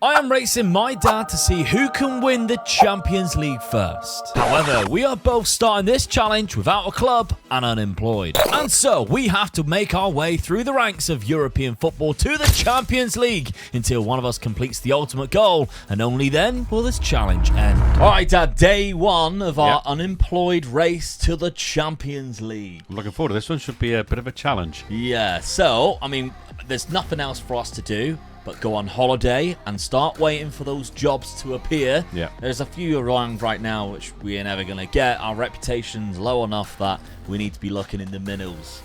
I am racing my dad to see who can win the Champions League first. However, we are both starting this challenge without a club and unemployed. And so we have to make our way through the ranks of European football to the Champions League until one of us completes the ultimate goal, and only then will this challenge end. Alright Dad, day one of our unemployed race to the Champions League. I'm looking forward to this one. Should be a bit of a challenge. Yeah, so, I mean, there's nothing else for us to do but go on holiday and start waiting for those jobs to appear. Yeah. There's a few around right now which we are never going to get. Our reputation's low enough that we need to be looking in the minnows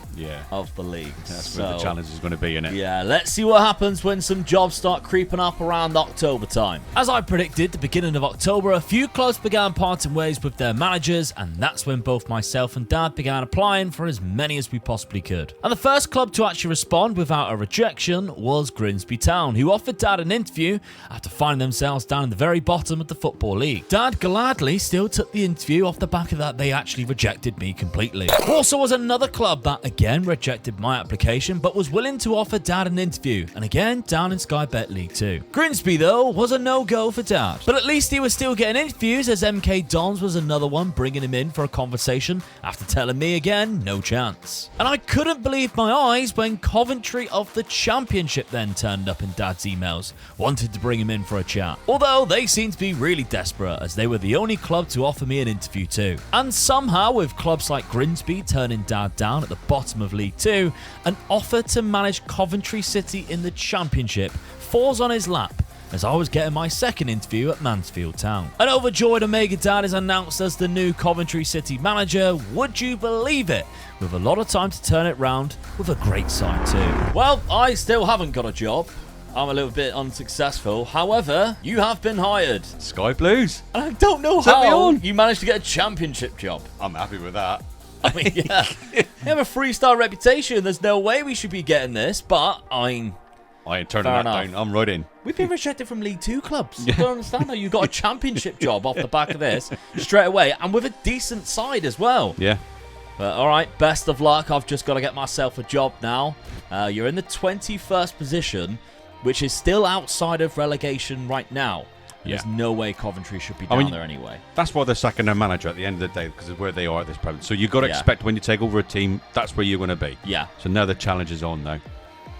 of the league. That's where the challenge is going to be, innit? Yeah, let's see what happens when some jobs start creeping up around October time. As I predicted, the beginning of October, a few clubs began parting ways with their managers, and that's when both myself and Dad began applying for as many as we possibly could. And the first club to actually respond without a rejection was Grimsby Town, who offered Dad an interview after finding themselves down in the very bottom of the Football League. Dad gladly still took the interview. Off the back of that, they actually rejected me completely. Also was another club that again rejected my application but was willing to offer Dad an interview, and again down in Sky Bet League 2. Grimsby though was a no-go for Dad, but at least he was still getting interviews, as MK Dons was another one bringing him in for a conversation after telling me again no chance. And I couldn't believe my eyes when Coventry of the Championship then turned up in Dad's emails, wanted to bring him in for a chat, although they seemed to be really desperate as they were the only club to offer me an interview too. And somehow, with clubs like Grimsby turning Dad down at the bottom of League 2, an offer to manage Coventry City in the Championship falls on his lap as I was getting my second interview at Mansfield Town. An overjoyed Omega Dad is announced as the new Coventry City manager, would you believe it, with a lot of time to turn it round with a great side too. Well, I still haven't got a job. I'm a little bit unsuccessful. However, you have been hired. Sky Blues. And I don't know Set me how on. you managed to get a championship job. I'm happy with that. I mean, yeah. We have a 3-star reputation. There's no way we should be getting this, but I ain't turning that down. I'm right in. We've been rejected from League 2 clubs. I don't understand how you got a championship job off the back of this straight away, and with a decent side as well. Yeah. But all right, best of luck. I've just got to get myself a job now. You're in the 21st position, which is still outside of relegation right now. There's no way Coventry should be down there anyway. That's why they're sacking their manager at the end of the day, because of where they are at this point. So you've got to expect when you take over a team, that's where you're going to be. Yeah. So now the challenge is on now.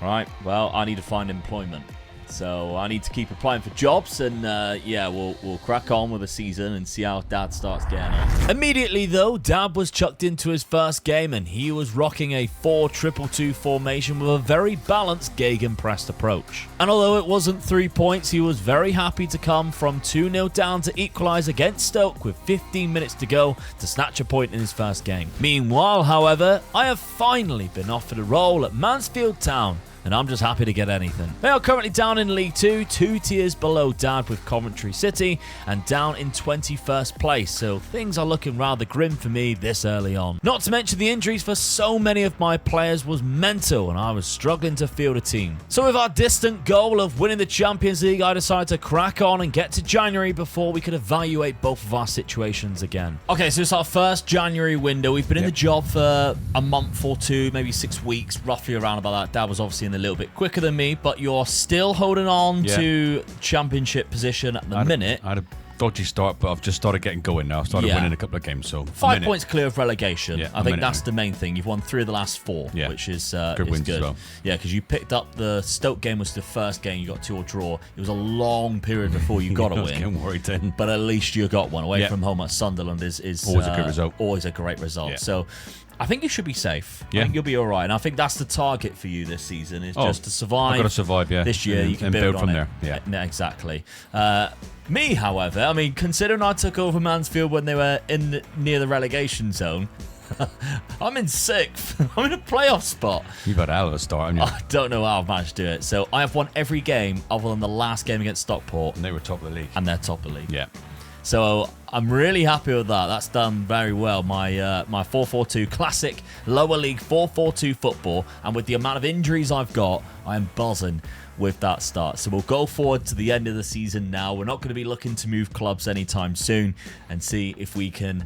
Right. Well, I need to find employment. So I need to keep applying for jobs, and we'll crack on with the season and see how Dad starts getting on. Immediately though, Dad was chucked into his first game, and he was rocking a 4-2-2-2 formation with a very balanced gegenpressed approach. And although it wasn't 3 points, he was very happy to come from 2-0 down to equalise against Stoke with 15 minutes to go to snatch a point in his first game. Meanwhile, however, I have finally been offered a role at Mansfield Town, and I'm just happy to get anything. They are currently down in League 2, 2 tiers below Dad with Coventry City, and down in 21st place, so things are looking rather grim for me this early on. Not to mention the injuries for so many of my players was mental, and I was struggling to field a team. So with our distant goal of winning the Champions League, I decided to crack on and get to January before we could evaluate both of our situations again. Okay, so it's our first January window. We've been in the job for a month or two, maybe 6 weeks, roughly around about that. Dad was obviously in a little bit quicker than me, but you're still holding on to championship position at the minute. I had a dodgy start, but I've just started getting going now. I've started winning a couple of games, so 5 points clear of relegation. Yeah, I think that's the main thing. You've won 3 of the last 4, which is good wins good. as well. Yeah, because you picked up the Stoke game was the first game. You got 2 or draw. It was a long period before you got a I was win. getting worried then. But at least you got one. Away from home at Sunderland is always a good result. Always a great result. Yeah. So I think you should be safe. Yeah. I think you'll be all right. And I think that's the target for you this season, is just to survive. I've got to survive, This year, you can build on from it. there. Yeah. Exactly. Me, however, I mean, considering I took over Mansfield when they were near the relegation zone, I'm in 6th. I'm in a playoff spot. You've had a hell of a start, haven't you? I don't know how I've managed to do it. So I have won every game other than the last game against Stockport. And they were top of the league. And they're top of the league. Yeah. So I'm really happy with that. That's done very well. My 4-4-2 classic lower league 4-4-2 football, and with the amount of injuries I've got, I am buzzing with that start. So we'll go forward to the end of the season now. We're not going to be looking to move clubs anytime soon, and see if we can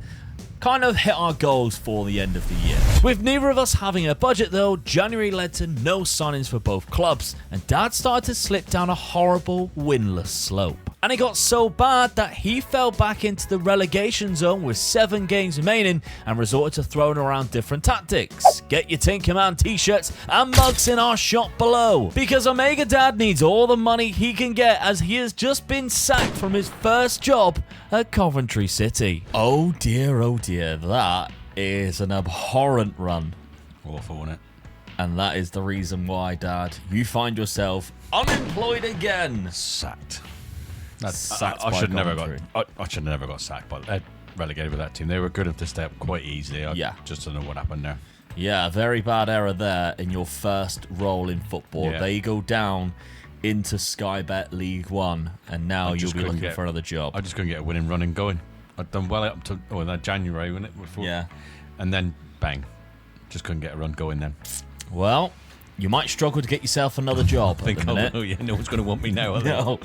kind of hit our goals for the end of the year. With neither of us having a budget though, January led to no signings for both clubs, and Dad started to slip down a horrible winless slope. And it got so bad that he fell back into the relegation zone with 7 games remaining and resorted to throwing around different tactics. Get your Tinkerman t-shirts and mugs in our shop below, because Omega Dad needs all the money he can get as he has just been sacked from his first job at Coventry City. Oh dear, that is an abhorrent run. Awful, isn't it? And that is the reason why, Dad, you find yourself unemployed again. Sacked. I should have never got sacked, but relegated with that team. They were good enough to stay up quite easily. I just don't know what happened there. Yeah, very bad error there in your first role in football. Yeah. They go down into Sky Bet League One, and now you'll be looking for another job. I just couldn't get a winning running going. I'd done well up to that January, wasn't it? Before, yeah. And then, bang. Just couldn't get a run going then. Well, you might struggle to get yourself another job at the minute. No one's going to want me now, are they? No.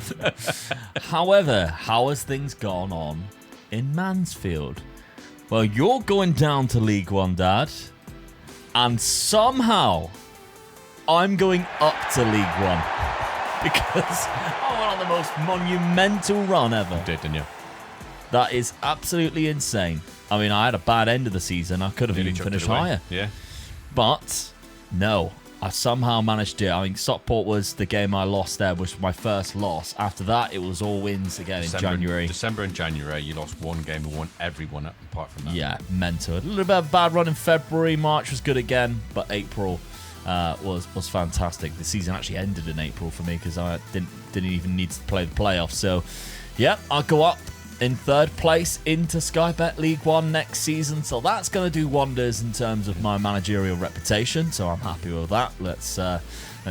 However, how has things gone on in Mansfield? Well, you're going down to League One, Dad, and somehow I'm going up to League One because I went on the most monumental run ever. You did, didn't you? That is absolutely insane. I mean, I had a bad end of the season. I could have even finished higher. Yeah. But no, I somehow managed to. I mean, Stockport was the game I lost there, which was my first loss. After that, it was all wins again in January. December and January, you lost one game and won every one apart from that. Yeah, mental. A little bit of a bad run in February. March was good again, but April was fantastic. The season actually ended in April for me because I didn't even need to play the playoffs. So, yeah, I'll go up in 3rd place into Sky Bet League One next season, so that's going to do wonders in terms of my managerial reputation, so I'm happy with that. Let's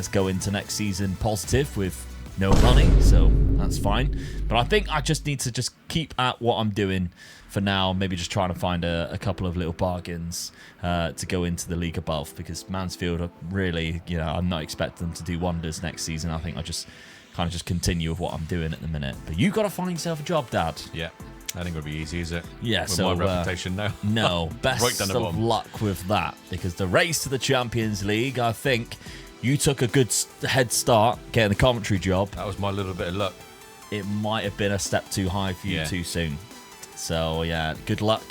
go into next season positive with no money, so that's fine. But I think I just need to just keep at what I'm doing for now, maybe just trying to find a couple of little bargains to go into the league above, because Mansfield are really, I'm not expecting them to do wonders next season. I think I just kind of just continue with what I'm doing at the minute. But you got to find yourself a job, Dad. Yeah, that ain't going to be easy, is it? Yeah, with so my reputation now. No, best of luck with that, because the race to the Champions League, I think you took a good head start getting the Coventry job. That was my little bit of luck. It might have been a step too high for you too soon. So yeah, good luck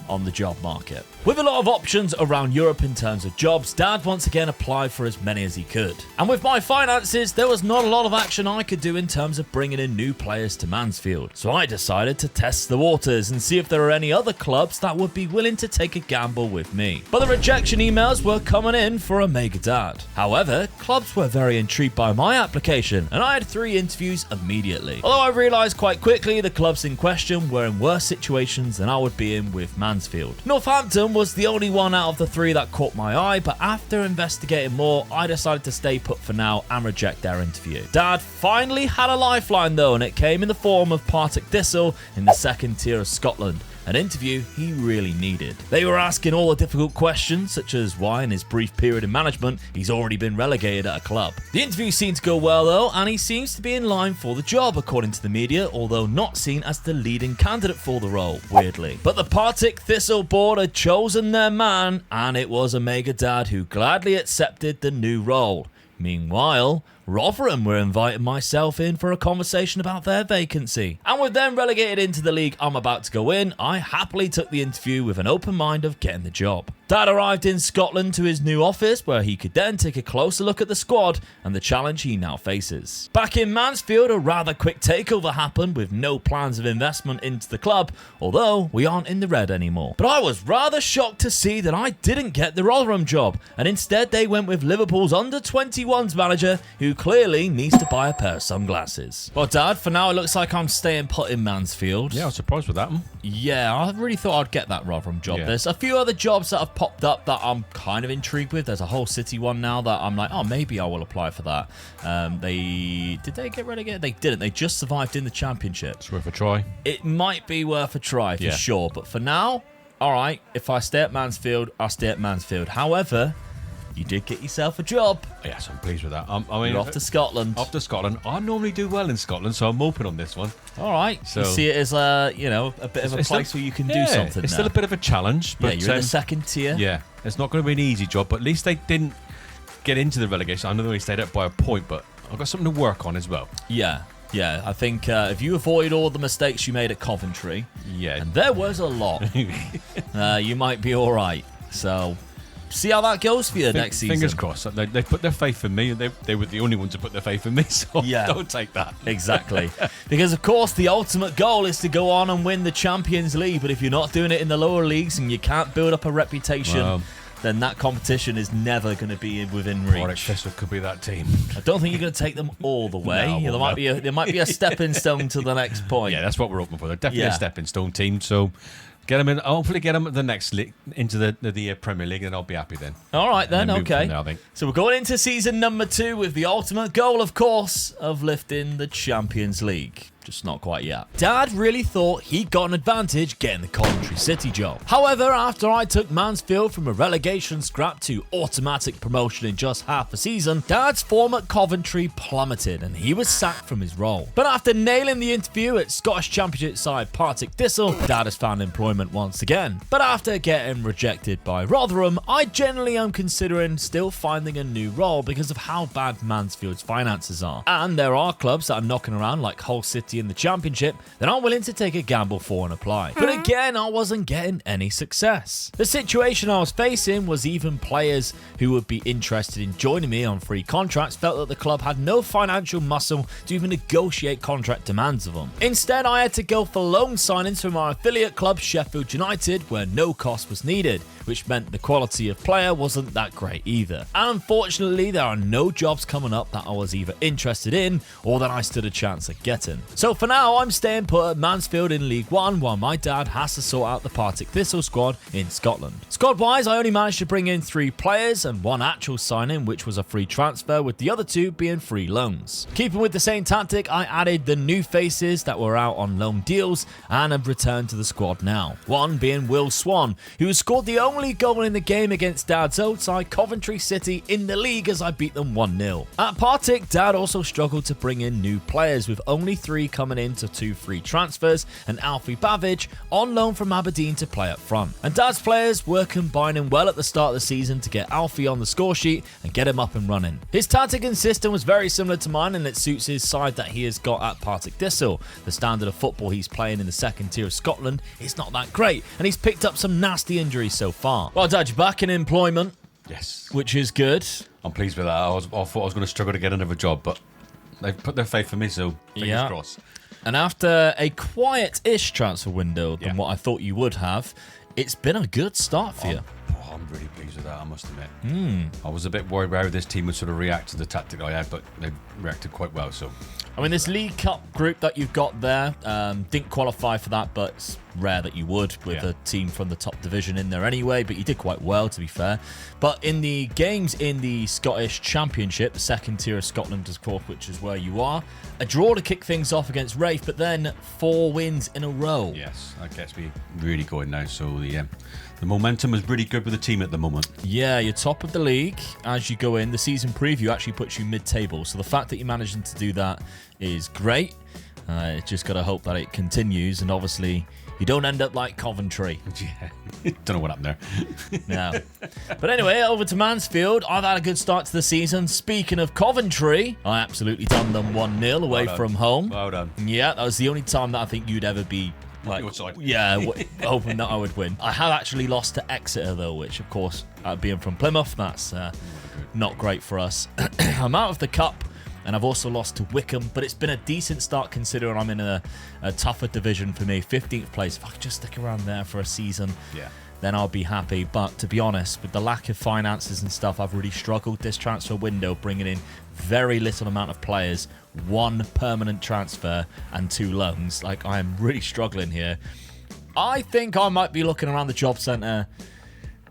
on the job market. With a lot of options around Europe in terms of jobs, Dad once again applied for as many as he could. And with my finances, there was not a lot of action I could do in terms of bringing in new players to Mansfield. So I decided to test the waters and see if there are any other clubs that would be willing to take a gamble with me. But the rejection emails were coming in for Omega Dad. However, clubs were very intrigued by my application, and I had 3 interviews immediately. Although I realised quite quickly the clubs in question were in worse situations than I would be in with Mansfield. Northampton was the only one out of the 3 that caught my eye, but after investigating more, I decided to stay put for now and reject their interview. Dad finally had a lifeline though, and it came in the form of Partick Thistle in the 2nd tier of Scotland. An interview he really needed. They were asking all the difficult questions, such as why in his brief period in management he's already been relegated at a club. The interview seemed to go well though, and he seems to be in line for the job according to the media, although not seen as the leading candidate for the role, weirdly. But the Partick Thistle board had chosen their man, and it was Omega Dad who gladly accepted the new role. Meanwhile, Rotherham were inviting myself in for a conversation about their vacancy. And with them relegated into the league I'm about to go in, I happily took the interview with an open mind of getting the job. Dad arrived in Scotland to his new office, where he could then take a closer look at the squad and the challenge he now faces. Back in Mansfield, a rather quick takeover happened with no plans of investment into the club, although we aren't in the red anymore. But I was rather shocked to see that I didn't get the Rotherham job, and instead they went with Liverpool's under-21s manager, who clearly needs to buy a pair of sunglasses. Well, Dad, for now it looks like I'm staying put in Mansfield. Yeah, I was surprised with that one. Yeah, I really thought I'd get that Rotherham job. Yeah. There's a few other jobs that have popped up that I'm kind of intrigued with. There's a whole City one now that I'm like, oh, maybe I will apply for that. Did they get relegated? They didn't. They just survived in the Championship. It's worth a try. It might be worth a try for sure. But for now, all right, if I stay at Mansfield, I'll stay at Mansfield. However, you did get yourself a job. Yes, I'm pleased with that. You're off to Scotland. Off to Scotland. I normally do well in Scotland, so I'm open on this one. All right. So you see it as a bit of a place where you can do something. It's still a bit of a challenge. But, you're in the second tier. Yeah, it's not going to be an easy job, but at least they didn't get into the relegation. I know they only stayed up by a point, but I've got something to work on as well. Yeah. I think if you avoid all the mistakes you made at Coventry, and there was a lot, you might be all right. So see how that goes for you next season. Fingers crossed. They put their faith in me. They were the only ones to put their faith in me, so don't take that. Exactly. Because, of course, the ultimate goal is to go on and win the Champions League. But if you're not doing it in the lower leagues and you can't build up a reputation, then that competition is never going to be within reach. Warwick Thistle could be that team. I don't think you're going to take them all the way. There might be a stepping stone to the next point. Yeah, that's what we're hoping for. They're definitely a stepping stone team. So get them in. Hopefully, get them at the next league, into the Premier League, and I'll be happy then. All right then. Okay. There, I think. So we're going into season number 2 with the ultimate goal, of course, of lifting the Champions League. Just not quite yet. Dad really thought he'd got an advantage getting the Coventry City job. However, after I took Mansfield from a relegation scrap to automatic promotion in just half a season, Dad's form at Coventry plummeted and he was sacked from his role. But after nailing the interview at Scottish Championship side Partick Thistle, Dad has found employment once again. But after getting rejected by Rotherham, I generally am considering still finding a new role because of how bad Mansfield's finances are. And there are clubs that are knocking around like Hull City in the Championship that I'm willing to take a gamble for and apply. But again, I wasn't getting any success. The situation I was facing was even players who would be interested in joining me on free contracts felt that the club had no financial muscle to even negotiate contract demands of them. Instead, I had to go for loan signings from our affiliate club Sheffield United where no cost was needed, which meant the quality of player wasn't that great either. And unfortunately, there are no jobs coming up that I was either interested in or that I stood a chance at getting. So for now, I'm staying put at Mansfield in League One while my dad has to sort out the Partick Thistle squad in Scotland. Squad-wise, I only managed to bring in 3 players and 1 actual signing, which was a free transfer, with the other 2 being free loans. Keeping with the same tactic, I added the new faces that were out on loan deals and have returned to the squad now. One being Will Swan, who has scored the only goal in the game against Dad's old side Coventry City in the league as I beat them 1-0. At Partick, Dad also struggled to bring in new players, with only 3 coming into 2 free transfers and Alfie Bavidge on loan from Aberdeen to play up front. And Dad's players were combining well at the start of the season to get Alfie on the score sheet and get him up and running. His tactic and system was very similar to mine, and it suits his side that he has got at Partick Thistle. The standard of football he's playing in the second tier of Scotland is not that great, and he's picked up some nasty injuries so far. Well, Dad, you're back in employment. Yes. Which is good. I'm pleased with that. I thought I was going to struggle to get another job, but they've put their faith in me, so fingers crossed. And after a quiet-ish transfer window than what I thought you would have, it's been a good start for you. I'm really pleased with that, I must admit. I was a bit worried how this team would sort of react to the tactic I had, but they reacted quite well. So, I mean, this League Cup group that you've got there didn't qualify for that, but it's rare that you would with a team from the top division in there anyway, but you did quite well, to be fair. But in the games in the Scottish Championship, the second tier of Scotland, of course, which is where you are, a draw to kick things off against Rafe, but then 4 wins in a row. Yes, that gets me really going now. So the momentum is really good with the team at the moment. Yeah, you're top of the league as you go in. The season preview actually puts you mid-table, so the fact that you're managing to do that is great. Just got to hope that it continues, and obviously you don't end up like Coventry. Yeah, don't know what happened there. No. But anyway, over to Mansfield. I've had a good start to the season. Speaking of Coventry, I absolutely done them 1-0 away from home. Well done. Yeah, that was the only time that I think you'd ever be hoping that I would win. I have actually lost to Exeter though, which of course, being from Plymouth, that's not great for us. I'm out of the cup, and I've also lost to Wickham, but it's been a decent start considering I'm in a tougher division for me. 15th place. If I could just stick around there for a season, then I'll be happy. But to be honest, with the lack of finances and stuff, I've really struggled this transfer window, bringing in very little amount of players, 1 permanent transfer and 2 loans. Like, I am really struggling here. I think I might be looking around the job centre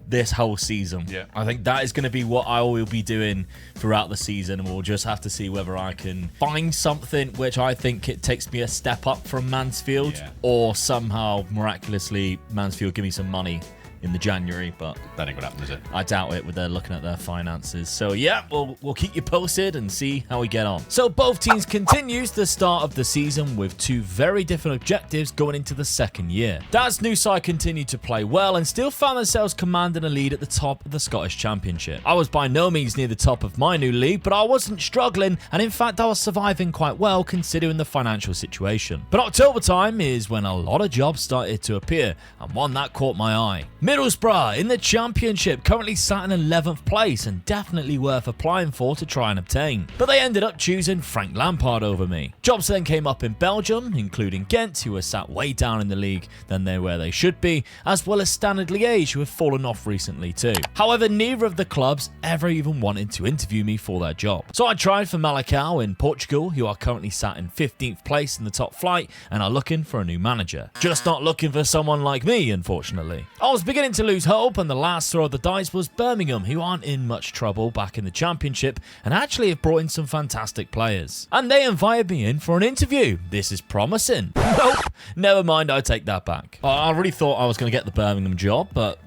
this whole season. Yeah. I think that is going to be what I will be doing throughout the season, and we'll just have to see whether I can find something which I think it takes me a step up from Mansfield, or somehow miraculously Mansfield give me some money in the January, but that ain't gonna happen, is it? I doubt it with their looking at their finances. So yeah, we'll keep you posted and see how we get on. So both teams continues the start of the season with two very different objectives going into the second year. Dad's new side continued to play well and still found themselves commanding a lead at the top of the Scottish Championship. I was by no means near the top of my new league, but I wasn't struggling, and in fact I was surviving quite well considering the financial situation. But October time is when a lot of jobs started to appear, and one that caught my eye. Middlesbrough in the Championship, currently sat in 11th place and definitely worth applying for to try and obtain. But they ended up choosing Frank Lampard over me. Jobs then came up in Belgium, including Ghent, who were sat way down in the league than they're where they should be, as well as Standard Liège, who have fallen off recently too. However, neither of the clubs ever even wanted to interview me for their job. So I tried for Malacao in Portugal, who are currently sat in 15th place in the top flight and are looking for a new manager. Just not looking for someone like me, unfortunately. I was beginning to lose hope, and the last throw of the dice was Birmingham, who aren't in much trouble back in the Championship and actually have brought in some fantastic players. And they invited me in for an interview. This is promising. Nope, never mind, I take that back. I really thought I was going to get the Birmingham job, but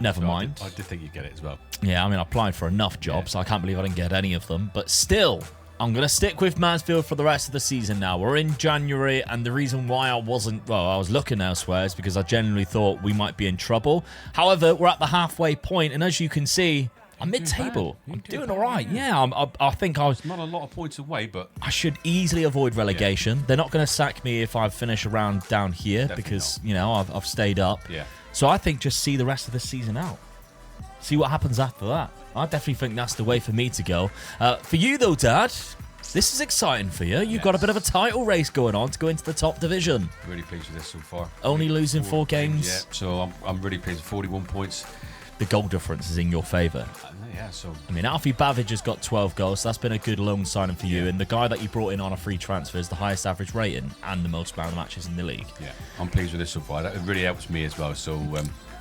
never mind. I did think you'd get it as well. Yeah, I mean, I applied for enough jobs, so I can't believe I didn't get any of them, but still, I'm going to stick with Mansfield for the rest of the season now. We're in January, and the reason why I was looking elsewhere is because I genuinely thought we might be in trouble. However, we're at the halfway point, and as you can see, I'm mid-table. I'm doing all right. Yeah, I think I was... It's not a lot of points away, but... I should easily avoid relegation. Yeah. They're not going to sack me if I finish around down here. Definitely because, not. You know, I've stayed up. Yeah. So I think just see the rest of the season out. See what happens after that. I definitely think that's the way for me to go. For you, though, Dad, this is exciting for you. You've got a bit of a title race going on to go into the top division. Really pleased with this so far. Only losing 4 games. Yeah, so I'm really pleased with 41 points. The goal difference is in your favour. Yeah, so... I mean, Alfie Bavidge has got 12 goals, so that's been a good loan signing for you. And the guy that you brought in on a free transfer is the highest average rating and the most man matches in the league. Yeah, I'm pleased with this so far. That really helps me as well. So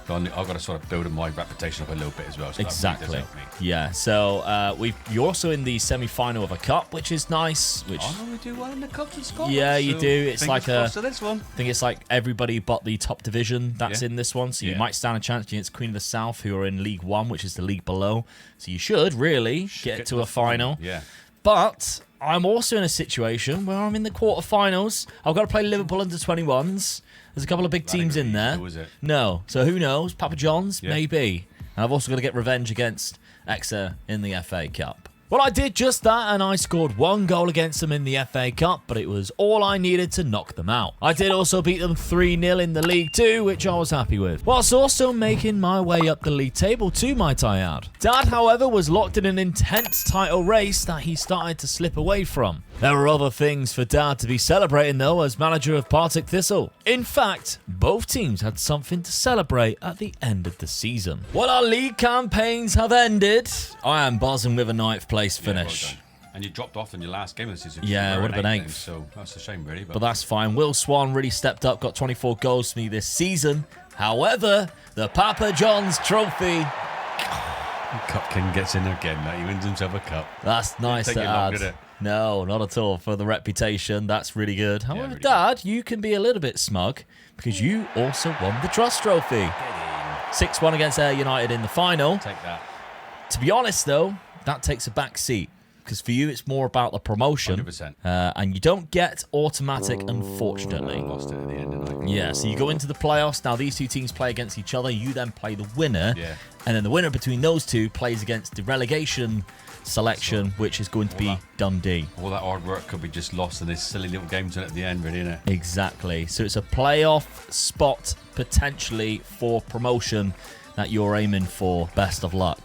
I've got to sort of build my reputation up a little bit as well. So exactly. That really does help me. Yeah. So you're also in the semi-final of a cup, which is nice. Which we do well in the cups in Scotland. Yeah, you do. It's like this one. I think it's like everybody but the top division that's in this one. So you might stand a chance against Queen of the South, who are in League One, which is the league below. So you should really get to a final. Yeah. But I'm also in a situation where I'm in the quarterfinals. I've got to play Liverpool under 21s. There's a couple of big teams in there. Is it? No. So who knows? Papa John's? Maybe. And I've also got to get revenge against Exeter in the FA Cup. Well, I did just that, and I scored 1 goal against them in the FA Cup, but it was all I needed to knock them out. I did also beat them 3-0 in the League 2, which I was happy with, whilst also making my way up the league table too, might I add. Dad, however, was locked in an intense title race that he started to slip away from. There were other things for Dad to be celebrating, though, as manager of Partick Thistle. In fact, both teams had something to celebrate at the end of the season. Well, our league campaigns have ended. I am buzzing with a 9th place finish. Well, and you dropped off in your last game of the season. Yeah, it would have been 8th. So that's a shame, really. But that's fine. Will Swan really stepped up, got 24 goals for me this season. However, the Papa John's trophy... Cup King gets in again. He wins himself a cup. That's nice to add. No, not at all. For the reputation, that's really good. However, really Dad, good. You can be a little bit smug because you also won the Trust Trophy. 6-1 against Ayr United in the final. Take that. To be honest, though, that takes a back seat. Because for you, it's more about the promotion. 100%. And you don't get automatic, unfortunately. Lost it at the end, didn't I? Yeah, so you go into the playoffs. Now, these two teams play against each other. You then play the winner. Yeah. And then the winner between those two plays against the relegation selection, which is going to be Dundee. All that hard work could be just lost in this silly little game at the end, really, isn't it? Exactly. So it's a playoff spot, potentially, for promotion that you're aiming for. Best of luck.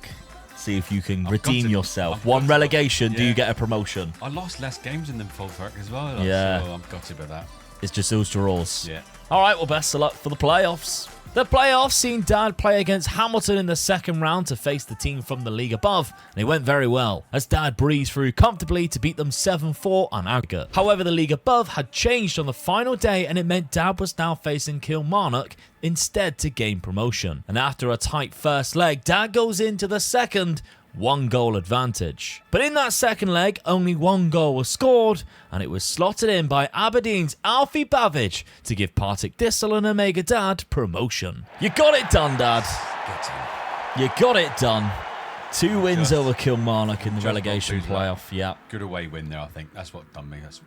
See if you can redeem yourself. One relegation, do you get a promotion? I lost less games in them Falkirk as well. Yeah. So I'm gutted about that. It's just those draws. Yeah. All right, well, best of luck for the playoffs. The playoffs seen Dad play against Hamilton in the second round to face the team from the league above, and it went very well, as Dad breezed through comfortably to beat them 7-4 on aggregate. However, the league above had changed on the final day, and it meant Dad was now facing Kilmarnock instead to gain promotion. And after a tight first leg, Dad goes into the second, 1 goal advantage. But in that second leg, only 1 goal was scored, and it was slotted in by Aberdeen's Alfie Bavidge to give Partick Thistle and Omega Dad promotion. You got it done, Dad. You got it done. 2 wins over Kilmarnock in the relegation playoff. Yeah. Good away win there, I think. That's what done me. That's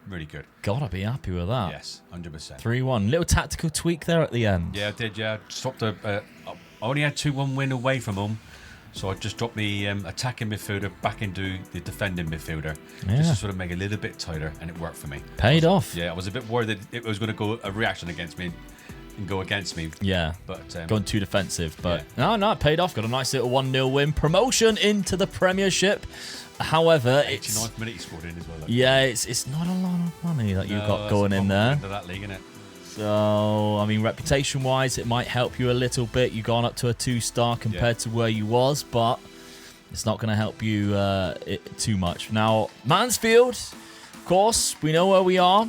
really good. Gotta be happy with that. Yes, 100%. 3-1. Little tactical tweak there at the end. Yeah, I did. Yeah, stopped. I only had 2-1 win away from home, so I just dropped the attacking midfielder back into the defending midfielder, just to sort of make it a little bit tighter, and it worked for me. Paid off. Yeah, I was a bit worried that it was going to go a reaction against me and go against me. Yeah, but going too defensive. But no, it paid off. Got a nice little 1-0 win. Promotion into the Premiership. However, 89th minute he scored in as well. Yeah, it's not a lot of money that you've got going in there. Into that league, isn't it? So, I mean, reputation-wise, it might help you a little bit. You've gone up to a 2-star compared to where you was, but it's not going to help you too much. Now, Mansfield, of course, we know where we are.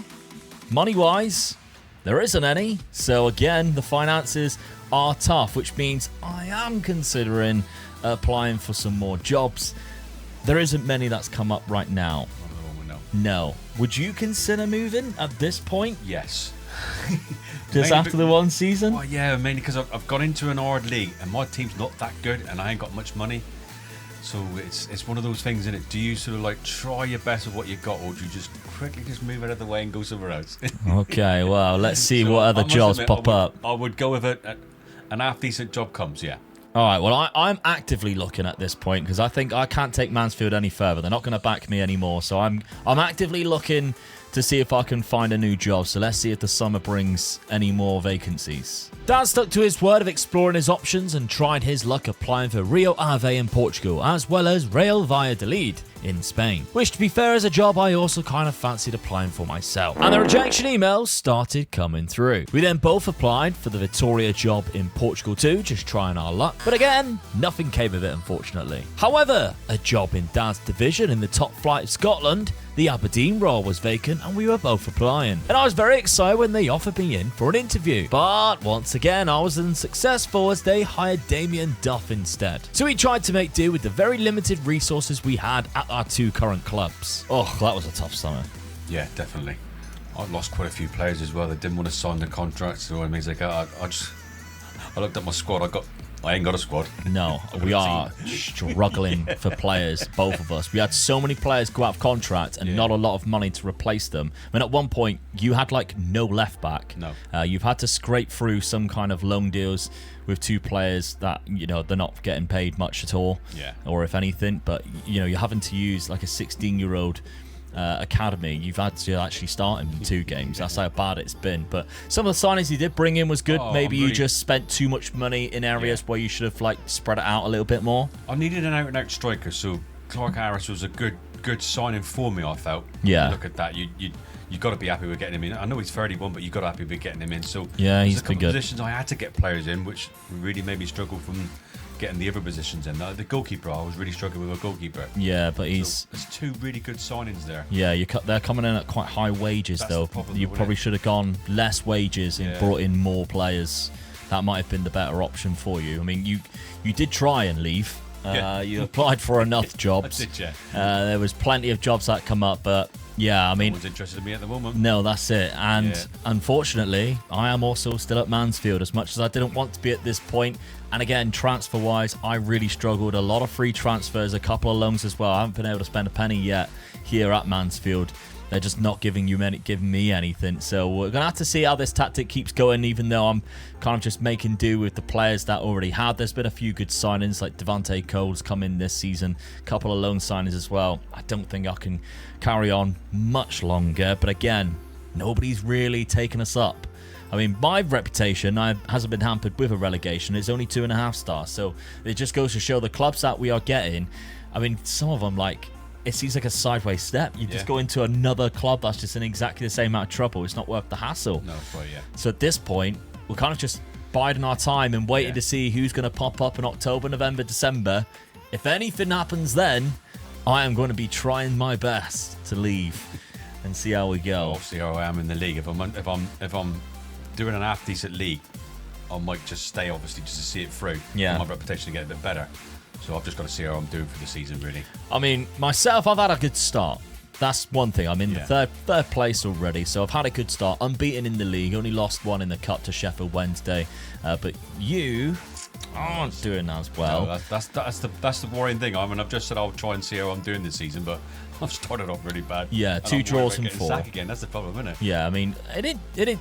Money-wise, there isn't any. So, again, the finances are tough, which means I am considering applying for some more jobs. There isn't many that's come up right now. No. Would you consider moving at this point? Yes. Just after the 1 season? Well, yeah, mainly because I've got into an hard league and my team's not that good and I ain't got much money. So it's one of those things, isn't it? Do you sort of like try your best with what you got, or do you just quickly just move out of the way and go somewhere else? Okay, well, let's see what other jobs pop up. I would go with an half-decent job comes, yeah. All right, well, I'm actively looking at this point because I think I can't take Mansfield any further. They're not going to back me anymore. So I'm actively looking to see if I can find a new job. So let's see if the summer brings any more vacancies. Dan stuck to his word of exploring his options and tried his luck applying for Rio Ave in Portugal, as well as Real Valladolid in Spain. Which, to be fair, as a job I also kind of fancied applying for myself. And the rejection emails started coming through. We then both applied for the Vitoria job in Portugal too, just trying our luck. But again, nothing came of it, unfortunately. However, a job in Dad's division in the top flight of Scotland, the Aberdeen role, was vacant and we were both applying. And I was very excited when they offered me in for an interview. But once again, I was unsuccessful as they hired Damien Duff instead. So we tried to make do with the very limited resources we had at our 2 current clubs. Oh, that was a tough summer. Yeah, definitely. I lost quite a few players as well that didn't want to sign the contracts. So I mean, like I looked at my squad. I ain't got a squad. No, we are struggling for players, both of us. We had so many players go out of contract and not a lot of money to replace them. I mean, at one point, you had like no left back. No. You've had to scrape through some kind of loan deals with 2 players that, you know, they're not getting paid much at all. Yeah. Or if anything, but, you know, you're having to use like a 16-year-old academy. You've had to actually start him in 2 games. That's how bad it's been. But some of the signings he did bring in was good. Maybe you just spent too much money in areas where you should have like spread it out a little bit more. I needed an out-and-out striker, so Clark Harris was a good signing for me, I felt. Yeah. Look at that. You got to be happy with getting him in. I know he's 31, but you got to be happy with getting him in. So yeah, he's been good. Positions I had to get players in, which really made me struggle from getting the other positions in. The goalkeeper, I was really struggling with a goalkeeper. Yeah, but there's 2 really good signings there. Yeah, they're coming in at quite high wages. That's though. You probably should have gone less wages and brought in more players. That might have been the better option for you. I mean, you did try and leave. You applied for enough jobs. I did, yeah. There was plenty of jobs that come up, but yeah, I mean, no one's interested in me at the moment. No, that's it. And unfortunately, I am also still at Mansfield, as much as I didn't want to be at this point. And again, transfer-wise, I really struggled. A lot of free transfers, a couple of loans as well. I haven't been able to spend a penny yet here at Mansfield. They're just not giving me anything. So we're going to have to see how this tactic keeps going, even though I'm kind of just making do with the players that already had. There's been a few good signings, like Devante Cole's come in this season, a couple of loan signings as well. I don't think I can carry on much longer. But again, nobody's really taken us up. I mean, my reputation hasn't been hampered with a relegation. It's only 2.5 stars. So it just goes to show the clubs that we are getting. I mean, some of them, like, it seems like a sideways step. You just go into another club that's just in exactly the same amount of trouble. It's not worth the hassle. No, quite, So at this point, we're kind of just biding our time and waiting to see who's going to pop up in October, November, December. If anything happens then, I am going to be trying my best to leave and see how we go. I'll see how I am in the league. If I'm doing an half-decent league, I might just stay, obviously, just to see it through. Yeah. For my reputation to get a bit better. So I've just got to see how I'm doing for the season, really. I mean, myself, I've had a good start. That's one thing. I'm in the third place already, so I've had a good start. Unbeaten in the league, only lost one in the cup to Sheffield Wednesday. But you aren't doing as well. No, that's the worrying thing. I mean, I've just said I'll try and see how I'm doing this season, but I've started off really bad. Yeah, and 2 draws and 4. Sack again. That's the problem, isn't it? Yeah, I mean, it didn't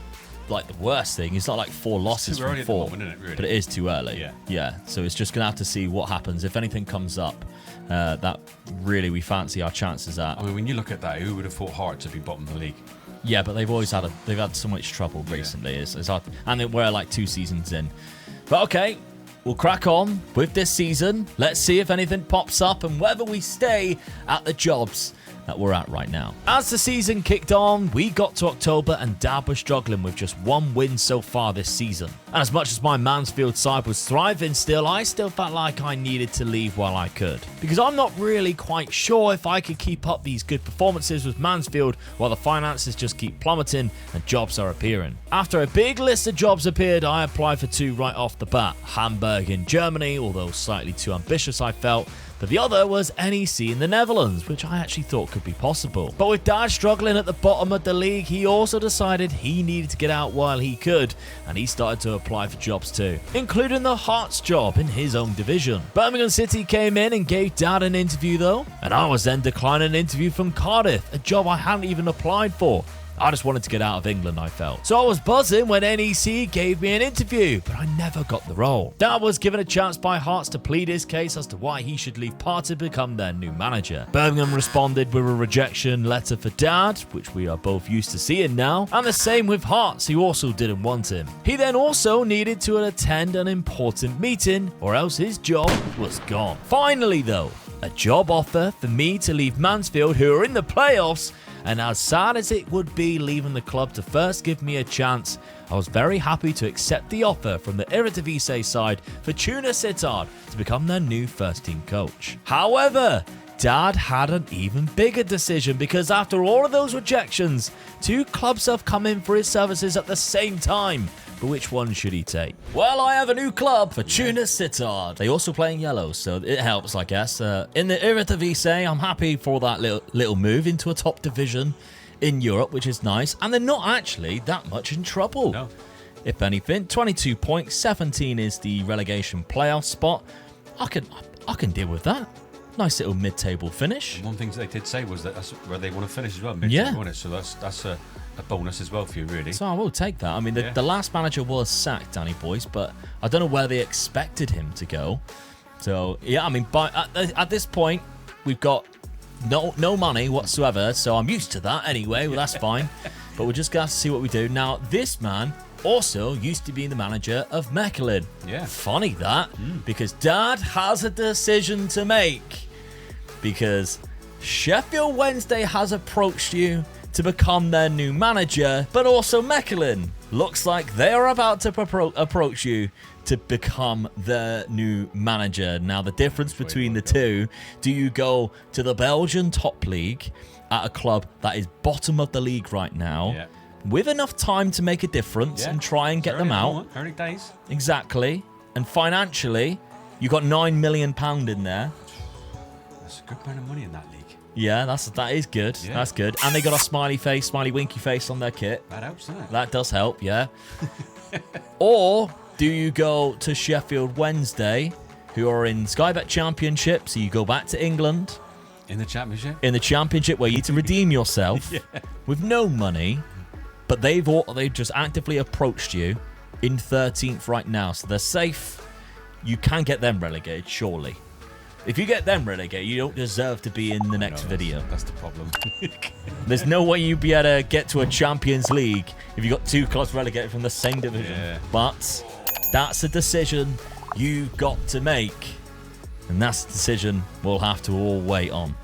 like the worst thing. It's not like 4 losses too early from at 4, the moment, isn't it, really? but it is too early. Yeah. So it's just gonna have to see what happens. If anything comes up that really we fancy our chances at. I mean, when you look at that, who would have thought Hearts would be bottom of the league? Yeah, but they've had so much trouble recently. It's hard, and we're like 2 seasons in. But okay, we'll crack on with this season. Let's see if anything pops up and whether we stay at the jobs that we're at right now. As the season kicked on, we got to October and Dad was struggling with just 1 win so far this season. And as much as my Mansfield side was thriving still, I still felt like I needed to leave while I could. Because I'm not really quite sure if I could keep up these good performances with Mansfield while the finances just keep plummeting and jobs are appearing. After a big list of jobs appeared, I applied for 2 right off the bat. Hamburg in Germany, although slightly too ambitious I felt, but the other was NEC in the Netherlands, which I actually thought could be possible. But with Dad struggling at the bottom of the league, he also decided he needed to get out while he could, and he started to apply for jobs too, including the Hearts job in his own division. Birmingham City came in and gave Dad an interview though, and I was then declined an interview from Cardiff, a job I hadn't even applied for. I just wanted to get out of England, I felt. So I was buzzing when NEC gave me an interview, but I never got the role. Dad was given a chance by Hearts to plead his case as to why he should leave Parr to become their new manager. Birmingham responded with a rejection letter for Dad, which we are both used to seeing now, and the same with Hearts, who also didn't want him. He then also needed to attend an important meeting, or else his job was gone. Finally though, a job offer for me to leave Mansfield, who are in the playoffs, and as sad as it would be leaving the club to first give me a chance, I was very happy to accept the offer from the Eredivisie side for Tuna Sittard to become their new first-team coach. However, Dad had an even bigger decision because after all of those rejections, 2 clubs have come in for his services at the same time. But which one should he take? Well, I have a new club for Tuna Sittard. They also play in yellow, so it helps, I guess. In the Eredivisie, I'm happy for that little move into a top division in Europe, which is nice. And they're not actually that much in trouble. No. If anything, 22 points, 17 is the relegation playoff spot. I can deal with that. Nice little mid-table finish. One thing they did say was that that's where they want to finish as well, mid-table, wasn't it? So that's a bonus as well for you, really. So I will take that. I mean, the last manager was sacked, Danny Boyce, but I don't know where they expected him to go. So, yeah, I mean, at this point, we've got no money whatsoever, so I'm used to that anyway. Well, that's fine. But we're just going to have to see what we do. Now, this man also used to be the manager of Mechelen. Yeah. Funny that, because Dad has a decision to make. Because Sheffield Wednesday has approached you to become their new manager, but also Mechelen looks like they are about to approach you to become their new manager. Now, the difference between the two, do you go to the Belgian top league at a club that is bottom of the league right now, with enough time to make a difference and try and get them out? Early days. Exactly. And financially, you got £9 million in there. That's a good amount of money in that league. Yeah, that is good. Yeah. That's good. And they got a smiley winky face on their kit. That helps, doesn't it? That does help, yeah. Or do you go to Sheffield Wednesday, who are in Sky Bet Championship, so you go back to England. In the Championship? In the Championship, where you need to redeem yourself with no money, but they've just actively approached you in 13th right now, so they're safe. You can get them relegated, surely. If you get them relegated, you don't deserve to be in the next video. That's the problem. There's no way you'd be able to get to a Champions League if you got 2 clubs relegated from the same division. Yeah. But that's a decision you got to make. And that's a decision we'll have to all wait on.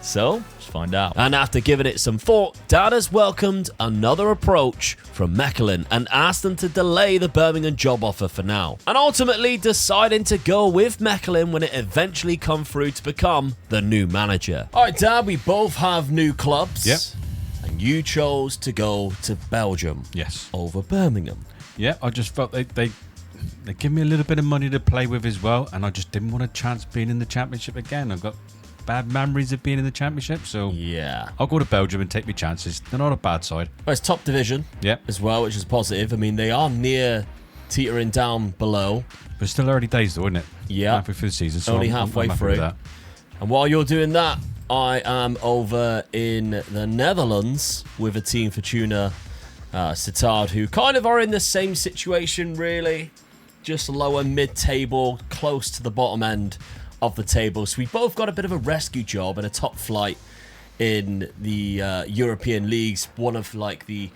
So, let's find out. And after giving it some thought, Dad has welcomed another approach from Mechelen and asked them to delay the Birmingham job offer for now. And ultimately deciding to go with Mechelen when it eventually come through to become the new manager. Alright, Dad, we both have new clubs. Yep. And you chose to go to Belgium. Yes. Over Birmingham. Yeah, I just felt they they give me a little bit of money to play with as well, and I just didn't want a chance being in the Championship again. I've got bad memories of being in the Championship, so yeah, I'll go to Belgium and take my chances. They're not a bad side. Well, it's top division as well, which is positive. I mean, they are near teetering down below. But it's still early days, though, isn't it? Yeah. Halfway through the season. So only I'm halfway happy through. with that. And while you're doing that, I am over in the Netherlands with a team Fortuna Sittard, who kind of are in the same situation, really. Just lower mid-table, close to the bottom end of the table. So we both got a bit of a rescue job and a top flight in the European leagues. One of like the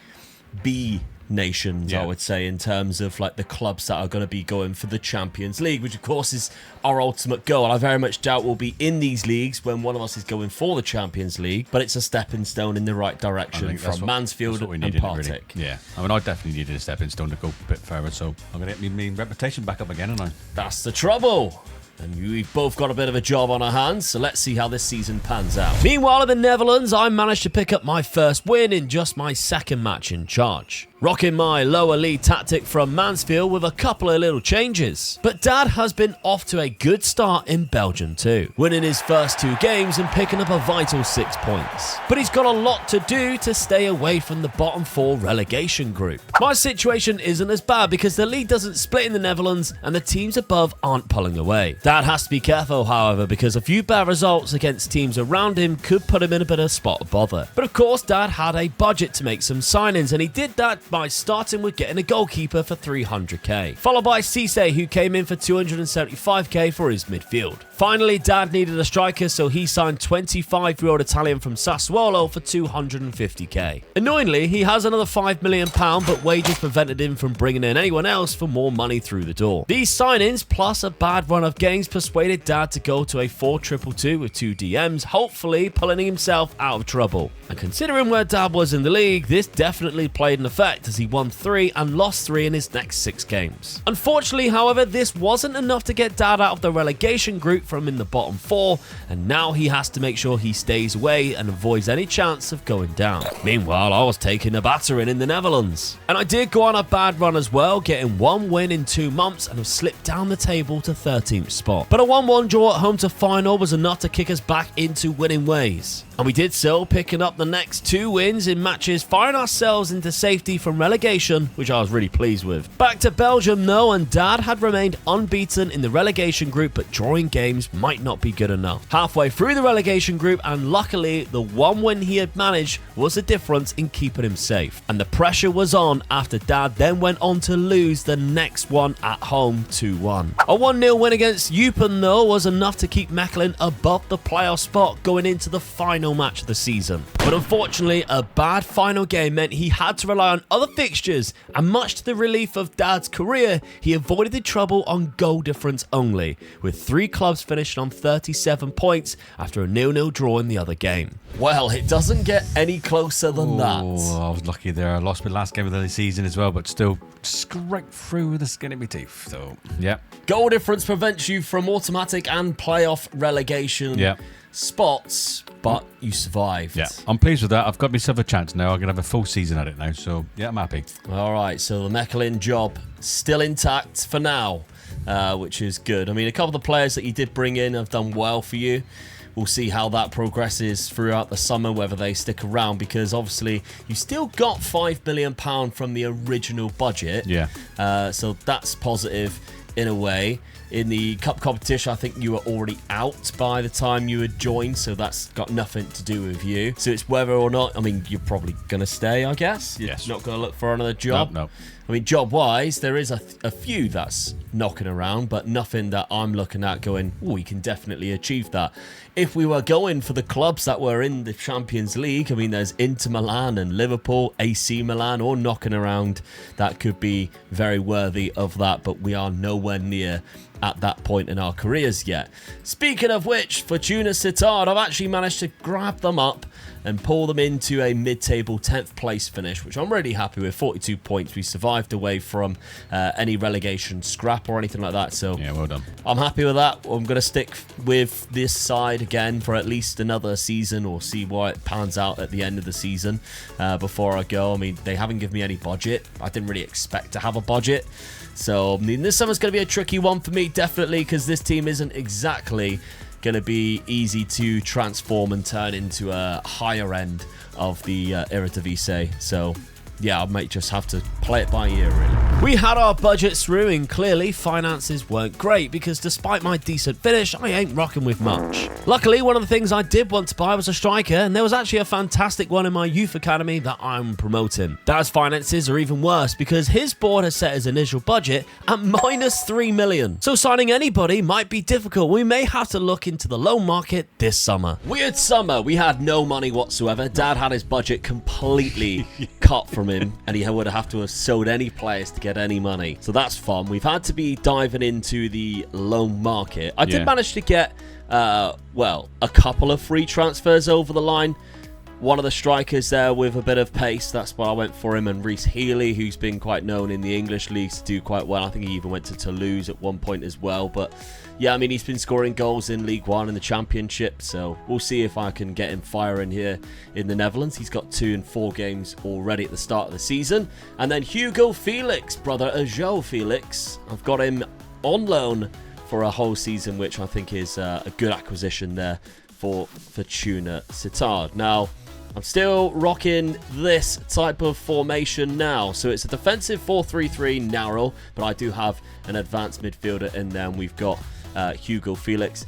B nations, I would say, in terms of like the clubs that are going to be going for the Champions League, which of course is our ultimate goal. I very much doubt we'll be in these leagues when one of us is going for the Champions League, but it's a stepping stone in the right direction from Mansfield and Partick. Really. Yeah, I mean, I definitely needed a stepping stone to go a bit further, so I'm going to get my reputation back up again, aren't I? That's the trouble. And we've both got a bit of a job on our hands, so let's see how this season pans out. Meanwhile, in the Netherlands, I managed to pick up my first win in just my second match in charge. Rocking my lower league tactic from Mansfield with a couple of little changes. But Dad has been off to a good start in Belgium too, winning his first 2 games and picking up a vital 6 points. But he's got a lot to do to stay away from the bottom 4 relegation group. My situation isn't as bad because the league doesn't split in the Netherlands and the teams above aren't pulling away. Dad has to be careful, however, because a few bad results against teams around him could put him in a bit of spot of bother. But of course, Dad had a budget to make some signings, and he did that by starting with getting a goalkeeper for 300k, followed by Cisse, who came in for 275k for his midfield. Finally, Dad needed a striker, so he signed 25-year-old Italian from Sassuolo for 250k. Annoyingly, he has another £5 million, but wages prevented him from bringing in anyone else for more money through the door. These signings, plus a bad run of games, persuaded Dad to go to a 4-2-2 with 2 DMs, hopefully pulling himself out of trouble. And considering where Dad was in the league, this definitely played an effect as he won 3 and lost 3 in his next 6 games. Unfortunately, however, this wasn't enough to get Dad out of the relegation group from in the bottom 4, and now he has to make sure he stays away and avoids any chance of going down. Meanwhile, I was taking a battering in the Netherlands. And I did go on a bad run as well, getting 1 win in 2 months and have slipped down the table to 13th spot. But a 1-1 draw at home to final was enough to kick us back into winning ways. And we did so, picking up the next 2 wins in matches, firing ourselves into safety from relegation, which I was really pleased with. Back to Belgium though, and Dad had remained unbeaten in the relegation group, but drawing games might not be good enough. Halfway through the relegation group, and luckily the 1 win he had managed was the difference in keeping him safe. And the pressure was on after Dad then went on to lose the next one at home 2-1. A 1-0 win against Eupen though was enough to keep Mechelen above the playoff spot going into the final match of the season. But unfortunately, a bad final game meant he had to rely on other fixtures, and much to the relief of Dad's career, he avoided the trouble on goal difference only, with 3 clubs finishing on 37 points after a 0-0 draw in the other game. Well, it doesn't get any closer than that. Oh, I was lucky there. I lost my last game of the season as well, but still scraped through with the skin of my teeth. So, yeah. Goal difference prevents you from automatic and playoff relegation spots, but you survived. Yeah, I'm pleased with that. I've got myself a chance now. I'm going to have a full season at it now, so yeah, I'm happy. All right, so the Mechelen job still intact for now, which is good. I mean, a couple of the players that you did bring in have done well for you. We'll see how that progresses throughout the summer, whether they stick around, because obviously you still got £5 million from the original budget. Yeah. So that's positive in a way. In the cup competition, I think you were already out by the time you had joined, so that's got nothing to do with you. So it's whether or not, I mean, you're probably going to stay, I guess. You're not going to look for another job. No. I mean, job-wise, there is a few that's knocking around, but nothing that I'm looking at going, oh, we can definitely achieve that. If we were going for the clubs that were in the Champions League, I mean, there's Inter Milan and Liverpool, AC Milan, all knocking around that could be very worthy of that, but we are nowhere near at that point in our careers yet. Speaking of which, Fortuna Sittard, I've actually managed to grab them up and pull them into a mid-table 10th place finish, which I'm really happy with. 42 points. We survived away from any relegation scrap or anything like that. So yeah, well done. I'm happy with that. I'm going to stick with this side again for at least another season, or see what it pans out at the end of the season before I go. I mean, they haven't given me any budget. I didn't really expect to have a budget. So, I mean, this summer's going to be a tricky one for me, definitely, because this team isn't exactly going to be easy to transform and turn into a higher end of the Eredivisie. So, yeah, I might just have to play it by ear, really. We had our budgets through, and clearly finances weren't great, because despite my decent finish, I ain't rocking with much. Luckily, one of the things I did want to buy was a striker, and there was actually a fantastic one in my youth academy that I'm promoting. Dad's finances are even worse, because his board has set his initial budget at -3 million. So signing anybody might be difficult. We may have to look into the loan market this summer. Weird summer. We had no money whatsoever. Dad had his budget completely cut from him, and he would have to have sold any players to get any money. So that's fun. We've had to be diving into the loan market. I did manage to get, well, a couple of free transfers over the line. One of the strikers there with a bit of pace, that's why I went for him, and Reece Healy, who's been quite known in the English leagues to do quite well. I think he even went to Toulouse at one point as well. But yeah, I mean, he's been scoring goals in League One and the Championship, so we'll see if I can get him firing here in the Netherlands. He's got 2 in 4 games already at the start of the season. And then Hugo Felix, brother of João Felix, I've got him on loan for a whole season, which I think is a good acquisition there for Fortuna Sittard. Now, I'm still rocking this type of formation now. So it's a defensive 4-3-3 narrow, but I do have an advanced midfielder in there, and we've got Hugo Felix.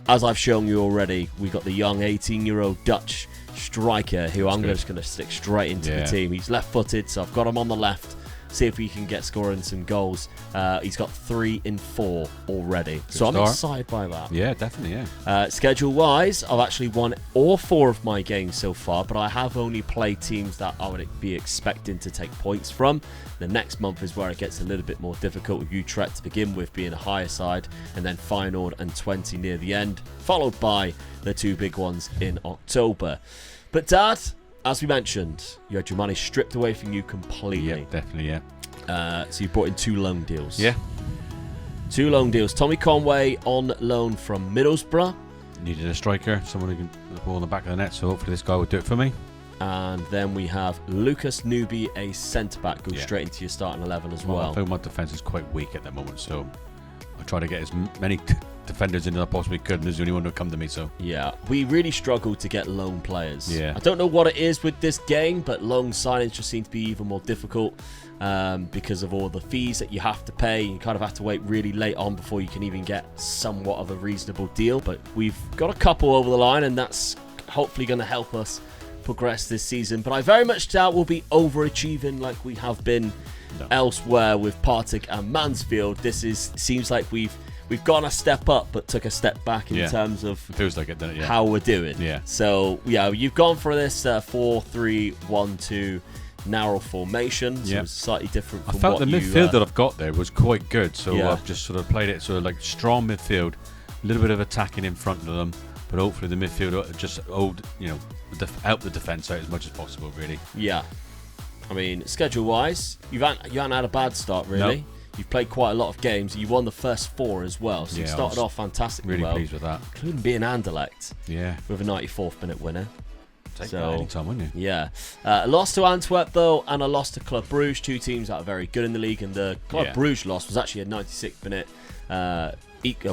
As I've shown you already, we've got the young 18-year-old Dutch striker who I'm just going to stick straight into the team. He's left-footed, so I've got him on the left. See if we can get scoring some goals. He's got 3 in 4 already. So I'm excited by that. Yeah, definitely, yeah. Schedule-wise, I've actually won all 4 of my games so far, but I have only played teams that I would be expecting to take points from. The next month is where it gets a little bit more difficult, with Utrecht to begin with being a higher side, and then Feyenoord and 20 near the end, followed by the 2 big ones in October. But Dad, as we mentioned, you had your money stripped away from you completely. Yeah, definitely, yeah. So you brought in 2 loan deals. Yeah. 2 loan deals. Tommy Conway on loan from Middlesbrough. Needed a striker, someone who can put the ball in the back of the net, so hopefully this guy would do it for me. And then we have Lucas Newby, a centre-back, goes straight into your starting 11 as well. I feel my defence is quite weak at the moment, so I try to get as many defenders in as I possibly could, and there's the only one who come to me, so. Yeah, we really struggle to get loan players. Yeah. I don't know what it is with this game, but loan signings just seem to be even more difficult because of all the fees that you have to pay. You kind of have to wait really late on before you can even get somewhat of a reasonable deal. But we've got a couple over the line, and that's hopefully going to help us progress this season. But I very much doubt we'll be overachieving like we have been elsewhere with Partick and Mansfield. Seems like we've gone a step up, but took a step back in terms of it feels like it, doesn't it? Yeah. How we're doing. Yeah. So yeah, you've gone for this 4-3-1-2 narrow formation. So it's slightly different. From I felt what the midfield that I've got there was quite good, so I've just sort of played it sort of like strong midfield, a little bit of attacking in front of them, but hopefully the midfield just help the defence out as much as possible, really. Yeah. I mean, schedule-wise, you haven't had a bad start, really. Nope. You've played quite a lot of games. You won the first 4 as well, so you started off fantastically well. Really pleased with that. Including being Anderlecht. Yeah. With a 94th minute winner. Take that any time, wouldn't you? Yeah. A loss to Antwerp, though, and a loss to Club Brugge, 2 teams that are very good in the league, and the Club Brugge loss was actually a 96th minute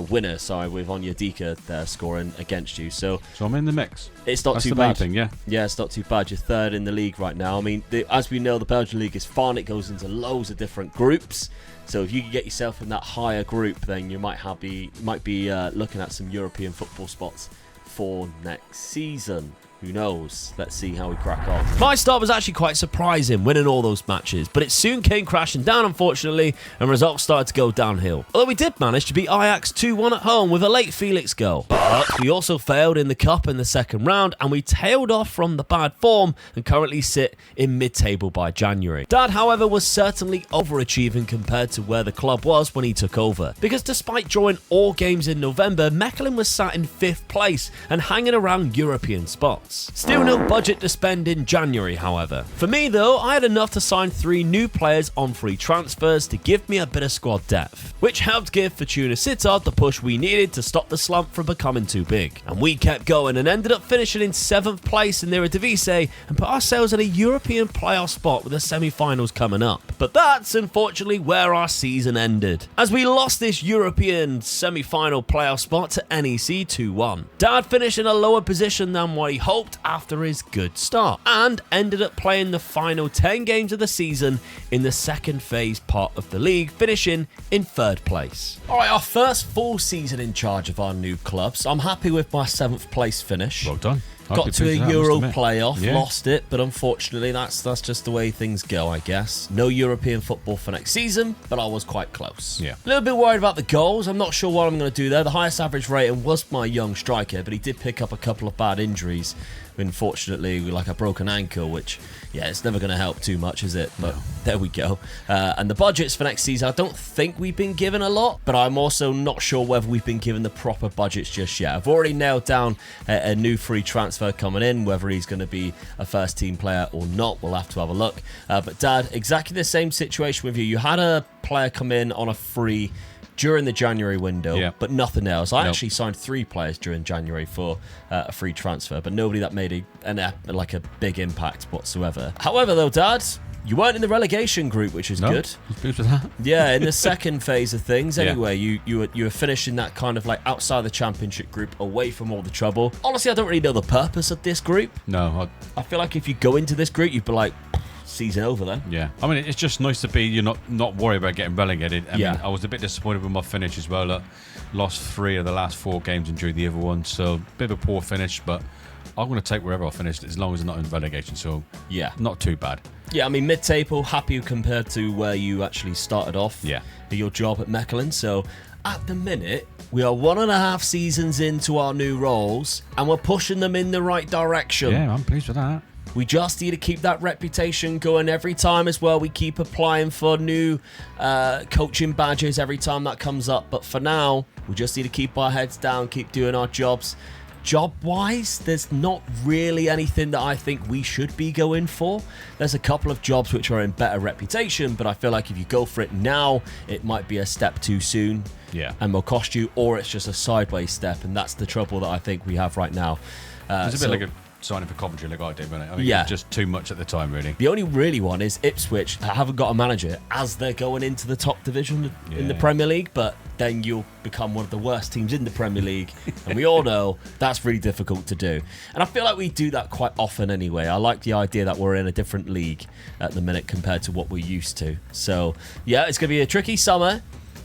winner, with Onyedika there scoring against you. So I'm in the mix. It's not That's too the bad. main thing, yeah. Yeah, it's not too bad. You're 3rd in the league right now. I mean, as we know, the Belgian league is fun. It goes into loads of different groups. So if you can get yourself in that higher group, then you might be looking at some European football spots for next season. who knows? Let's see how we crack on. My start was actually quite surprising, winning all those matches, but it soon came crashing down, unfortunately, and results started to go downhill. Although we did manage to beat Ajax 2-1 at home with a late Felix goal. But we also failed in the cup in the second round, and we tailed off from the bad form and currently sit in mid-table by January. Dad, however, was certainly overachieving compared to where the club was when he took over, because despite drawing all games in November, Mechelen was sat in 5th place and hanging around European spots. Still no budget to spend in January, however. For me though, I had enough to sign 3 new players on free transfers to give me a bit of squad depth, which helped give Fortuna Sittard the push we needed to stop the slump from becoming too big. And we kept going and ended up finishing in 7th place in the Eredivisie and put ourselves in a European playoff spot with the semi-finals coming up. But that's unfortunately where our season ended, as we lost this European semi-final playoff spot to NEC 2-1. Dad finished in a lower position than what he hoped after his good start, and ended up playing the final 10 games of the season in the second phase part of the league, finishing in 3rd place. Alright, our first full season in charge of our new club, so I'm happy with my 7th place finish. Well done. Got to a Euro playoff, lost it, but unfortunately that's just the way things go, I guess. No European football for next season, but I was quite close. Yeah. A little bit worried about the goals. I'm not sure what I'm going to do there. The highest average rating was my young striker, but he did pick up a couple of bad injuries. Unfortunately, like a broken ankle, which, yeah, it's never going to help too much, is it? But there we go. And the budgets for next season, I don't think we've been given a lot, but I'm also not sure whether we've been given the proper budgets just yet. I've already nailed down a new free transfer coming in, whether he's going to be a first team player or not. We'll have to have a look. But Dad, exactly the same situation with you. You had a player come in on a free during the January window, but nothing else. I actually signed 3 players during January for a free transfer, but nobody that made a big impact whatsoever. However, though, Dad, you weren't in the relegation group, which is good. Good for that. Yeah, in the second phase of things. Anyway, you were finishing that kind of like outside the championship group, away from all the trouble. Honestly, I don't really know the purpose of this group. No, I feel like if you go into this group, you'd be like, season over then. Yeah, I mean, it's just nice to be you're not worried about getting relegated. I mean, I was a bit disappointed with my finish as well. Look, lost 3 of the last 4 games and drew the other one, so a bit of a poor finish, but I'm going to take wherever I finish as long as I'm not in relegation, so yeah, not too bad. Yeah, I mean, mid-table, happy compared to where you actually started off. Yeah. Your job at Mechelen, so at the minute, we are 1.5 seasons into our new roles, and we're pushing them in the right direction. Yeah, I'm pleased with that. We just need to keep that reputation going every time as well. We keep applying for new coaching badges every time that comes up. But for now, we just need to keep our heads down, keep doing our jobs. Job-wise, there's not really anything that I think we should be going for. There's a couple of jobs which are in better reputation, but I feel like if you go for it now, it might be a step too soon. Yeah. And will cost you, or it's just a sideways step, and that's the trouble that I think we have right now. It's a bit like a signing for Coventry like I did, wasn't it? I mean, it was just too much at the time, really. The only really one is Ipswich. I haven't got a manager as they're going into the top division in the Premier League, but then you'll become one of the worst teams in the Premier League, and we all know that's really difficult to do. And I feel like we do that quite often anyway. I like the idea that we're in a different league at the minute compared to what we're used to. So, yeah, it's going to be a tricky summer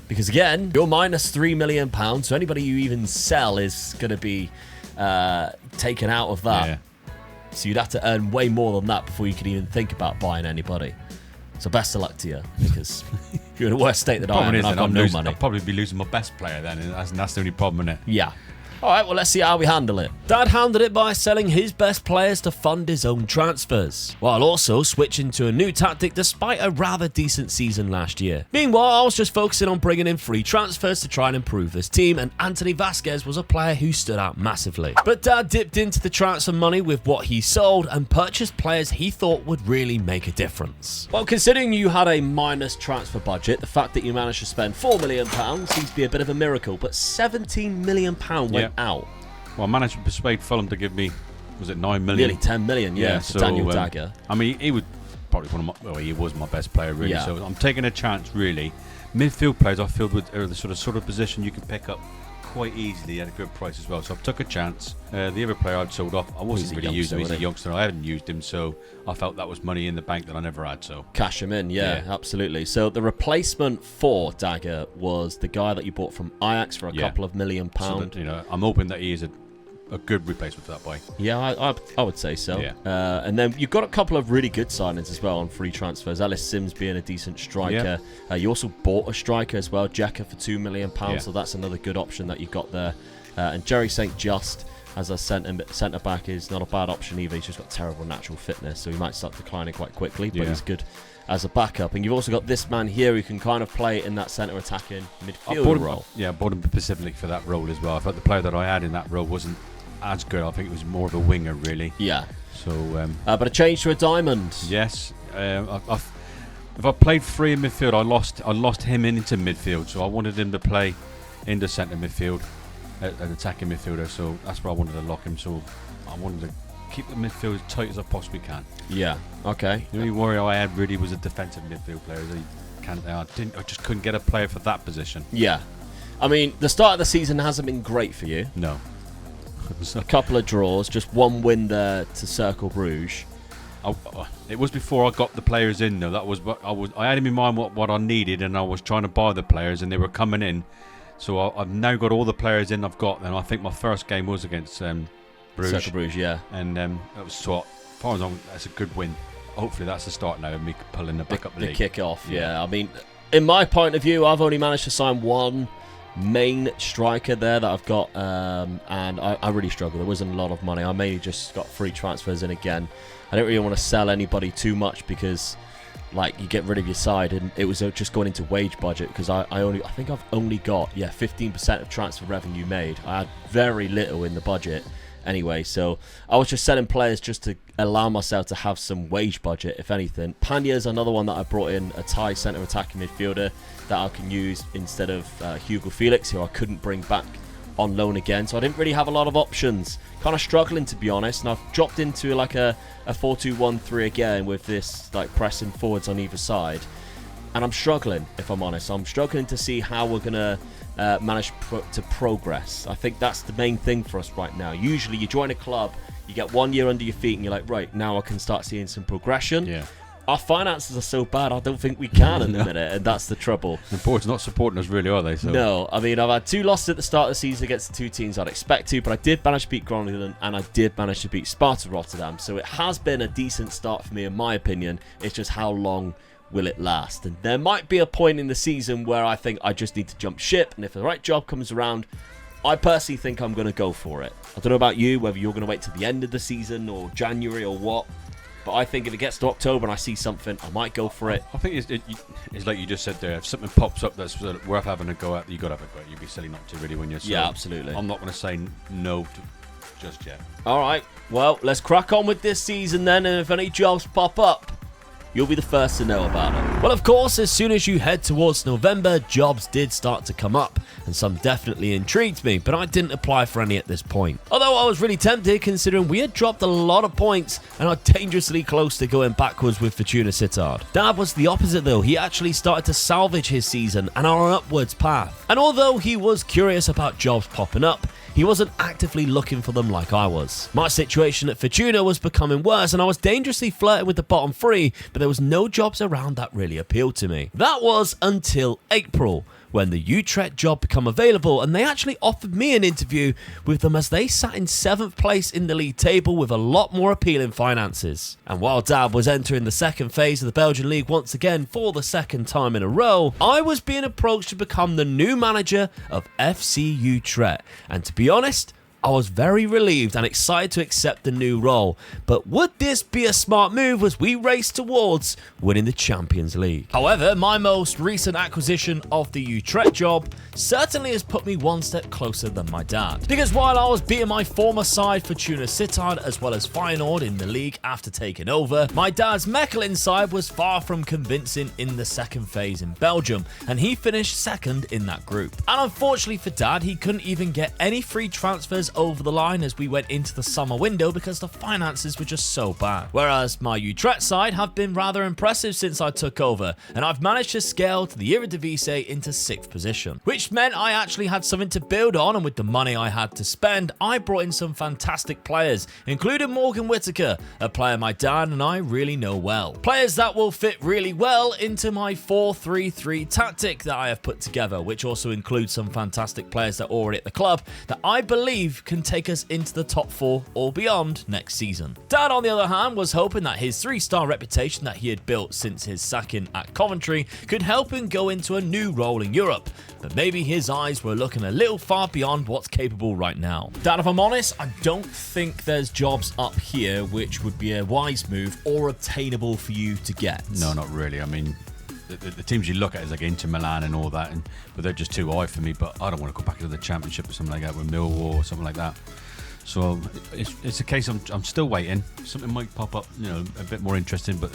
because, again, you're minus £3 million, so anybody you even sell is going to be taken out of that. Yeah. So you'd have to earn way more than that before you could even think about buying anybody. So best of luck to you, because you're in a worse state than I am, and I've got no money. I'll probably be losing my best player then, and that's the only problem, isn't it? Yeah. All right, well, let's see how we handle it. Dad handled it by selling his best players to fund his own transfers, while also switching to a new tactic despite a rather decent season last year. Meanwhile, I was just focusing on bringing in free transfers to try and improve this team, and Anthony Vasquez was a player who stood out massively. But Dad dipped into the transfer money with what he sold and purchased players he thought would really make a difference. Well, considering you had a minus transfer budget, the fact that you managed to spend £4 million seems to be a bit of a miracle, but £17 million went out. Well, I managed to persuade Fulham to give me, was it 9 million? Nearly 10 million, for so, Daniel Dagger. I mean, he would probably he was my best player, really. Yeah. So I'm taking a chance, really. Midfield players I feel are the sort of position you can pick up quite easily at a good price as well. So I took a chance. The other player I'd sold off, I wasn't really using him. He's a youngster. I hadn't used him, so I felt that was money in the bank that I never had. So cash him in, yeah, absolutely. So the replacement for Dagger was the guy that you bought from Ajax for a couple of £1 million. So that, I'm hoping that he is a a good replacement for that boy. Yeah, I would say so. Yeah. And then you've got a couple of really good signings as well on free transfers. Ellis Sims being a decent striker. You also bought a striker as well, Jekka, for £2 million. So that's another good option that you got there. And Jerry St. Just, as a centre back, is not a bad option either. He's just got terrible natural fitness, so he might start declining quite quickly, but he's good as a backup. And you've also got this man here who can kind of play in that centre attacking midfield role. Yeah, I bought him specifically for that role as well. I thought the player that I had in that role wasn't as good. I think it was more of a winger, really. Yeah. So, but a change to a diamond. Yes. If I played three in midfield, I lost him into midfield. So I wanted him to play in the centre midfield, an attacking midfielder. So that's where I wanted to lock him. So I wanted to keep the midfield as tight as I possibly can. Yeah. Okay. The only worry I had really was a defensive midfield player. I just couldn't get a player for that position. Yeah. I mean, the start of the season hasn't been great for you. No. A couple of draws, just one win there to Cercle Bruges. It was before I got the players in, though. That was what I had in my mind what I needed, and I was trying to buy the players, and they were coming in. So I've now got all the players in I've got, and I think my first game was against Bruges. Cercle Bruges, yeah. And that was as far as that's a good win. Hopefully that's the start now of me pulling the back-up league. The kick-off, yeah. I mean, in my point of view, I've only managed to sign one main striker there that I've got, and I really struggled. There wasn't a lot of money. I mainly just got free transfers in again. I don't really want to sell anybody too much because, like, you get rid of your side, and it was just going into wage budget because I think I've only got 15% of transfer revenue made. I had very little in the budget anyway, so I was just selling players just to allow myself to have some wage budget, if anything. Panya's another one that I brought in, a Thai centre attacking midfielder that I can use instead of Hugo Felix, who I couldn't bring back on loan again, so I didn't really have a lot of options. Kind of struggling, to be honest, and I've dropped into like a 4-2-1-3 again with this like pressing forwards on either side, and I'm struggling, if I'm honest. I'm struggling to see how we're gonna manage to progress. I think that's the main thing for us right now. Usually you join a club, you get 1 year under your feet, and you're like, right, now I can start seeing some progression. Yeah. Our finances are so bad, I don't think we can at the minute, and that's the trouble. The board's not supporting us, really, are they? So. No, I mean, I've had 2 losses at the start of the season against the 2 teams I'd expect to, but I did manage to beat Groningen, and I did manage to beat Sparta Rotterdam, so it has been a decent start for me, in my opinion. It's just how long will it last? And there might be a point in the season where I think I just need to jump ship, and if the right job comes around, I personally think I'm going to go for it. I don't know about you, whether you're going to wait till the end of the season or January or what. But I think if it gets to October and I see something, I might go for it. I think it's like you just said there. If something pops up that's worth having a go at, you got to have a go at. You'd be silly not to, really, when you're. Yeah, absolutely. I'm not going to say no to just yet. All right. Well, let's crack on with this season then, and if any jobs pop up, you'll be the first to know about it. Well, of course, as soon as you head towards November, jobs did start to come up, and some definitely intrigued me, but I didn't apply for any at this point. Although I was really tempted, considering we had dropped a lot of points and are dangerously close to going backwards with Fortuna Sittard. Dad was the opposite though. He actually started to salvage his season and on an upwards path. And although he was curious about jobs popping up, he wasn't actively looking for them like I was. My situation at Fortuna was becoming worse, and I was dangerously flirting with the bottom 3, but there was no jobs around that really appealed to me. That was until April, when the Utrecht job became available, and they actually offered me an interview with them as they sat in 7th place in the league table with a lot more appealing finances. And while Dad was entering the second phase of the Belgian league once again for the second time in a row, I was being approached to become the new manager of FC Utrecht. And to be honest, I was very relieved and excited to accept the new role, but would this be a smart move as we race towards winning the Champions League? However, my most recent acquisition of the Utrecht job certainly has put me one step closer than my dad. Because while I was beating my former side Fortuna Sittard as well as Feyenoord in the league after taking over, my dad's Mechelen side was far from convincing in the second phase in Belgium, and he finished second in that group. And unfortunately for Dad, he couldn't even get any free transfers over the line as we went into the summer window because the finances were just so bad. Whereas my Utrecht side have been rather impressive since I took over, and I've managed to scale to the Eredivisie into 6th position, which meant I actually had something to build on, and with the money I had to spend, I brought in some fantastic players, including Morgan Whittaker, a player my dad and I really know well. Players that will fit really well into my 4-3-3 tactic that I have put together, which also includes some fantastic players that are already at the club that I believe can take us into the top 4 or beyond next season. Dad, on the other hand, was hoping that his 3-star reputation that he had built since his sacking at Coventry could help him go into a new role in Europe, but maybe his eyes were looking a little far beyond what's capable right now. Dad, if I'm honest, I don't think there's jobs up here which would be a wise move or obtainable for you to get. No, not really. I mean, the teams you look at is like Inter Milan and all that, but they're just too high for me. But I don't want to go back into the Championship or something like that with Millwall or something like that. So it's a case I'm still waiting. Something might pop up, a bit more interesting, but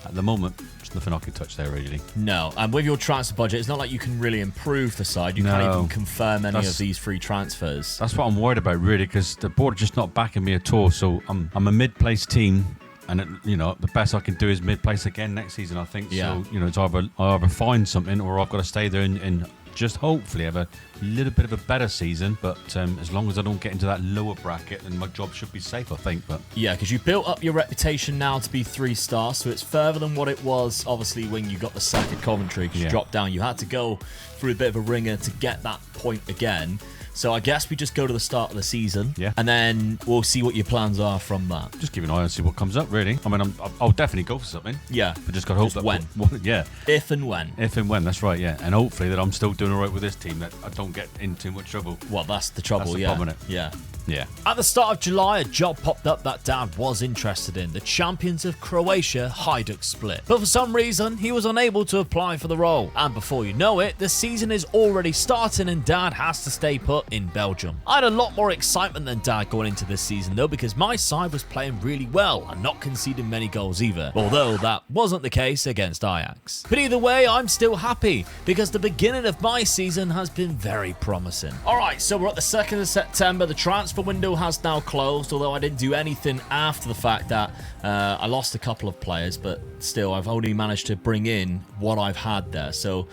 at the moment, there's nothing I can touch there really. No, and with your transfer budget, it's not like you can really improve the side. You can't even confirm any of these free transfers. That's what I'm worried about really, because the board are just not backing me at all. So I'm a mid-place team. And the best I can do is mid-place again next season, I think. Yeah. So it's I either find something or I've got to stay there and just hopefully have a little bit of a better season. But as long as I don't get into that lower bracket, then my job should be safe, I think. But yeah, because you built up your reputation now to be 3-star, so it's further than what it was obviously when you got the sack at Coventry. Because you dropped down, you had to go through a bit of a ringer to get that point again. So I guess we just go to the start of the season, and then we'll see what your plans are from that. Just keep an eye and see what comes up, really. I mean, I'll definitely go for something. Yeah. But just got to hope that... when. Yeah. If and when. If and when, that's right, yeah. And hopefully that I'm still doing all right with this team, that I don't get in too much trouble. Well, that's the trouble, That's the problem, isn't it? Yeah. Yeah. At the start of July, a job popped up that Dad was interested in, the champions of Croatia Hajduk Split. But for some reason, he was unable to apply for the role. And before you know it, the season is already starting and Dad has to stay put in Belgium. I had a lot more excitement than Dad going into this season though, because my side was playing really well and not conceding many goals either, although that wasn't the case against Ajax. But either way, I'm still happy because the beginning of my season has been very promising. Alright, so we're at the 2nd of September, the transfer window has now closed, although I didn't do anything after the fact that I lost a couple of players, but still I've only managed to bring in what I've had there. So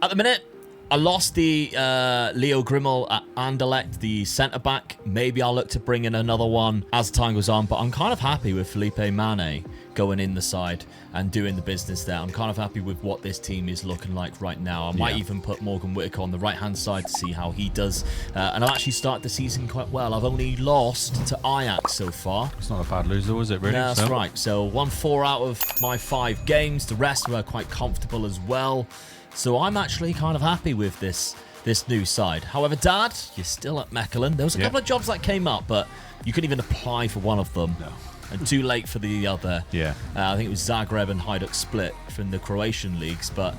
at the minute, I lost the Leo Grimmel at Anderlecht, the centre-back. Maybe I'll look to bring in another one as time goes on, but I'm kind of happy with Felipe Mane going in the side and doing the business there. I'm kind of happy with what this team is looking like right now. I might even put Morgan Whittaker on the right-hand side to see how he does. And I'll actually start the season quite well. I've only lost to Ajax so far. It's not a bad loser, was it, really? Yeah, that's right. So won 4 out of my 5 games. The rest were quite comfortable as well. So I'm actually kind of happy with this new side. However, Dad, you're still at Mechelen. There was a couple of jobs that came up, but you couldn't even apply for one of them. No. And too late for the other. Yeah. I think it was Zagreb and Hajduk Split from the Croatian leagues, but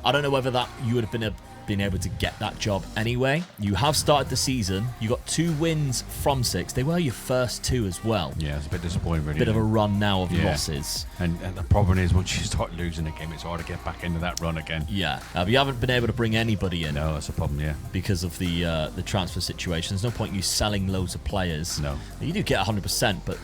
I don't know whether that you would have been able to get that job anyway. You have started the season. You got 2 wins from 6. They were your first 2 as well. Yeah, it's a bit disappointing, really. Bit of a run now of losses. And the problem is, once you start losing a game, it's hard to get back into that run again. Yeah, but you haven't been able to bring anybody in. No, that's a problem, yeah. Because of the transfer situation. There's no point in you selling loads of players. No. You do get 100%, but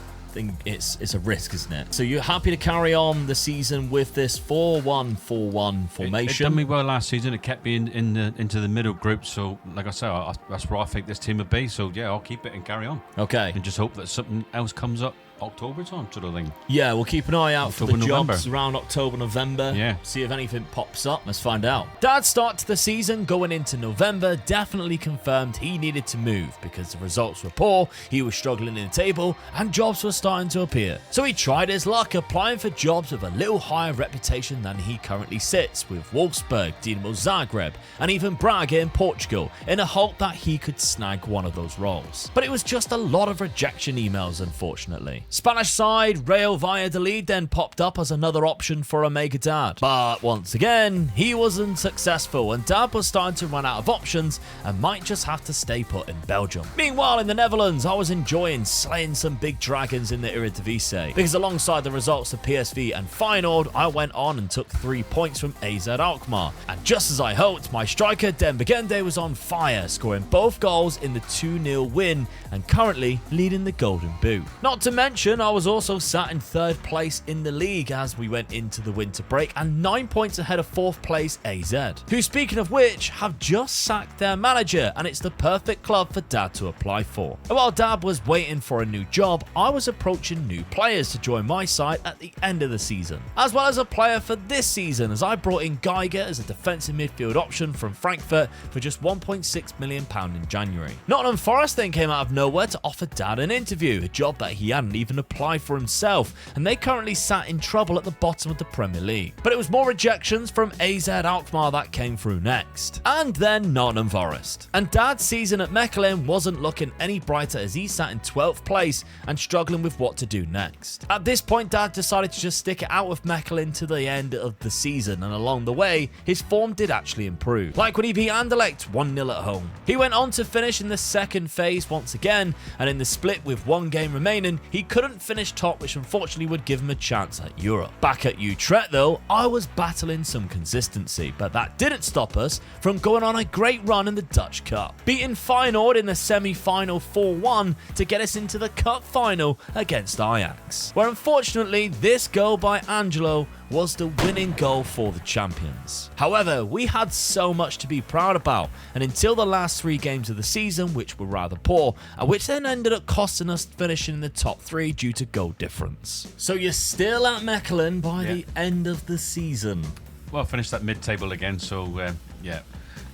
it's a risk, isn't it? So you're happy to carry on the season with this 4-1-4-1 formation? It done me well last season. It kept me into the middle group. So, like I said, that's where I think this team would be. So, yeah, I'll keep it and carry on. Okay. And just hope that something else comes up October time, sort of thing. Yeah, we'll keep an eye out October, for the November. jobs around October, November. Yeah. See if anything pops up. Let's find out. Dad's start to the season going into November definitely confirmed he needed to move because the results were poor, he was struggling in the table, and jobs were starting to appear. So he tried his luck applying for jobs with a little higher reputation than he currently sits, with Wolfsburg, Dinamo Zagreb, and even Braga in Portugal, in a hope that he could snag one of those roles. But it was just a lot of rejection emails, unfortunately. Spanish side Real Valladolid then popped up as another option for Omega Dad. But once again, he wasn't successful and Dad was starting to run out of options and might just have to stay put in Belgium. Meanwhile, in the Netherlands, I was enjoying slaying some big dragons in the Eredivisie, because alongside the results of PSV and Feyenoord, I went on and took 3 points from AZ Alkmaar. And just as I hoped, my striker Den Begende was on fire, scoring both goals in the 2-0 win and currently leading the Golden Boot. Not to mention mention, I was also sat in 3rd place in the league as we went into the winter break and 9 points ahead of 4th place AZ, who, speaking of which, have just sacked their manager, and it's the perfect club for Dad to apply for. And while Dad was waiting for a new job, I was approaching new players to join my side at the end of the season, as well as a player for this season, as I brought in Geiger as a defensive midfield option from Frankfurt for just £1.6 million in January. Nottingham Forest then came out of nowhere to offer Dad an interview, a job that he hadn't even applied for himself, and they currently sat in trouble at the bottom of the Premier League. But it was more rejections from AZ Alkmaar that came through next, and then Nottingham Forest. And Dad's season at Mechelen wasn't looking any brighter as he sat in 12th place and struggling with what to do next. At this point, Dad decided to just stick it out with Mechelen to the end of the season, and along the way, his form did actually improve, like when he beat Anderlecht 1-0 at home. He went on to finish in the second phase once again, and in the split with 1 game remaining, he couldn't finish top, which unfortunately would give him a chance at Europe. Back at Utrecht though, I was battling some consistency, but that didn't stop us from going on a great run in the Dutch Cup, beating Feyenoord in the semi-final 4-1 to get us into the cup final against Ajax, where unfortunately this goal by Angelo was the winning goal for the champions. However, we had so much to be proud about, and until the last 3 games of the season, which were rather poor, and which then ended up costing us finishing in the top 3 due to goal difference. So you're still at Mechelen by the end of the season. Well, I finished that mid-table again, so yeah.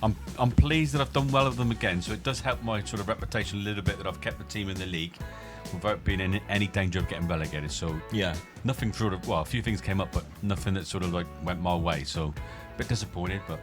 I'm pleased that I've done well with them again, so it does help my sort of reputation a little bit that I've kept the team in the league without being in any danger of getting relegated. So yeah, nothing sort of, well, a few things came up, but nothing that sort of like went my way. So a bit disappointed, but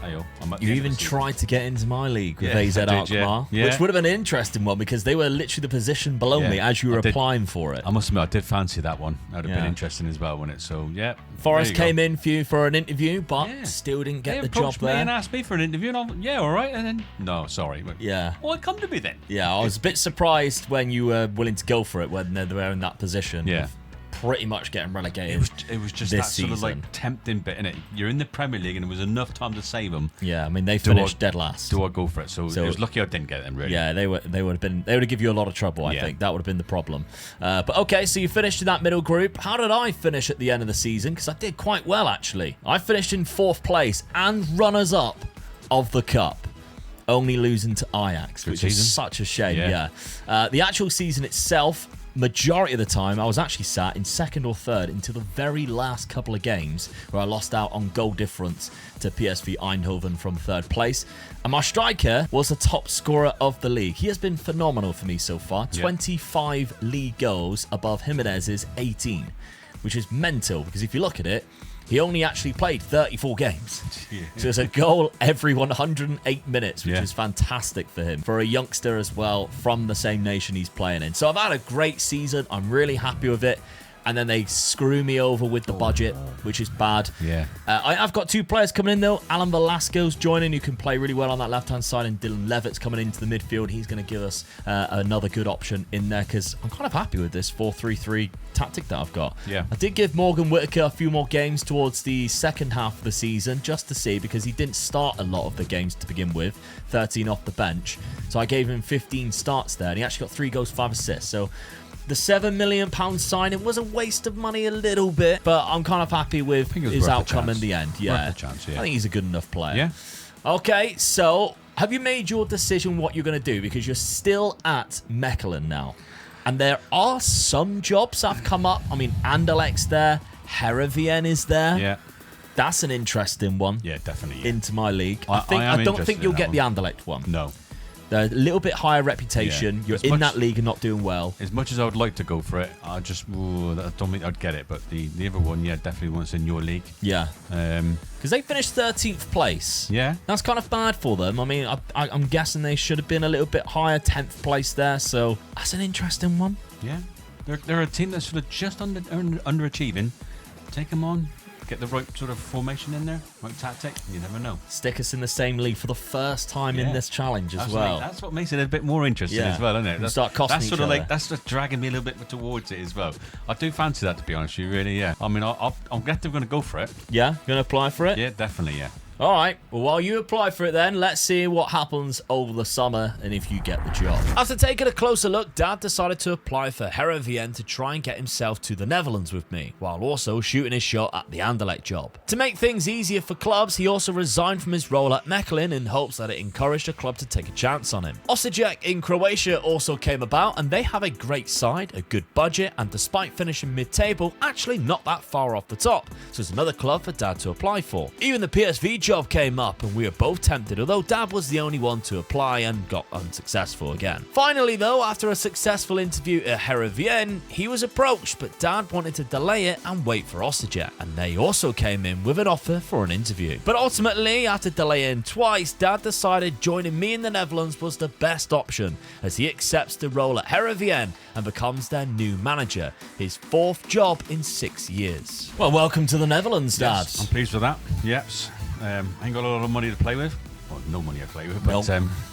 hey-oh, I'm at the you end even of the season. tried to get into my league with Yeah, AZ I did, Alkmaar, yeah. which would have been an interesting one because they were literally the position below Yeah, me as you were I did. applying for it. I must admit, I did fancy that one. That would have Yeah. been interesting as well, wouldn't it? So yeah, Forest there you came in for you for an interview, but Yeah. still didn't go. get They the job approached me there. and asked me for an interview, and I'm yeah, all right. And then no, sorry. But, Yeah. well, come to me then. Yeah, I was a bit surprised when you were willing to go for it when they were in that position. Yeah. of pretty much getting relegated. It was just this that sort of like season. tempting bit, innit? You're in the Premier League, and there was enough time to save them. Yeah, I mean they finished dead last. Do I go for it? So So- it was lucky I didn't get them. Really. Yeah, they would have given you a lot of trouble. I Yeah. think that would have been the problem. But okay, so you finished in that middle group. How did I finish at the end of the season? Because I did quite well actually. I finished in 4th place and runners up of the cup, only losing to Ajax, Good which season. is such a shame. Yeah. Yeah, the actual season itself, majority of the time, I was actually sat in 2nd or 3rd until the very last couple of games where I lost out on goal difference to PSV Eindhoven from 3rd place. And my striker was the top scorer of the league. He has been phenomenal for me so far. Yeah. 25 league goals above Jimenez's 18, which is mental because if you look at it, he only actually played 34 games. Yeah. So it's a goal every 108 minutes, which Yeah. is fantastic for him. For a youngster as well, from the same nation he's playing in. So I've had a great season. I'm really happy with it. And then they screw me over with the budget, which is bad. Yeah. I've got 2 players coming in, though. Alan Velasco's joining, who can play really well on that left-hand side, and Dylan Levitt's coming into the midfield. He's going to give us another good option in there, because I'm kind of happy with this 4-3-3 tactic that I've got. Yeah. I did give Morgan Whittaker a few more games towards the second half of the season, just to see, because he didn't start a lot of the games to begin with, 13 off the bench. So I gave him 15 starts there, and he actually got 3 goals, 5 assists. So the £7 million signing was a waste of money a little bit, but I'm kind of happy with think it was his worth the outcome in chance. the end. Worth Yeah. the chance, yeah. I think he's a good enough player. Yeah. Okay, so have you made your decision what you're going to do? Because you're still at Mechelen now. And there are some jobs that have come up. I mean, Anderlecht's there. Heerenveen is there. Yeah. That's an interesting one. Yeah, definitely. Yeah. Into my league. I am I don't interested think in you'll that get the one. Anderlecht one. No. They're a little bit higher reputation. Yeah. You're As in much- that league and not doing well. As much as I would like to go for it, I don't think I'd get it. But the other one, yeah, definitely once in your league. Yeah. Um, Because they finished 13th place. yeah. That's kind of bad for them. I mean, I'm guessing they should have been a little bit higher, 10th place there. So that's an interesting one. Yeah. They're a team that's sort of just underachieving. Take them on. Get the right sort of formation in there, right tactic. You never know. Stick us in the same league for the first time in Yeah. this challenge as That's well. that's what makes it a bit more interesting Yeah. as well, isn't it? And That's, start costing that's each sort of other. like that's just dragging me a little bit towards it as well. I do fancy that, to be honest with you, really. Yeah. I mean, I'm glad they're going to go for it. Yeah? Going to apply for it? Yeah, definitely. Yeah. All right, well, while you apply for it then, let's see what happens over the summer and if you get the job. After taking a closer look, Dad decided to apply for Heerenveen to try and get himself to the Netherlands with me, while also shooting his shot at the Anderlecht job. To make things easier for clubs, he also resigned from his role at Mechelen in hopes that it encouraged a club to take a chance on him. Osijek in Croatia also came about, and they have a great side, a good budget, and despite finishing mid-table, actually not that far off the top, so it's another club for Dad to apply for. Even the PSV job came up and we were both tempted, although Dad was the only one to apply and got unsuccessful again. Finally though, after a successful interview at Heerenveen, he was approached, but Dad wanted to delay it and wait for Osijek, and they also came in with an offer for an interview. But ultimately, after delaying twice, Dad decided joining me in the Netherlands was the best option, as he accepts the role at Heerenveen and becomes their new manager, his 4th job in 6 years. Well, welcome to the Netherlands, Dad. Yes, I'm pleased with that. Yes. I ain't got a lot of money to play with. Well, no money to play with, but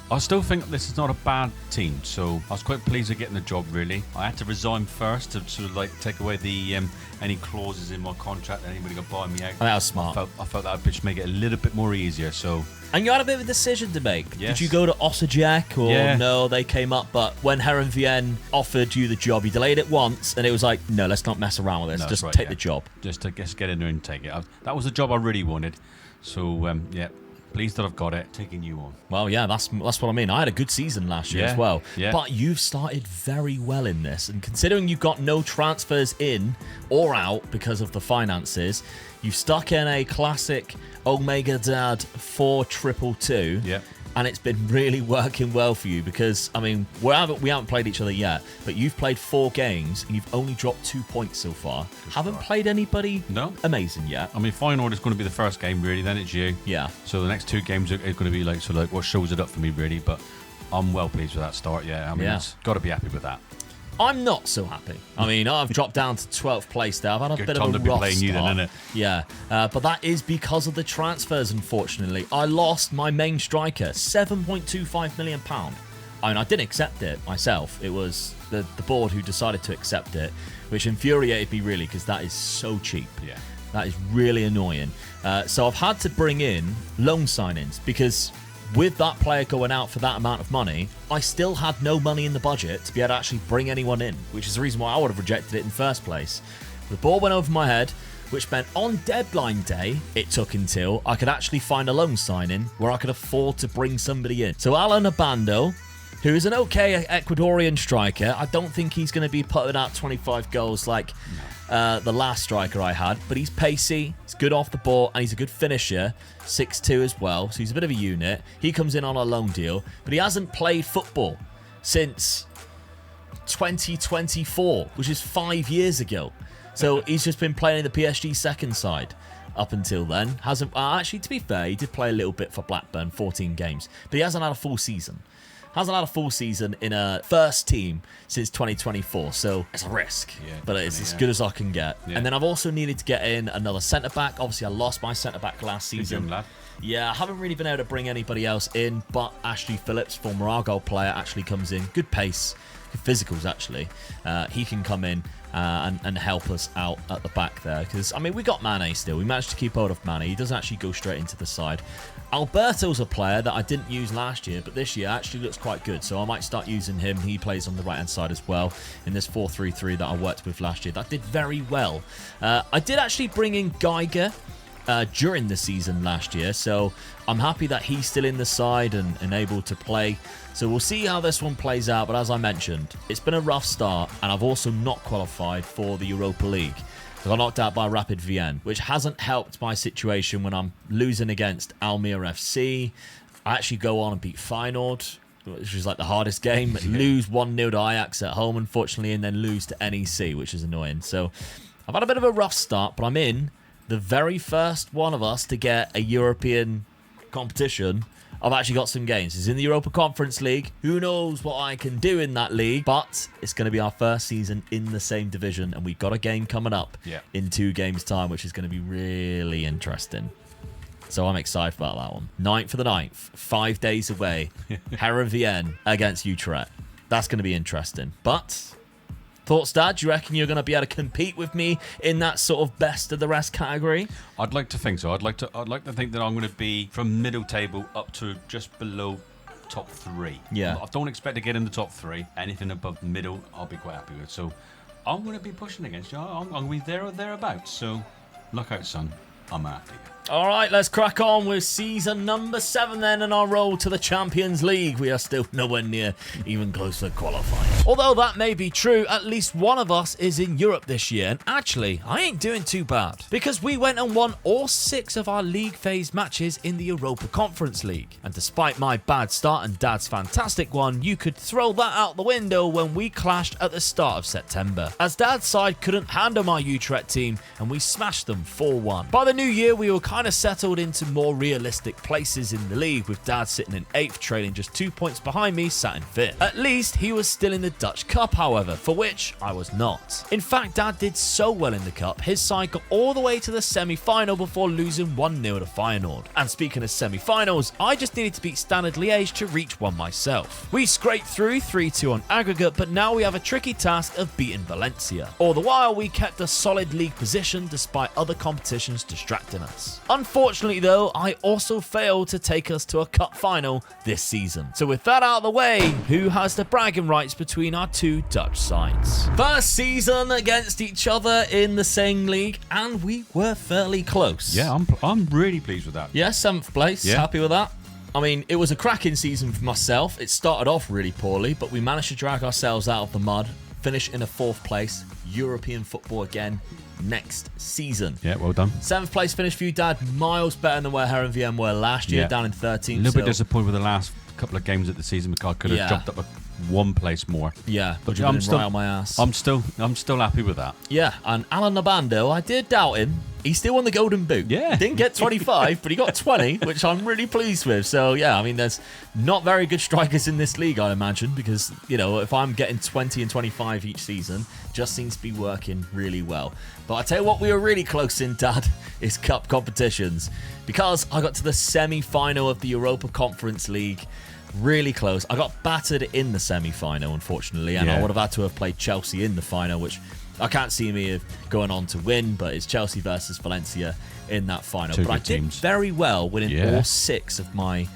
I still think this is not a bad team, so I was quite pleased with getting the job, really. I had to resign first to sort of like take away the any clauses in my contract that anybody got buying me out. That was smart. I felt that would just make it a little bit more easier, so... And you had a bit of a decision to make. Yes. Did you go to Osijek or no, they came up, but when Heerenveen offered you the job, you delayed it once and it was like, no, let's not mess around with this, just take the job. Just to get in there and take it. That was the job I really wanted, so pleased that I've got it, taking you on. Well, yeah, that's what I mean. I had a good season last year as well. Yeah. But you've started very well in this. And considering you've got no transfers in or out because of the finances, you've stuck in a classic Omega Dad 4-2-2. Yeah. And it's been really working well for you because, I mean, we haven't played each other yet, but you've played 4 games and you've only dropped 2 points so far. Haven't played anybody amazing yet. I mean, Feyenoord is going to be the first game, really, then it's you. Yeah. So the next 2 games are going to be like what shows it up for me, really. But I'm well pleased with that start, I mean, it's got to be happy with that. I'm not so happy. I mean, I've dropped down to 12th place there. I've had a bit of a rough be playing start. You then, isn't it? Yeah, but that is because of the transfers, unfortunately. I lost my main striker, £7.25 million. I mean, I didn't accept it myself. It was the board who decided to accept it, which infuriated me really because that is so cheap. Yeah. That is really annoying. So I've had to bring in loan signings because... with that player going out for that amount of money, I still had no money in the budget to be able to actually bring anyone in, which is the reason why I would have rejected it in the first place. The ball went over my head, which meant on deadline day, it took until I could actually find a loan signing where I could afford to bring somebody in. So Alan Abando, who is an okay Ecuadorian striker, I don't think he's going to be putting out 25 goals like the last striker I had, but he's pacey, he's good off the ball, and he's a good finisher, 6'2" as well, so he's a bit of a unit. He comes in on a loan deal, but he hasn't played football since 2024, which is 5 years ago. So he's just been playing in the PSG second side up until then. Hasn't actually, to be fair, he did play a little bit for Blackburn, 14 games, but he hasn't had a full season. Hasn't had a full season in a first team since 2024, so it's a risk, but it's as good as I can get. And then I've also needed to get in another centre-back. Obviously, I lost my centre-back last season. Good young lad. Yeah, I haven't really been able to bring anybody else in, but Ashley Phillips, former Argyle player, actually comes in. Good pace, good physicals, actually. He can come in and help us out at the back there, because, I mean, we got Mane still. We managed to keep hold of Mane. He doesn't actually go straight into the side. Alberto's a player that I didn't use last year, but this year actually looks quite good, so I might start using him. He plays on the right-hand side as well in this 4-3-3 that I worked with last year. That did very well. I did actually bring in Geiger during the season last year, so I'm happy that he's still in the side and able to play. So we'll see how this one plays out, but as I mentioned, it's been a rough start, and I've also not qualified for the Europa League. I got knocked out by Rapid Vienna, which hasn't helped my situation when I'm losing against Almere FC. I actually go on and beat Feyenoord, which is like the hardest game. Lose 1-0 to Ajax at home, unfortunately, and then lose to NEC, which is annoying. So I've had a bit of a rough start, but I'm in the very first one of us to get a European competition. I've actually got some games. It's in the Europa Conference League. Who knows what I can do in that league, but it's going to be our first season in the same division, and we've got a game coming up in 2 games' time, which is going to be really interesting. So I'm excited about that one. 9th for the 9th, 5 days away. Heerenveen against Utrecht. That's going to be interesting. But Thoughts, Dad? Do you reckon you're going to be able to compete with me in that sort of best of the rest category? I'd like to think so. I'd like to think that I'm going to be from middle table up to just below top 3. Yeah. I don't expect to get in the top 3. Anything above the middle, I'll be quite happy with. So I'm going to be pushing against you. I'm going to be there or thereabouts. So look out, son. I'm after you. All right, let's crack on with season number 7 then, and our road to the Champions League. We are still nowhere near even close to qualifying. Although that may be true, at least one of us is in Europe this year, and actually, I ain't doing too bad, because we went and won all 6 of our league phase matches in the Europa Conference League. And despite my bad start and Dad's fantastic one, you could throw that out the window when we clashed at the start of September, as Dad's side couldn't handle my Utrecht team, and we smashed them 4-1. By the new year, we were kind of settled into more realistic places in the league, with Dad sitting in 8th, trailing just 2 points behind me, sat in 5th. At least he was still in the Dutch Cup, however, for which I was not. In fact, Dad did so well in the Cup, his side got all the way to the semi-final before losing 1-0 to Feyenoord. And speaking of semi-finals, I just needed to beat Standard Liège to reach one myself. We scraped through 3-2 on aggregate, but now we have a tricky task of beating Valencia. All the while, we kept a solid league position despite other competitions distracting us. Unfortunately though, I also failed to take us to a cup final this season. So with that out of the way, who has the bragging rights between our 2 Dutch sides? First season against each other in the same league, and we were fairly close. Yeah, I'm really pleased with that. Yeah, 7th place. Yeah. Happy with that. I mean, it was a cracking season for myself. It started off really poorly, but we managed to drag ourselves out of the mud, finish in a 4th place, European football again next season. Yeah, well done. 7th place finish for you, Dad. Miles better than where Her and VM were last year, down in 13th. A little bit disappointed with the last couple of games of the season because I could have jumped up 1 place more. Yeah, but I'm still right on my ass. I'm still happy with that. Yeah, and Alan Nabando, I did doubt him. He still won the Golden Boot. Yeah. Didn't get 25, but he got 20, which I'm really pleased with. So, yeah, I mean, there's not very good strikers in this league, I imagine, because, you know, if I'm getting 20 and 25 each season, just seems to be working really well. But I tell you what we were really close in, Dad, is cup competitions, because I got to the semi-final of the Europa Conference League. Really close. I got battered in the semi-final, unfortunately, and I would have had to have played Chelsea in the final, which I can't see me going on to win, but it's Chelsea versus Valencia in that final. Two but I good did teams. very well, winning all 6 of my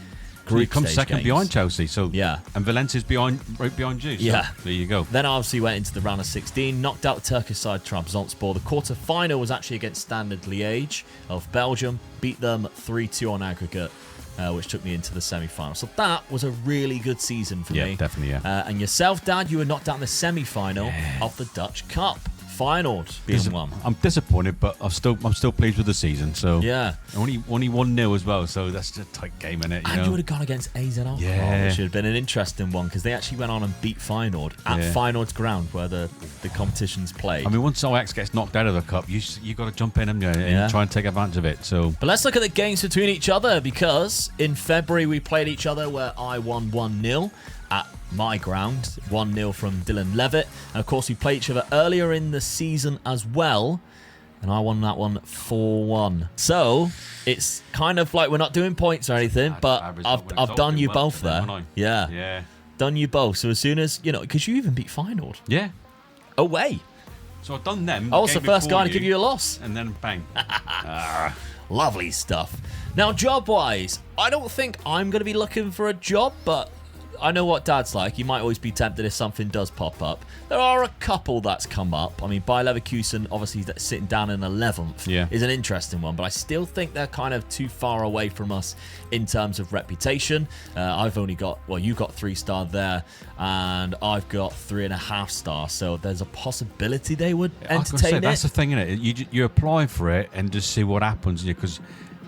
group You come stage second games. behind Chelsea, so Yeah. and Valencia's right behind you. So Yeah. there you go. Then I obviously went into the round of 16, knocked out the Turkish side Trabzonspor. The quarter-final was actually against Standard Liège of Belgium, beat them 3-2 on aggregate, which took me into the semi-final. So that was a really good season for me. Yeah, definitely, yeah. And yourself, Dad, you were knocked out in the semi-final of the Dutch Cup. Feyenoord being one. I'm disappointed, but I'm still pleased with the season. So Yeah. only 1-0 as well. So that's just a tight game, innit? And you would have gone against AZ Alkmaar, Yeah. which would have been an interesting one because they actually went on and beat Feyenoord at Feyenoord's ground where the competition's played. I mean, once Ajax gets knocked out of the cup, you got to jump in and try and take advantage of it. So, But let's look at the games between each other, because in February we played each other where I won 1-0 at my ground, 1-0 from Dylan Levitt. And of course we played each other earlier in the season as well, and I won that one 4-1. So it's kind of like we're not doing points or anything, but I've done you both there. Yeah. Done you both. So as soon as, you know, because you even beat Feyenoord. Yeah. Away. So I've done them. I was the game first before guy to give you a loss. And then bang. Lovely stuff. Now, job-wise, I don't think I'm going to be looking for a job, but I know what Dad's like. He might always be tempted if something does pop up. There are a couple that's come up. I mean, Bayer Leverkusen, obviously sitting down in 11th, is an interesting one, but I still think they're kind of too far away from us in terms of reputation. I've only got, well, you got 3-star there, and I've got 3.5 star. So there's a possibility they would entertain it. That's the thing, isn't it? You apply for it and just see what happens, because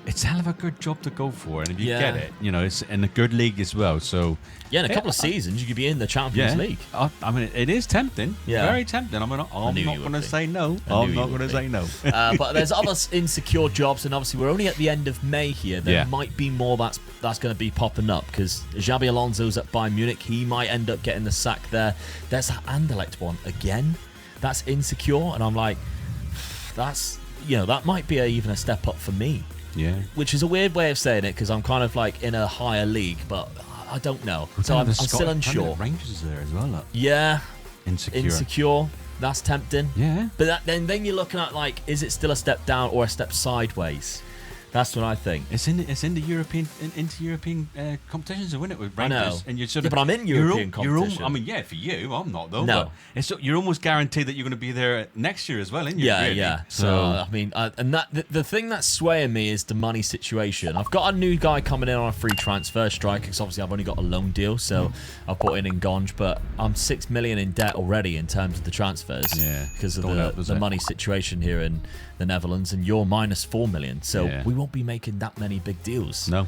it's a hell of a good job to go for, and if you get it, you know, it's in a good league as well. So yeah, in a couple of seasons you could be in the Champions League. I mean, it is tempting, very tempting. I'm not going to say no. I'm not going to say no. But there's other insecure jobs, and obviously we're only at the end of May here. There might be more that's going to be popping up, because Xabi Alonso's at Bayern Munich. He might end up getting the sack there. There's that Anderlecht one again. That's insecure, and I'm like, that's, you know, that might be even a step up for me. Yeah. Which is a weird way of saying it, because I'm kind of like in a higher league, but I don't know. So I'm still unsure. Rangers is there as well. Look. Yeah. Insecure. That's tempting. Yeah. But then you're looking at, like, is it still a step down or a step sideways? That's what I think. It's in the European competitions, isn't it? With Rangers, I know. and you're sort Yeah, of, but I'm in European competition. I mean, yeah, for you, I'm not though. No. But you're almost guaranteed that you're going to be there next year as well, isn't you? Yeah, really? yeah. So I mean, and the thing that's swaying me is the money situation. I've got a new guy coming in on a free transfer strike because obviously I've only got a loan deal, so I've brought in Gonj, but I'm 6 million in debt already in terms of the transfers. Yeah. Because of Don't help, the does it? money situation here in the Netherlands, and you're minus 4 million, so Yeah. we won't be making that many big deals. No.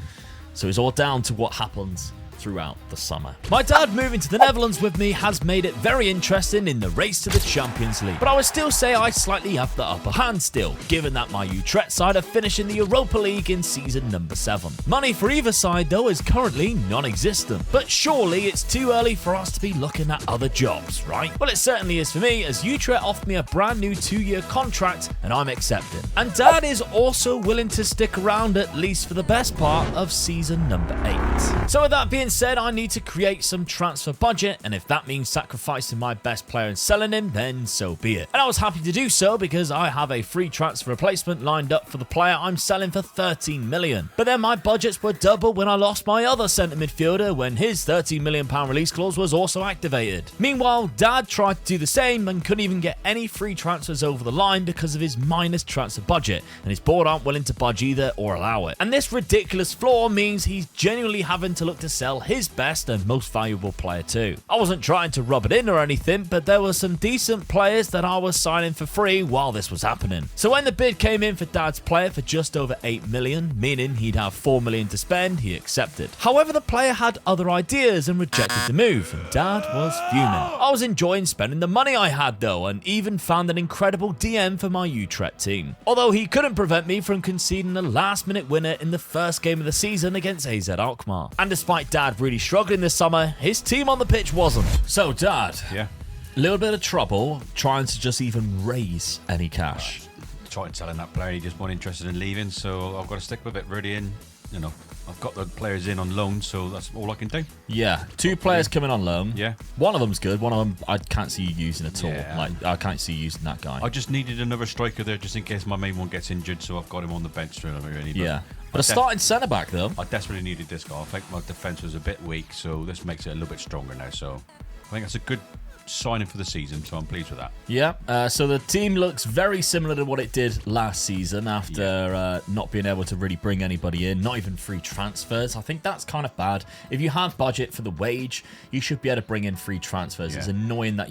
So it's all down to what happens throughout the summer. My dad moving to the Netherlands with me has made it very interesting in the race to the Champions League. But I would still say I slightly have the upper hand still, given that my Utrecht side are finishing the Europa League in season number 7. Money for either side though is currently non-existent. But surely it's too early for us to be looking at other jobs, right? Well, it certainly is for me, as Utrecht offered me a brand new 2-year contract and I'm accepting. And dad is also willing to stick around at least for the best part of season number 8. So with that being said, I need to create some transfer budget, and if that means sacrificing my best player and selling him, then so be it. And I was happy to do so because I have a free transfer replacement lined up for the player I'm selling for 13 million. But then my budgets were double when I lost my other centre midfielder when his £13 million release clause was also activated. Meanwhile, dad tried to do the same and couldn't even get any free transfers over the line because of his minus transfer budget, and his board aren't willing to budge either or allow it. And this ridiculous flaw means he's genuinely having to look to sell his best and most valuable player too. I wasn't trying to rub it in or anything, but there were some decent players that I was signing for free while this was happening. So when the bid came in for dad's player for just over 8 million, meaning he'd have 4 million to spend, he accepted. However, the player had other ideas and rejected the move, and dad was fuming. I was enjoying spending the money I had though, and even found an incredible DM for my Utrecht team. Although he couldn't prevent me from conceding a last-minute winner in the first game of the season against AZ Alkmaar. And despite dad really struggling this summer, his team on the pitch wasn't. So dad, Yeah. a little bit of trouble trying to just even raise any cash. Tried selling that player. He just wasn't interested in leaving, so I've got to stick with it. Really, and I've got the players in on loan, so that's all I can do. Yeah, 2 players coming on loan. Yeah. One of them's good. One of them I can't see you using at all. Yeah. Like, I can't see you using that guy. I just needed another striker there, just in case my main one gets injured, so I've got him on the bench. Really. Yeah. But a starting centre back though. I desperately needed this guy. I think my defence was a bit weak, so this makes it a little bit stronger now. So I think that's a good signing for the season, so I'm pleased with that. Yeah, so the team looks very similar to what it did last season after not being able to really bring anybody in, not even free transfers. I think that's kind of bad. If you have budget for the wage, you should be able to bring in free transfers. Yeah. It's annoying that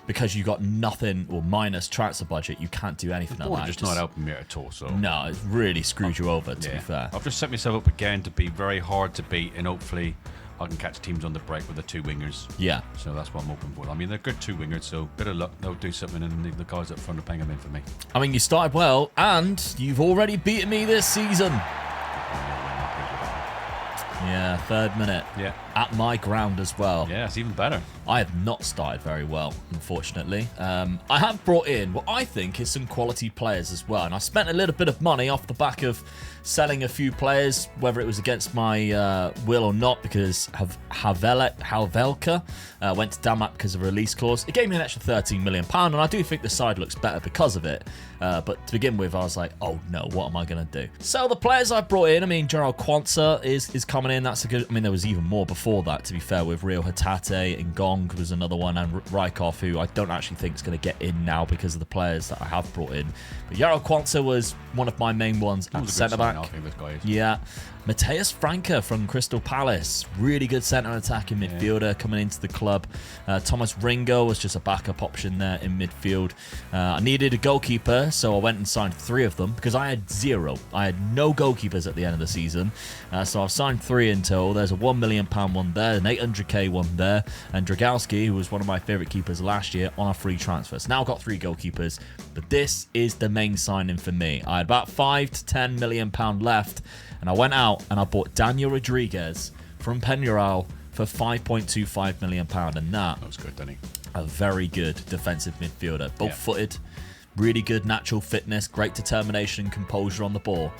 because you got nothing or minus transfer budget, you can't do anything like that. Just not helping me at all. So No, it's really screwed you over, to be fair. I've just set myself up again to be very hard to beat, and hopefully I can catch teams on the break with the 2 wingers. Yeah. So that's what I'm hoping for. I mean, they're good 2 wingers, so bit of luck, they'll do something, and the guys up front are paying them in for me. I mean, you started well, and you've already beaten me this season. Yeah, 3rd minute. Yeah. At my ground as well. Yeah, it's even better. I have not started very well, unfortunately. I have brought in what I think is some quality players as well, and I spent a little bit of money off the back of selling a few players, whether it was against my will or not, because Havelka went to Denmark because of a release clause. It gave me an extra £13 million, and I do think the side looks better because of it. But to begin with, I was like, oh no, what am I going to do? So the players I brought in, I mean, Gerald Kwanzaa is coming in. That's a good, I mean, there was even more before that, to be fair, with Rio Hatate and Gong was another one, and Rykov, who I don't actually think is going to get in now because of the players that I have brought in. But Gerald Kwanzaa was one of my main ones at centre-back. I think this guy is. Yeah. Mateus Franca from Crystal Palace, really good centre attacking midfielder coming into the club. Thomas Ringo was just a backup option there in midfield. I needed a goalkeeper, so I went and signed 3 of them because I had 0. I had no goalkeepers at the end of the season, so I've signed 3 in total. There's a £1 million one there, an 800k one there, and Dragowski, who was one of my favourite keepers last year, on a free transfer. So now I've got 3 goalkeepers, but this is the main signing for me. I had about £5 to £10 million left, and I went out and I bought Daniel Rodriguez from Peñarol for £5.25 million, and that was good, didn't he? a very good defensive midfielder, both-footed, really good natural fitness, great determination and composure on the ball.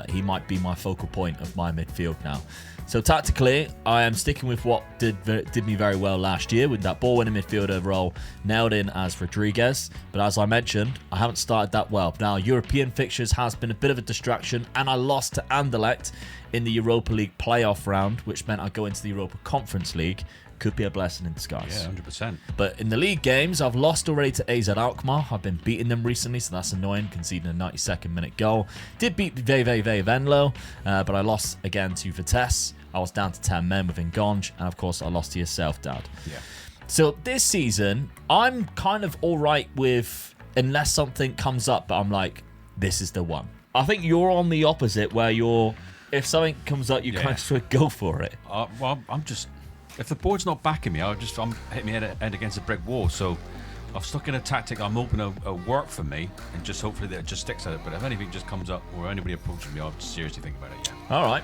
He might be my focal point of my midfield now. So tactically, I am sticking with what did me very well last year with that ball-winning midfielder role nailed in as Rodriguez. But as I mentioned, I haven't started that well. Now, European fixtures has been a bit of a distraction, and I lost to Anderlecht in the Europa League playoff round, which meant I go into the Europa Conference League. Could be a blessing in disguise. Yeah, 100%. But in the league games, I've lost already to AZ Alkmaar. I've been beating them recently, so that's annoying, conceding a 92nd minute goal. Did beat VVV Venlo, but I lost again to Vitesse. I was down to 10 men with Ngonge, and of course I lost to yourself, Dad. Yeah. So this season, I'm kind of all right with, unless something comes up, but I'm like, this is the one. I think you're on the opposite, where if something comes up, you kind of sort of go for it. Well, I'm just, if the board's not backing me, I'm hitting my head against a brick wall. So I've stuck in a tactic I'm hoping will work for me, and just hopefully that it just sticks at it. But if anything just comes up or anybody approaches me, I'll seriously think about it. Yeah. All right.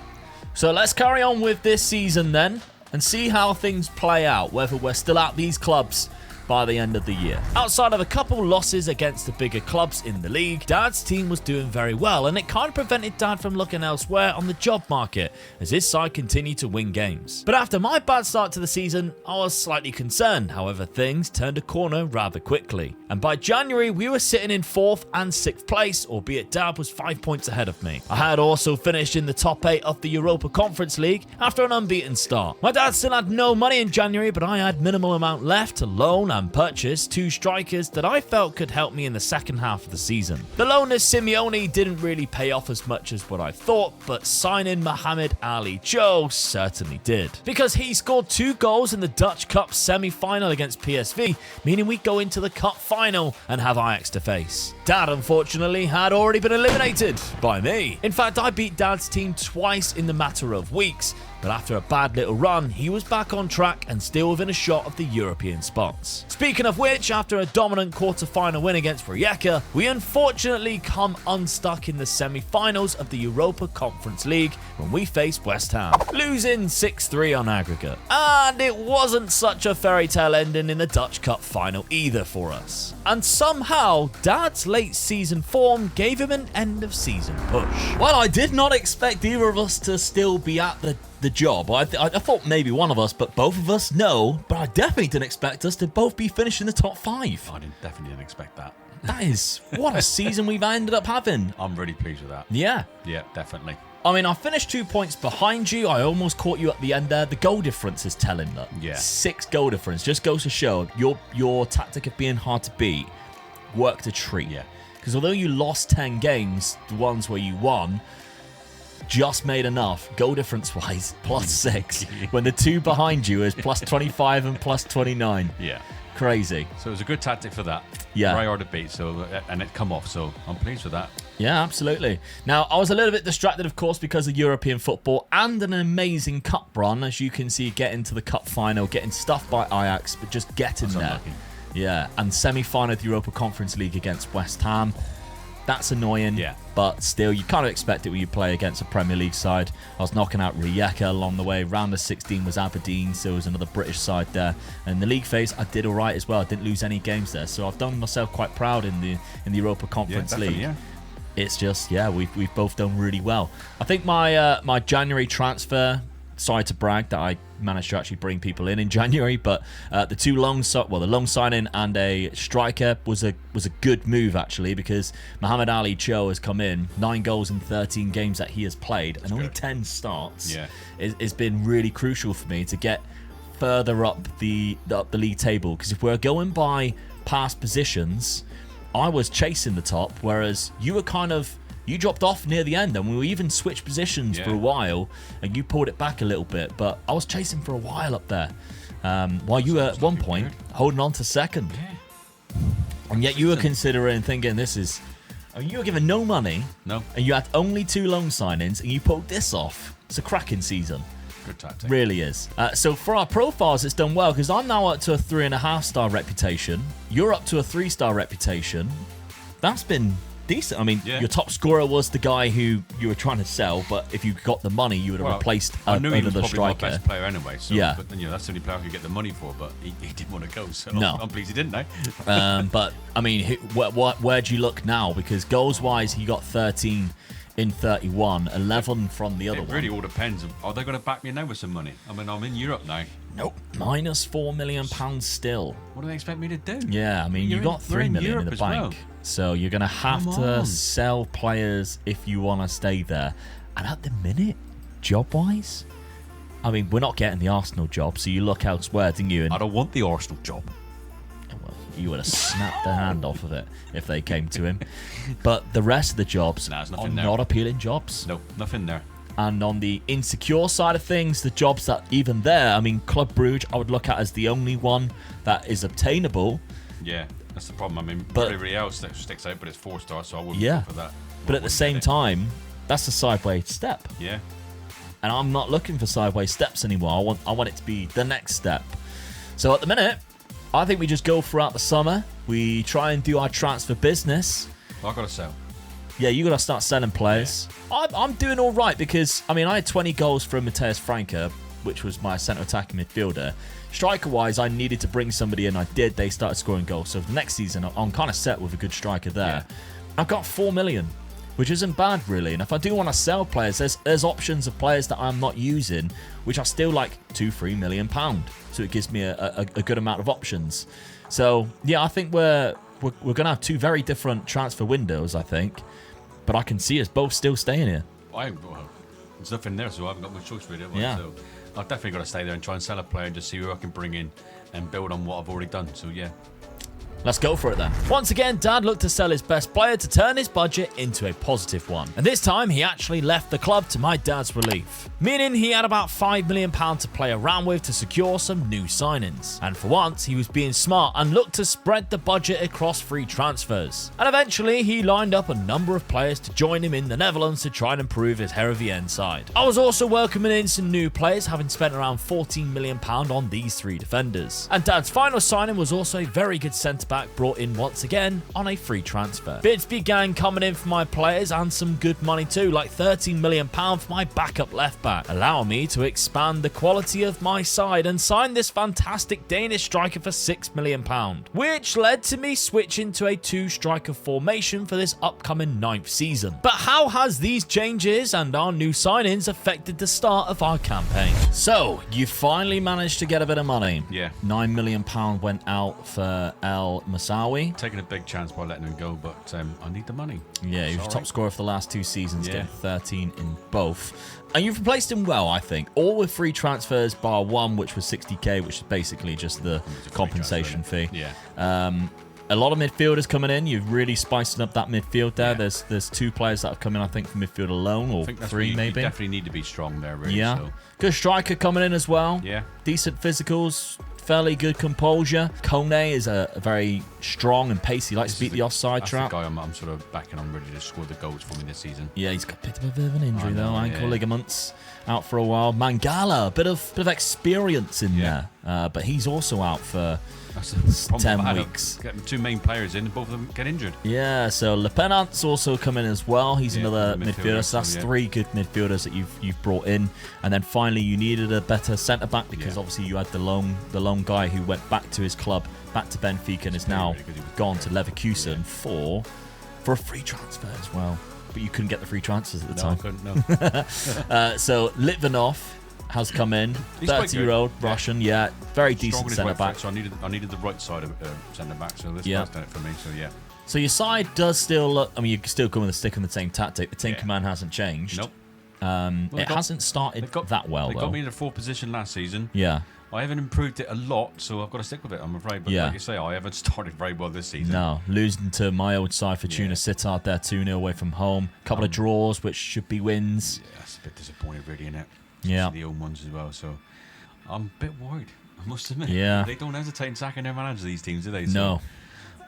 So let's carry on with this season then and see how things play out, whether we're still at these clubs by the end of the year. Outside of a couple losses against the bigger clubs in the league, Dad's team was doing very well, and it kind of prevented Dad from looking elsewhere on the job market as his side continued to win games. But after my bad start to the season, I was slightly concerned. However, things turned a corner rather quickly, and by January we were sitting in 4th and 6th place, albeit Dad was 5 points ahead of me. I had also finished in the top 8 of the Europa Conference League after an unbeaten start. My dad still had no money in January, but I had minimal amount left to loan and purchase 2 strikers that I felt could help me in the second half of the season. The loan of Simeone didn't really pay off as much as what I thought, but signing Mohamed Ali Joe certainly did, because he scored 2 goals in the Dutch Cup semi-final against PSV, meaning we go into the cup final and have Ajax to face. Dad, unfortunately, had already been eliminated by me. In fact, I beat Dad's team twice in the matter of weeks, but after a bad little run, he was back on track and still within a shot of the European spots. Speaking of which, after a dominant quarter-final win against Rijeka, we unfortunately come unstuck in the semi-finals of the Europa Conference League when we faced West Ham, losing 6-3 on aggregate. And it wasn't such a fairy tale ending in the Dutch Cup final either for us. And somehow, Dad's late season form gave him an end of season push. Well, I did not expect either of us to still be at the job. I thought maybe one of us, but both of us, no. But I definitely didn't expect us to both be finished in the top 5. I definitely didn't expect that. That is, what a season we've ended up having. I'm really pleased with that. Yeah. Yeah, definitely. I mean, I finished 2 points behind you. I almost caught you at the end there. The goal difference is telling that. Yeah. 6 goal difference. Just goes to show your tactic of being hard to beat worked a treat. Yeah. Because although you lost 10 games, the ones where you won just made enough, goal difference wise, +6, when the 2 behind you is +25 and +29. Yeah. Crazy. So it was a good tactic for that. Yeah. Very hard to beat, and it come off, so I'm pleased with that. Yeah, absolutely. Now, I was a little bit distracted, of course, because of European football and an amazing cup run, as you can see, getting to the cup final, getting stuffed by Ajax, but just getting there. Unlucky. Yeah, and semi-final of the Europa Conference League against West Ham. That's annoying, yeah. But still, you kind of expect it when you play against a Premier League side. I was knocking out Rijeka along the way. Round of 16 was Aberdeen, so it was another British side there. And in the league phase, I did all right as well. I didn't lose any games there, so I've done myself quite proud in the Europa Conference League. Yeah. It's just, yeah, we've both done really well. I think my my January transfer, sorry to brag that I managed to actually bring people in January, but the long signing and a striker was a good move actually, because Mohamed Ali Cho has come in, 9 goals in 13 games that he has played, and only 10 starts. Yeah, it's been really crucial for me to get further up the league table, because if we're going by past positions, I was chasing the top, whereas you were you dropped off near the end, and we even switched positions for a while, and you pulled it back a little bit. But I was chasing for a while up there, while you were at one point holding on to second. Yeah. And yet you were considering, thinking, you were given no money, no, and you had only 2 loan signings, and you pulled this off. It's a cracking season. Good tactic. Really is. So for our profiles, it's done well, because I'm now up to a 3.5-star reputation. You're up to a 3-star reputation. That's been decent. I mean, Yeah. your top scorer was the guy who you were trying to sell, but if you got the money, you would have replaced I knew he was another probably my striker. best player anyway. So, Yeah. But that's the only player I could get the money for. But he didn't want to go, so No. I'm pleased he didn't. Know. But I mean, where do you look now? Because goals wise, he got 13 in 31, 11 from the other It one. really all depends. Are they going to back me now with some money? I mean, I'm in Europe now. Nope. Minus £4 million still. What do they expect me to do? Yeah, I mean, you got we're $3 in million in Europe the as bank. well. So you're going to have Come to on. sell players if you want to stay there. And at the minute, job-wise, I mean, we're not getting the Arsenal job, so you look elsewhere, didn't you? And I don't want the Arsenal job. well, you would have snapped the hand off of it if they came to him. But the rest of the jobs Nah, there's are nothing there. not appealing jobs. No, nothing there. And on the insecure side of things, the jobs that even there, I mean, Club Brugge, I would look at as the only one that is obtainable. Yeah, that's the problem. I mean, But- everybody else that sticks out, but it's 4 stars, so I wouldn't Yeah. go for that. But at the same time, that's a sideways step. Yeah. And I'm not looking for sideways steps anymore. I want it to be the next step. So at the minute, I think we just go throughout the summer. We try and do our transfer business. Well, I got to sell. Yeah, you got to start selling players. I'm doing all right because, I mean, I had 20 goals from Matthias Franke, which was my centre attacking midfielder. Striker-wise, I needed to bring somebody in. I did. They started scoring goals. So the next season, I'm kind of set with a good striker there. Yeah. I've got 4 million, which isn't bad, really. And if I do want to sell players, there's options of players that I'm not using, which are still like £2-3 million. So it gives me a good amount of options. So, yeah, I think we're going to have 2 very different transfer windows, I think. But I can see us both still staying here. There's nothing there, so I haven't got much choice really. Have I? Yeah. So I've definitely got to stay there and try and sell a player and just see who I can bring in and build on what I've already done. So yeah. Let's go for it then. Once again, Dad looked to sell his best player to turn his budget into a positive one. And this time, he actually left the club to my dad's relief. Meaning he had about £5 million to play around with to secure some new signings. And for once, he was being smart and looked to spread the budget across free transfers. And eventually, he lined up a number of players to join him in the Netherlands to try and improve his Heerenveen side. I was also welcoming in some new players, having spent around £14 million on these 3 defenders. And Dad's final signing was also a very good centre-back brought in once again on a free transfer. Bids began coming in for my players and some good money too, like £13 million for my backup left back, allowing me to expand the quality of my side and sign this fantastic Danish striker for £6 million, which led to me switching to a 2-striker formation for this upcoming 9th season. But how has these changes and our new signings affected the start of our campaign? So, you finally managed to get a bit of money. Yeah. £9 million went out for El Masawi. Taking a big chance by letting him go, but I need the money. Yeah, he was Sorry. top scorer for the last 2 seasons, Yeah. getting 13 in both. And you've replaced him well, I think. All with free transfers, bar one, which was 60k, which is basically just the compensation fee. Yeah. A lot of midfielders coming in. You've really spiced up that midfield there. Yeah. There's 2 players that have come in, I think, from midfield alone, or I think that's 3 where you maybe. definitely need to be strong there, really. Yeah. So. Good striker coming in as well. Yeah. Decent physicals, fairly good composure. Kone is a very strong and pacey. He likes to beat the offside That's trap. the guy I'm sort of backing on, ready to score the goals for me this season. Yeah, he's got a bit of an injury I know, though. Ankle yeah. ligaments, out for a while. Mangala, a bit of experience in Yeah. there, but he's also out for That's the problem 10 I've had of weeks. Getting 2 main players in, and both of them get injured. Yeah. So Le Penant's also coming in as well. He's Yeah, another the midfielder. So that's yeah. 3 good midfielders that you've brought in, and then finally you needed a better centre back because Yeah. obviously you had the lone guy who went back to his club, back to Benfica, and is now really good. He was gone good. to Leverkusen for a free transfer as well. But you couldn't get the free transfers at the No, I time. couldn't, no. So Litvinov has come in, He's quite 30-year-old good. Yeah. Russian, yeah, very Strong decent on his centre right back. foot, so I needed the right side of centre back. So this Yeah. guy's done it for me. So yeah. So your side does still look. I mean, you're still going with the stick on the same tactic. The team Yeah. command hasn't changed. Nope. It hasn't started that well They though. got me in the 4th position last season. Yeah. I haven't improved it a lot, so I've got to stick with it, I'm afraid. But Yeah. like you say, I haven't started very well this season. No, losing to my old side, Fortuna Yeah. Sittard there 2-0 away from home. Couple of draws, which should be wins. Yeah, that's a bit disappointing, really, isn't it? Yeah. Especially the own ones as well. So I'm a bit worried, I must admit. Yeah. They don't hesitate in sacking their managers, these teams, do they? So, No.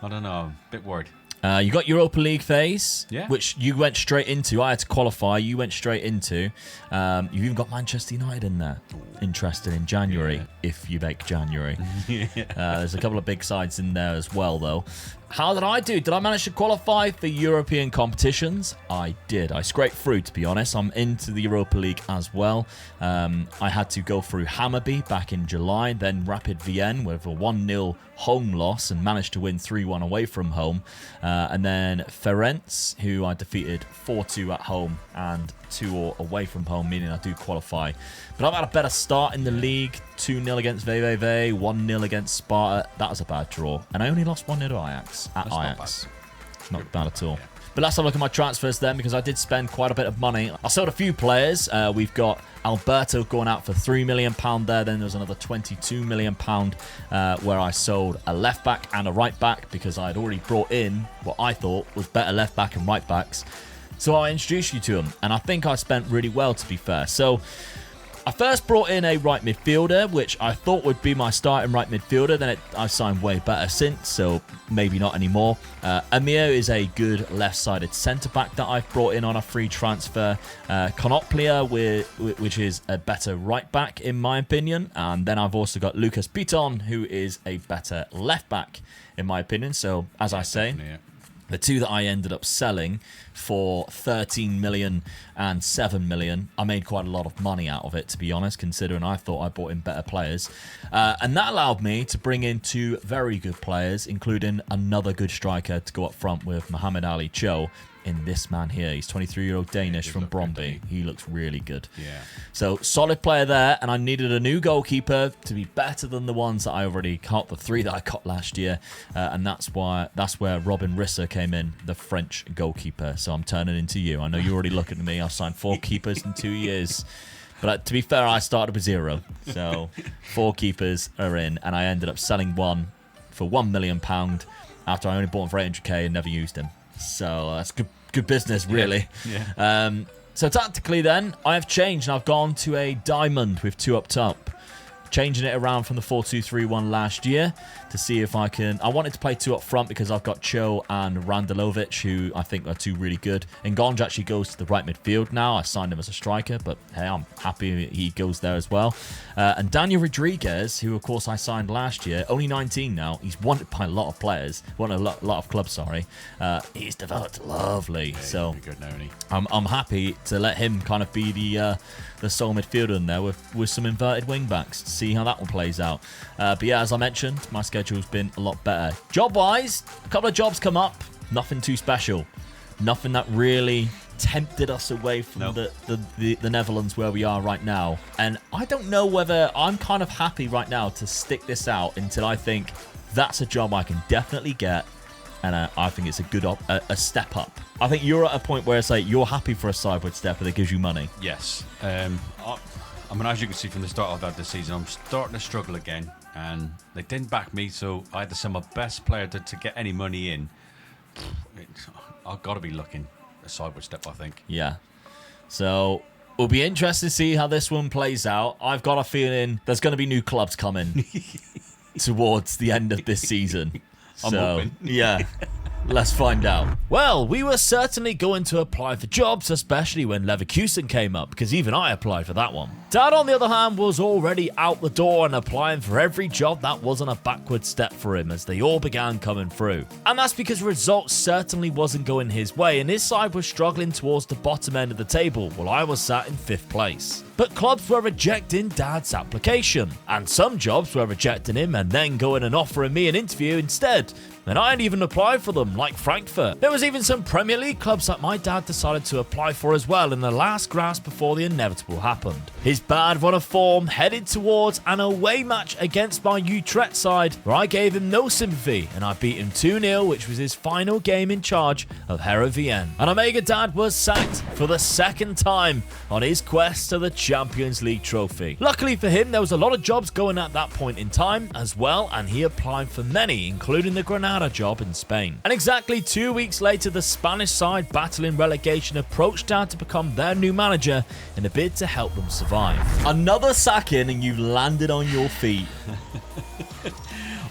I don't know. I'm a bit worried. You got Europa League phase, Yeah. which you went straight into. I had to qualify. You went straight into. You've even got Manchester United in there. Interested in January, Yeah. if you make January. Yeah. There's a couple of big sides in there as well, though. how did I do? Did I manage to qualify for European competitions? I did. I scraped through, to be honest. I'm into the Europa League as well. I had to go through Hammarby back in July, then Rapid Vienna with a 1-0 home loss and managed to win 3-1 away from home. And then Ferenc, who I defeated 4-2 at home and 2-0 away from home, meaning I do qualify. But I've had a better start in the league. 2-0 against VVV, 1-0 against Sparta. That was a bad draw. And I only lost 1-0 to Ajax at Ajax. Not bad at all. Yeah. But let's have a look at my transfers then, because I did spend quite a bit of money. I sold a few players. We've got Alberto going out for £3 million there. Then there's another £22 million where I sold a left back and a right back because I had already brought in what I thought was better left back and right backs. So I introduced you to them, and I think I spent really well, to be fair. So I first brought in a right midfielder, which I thought would be my starting right midfielder. Then I've signed way better since, so maybe not anymore. Amir is a good left-sided centre-back that I've brought in on a free transfer. Konoplia, which is a better right-back, in my opinion. And then I've also got Lucas Piton, who is a better left-back, in my opinion. So, as I say, the two that I ended up selling for 13 million and 7 million. I made quite a lot of money out of it, to be honest, considering I thought I bought in better players. And that allowed me to bring in two very good players, including another good striker to go up front with Mohamed Ali Cho in this man here. He's 23-year-old Danish from Brøndby. He looks really good. Yeah. So solid player there, and I needed a new goalkeeper to be better than the ones that I already caught, the three that I caught last year, and that's where Robin Risser came in, the French goalkeeper. So I'm turning into you. I know you're already looking at me. I've signed 4 keepers in 2 years. But to be fair, I started with 0. So 4 keepers are in, and I ended up selling one for £1 million after I only bought him for 800k and never used him. So that's good business, really. Yeah. So tactically then, I have changed and I've gone to a diamond with 2 up top. Changing it around from the 4-2-3-1 last year to see if I can... I wanted to play 2 up front because I've got Cho and Randelovic, who I think are 2 really good. Ngonj actually goes to the right midfield now. I signed him as a striker, but hey, I'm happy he goes there as well. And Daniel Rodriguez, who of course I signed last year, only 19 now. He's wanted by a lot of players, a lot of clubs, sorry. He's developed lovely. Yeah, so good now, isn't he? I'm happy to let him kind of be the sole midfielder in there with some inverted wing backs to see how that one plays out. But yeah, as I mentioned, my schedule's been a lot better. Job-wise, a couple of jobs come up. Nothing too special. Nothing that really tempted us away from the Netherlands where we are right now. And I don't know whether I'm kind of happy right now to stick this out until I think that's a job I can definitely get. And I think it's a good a step up. I think you're at a point where it's like you're happy for a sideward stepper that gives you money. Yes. I mean, as you can see from the start I've had this season, I'm starting to struggle again. And they didn't back me, so I had to send my best player to get any money in. I've got to be looking a sideward step, I think. Yeah. So we'll be interested to see how this one plays out. I've got a feeling there's going to be new clubs coming towards the end of this season. I'm hoping. Yeah. Let's find out. Well, we were certainly going to apply for jobs, especially when Leverkusen came up, because even I applied for that one. Dad, on the other hand, was already out the door and applying for every job that wasn't a backward step for him as they all began coming through. And that's because results certainly wasn't going his way, and his side was struggling towards the bottom end of the table, while I was sat in 5th place. But clubs were rejecting Dad's application, and some jobs were rejecting him and then going and offering me an interview instead. And I hadn't even applied for them, like Frankfurt. There was even some Premier League clubs that my dad decided to apply for as well in the last grasp before the inevitable happened. His bad run of form headed towards an away match against my Utrecht side, where I gave him no sympathy, and I beat him 2-0, which was his final game in charge of Hertha Vienna. And Omega Dad was sacked for the 2nd time on his quest to the Champions League trophy. Luckily for him, there was a lot of jobs going at that point in time as well, and he applied for many, including the Granada job in Spain. And exactly 2 weeks later, the Spanish side battling relegation approached Dad to become their new manager in a bid to help them survive. Another sacking and you've landed on your feet.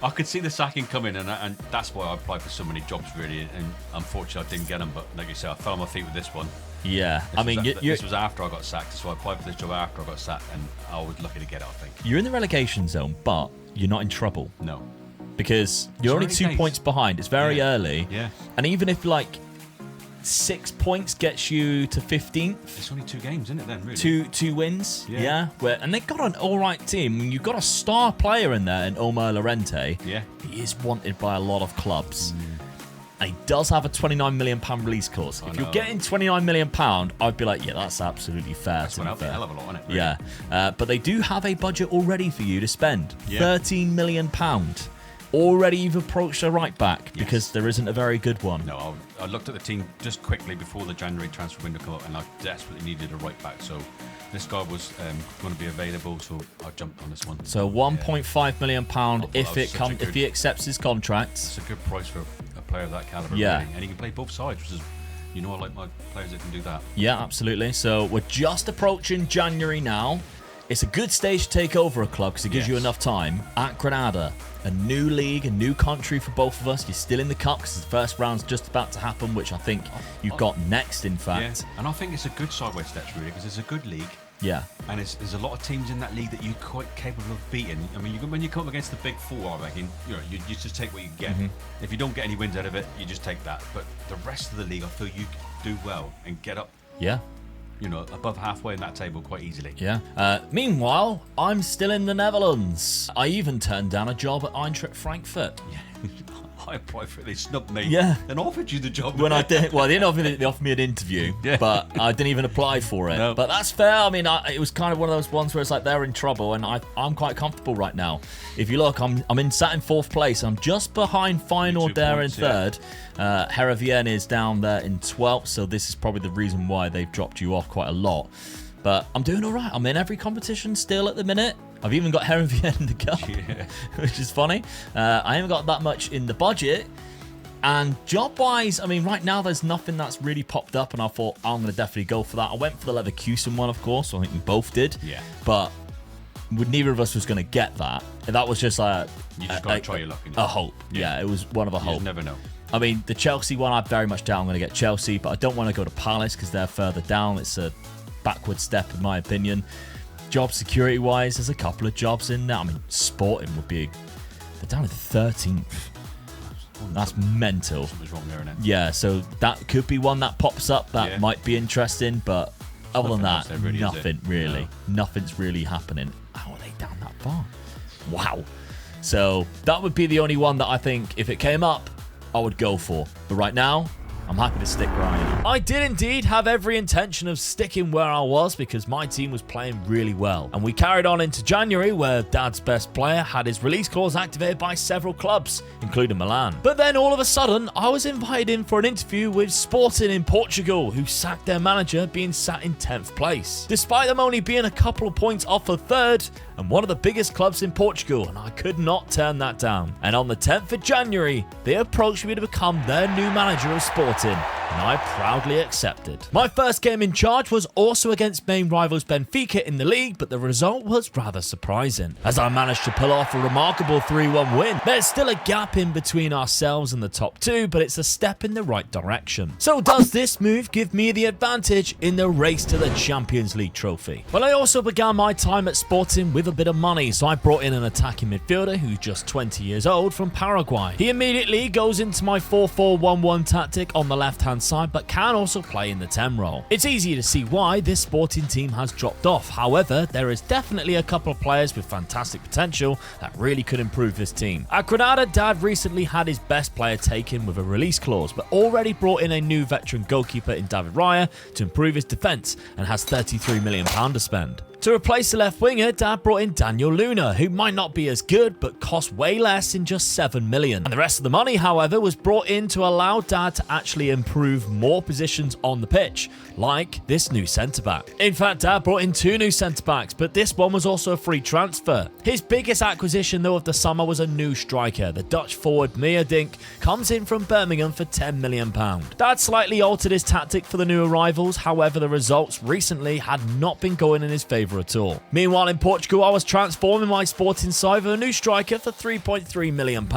I could see the sacking coming, and that's why I applied for so many jobs, really. And unfortunately, I didn't get them. But like you said, I fell on my feet with this one. Yeah, this was after I got sacked, so I applied for this job after I got sacked, and I was lucky to get it, I think. You're in the relegation zone, but you're not in trouble. No. because you're only early 2 days. points behind. It's very early. Yeah. And even if like 6 points gets you to 15th, It's only 2 games, isn't it then, really? two wins. Yeah. And they've got an all right team. You've got a star player in there in Omar Lorente. Yeah. He is wanted by a lot of clubs. And he does have a £29 million release clause. If you're know. getting £29 million, I'd be like, yeah, that's absolutely fair. That's to went be up a fair. hell of a lot, isn't it? Really? Yeah. But they do have a budget already for you to spend. Yeah. £13 million. Already you've approached a right back because there isn't a very good one. No, I looked at the team just quickly before the January transfer window came up, and I desperately needed a right back. So this guy was going to be available, so I jumped on this one. So £1.5 million if that was if he accepts his contract. It's a good price for a player of that caliber. Yeah. Really. And he can play both sides, which is, I like my players that can do that. Yeah, absolutely. So we're just approaching January now. It's a good stage to take over a club because it gives you Yes. enough time. At Granada, a new league, a new country for both of us. You're still in the cup because the first round's just about to happen, which I think you've got next, in fact. Yeah, and I think it's a good sideways steps really, because it's a good league, Yeah. and there's a lot of teams in that league that you're quite capable of beating. I mean, when you come up against the big four, I reckon, you just take what you get. If you don't get any wins out of it, you just take that. But the rest of the league, I feel you can do well and get up, Yeah. above halfway in that table quite easily. Yeah. Meanwhile, I'm still in the Netherlands. I even turned down a job at Eintracht Frankfurt. I applied for it, they snubbed me. Yeah. And offered you the job. When I did, well, they offered me an interview, Yeah. but I didn't even apply for it. No. But that's fair. I mean, it was kind of one of those ones where it's like they're in trouble, and I'm quite comfortable right now. If you look, I'm sat in 4th place. I'm just behind Feyenoord 2 there points, in 3rd. Heerenveen is down there in 12th, so this is probably the reason why they've dropped you off quite a lot. But I'm doing all right. I'm in every competition still at the minute. I've even got Heerenveen in the cup, which is funny. I haven't got that much in the budget. And job-wise, I mean, right now there's nothing that's really popped up, and I thought I'm going to definitely go for that. I went for the Leverkusen one, of course. So I think we both did. Yeah. But neither of us was going to get that. And that was just You just got to try your luck. a hope. Yeah, it was one of a You hope. just never know. I mean, the Chelsea one, I very much doubt I'm going to get Chelsea, but I don't want to go to Palace because they're further down. It's a backward step, in my opinion. Job security-wise, there's a couple of jobs in there. I mean, Sporting would be... They're down at 13th. That's mental. Something's wrong there, isn't it? Yeah, so that could be one that pops up that might be interesting, but other than Nothing else that, there really, is it? nothing really. Nothing's really happening. How are they down that far? Wow. So that would be the only one that I think, if it came up, I would go for. But right now, I'm happy to stick where I am. I did indeed have every intention of sticking where I was because my team was playing really well. And we carried on into January where Dad's best player had his release clause activated by several clubs, including Milan. But then all of a sudden, I was invited in for an interview with Sporting in Portugal, who sacked their manager being sat in 10th place. Despite them only being a couple of points off of 3rd, and one of the biggest clubs in Portugal, and I could not turn that down. And on the 10th of January, they approached me to become their new manager of Sporting, and I proudly accepted. My first game in charge was also against main rivals Benfica in the league, but the result was rather surprising, as I managed to pull off a remarkable 3-1 win. There's still a gap in between ourselves and the top 2, but it's a step in the right direction. So does this move give me the advantage in the race to the Champions League trophy? Well, I also began my time at Sporting with a bit of money, so I brought in an attacking midfielder who's just 20 years old from Paraguay. He immediately goes into my 4-4-1-1 tactic on the left-hand side, but can also play in the 10 role. It's easy to see why this Sporting team has dropped off. However, there is definitely a couple of players with fantastic potential that really could improve this team. At Granada, Dad recently had his best player taken with a release clause, but already brought in a new veteran goalkeeper in David Raya to improve his defence and has £33 million to spend. To replace the left winger, Dad brought in Daniel Luna, who might not be as good, but cost way less in just $7 million. And the rest of the money, however, was brought in to allow Dad to actually improve more positions on the pitch, like this new centre-back. In fact, Dad brought in 2 new centre-backs, but this one was also a free transfer. His biggest acquisition, though, of the summer was a new striker. The Dutch forward Mia Dink comes in from Birmingham for £10 million. Dad slightly altered his tactic for the new arrivals, however, the results recently had not been going in his favour favour at all. Meanwhile, in Portugal, I was transforming my sporting side with a new striker for £3.3 million.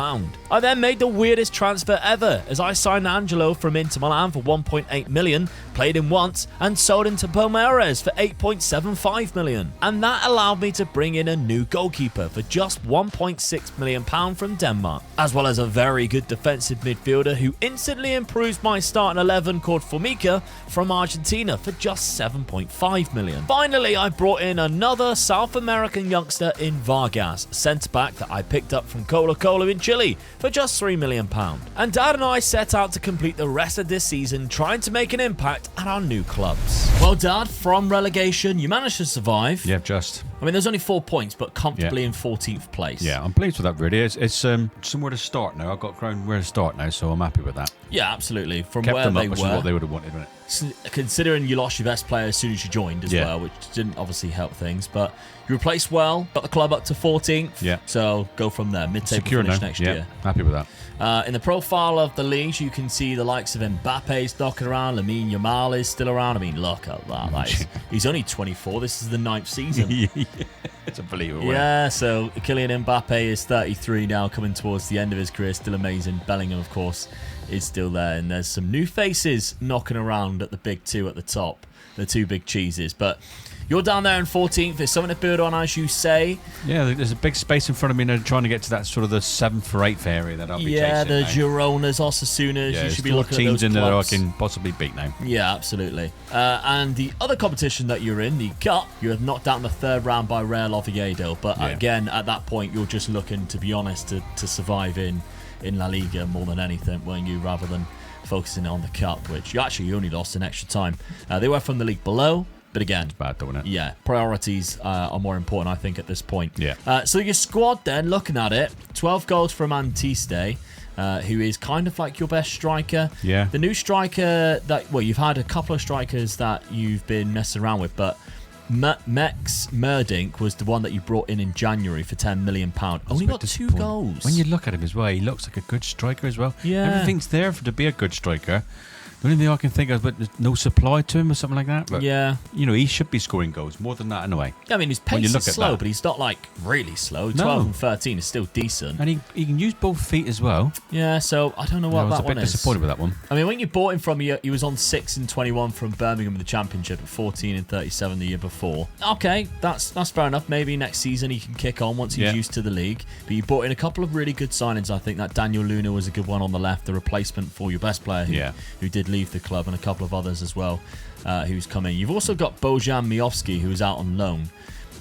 I then made the weirdest transfer ever, as I signed Angelo from Inter Milan for £1.8 million, played him once, and sold him to Palmeiras for £8.75 million. And that allowed me to bring in a new goalkeeper for just £1.6 million from Denmark, as well as a very good defensive midfielder who instantly improves my starting 11 called Formica from Argentina for just £7.5 million. Finally, I brought in another South American youngster in Vargas, centre-back that I picked up from Colo-Colo in Chile for just £3 million. And Dad and I set out to complete the rest of this season trying to make an impact at our new clubs. Well, Dad, from relegation, you managed to survive. Yeah, just. I mean, there's only 4 points, but comfortably in 14th place. Yeah, I'm pleased with that, really. It's somewhere to start now. I've got ground where to start now, so I'm happy with that. Yeah, absolutely. From Kept where them they up, which is were. what they would have wanted, wouldn't it? Considering you lost your best player as soon as you joined as well, which didn't obviously help things, but you replaced well, got the club up to 14th. Yeah. So go from there, mid-table Secure finish now. next Yeah, year. happy with that. In the profile of the leagues, you can see the likes of Mbappe's knocking around, Lamine Yamal is still around. I mean, look at that. He's only 24. This is the 9th season. It's unbelievable. Yeah, so Kylian Mbappe is 33 now, coming towards the end of his career. Still amazing. Bellingham, of course, is still there. And there's some new faces knocking around at the big two at the top, the two big cheeses. But you're down there in 14th. There's something to build on, as you say. Yeah, there's a big space in front of me now, trying to get to that sort of the 7th or 8th area that I'll be chasing. Yeah, the now. Gironas, Osasunas. Yeah, You should be still looking at teams those in there that I clubs. can possibly beat now. Yeah, absolutely. And the other competition that you're in, the Cup, you have knocked out in the 3rd round by Real Oviedo. But again, at that point, you're just looking, to be honest, to survive in La Liga more than anything, weren't you, rather than focusing on the Cup, which you only lost in extra time. They were from the league below. But again, It's bad, don't it? yeah, priorities are more important, I think, at this point. Yeah. So your squad then, looking at it, 12 goals from Antiste, who is kind of like your best striker. Yeah. The new striker you've had a couple of strikers that you've been messing around with, but Mex Merdink was the one that you brought in January for £10 million. Only got 2 goals. When you look at him as well, he looks like a good striker as well. Yeah. Everything's there to be a good striker. The only thing I can think of is but there's no supply to him or something like that. But, yeah. you know, he should be scoring goals. More than that, anyway. I mean, his When you pace look is at slow, that. but he's not like really slow. No. 12 and 13 is still decent. And he can use both feet as well. Yeah, so I don't know what I was that a one bit is. disappointed with that one. I mean, when you bought him from, he was on 6 and 21 from Birmingham in the Championship at 14 and 37 the year before. Okay, that's fair enough. Maybe next season he can kick on once he's used to the league. But you bought in a couple of really good signings. I think that Daniel Luna was a good one on the left, the replacement for your best player who did leave the club, and a couple of others as well who's come in. You've also got Bojan Miovski, who is out on loan.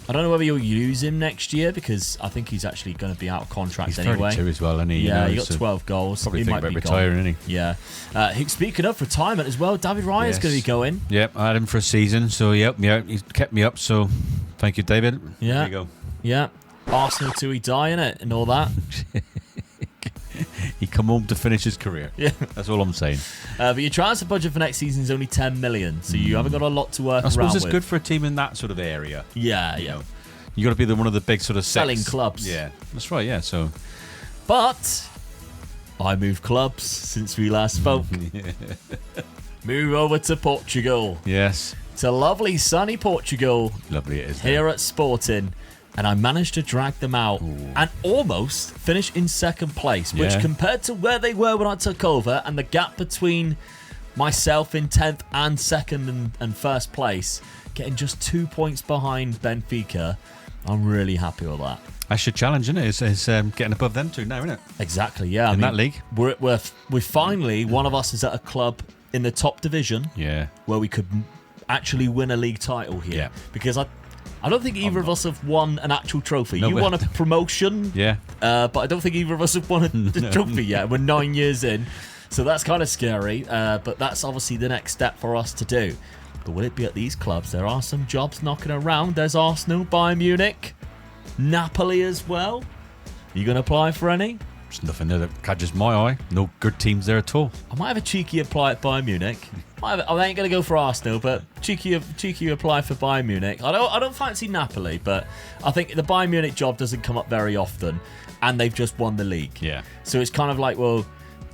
I don't know whether you'll use him next year, because I think he's actually going to be out of contract anyway. He's 32 as well, isn't he? Yeah, you he know, got 12 goals. Probably he think might about be retiring, gone. isn't he? Yeah. Speaking of retirement as well, David Raya's going to be going. Yep, I had him for a season, so he's kept me up, so thank you, David. Yeah. There you go. Yeah. Arsenal till he die, innit? And all that. He come home to finish his career. Yeah. That's all I'm saying. But your transfer budget for next season is only 10 million, so you haven't got a lot to work I suppose around it's with. good for a team in that sort of area. Yeah, You know, you got to be one of the big sort of Selling clubs. Yeah, that's right. Yeah, so But I moved clubs since we last spoke. Move over to Portugal. yes, To lovely sunny Portugal. lovely it is. Here at Sporting, and I managed to drag them out and almost finish in 2nd place, which Yeah. compared to where they were when I took over and the gap between myself in 10th and 2nd and 1st place, getting just 2 points behind Benfica, I'm really happy with that. That's your challenge, isn't it? It's getting above them two now, isn't it? Exactly, yeah. In that league. We're finally, one of us is at a club in the top division Yeah. where we could actually win a league title here. Yeah. Because I don't think either of us have won an actual trophy. No, you won a promotion, Yeah. but I don't think either of us have won a trophy yet. We're 9 years in, so that's kind of scary. But that's obviously the next step for us to do. But will it be at these clubs? There are some jobs knocking around. There's Arsenal, Bayern Munich, Napoli as well. You going to apply for any? There's nothing there that catches my eye. No good teams there at all. I might have a cheeky apply at Bayern Munich. I ain't going to go for Arsenal, but cheeky apply for Bayern Munich. I don't fancy Napoli, but I think the Bayern Munich job doesn't come up very often, and they've just won the league. Yeah. So it's kind of like, well,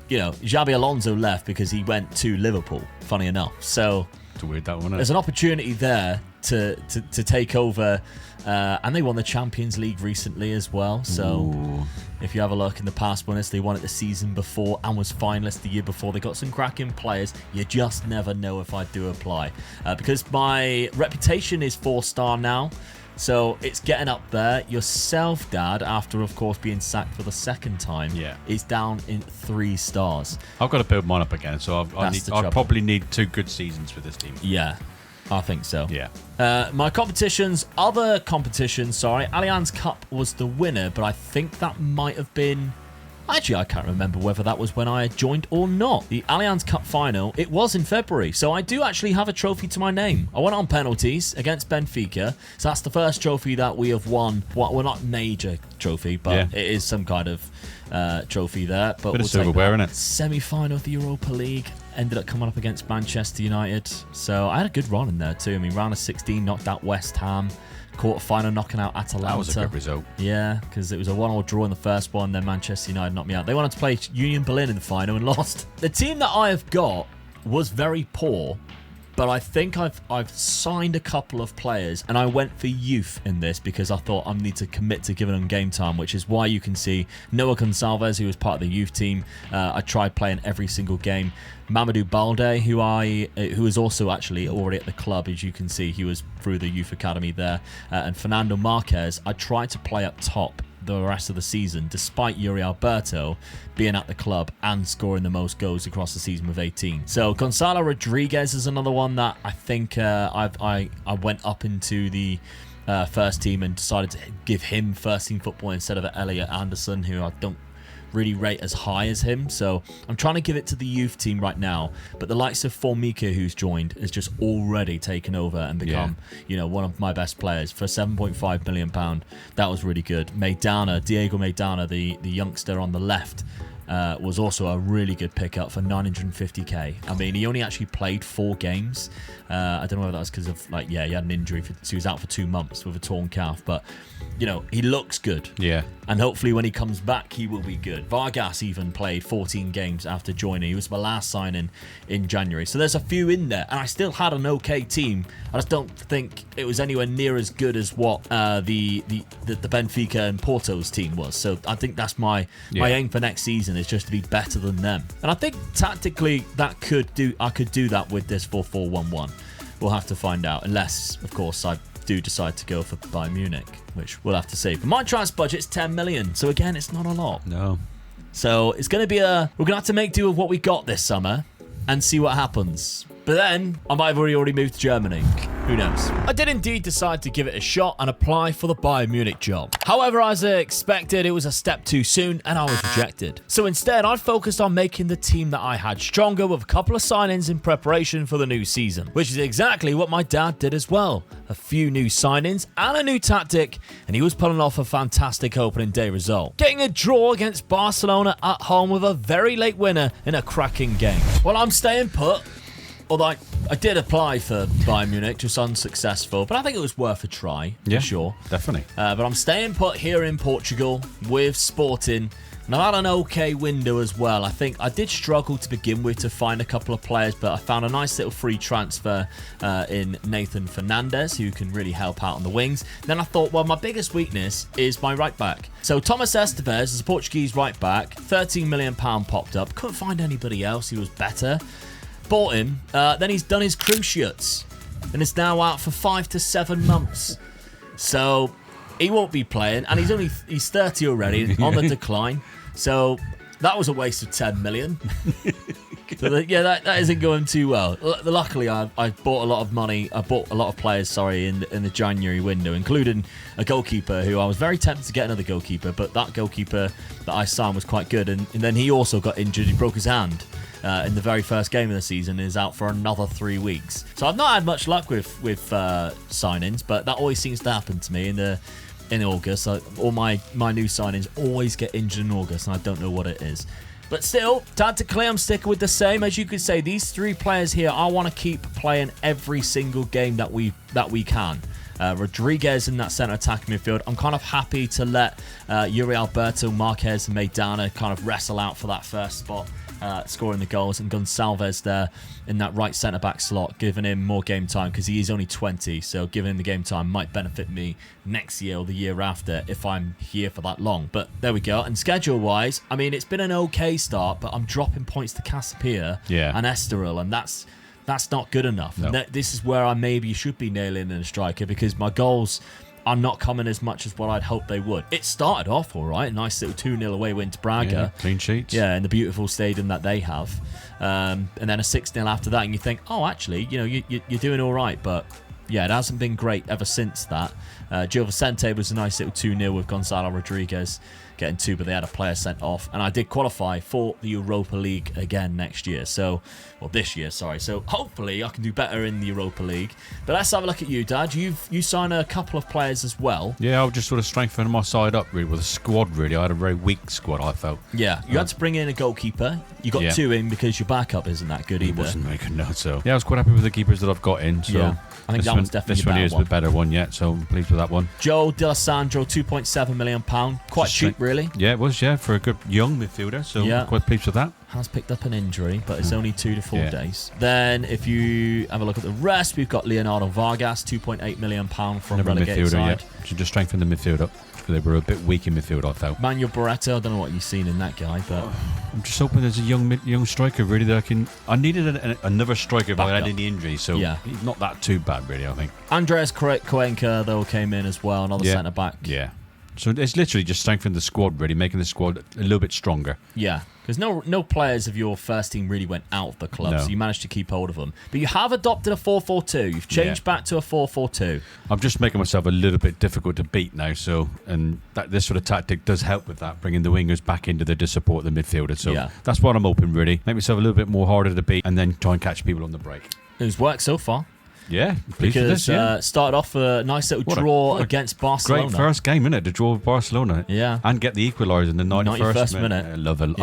you know, Xabi Alonso left because he went to Liverpool, funny enough. So It's weird, that one, isn't there's it? an opportunity there to take over. And they won the Champions League recently as well. So if you have a look in the past winners, they won it the season before and was finalist the year before. They got some cracking players. You just never know if I do apply. Because my reputation is 4-star now. So it's getting up there. Yourself, Dad, after, of course, being sacked for the second time, is down in 3 stars. I've got to build mine up again. So I probably need 2 good seasons for this team. Yeah. I think so. Yeah. My other competitions, Allianz Cup was the winner, but I think that might have been... Actually, I can't remember whether that was when I had joined or not. The Allianz Cup final, it was in February, so I do actually have a trophy to my name. I went on penalties against Benfica, so that's the first trophy that we have won. Well, not major trophy, but it is some kind of trophy there. But bit of silverware, innit? Semi-final of the Europa League. Ended up coming up against Manchester United. So I had a good run in there too. I mean, round of 16, knocked out West Ham. Quarter-final, knocking out Atalanta. That was a good result. Yeah, because it was a 1-1 draw in the first one, then Manchester United knocked me out. They wanted to play Union Berlin in the final and lost. The team that I have got was very poor, but I think I've signed a couple of players, and I went for youth in this because I thought I need to commit to giving them game time, which is why you can see Noah Gonçalves, who was part of the youth team. I tried playing every single game. Mamadou Balde, who is also actually already at the club, as you can see, he was through the youth academy there, and Fernando Marquez. I tried to play up top the rest of the season, despite Yuri Alberto being at the club and scoring the most goals across the season with 18. So Gonzalo Rodriguez is another one that I think I went up into the first team and decided to give him first team football instead of Elliot Anderson, who I don't really rate as high as him. So I'm trying to give it to the youth team right now, but the likes of Formica, who's joined, has just already taken over and become one of my best players for £7.5 million. That was really good. Diego Maidana, the youngster on the left, was also a really good pickup for 950k. I mean, he only actually played 4 games. I don't know whether that was because of he had an injury, so he was out for 2 months with a torn calf, but he looks good. Yeah. And hopefully when he comes back, he will be good. Vargas even played 14 games after joining. He was my last signing in January. So there's a few in there. And I still had an okay team. I just don't think it was anywhere near as good as what the Benfica and Porto's team was. So I think that's my aim for next season, is just to be better than them. And I think tactically I could do that with this 4-4-1-1. We'll have to find out. Unless, of course, I do decide to go for Bayern Munich, which we'll have to see. But my transfer budget's 10 million, so again, it's not a lot. No. So it's going to be we're going to have to make do with what we got this summer and see what happens. But then I might have already moved to Germany. Who knows? I did indeed decide to give it a shot and apply for the Bayern Munich job. However, as I expected, it was a step too soon and I was rejected. So instead, I focused on making the team that I had stronger with a couple of signings in preparation for the new season, which is exactly what my dad did as well. A few new signings and a new tactic, and he was pulling off a fantastic opening day result, getting a draw against Barcelona at home with a very late winner in a cracking game. Well, I'm staying put. Although I did apply for Bayern Munich, just unsuccessful. But I think it was worth a try, for sure. Definitely. But I'm staying put here in Portugal with Sporting. And I've had an okay window as well. I think I did struggle to begin with to find a couple of players, but I found a nice little free transfer in Nathan Fernandez, who can really help out on the wings. Then I thought, well, my biggest weakness is my right back. So Thomas Esteves is a Portuguese right back. £13 million popped up. Couldn't find anybody else who was better. Bought him, then he's done his cruciates and is now out for 5 to 7 months. So he won't be playing, and he's 30 already, on the decline. So that was a waste of 10 million. So that isn't going too well. Luckily, I bought a lot of money. I bought a lot of players, in the January window, including a goalkeeper who I was very tempted to get another goalkeeper, but that goalkeeper that I signed was quite good. And then he also got injured. He broke his hand in the very first game of the season, and is out for another 3 weeks. So I've not had much luck with signings, but that always seems to happen to me in August. All my new signings always get injured in August, and I don't know what it is. But still, tactically, I'm sticking with the same. As you could say, these 3 players here, I want to keep playing every single game that we can. Rodriguez in that centre attacking midfield. I'm kind of happy to let Yuri Alberto, Marquez and Maidana kind of wrestle out for that first spot scoring the goals, and Gonçalves there in that right centre-back slot, giving him more game time because he is only 20, so giving him the game time might benefit me next year or the year after if I'm here for that long. But there we go. And schedule-wise, I mean, it's been an okay start, but I'm dropping points to Casapia and Estoril, and that's not good enough. No. This is where I maybe should be nailing in a striker, because my goals are not coming as much as what I'd hoped they would. It started off all right, nice little 2-0 away win to Braga. Yeah, clean sheets. Yeah, in the beautiful stadium that they have. And then a 6-0 after that, and you think, oh, actually, you're doing all right, but yeah, it hasn't been great ever since that. Gil Vicente was a nice little 2-0 with Gonzalo Rodriguez getting 2, but they had a player sent off. And I did qualify for the Europa League again next year. This year, sorry. So hopefully I can do better in the Europa League. But let's have a look at you, Dad. You signed a couple of players as well. Yeah, I was just sort of strengthening my side up really with a squad. Really, I had a very weak squad, I felt. Yeah, you had to bring in a goalkeeper. You got 2 in because your backup isn't that good either. He wasn't very good, no. So yeah, I was quite happy with the keepers that I've got in. So yeah, I think that one's definitely this one is the better one yet. So I'm pleased with that one. Joe D'Alessandro, £2.7 million, quite cheap, really. Yeah, it was. Yeah, for a good young midfielder. So I'm quite pleased with that. Has picked up an injury, but it's only 2 to 4 days. Then, if you have a look at the rest, we've got Leonardo Vargas, £2.8 million from relegated side. Should just strengthen the midfield up. They were a bit weak in midfield, I felt. Manuel Barreto, I don't know what you've seen in that guy, but I'm just hoping there's a young striker really that I can. I needed another striker, but I had any injury, so he's not that too bad, really. I think. Andres Cuenca though came in as well, another centre back. Yeah. So it's literally just strengthening the squad, really, making the squad a little bit stronger. Yeah, because no players of your first team really went out of the club, so you managed to keep hold of them. But you have adopted a 4-4-2. You've changed back to a 4-4-2. I'm just making myself a little bit difficult to beat now, and this sort of tactic does help with that, bringing the wingers back into there to support the midfielder. So that's what I'm hoping, really. Make myself a little bit more harder to beat, and then try and catch people on the break. It's worked so far. Yeah, because started off a nice little draw against Barcelona. Great first game, isn't it? To draw with Barcelona. Yeah. And get the equaliser in the 91st minute. I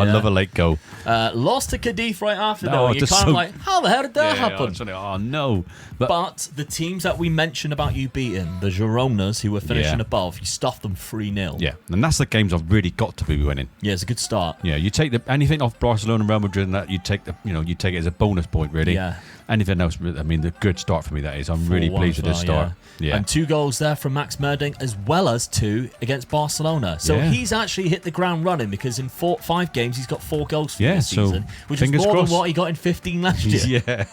love a late goal. Lost to Cadiz right after, though. You're kind of like, how the hell did that happen? Oh, no. But the teams that we mentioned about you beating, the Gironas, who were finishing above, you stuffed them 3-0. Yeah, and that's the games I've really got to be winning. Yeah, it's a good start. Yeah, you take anything off Barcelona and Real Madrid, and that you take it as a bonus point, really. Yeah. Anything else? I mean, the good start for me, that is. I'm really pleased with this start. Yeah. And 2 goals there from Max Merding, as well as 2 against Barcelona. So he's actually hit the ground running, because in 5 games he's got 4 goals for this season, which is more than what he got in 15 last year. Yeah.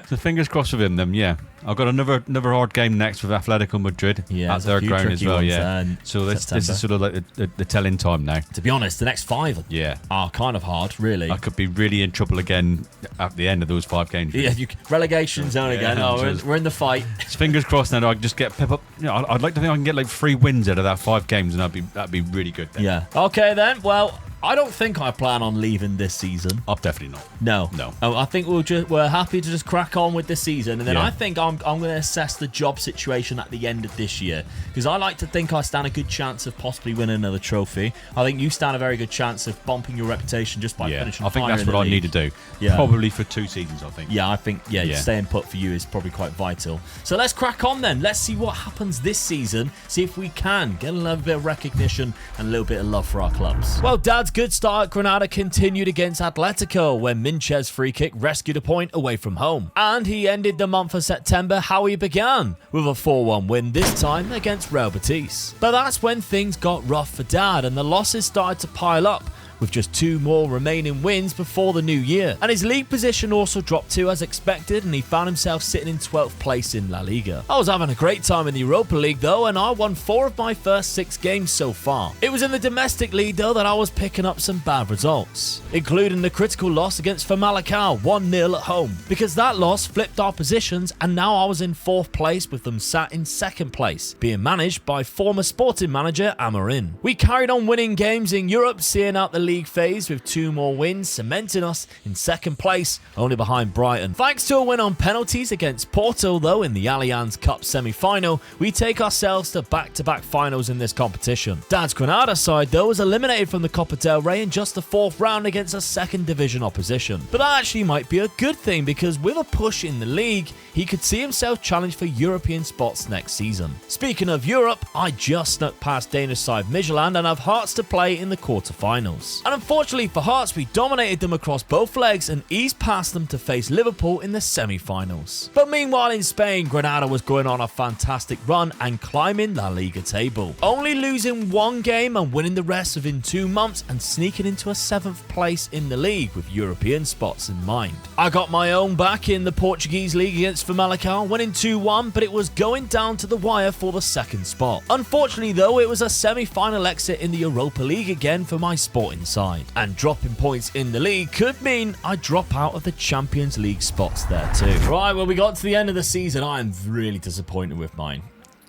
So fingers crossed with him then, yeah. I've got another hard game next with Atletico Madrid at their ground as well, So this is sort of like the telling time now. To be honest, the next 5 are kind of hard, really. I could be really in trouble again at the end of those 5 games. Really. Yeah, relegation zone again. We're in the fight. Fingers crossed now I can just get pep up. I'd like to think I can get like 3 wins out of that 5 games, and that'd be really good then. Yeah. Okay then, well, I don't think I plan on leaving this season. Oh, definitely not. No. I think we're happy to just crack on with this season, and then I think I'm going to assess the job situation at the end of this year, because I like to think I stand a good chance of possibly winning another trophy. I think you stand a very good chance of bumping your reputation just by finishing. I think that's what I need to do. Yeah. Probably for 2 seasons, I think. Yeah, I think staying put for you is probably quite vital. So let's crack on then. Let's see what happens this season. See if we can get a little bit of recognition and a little bit of love for our clubs. Well, Dad's good start at Granada continued against Atletico when Minchez's free kick rescued a point away from home. And he ended the month of September how he began, with a 4-1 win this time against Real Betis. But that's when things got rough for Dad, and the losses started to pile up, with just 2 more remaining wins before the new year. And his league position also dropped 2 as expected, and he found himself sitting in 12th place in La Liga. I was having a great time in the Europa League though, and I won 4 of my first 6 games so far. It was in the domestic league though that I was picking up some bad results, including the critical loss against Famalicão 1-0 at home, because that loss flipped our positions, and now I was in 4th place with them sat in 2nd place, being managed by former Sporting manager Amorim. We carried on winning games in Europe, seeing out the league phase with 2 more wins, cementing us in 2nd place, only behind Brighton. Thanks to a win on penalties against Porto though in the Allianz Cup semi-final, we take ourselves to back-to-back finals in this competition. Dad's Granada side though was eliminated from the Copa del Rey in just the 4th round against a 2nd division opposition. But that actually might be a good thing, because with a push in the league, he could see himself challenge for European spots next season. Speaking of Europe, I just snuck past Danish side Midtjylland and have Hearts to play in the quarterfinals. points. And unfortunately for Hearts, we dominated them across both legs and eased past them to face Liverpool in the semi-finals. But meanwhile in Spain, Granada was going on a fantastic run and climbing La Liga table, only losing one game and winning the rest within 2 months and sneaking into a 7th place in the league with European spots in mind. I got my own back in the Portuguese league against Famalicão, winning 2-1, but it was going down to the wire for the second spot. Unfortunately though, it was a semi-final exit in the Europa League again for my Sporting side, and dropping points in the league could mean I drop out of the Champions League spots there too. Right, well, we got to the end of the season. I am really disappointed with mine,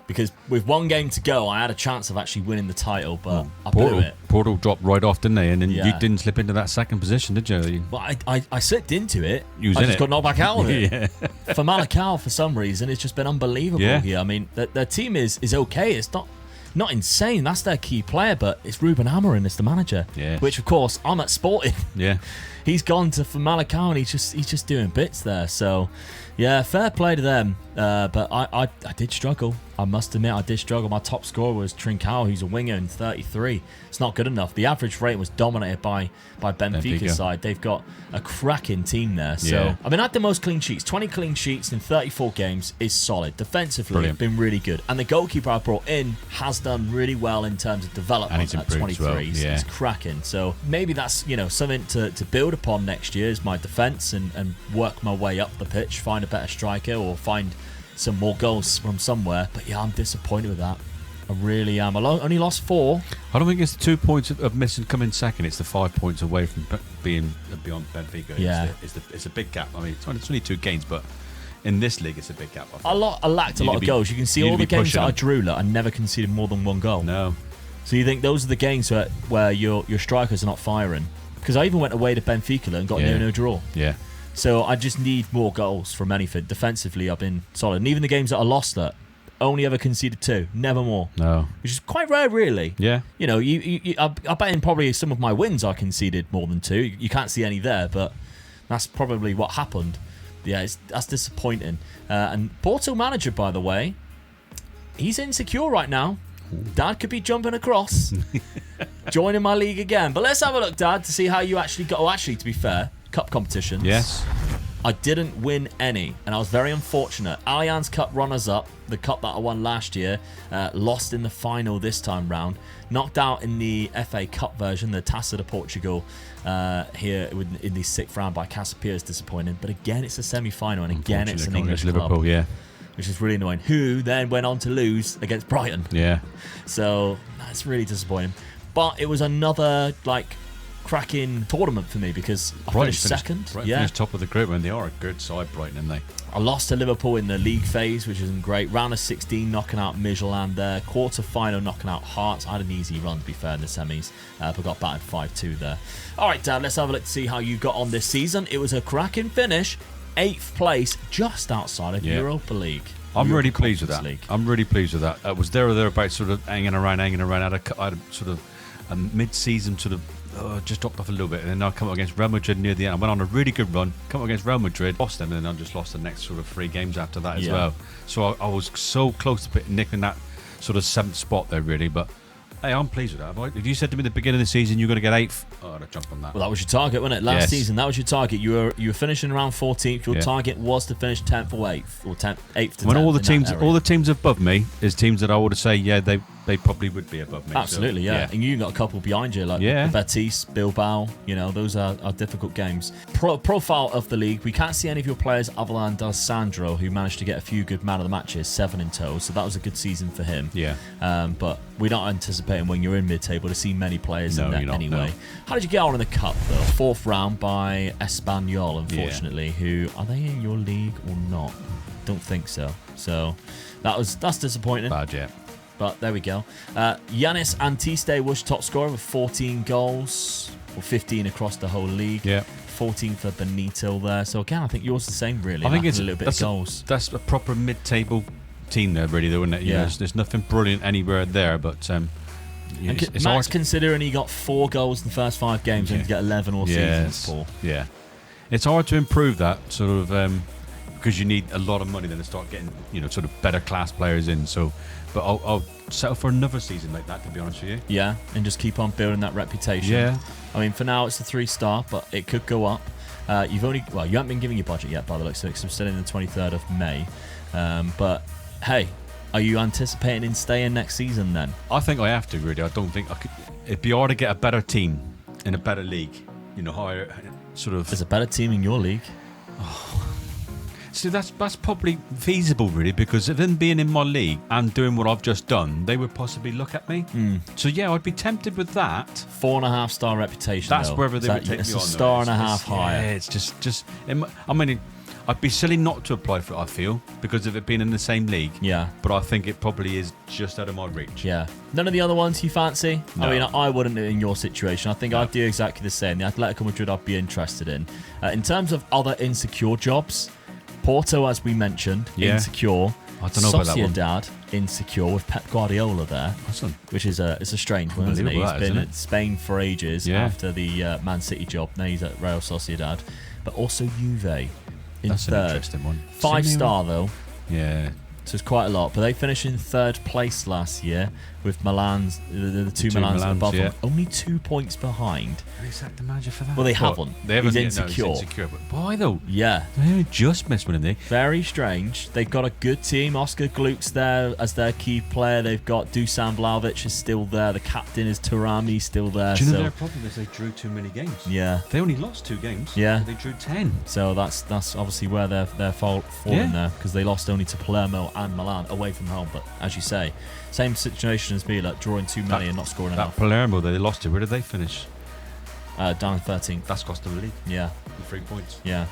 because with 1 game to go, I had a chance of actually winning the title, but I blew it. Portal dropped right off, didn't they? And then Yeah. you didn't slip into that second position, did you? But I slipped into it. You was I in just it. got knocked back out of it. Yeah. For Famalicão, for some reason, it's just been unbelievable Yeah. here. I mean, their team is okay. It's not insane. That's their key player, but it's Ruben Amorim as the manager. Yes. Which, of course, I'm at Sporting. Yeah. He's gone to Famalicão and he's just doing bits there. So, yeah, fair play to them. But I did struggle. I must admit, I did struggle. My top scorer was Trincao, who's a winger in 33. It's not good enough. The average rate was dominated by Benfica's side. They've got a cracking team there. So, Yeah. I mean, I had the most clean sheets. 20 clean sheets in 34 games is solid. Defensively, Brilliant. been really good. And the goalkeeper I brought in has done really well in terms of development And he's at improved 23. as well. He's Yeah. cracking. So maybe that's, something to build upon next year is my defence and work my way up the pitch, find a better striker or find some more goals from somewhere. But yeah, I'm disappointed with that. I really am. I only lost 4. I don't think it's the 2 points of missing coming second. It's the 5 points away from being beyond Benfica. Yeah. It's a big gap. I mean, it's only 2 games, but in this league, it's a big gap. I lacked a You lot need of to be- goals. You can see you need all to the be games pushing that I them. drew. Look, I never conceded more than 1 goal. No. So you think those are the games where your strikers are not firing? Because I even went away to Benfica and got Yeah. no draw. Yeah. So I just need more goals from anything. Defensively, I've been solid. And even the games that I lost, that only ever conceded 2, never more. No. Which is quite rare, really. Yeah. I bet in probably some of my wins I conceded more than 2. You can't see any there, but that's probably what happened. Yeah, that's disappointing. And Porto manager, by the way, he's insecure right now. Dad could be jumping across, joining my league again. But let's have a look, Dad, to see how you actually got. Oh, actually, to be fair, cup competitions. Yes. I didn't win any, and I was very unfortunate. Allianz Cup runners-up, the cup that I won last year, lost in the final this time round. Knocked out in the FA Cup version, the Taça de Portugal, here in the 6th round by Casapias, disappointing. But again, it's a semi-final, and again, it's an English club, Liverpool, yeah. which is really annoying. Who then went on to lose against Brighton. Yeah. So that's really disappointing. But it was another cracking tournament for me because I finished second. Brighton finished top of the group, and they are a good side, Brighton, aren't they? I lost to Liverpool in the league phase, which isn't great. Round of 16, knocking out Midtjylland there. Quarter final, knocking out Hearts. I had an easy run, to be fair, in the semis, but got battered 5-2 there. All right, Dad, let's have a look to see how you got on this season. It was a cracking finish, 8th place, just outside of Europa League. I'm Europa really pleased with that. Conference League. I'm really pleased with that. I was there or thereabouts, sort of hanging around. I had a sort of a mid-season sort of just dropped off a little bit, and then I come up against Real Madrid near the end. I went on a really good run, come up against Real Madrid, lost them, and then I just lost the next sort of 3 games after that as well. So I was so close to nicking that sort of 7th spot there, really. But hey, I'm pleased with that. If you said to me at the beginning of the season you're going to get 8th, I'd have jumped on that. Well, that was your target, wasn't it? Last season, that was your target. You were finishing around 14th. Your target was to finish 10th or 8th, or 8th to 10th. When all the teams above me is teams that I would say, yeah, they probably would be above me. Absolutely, so, yeah. And you got a couple behind you, like Betis, Bilbao. Those are difficult games. Profile of the league, we can't see any of your players other than D'Alessandro, who managed to get a few good man of the matches, 7 in total. So that was a good season for him. Yeah. But we're not anticipating when you're in mid-table to see many players in there anyway. No. How did you get on in the cup, though? 4th round by Espanyol, unfortunately. Who are they in your league or not? Don't think so. So that's disappointing. Bad, yeah. But there we go. Yanis Antiste was top scorer with 14 goals, or 15 across the whole league. Yeah. 14 for Benito there. So again, I think yours the same, really. I think it's a little bit of goals. That's a proper mid-table team there, really, though, isn't it? Yeah. There's nothing brilliant anywhere there, but it's Max, considering he got 4 goals in the first 5 games and to get 11 all season, Paul. Yeah. It's hard to improve that sort of because you need a lot of money then to start getting sort of better class players in. So, but I'll settle for another season like that, to be honest with you. Yeah, and just keep on building that reputation. Yeah. I mean, for now it's a 3-star, but it could go up. You haven't been giving your budget yet, by the looks of it, because I'm still in the 23rd of May. But hey, are you anticipating in staying next season then? I think I have to, really. I don't think I could. It'd be hard to get a better team in a better league. You know, higher sort of. There's a better team in your league. See, that's probably feasible, really, because of them being in my league and doing what I've just done, they would possibly look at me. So yeah, I'd be tempted with that. 4.5-star reputation. That's though. wherever they would take me on. It's a star and a half higher. Yeah, it's just. I mean, I'd be silly not to apply for it, I feel, because of it being in the same league. Yeah. But I think it probably is just out of my reach. Yeah. None of the other ones you fancy? No. I mean, I wouldn't in your situation. I think I'd do exactly the same. The Atletico Madrid I'd be interested in. In terms of other insecure jobs, Porto, as we mentioned, insecure. I don't know about that one. Sociedad, insecure with Pep Guardiola there, which is it's a strange one, isn't it? He's been at Spain for ages after the Man City job. Now he's at Real Sociedad. But also Juve in That's third. An interesting one. 5-star though. Yeah. So it's quite a lot. But they finished in 3rd place last year with Milan's, the two Milans above them. Only 2 points behind. They sacked the manager for that? Well, they haven't. He's insecure. No, he's insecure. But why though? Yeah. They just missed one, didn't they? Very strange. They've got a good team. Oscar Gluk's there as their key player. They've got Dusan Vlahovic is still there. The captain is Turami still there. Do you know their problem is they drew too many games? Yeah. They only lost 2 games. Yeah. They drew 10. So that's obviously where they're falling there, because they lost only to Palermo and Milan away from home. But as you say, same situation as me, like drawing too many and not scoring enough. That Palermo, they lost to. Where did they finish? Down in 13th. That's cost them the league. Yeah. With 3 points. Yeah.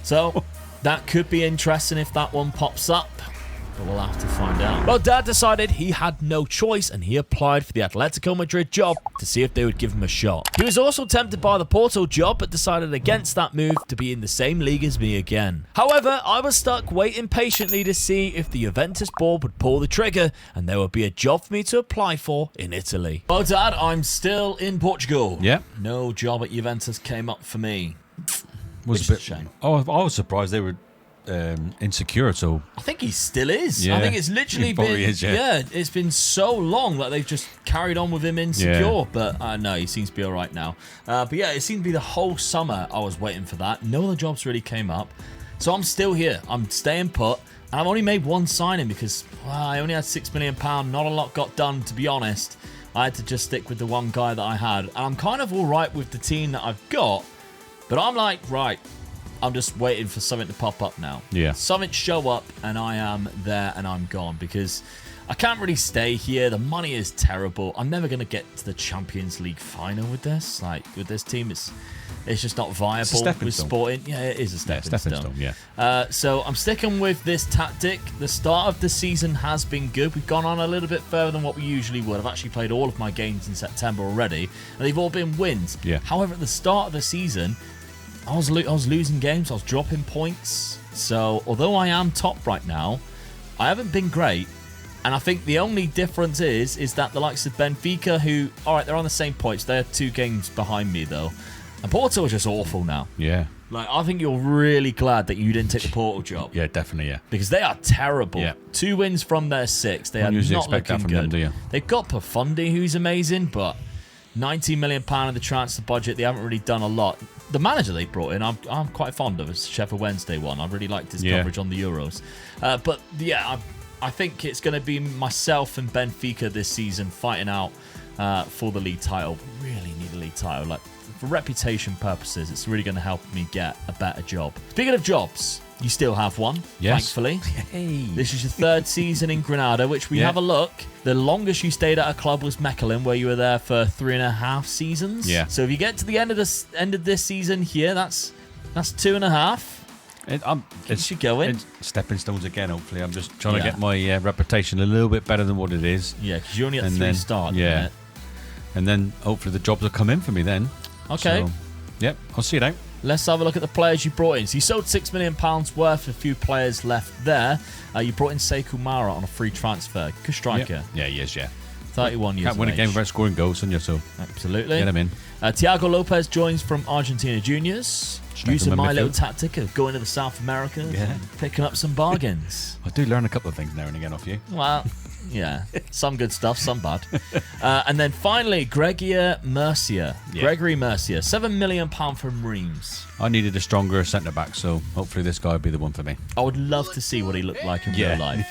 So that could be interesting if that one pops up. But we'll have to find out. Well, Dad decided he had no choice and he applied for the Atletico Madrid job to see if they would give him a shot. He was also tempted by the Porto job but decided against that move to be in the same league as me again. However, I was stuck waiting patiently to see if the Juventus board would pull the trigger and there would be a job for me to apply for in Italy. Well, Dad, I'm still in Portugal. Yeah. No job at Juventus came up for me. Was a shame. Oh, I was surprised they were insecure, so I think he still is. Yeah. I think it's literally He been probably is, yeah. it's been so long that they've just carried on with him insecure. Yeah. But no, he seems to be all right now. But yeah, it seemed to be the whole summer I was waiting for that. No other jobs really came up, so I'm still here. I'm staying put, and I've only made one signing because I only had £6 million. Not a lot got done, to be honest. I had to just stick with the one guy that I had, and I'm kind of all right with the team that I've got. But I'm like, right, I'm just waiting for something to pop up now. Yeah. Something show up and I am there and I'm gone because I can't really stay here. The money is terrible. I'm never going to get to the Champions League final with this. Like, with this team, it's just not viable with Sporting. Yeah, it is a stepping stone. Yeah. So I'm sticking with this tactic. The start of the season has been good. We've gone on a little bit further than what we usually would. I've actually played all of my games in September already, and they've all been wins. Yeah. However, at the start of the season, I was losing games. I was dropping points. So although I am top right now, I haven't been great. And I think the only difference is that the likes of Benfica, who, all right, they're on the same points. They're 2 games behind me, though. And Porto is just awful now. Yeah. Like, I think you're really glad that you didn't take the Porto job. Yeah, definitely, yeah. Because they are terrible. Yeah. 2 wins from their 6. They are usually not expect that looking from good. them, do you? They've got Profundi, who's amazing, but £19 million in the transfer budget. They haven't really done a lot. The manager they brought in, I'm quite fond of. It's Sheffield Wednesday one. I really liked his coverage on the Euros. But yeah, I think it's going to be myself and Benfica this season fighting out for the league title. We really need a league title. Like, for reputation purposes, it's really going to help me get a better job. Speaking of jobs, you still have one, thankfully. Hey. This is your 3rd season in Granada, which we have a look. The longest you stayed at a club was Mechelen, where you were there for 3.5 seasons. Yeah. So if you get to the end of this season here, that's 2.5. Keeps you going. It's stepping stones again, hopefully. I'm just trying to get my reputation a little bit better than what it is. Yeah, because you're only at 3 start. Yeah. And then hopefully the jobs will come in for me then. Okay. So, yep, I'll see you now. Let's have a look at the players you brought in. So you sold £6 million worth, a few players left there. You brought in Sekou Mara on a free transfer. Good striker. Yeah, he is, yeah. 31 years Can't win a of game age. without scoring goals, can you? So Absolutely. get him in. Thiago Lopez joins from Argentina Juniors, using the my midfield. little tactic of going to the South Americas Yeah. and picking up some bargains. I do learn a couple of things now and again off you. Well, yeah, some good stuff, some bad. And then finally, Gregory Mercier, £7 million from Reims. I needed a stronger centre back, so hopefully this guy will be the one for me. I would love to see what he looked like in real life.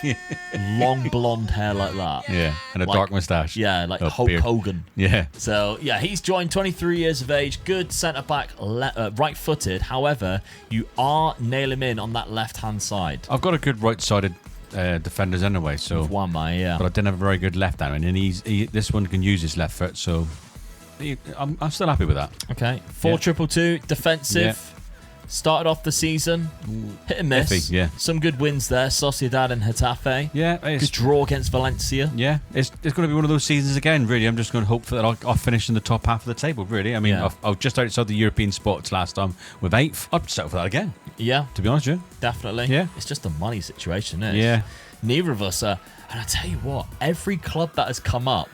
Long blonde hair like that. Yeah, and a Like- dark moustache. Yeah, like Oh, Hulk beard. Hogan. Yeah. So, yeah, he's joined 23 years of age, good centre-back, right-footed. However, you are nailing him in on that left-hand side. I've got a good right-sided defenders anyway, so. One, yeah. But I didn't have a very good left hand, and this one can use his left foot, so I'm still happy with that. Okay, 4-2-2, defensive. Yeah. Started off the season, hit and miss. Iffy, yeah. Some good wins there, Sociedad and Getafe. Yeah, Good draw against Valencia. Yeah, it's going to be one of those seasons again, really. I'm just going to hope that I'll finish in the top half of the table, really. I mean, Yeah. I was just outside the European spots last time with 8th. I'd settle for that again, Yeah, to be honest with you. definitely. Yeah. It's just a money situation, isn't it? Yeah. Neither of us are. And I tell you what, every club that has come up,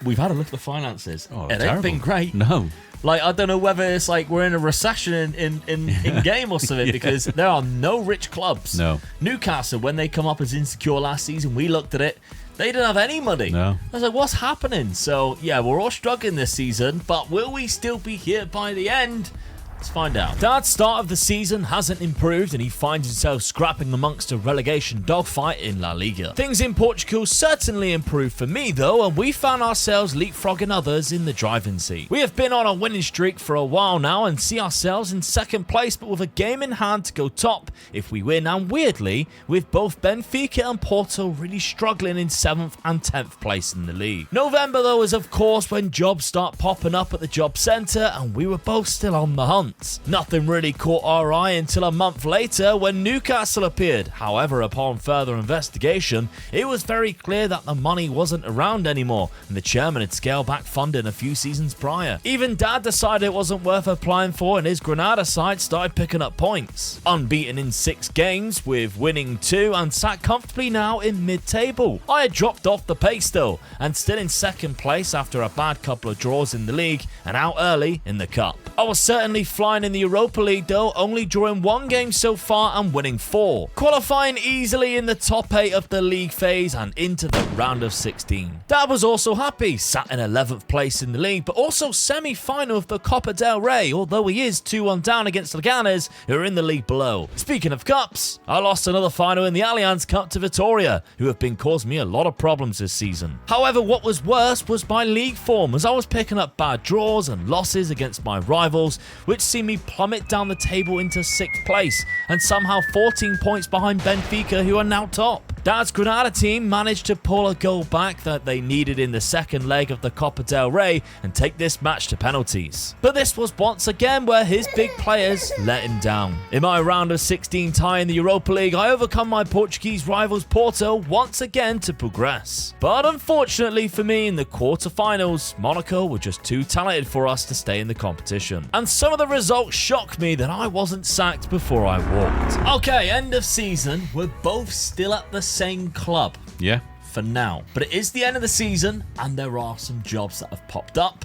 we've had a look at the finances. Oh, it ain't terrible. been great. No. Like, I don't know whether it's like we're in a recession in game or something, because there are no rich clubs. No. Newcastle, when they come up as insecure last season, we looked at it. They didn't have any money. No. I was like, what's happening? So, yeah, we're all struggling this season, but will we still be here by the end? Let's find out. Dad's start of the season hasn't improved, and he finds himself scrapping amongst a relegation dogfight in La Liga. Things in Portugal certainly improved for me, though, and we found ourselves leapfrogging others in the driving seat. We have been on a winning streak for a while now and see ourselves in second place, but with a game in hand to go top if we win, and weirdly, with both Benfica and Porto really struggling in 7th and 10th place in the league. November, though, is of course when jobs start popping up at the job centre, and we were both still on the hunt. Nothing really caught our eye until a month later when Newcastle appeared. However, upon further investigation, it was very clear that the money wasn't around anymore, and the chairman had scaled back funding a few seasons prior. Even Dad decided it wasn't worth applying for, and his Granada side started picking up points. Unbeaten in 6 games, with winning 2, and sat comfortably now in mid-table. I had dropped off the pace though, and still in second place after a bad couple of draws in the league, and out early in the cup. I was certainly flying in the Europa League though, only drawing 1 game so far and winning 4. Qualifying easily in the top 8 of the league phase and into the round of 16. Dad was also happy, sat in 11th place in the league, but also semi-final of the Copa del Rey, although he is 2-1 down against Leganes, who are in the league below. Speaking of cups, I lost another final in the Allianz Cup to Vitoria, who have been causing me a lot of problems this season. However, what was worse was my league form, as I was picking up bad draws and losses against my rivals, which see me plummet down the table into 6th place, and somehow 14 points behind Benfica, who are now top. Dad's Granada team managed to pull a goal back that they needed in the second leg of the Copa del Rey and take this match to penalties. But this was once again where his big players let him down. In my round of 16 tie in the Europa League, I overcome my Portuguese rivals Porto once again to progress. But unfortunately for me, in the quarterfinals, Monaco were just too talented for us to stay in the competition. And some of the results shocked me that I wasn't sacked before I walked. Okay, end of season, we're both still at the same club. Yeah. For now. But it is the end of the season, and there are some jobs that have popped up.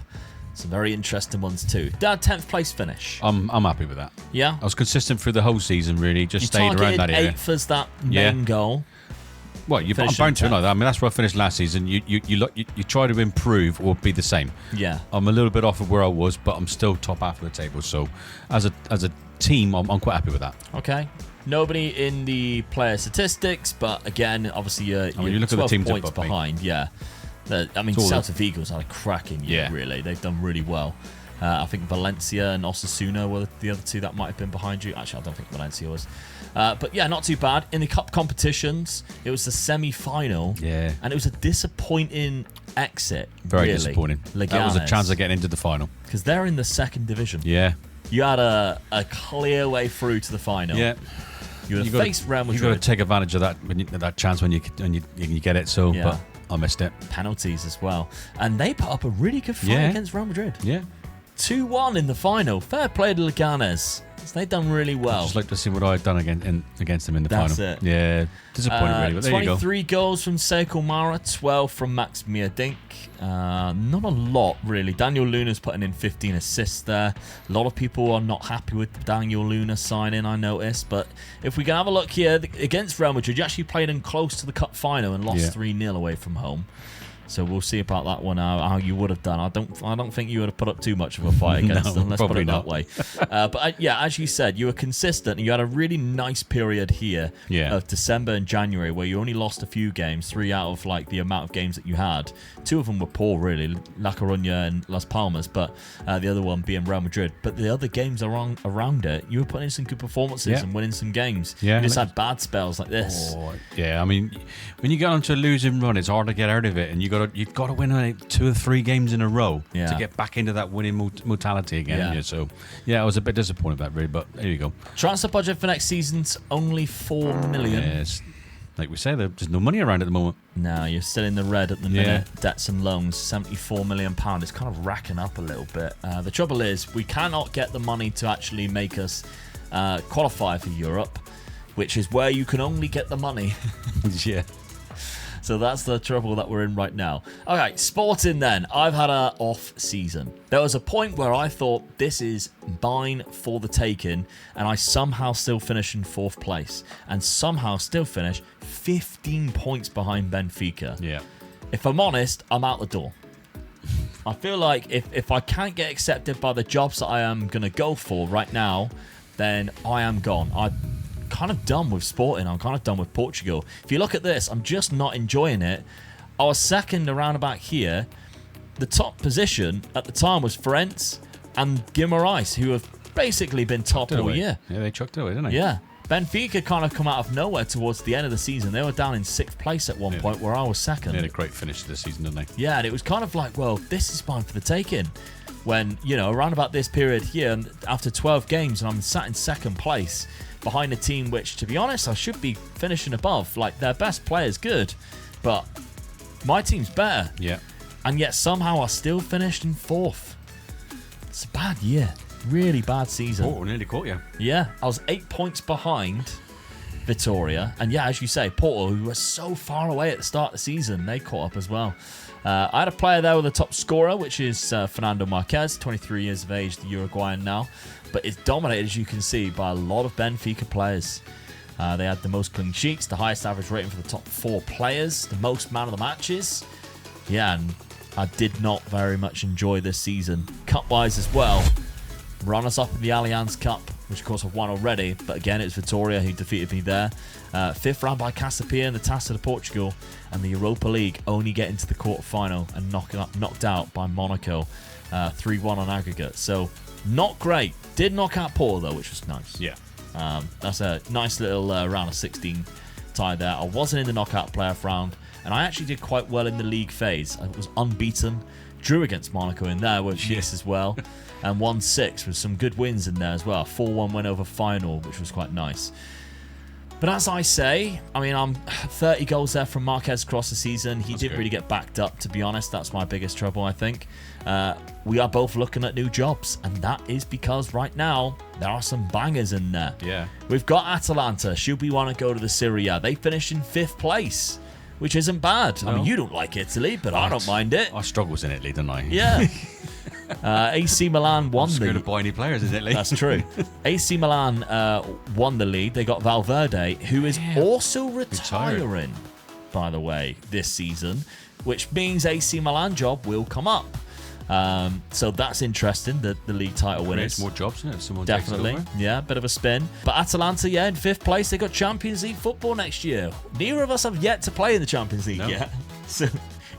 Some very interesting ones too. Dad, 10th place finish. I'm happy with that. Yeah? I was consistent through the whole season, really. Just You stayed around targeted that area. 8th as that Yeah. main goal. Well, I'm Finishing bound to, 10th. like that. I mean, that's where I finished last season. You try to improve or be the same. Yeah. I'm a little bit off of where I was, but I'm still top half of the table. So, as a team, I'm quite happy with that. Okay. Nobody in the player statistics, but again, obviously you're you look at the 12 teams points above me. behind. Yeah. I mean, It's all Celta Vigo's had a cracking year, Yeah. really. They've done really well. I think Valencia and Osasuna were the other two that might have been behind you. Actually, I don't think Valencia was. But yeah, not too bad. In the cup competitions, it was the semi-final. Yeah. And it was a disappointing exit. Very really. disappointing. That was a chance of getting into the final. Because they're in the 2nd division. Yeah. You had a clear way through to the final. Yeah. You would have faced Real You've got Madrid. to take advantage of that chance when you get it. So, Yeah. but I missed it. Penalties as well. And they put up a really good fight Yeah. against Real Madrid. Yeah. 2-1 in the final. Fair play to Leganes. They've done really well. I'd just like to see what I'd done against them in the That's final. it. Yeah, disappointing really, but there you go. 23 goals from Seiko Mara, 12 from Max Mierdink. Not a lot, really. Daniel Luna's putting in 15 assists there. A lot of people are not happy with the Daniel Luna signing, I noticed. But if we can have a look here, against Real Madrid, you actually played in close to the cup final and lost 3-0 away from home. So we'll see about that one, how you would have done. I don't think you would have put up too much of a fight against them. Let's put it that way. But as you said, you were consistent. And you had a really nice period here of December and January where you only lost a few games, 3 out of like the amount of games that you had. 2 of them were poor, really, La Coruña and Las Palmas, but the other one being Real Madrid. But the other games around it, you were putting in some good performances and winning some games. You just had bad spells like this. Yeah, I mean, when you get onto a losing run, it's hard to get out of it, and you've got to win like 2 or 3 games in a row to get back into that winning mentality again. So, I was a bit disappointed about that, really, but there you go. Transfer budget for next season's only 4 million. Yes. Like we say, there's no money around at the moment. No, you're still in the red at the minute. Debts and loans, £74 million. It's kind of racking up a little bit. The trouble is, we cannot get the money to actually make us qualify for Europe, which is where you can only get the money. So that's the trouble that we're in right now. Okay, sporting then. I've had an off season. There was a point where I thought this is mine for the taking, and I somehow still finish in 4th place, and somehow still finish 15 points behind Benfica. Yeah. If I'm honest, I'm out the door. I feel like if I can't get accepted by the jobs that I am going to go for right now, then I am gone. I'm kind of done with sporting. I'm kind of done with Portugal. If you look at this, I'm just not enjoying it. I was second around about here. The top position at the time was Ferenc and Guimarães, who have basically been top all year. Yeah, they chucked it away, didn't they? Yeah. Benfica kind of come out of nowhere towards the end of the season. They were down in 6th place at one point where I was second. They had a great finish to the season, didn't they? Yeah, and it was kind of like, well, this is mine for the taking. When, around about this period here, and after 12 games, and I'm sat in 2nd place behind a team which, to be honest, I should be finishing above. Like, their best player's good, but my team's better. Yeah. And yet somehow I still finished in 4th. It's a bad year. Really bad season. Oh, nearly caught you. Yeah, I was 8 points behind Vitória. And yeah, as you say, Porto, who were so far away at the start of the season, they caught up as well. I had a player there with a top scorer, which is Fernando Marquez, 23 years of age, the Uruguayan now. But it's dominated, as you can see, by a lot of Benfica players. They had the most clean sheets, the highest average rating for the top 4 players, the most man of the matches. Yeah, and I did not very much enjoy this season. Cup-wise as well, runners up in the Allianz Cup, which of course I've won already, but again it's Vitória who defeated me there. 5th round by Casapia in the Taça de Portugal, and the Europa League only getting to the quarter-final and knocked out by Monaco 3-1 on aggregate. So not great. Did knock out Porto though, which was nice. Yeah. That's a nice little round of 16 tie there. I wasn't in the knockout playoff round, and I actually did quite well in the league phase. I was unbeaten, drew against Monaco in there, which yes as well, and won 6 with some good wins in there as well. 4-1 win over Final, which was quite nice. But as I say, I mean, I'm 30 goals there from Marquez across the season. He didn't really get backed up, to be honest. That's my biggest trouble, I think. We are both looking at new jobs, and that is because right now there are some bangers in there. Yeah. We've got Atalanta. Should we want to go to the Serie A? They finished in 5th place, which isn't bad. No. I mean, you don't like Italy, but I don't mind it. I struggles in Italy, don't I? Yeah. AC Milan won the league. To buy any players in Italy. That's true. AC Milan won the league. They got Valverde, who is also retiring, by the way, this season, which means AC Milan job will come up. So that's interesting, the league title winners. More jobs, isn't it? Someone definitely. Yeah, bit of a spin. But Atalanta, in 5th place. They got Champions League football next year. Neither of us have yet to play in the Champions League yet. So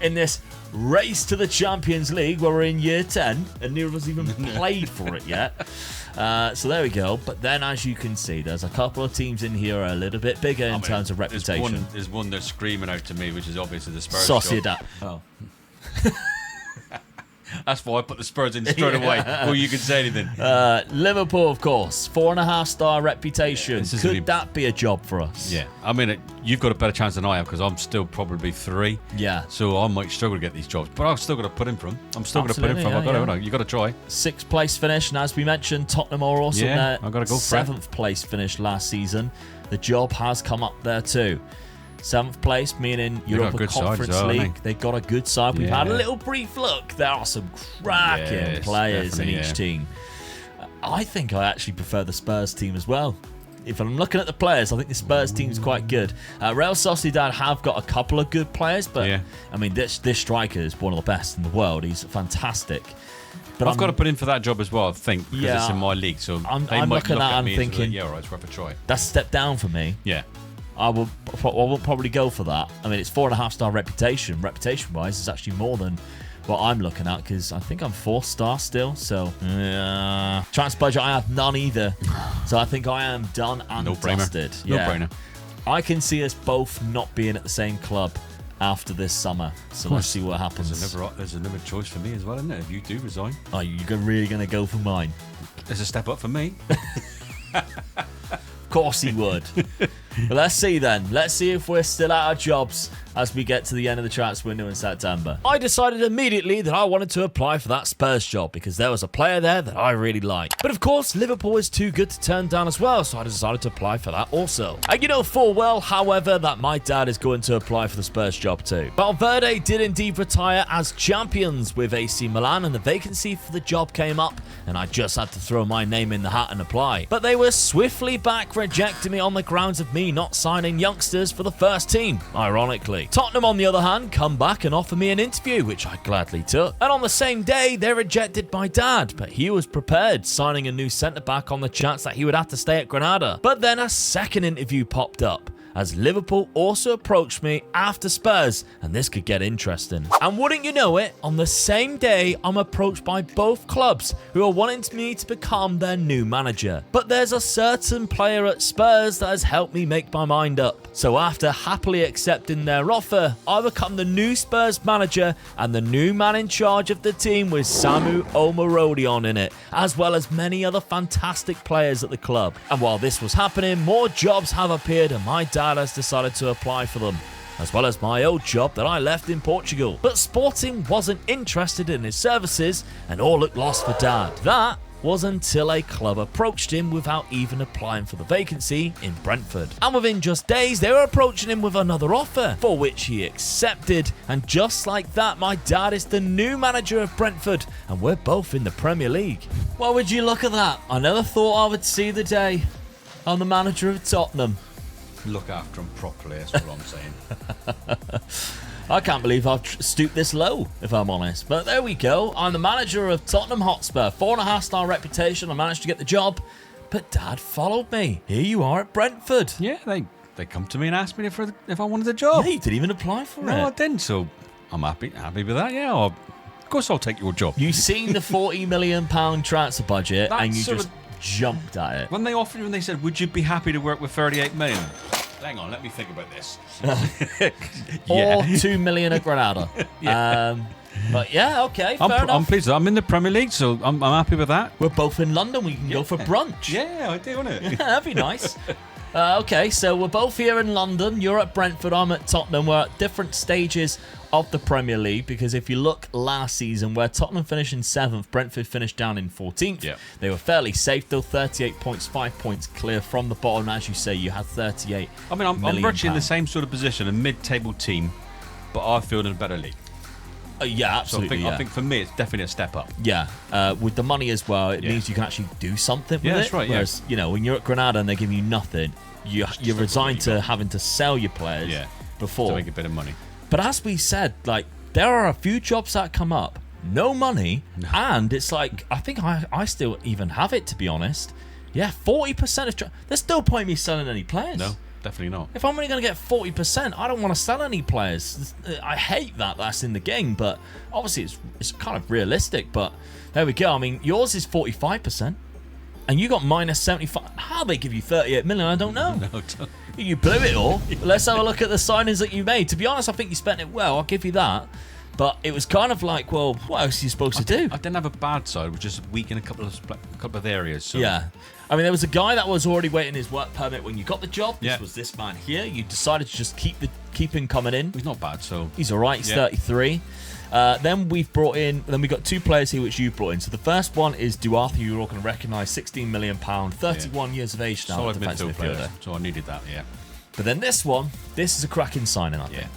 in this race to the Champions League where we're in year 10 and neither of us even played for it yet. So there we go. But then, as you can see, there's a couple of teams in here are a little bit bigger in terms of reputation. There's one that's screaming out to me, which is obviously the Spurs. Sociedad. Oh. That's why I put the Spurs in straight away. Before you can say anything. Liverpool, of course, 4.5-star reputation. This is Could really- that be a job for us? Yeah, I mean, you've got a better chance than I have because I'm still probably 3. Yeah. So I might struggle to get these jobs, but I've still got to put in for them. I'm still going to put in Absolutely, for them. yeah, You got to try. 6th place finish, and as we mentioned, Tottenham are also in Yeah, their I've gotta go for it. 7th place finish last season. The job has come up there too. 7th place, meaning got a Europa good side as Conference well, haven't League. They've got a good side. We've Yeah. had a little brief look. There are some cracking Yes, players in definitely, each yeah. team. I think I actually prefer the Spurs team as well. If I'm looking at the players, I think the Spurs team's quite good. Real Sociedad have got a couple of good players, but Yeah. I mean, this striker is one of the best in the world. He's fantastic. But I've got to put in for that job as well, I think, because Yeah. it's in my league. So I'm they might looking look at it at and me and say, thinking- yeah, all right, it's worth a try. that's a step down for me. Yeah. I won't probably go for that. I mean, it's 4.5-star reputation. Reputation-wise, it's actually more than what I'm looking at because I think I'm 4-star still. So, transfer budget, I have none either. So I think I am done and No-brainer. dusted. No-brainer. I can see us both not being at the same club after this summer. So let's see what happens. There's another choice for me as well, isn't it? If you do resign, Are you really going to go for mine? there's a step up for me. Of course he would. But let's see then. Let's see if we're still out of jobs as we get to the end of the transfer window in September. I decided immediately that I wanted to apply for that Spurs job because there was a player there that I really liked. But of course, Liverpool is too good to turn down as well, so I decided to apply for that also. And you know full well, however, that my dad is going to apply for the Spurs job too. Valverde did indeed retire as champions with AC Milan, and the vacancy for the job came up, and I just had to throw my name in the hat and apply. But they were swiftly back, rejecting me on the grounds of me not signing youngsters for the first team, ironically. Tottenham, on the other hand, come back and offer me an interview, which I gladly took. And on the same day, they rejected my dad, but he was prepared, signing a new centre-back on the chance that he would have to stay at Granada. But then a second interview popped up, as Liverpool also approached me after Spurs, and this could get interesting. And wouldn't you know it, on the same day, I'm approached by both clubs who are wanting me to become their new manager. But there's a certain player at Spurs that has helped me make my mind up. So after happily accepting their offer, I become the new Spurs manager and the new man in charge of the team with Samu Omarodion in it, as well as many other fantastic players at the club. And while this was happening, more jobs have appeared and my dad has decided to apply for them, as well as my old job that I left in Portugal. But Sporting wasn't interested in his services and all looked lost for Dad. That was until a club approached him without even applying for the vacancy in Brentford. And within just days, they were approaching him with another offer, for which he accepted. And just like that, my dad is the new manager of Brentford, and we're both in the Premier League. Well, would you look at that? I never thought I would see the day. I'm the manager of Tottenham. Look after them properly, that's what I'm saying. I can't believe I've stooped this low, if I'm honest. But there we go. I'm the manager of Tottenham Hotspur. 4.5-star reputation. I managed to get the job. But Dad followed me. Here you are at Brentford. Yeah, they come to me and asked me if I wanted a job. Yeah, you didn't even apply for No, I it. didn't, so I'm happy with that, yeah. Of course I'll take your job. You seen the £40 million transfer budget and you sort just jumped at it. When they offered you and they said, would you be happy to work with 38 million? Hang on, let me think about this. Or $2 million at Granada. But yeah, okay, fair enough. I'm pleased. I'm in the Premier League, so I'm happy with that. We're both in London. We can go for brunch. Yeah, I do, innit? Yeah, that'd be nice. Okay, so we're both here in London. You're at Brentford, I'm at Tottenham. We're at different stages of the Premier League because if you look last season, where Tottenham finished in 7th, Brentford finished down in 14th. Yeah. They were fairly safe, though, 38 points, 5 points clear from the bottom. As you say, you had 38 I mean, I'm million virtually in the pounds. same sort of position, a mid-table team, but I feel in a better league. Yeah, So absolutely. I think for me, it's definitely a step up. Yeah, with the money as well, it Yeah. means you can actually do something with Yeah, it. that's right, yeah. Whereas, you know, when you're at Granada and they give you nothing, you're resigned to having to sell your players Yeah. before. To make a bit of money. But as we said, like, there are a few jobs that come up, no money, and it's like, I think I still even have it, to be honest. Yeah, 40% of there's still point me selling any players. No, definitely not. If I'm only going to get 40%, I don't want to sell any players. I hate that's in the game, but obviously it's kind of realistic. But there we go. I mean, yours is 45%, and you got minus 75. How they give you 38 million, I don't know. No, don't. You blew it all. Let's have a look at the signings that you made. To be honest, I think you spent it well. I'll give you that. But it was kind of like, well, what else are you supposed to do? I didn't have a bad side. It was just weak in a couple of areas. So. Yeah. I mean, there was a guy that was already waiting his work permit when you got the job. This Yeah. was this man here. You decided to just keep him coming in. He's not bad, so... He's all right. He's 33. Then we got 2 players here which you brought in. So the first one is Duarte, who you're all going to recognise, £16 million, 31 years of age now. Solid defensive midfield player, midfielder. so I needed that, yeah. But then this is a cracking signing, I think.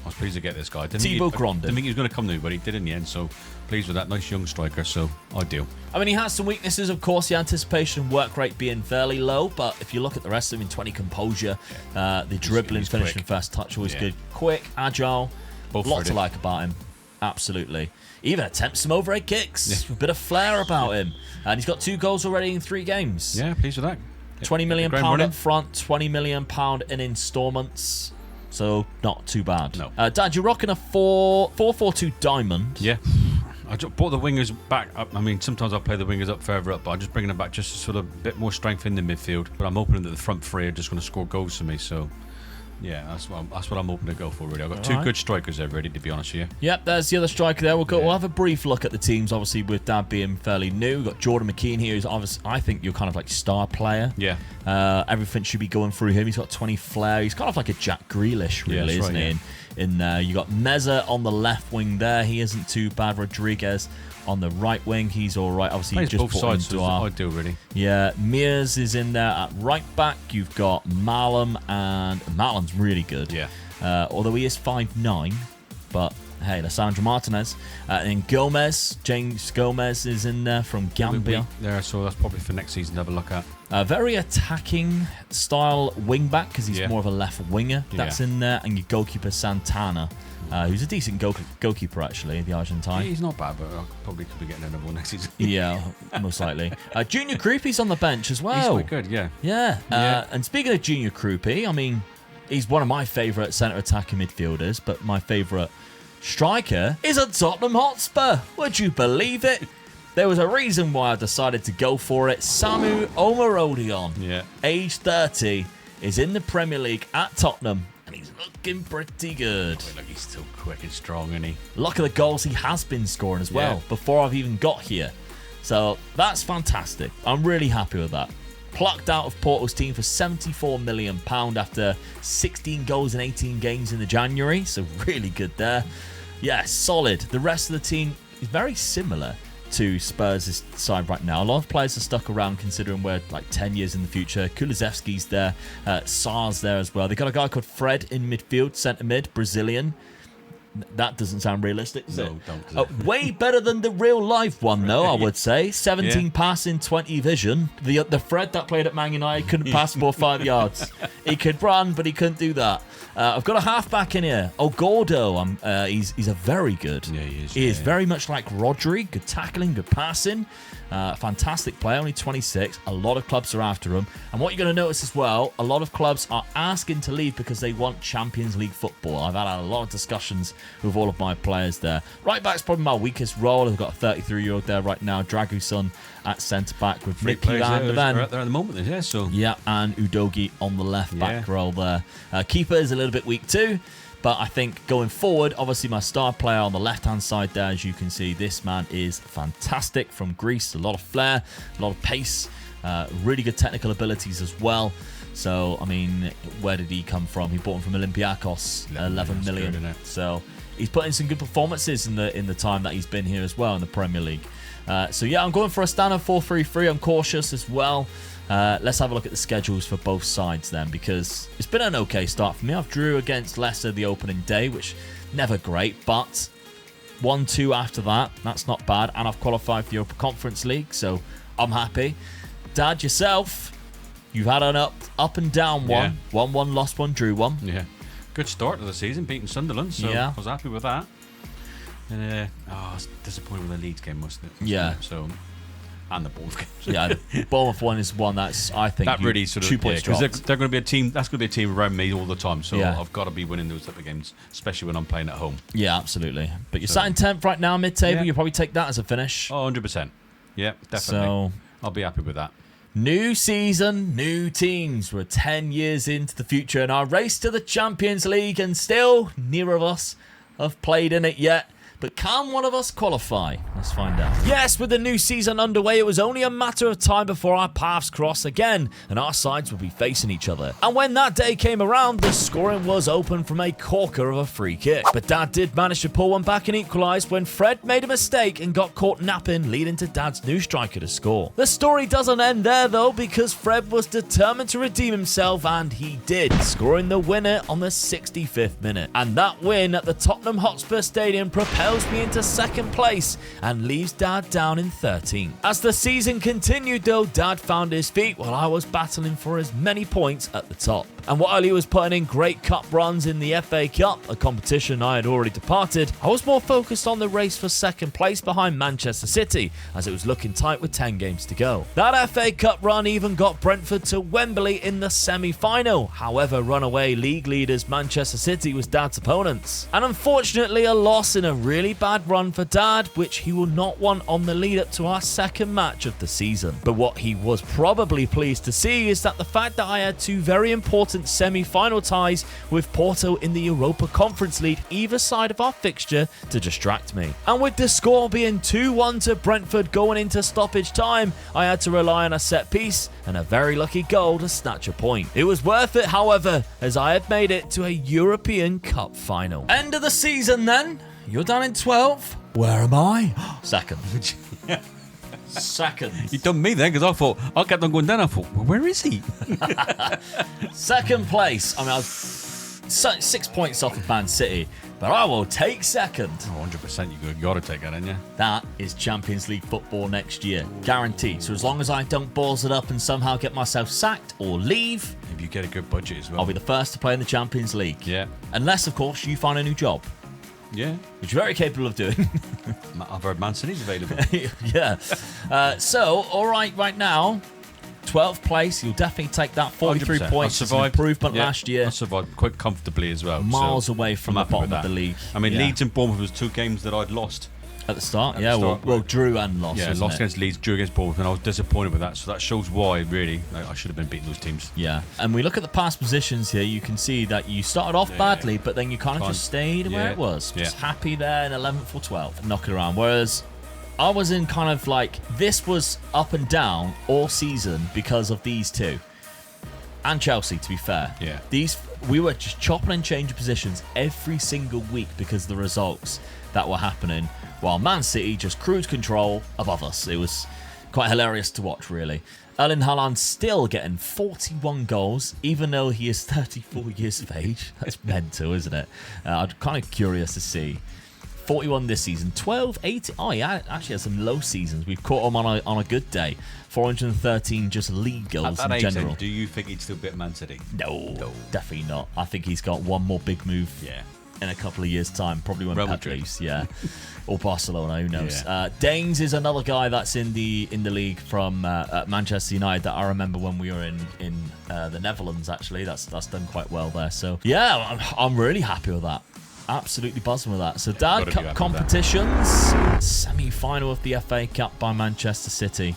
I was pleased to get this guy. Thibaut Grondin. Didn't think he was going to come new, but he did in the end, so pleased with that. Nice young striker, so ideal. I mean, he has some weaknesses, of course, the anticipation and work rate being fairly low, but if you look at the rest of him, in 20 composure, the dribbling, he's finishing quick. first touch, always good. Quick, agile, Both lots to footed. like about him. Absolutely. Even attempts some overhead kicks. A bit of flair about him. And he's got 2 goals already in 3 games. Yeah, pleased with that. £20 million Ground running. up front, £20 million in installments. So, not too bad. No. Dad, you're rocking a 4-4-2 diamond. Yeah. I just brought the wingers back up. I mean, sometimes I'll play the wingers up further up, but I'm just bringing them back just to sort of a bit more strength in the midfield. But I'm hoping that the front 3 are just going to score goals for me, so... Yeah, that's what I'm hoping to go for, really. I've got 2 good strikers there ready, to be honest with you. Yep, there's the other striker there. We'll have a brief look at the teams, obviously, with Dad being fairly new. We've got Jordan McKean here, who's obviously, I think you're kind of like star player. Yeah. Everything should be going through him. He's got 20 flair. He's kind of like a Jack Grealish, really, that's isn't right, he? In there, you got Meza on the left wing there. He isn't too bad. Rodriguez on the right wing, he's all right. Obviously, Plays you just both put sides, him so to it's ideal, really. Yeah, Mears is in there at right back. You've got Malum, and Malum's really good. Yeah. Although he is 5'9", but hey, Lissandro Martinez. And Gomez, James Gomez is in there from Gambia. There, so that's probably for next season to have a look at. Very attacking style wing back because he's Yeah. more of a left winger. That's in there. And your goalkeeper Santana, who's a decent goalkeeper actually, the Argentine. He's not bad, but I probably could be getting another one next season. Yeah, most likely. Junior Krupi's on the bench as well. He's quite good, yeah. Yeah. And speaking of Junior Krupi, I mean, he's one of my favourite centre attacking midfielders, but my favourite striker is a Tottenham Hotspur. Would you believe it? There was a reason why I decided to go for it. Samu Omarodion, Yeah. age 30, is in the Premier League at Tottenham, and he's looking pretty good. Look, he's still quick and strong, isn't he? Look at the goals he has been scoring as well before I've even got here. So that's fantastic. I'm really happy with that. Plucked out of Porto's team for £74 million after 16 goals in 18 games in the January. So really good there. Yeah, solid. The rest of the team is very similar to Spurs' side right now. A lot of players are stuck around considering we're like 10 years in the future. Kulusevski's there. Sar's there as well. They got a guy called Fred in midfield, centre mid, Brazilian. That doesn't sound realistic, does it? No, don't. Way better than the real life one, though, I would say. 17 passing, 20 vision. The Fred that played at Man United couldn't pass more 5 yards. He could run, but he couldn't do that. I've got a half-back in here. Gordo. He's a very good. Yeah, he is. He is very much like Rodri. Good tackling, good passing. Fantastic player, only 26. A lot of clubs are after him. And what you're going to notice as well, a lot of clubs are asking to leave because they want Champions League football. I've had a lot of discussions with all of my players there. Right back's probably my weakest role. I've got a 33-year-old there right now, Draguson at centre-back with Ricky Van der Ven. Out there at the moment, yeah, so... Yeah, and Udogi on the left back role there. Keeper is a little bit weak too. But I think going forward, obviously my star player on the left-hand side there, as you can see, this man is fantastic from Greece. A lot of flair, a lot of pace, really good technical abilities as well. So, I mean, where did he come from? He bought him from Olympiacos, 11 million. Good, so he's put in some good performances in the time that he's been here as well in the Premier League. So yeah, I'm going for a standard 4-3-3. I'm cautious as well. Let's have a look at the schedules for both sides then, because it's been an okay start for me. I've drew against Leicester the opening day, which never great, but 1-2 after that. That's not bad, and I've qualified for the Europa Conference League, so I'm happy. Dad, yourself, you've had an up and down one. 1-1, lost one, drew one. Yeah. Good start to the season, beating Sunderland, so I was happy with that. And I was disappointed with the Leeds game, wasn't it? Yeah. So, and the Bournemouth game. Yeah, the Bournemouth one is one that's, I think, that really sort of 2 points because dropped. they're going to be a team. That's going to be a team around me all the time. So I've got to be winning those type of games, especially when I'm playing at home. Yeah, absolutely. But you're sat in 10th right now, mid-table. Yeah. You'll probably take that as a finish. Oh, 100%. Yeah, definitely. So I'll be happy with that. new season, new teams. We're 10 years into the future in our race to the Champions League, and still neither of us have played in it yet. But can one of us qualify? Let's find out. Yes, with the new season underway, it was only a matter of time before our paths cross again, and our sides would be facing each other. And when that day came around, the scoring was open from a corker of a free kick. But Dad did manage to pull one back and equalise when Fred made a mistake and got caught napping, leading to Dad's new striker to score. The story doesn't end there though, because Fred was determined to redeem himself, and he did, scoring the winner on the 65th minute. And that win at the Tottenham Hotspur Stadium propelled me into second place and leaves Dad down in 13th. As the season continued though, Dad found his feet while I was battling for as many points at the top. And while he was putting in great cup runs in the FA Cup, a competition I had already departed, I was more focused on the race for second place behind Manchester City, as it was looking tight with 10 games to go. That FA Cup run even got Brentford to Wembley in the semi-final. However, runaway league leaders Manchester City was Dad's opponents. And unfortunately, a loss in a really bad run for Dad, which he will not want on the lead up to our second match of the season. But what he was probably pleased to see is that the fact that I had two very important semi-final ties with Porto in the Europa Conference League either side of our fixture to distract me. And with the score being 2-1 to Brentford going into stoppage time, I had to rely on a set piece and a very lucky goal to snatch a point. It was worth it, however, as I had made it to a European Cup final. End of the season then. You're down in 12th. Where am I? Second. Second. You done me then, because I thought, I kept on going down. I thought, well, where is he? Second place. I mean, I was 6 points off of Man City, but I will take second. Oh, 100% you got to take that, ain't you? That is Champions League football next year. Guaranteed. So as long as I don't balls it up and somehow get myself sacked or leave, If you get a good budget as well. I'll be the first to play in the Champions League. Yeah. Unless, of course, you find a new job. Yeah. Which you're very capable of doing. I've heard Man City's available. Yeah. So, all right now, 12th place. You'll definitely take that. 43 100%. points. It's an improvement last year. I survived quite comfortably as well. Miles away from the I'm happy with bottom of that. the league. I mean, Yeah. Leeds and Bournemouth was 2 games that I'd lost. At the start, At yeah. the start, Well, drew and lost. Yeah, wasn't lost it? against Leeds, drew against Bournemouth, and I was disappointed with that. So that shows why, really, I should have been beating those teams. Yeah, and we look at the past positions here. You can see that you started off badly, but then you kind of just stayed where it was. Just happy there in 11th or 12th, knocking around. Whereas I was in kind of like, this was up and down all season because of these two. And Chelsea, to be fair. Yeah. We were just chopping and changing positions every single week because of the results that were happening, while Man City just cruise control above us. It was quite hilarious to watch, really. Erling Haaland still getting 41 goals, even though he is 34 years of age. That's mental, isn't it? I'm kind of curious to see. 41 this season, 12, 18. Oh, yeah, actually has some low seasons. We've caught him on a good day. 413 just league goals At that in age, general. then, do you think he'd still be at Man City? No, definitely not. I think he's got one more big move in a couple of years' time. Probably when Real Pep Madrid. leaves, yeah. Or Barcelona, who knows. Yeah. Danes is another guy that's in the league from Manchester United that I remember when we were in the Netherlands, actually. That's done quite well there. So, yeah, I'm really happy with that. Absolutely buzzing with that. So, Dad, Cup competitions. Semi-final of the FA Cup by Manchester City.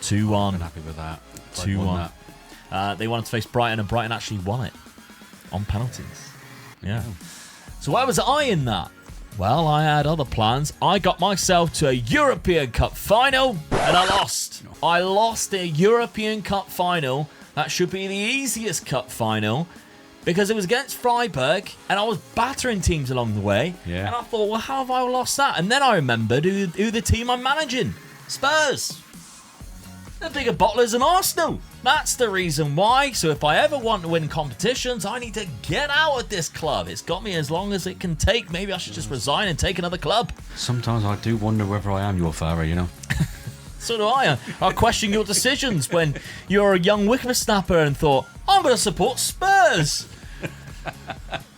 2-1. I'm happy with that. 2-1. They wanted to face Brighton, and Brighton actually won it on penalties. Yeah. So where was I in that? Well, I had other plans. I got myself to a European Cup final, and I lost. I lost a European Cup final. That should be the easiest cup final, because it was against Freiburg, and I was battering teams along the way. Yeah. And I thought, well, how have I lost that? And then I remembered who the team I'm managing. Spurs. They're bigger bottlers than Arsenal. That's the reason why. So if I ever want to win competitions, I need to get out of this club. It's got me as long as it can take. Maybe I should just resign and take another club. Sometimes I do wonder whether I am your father, you know. So do I. I question your decisions when you're a young whippersnapper and thought, I'm going to support Spurs.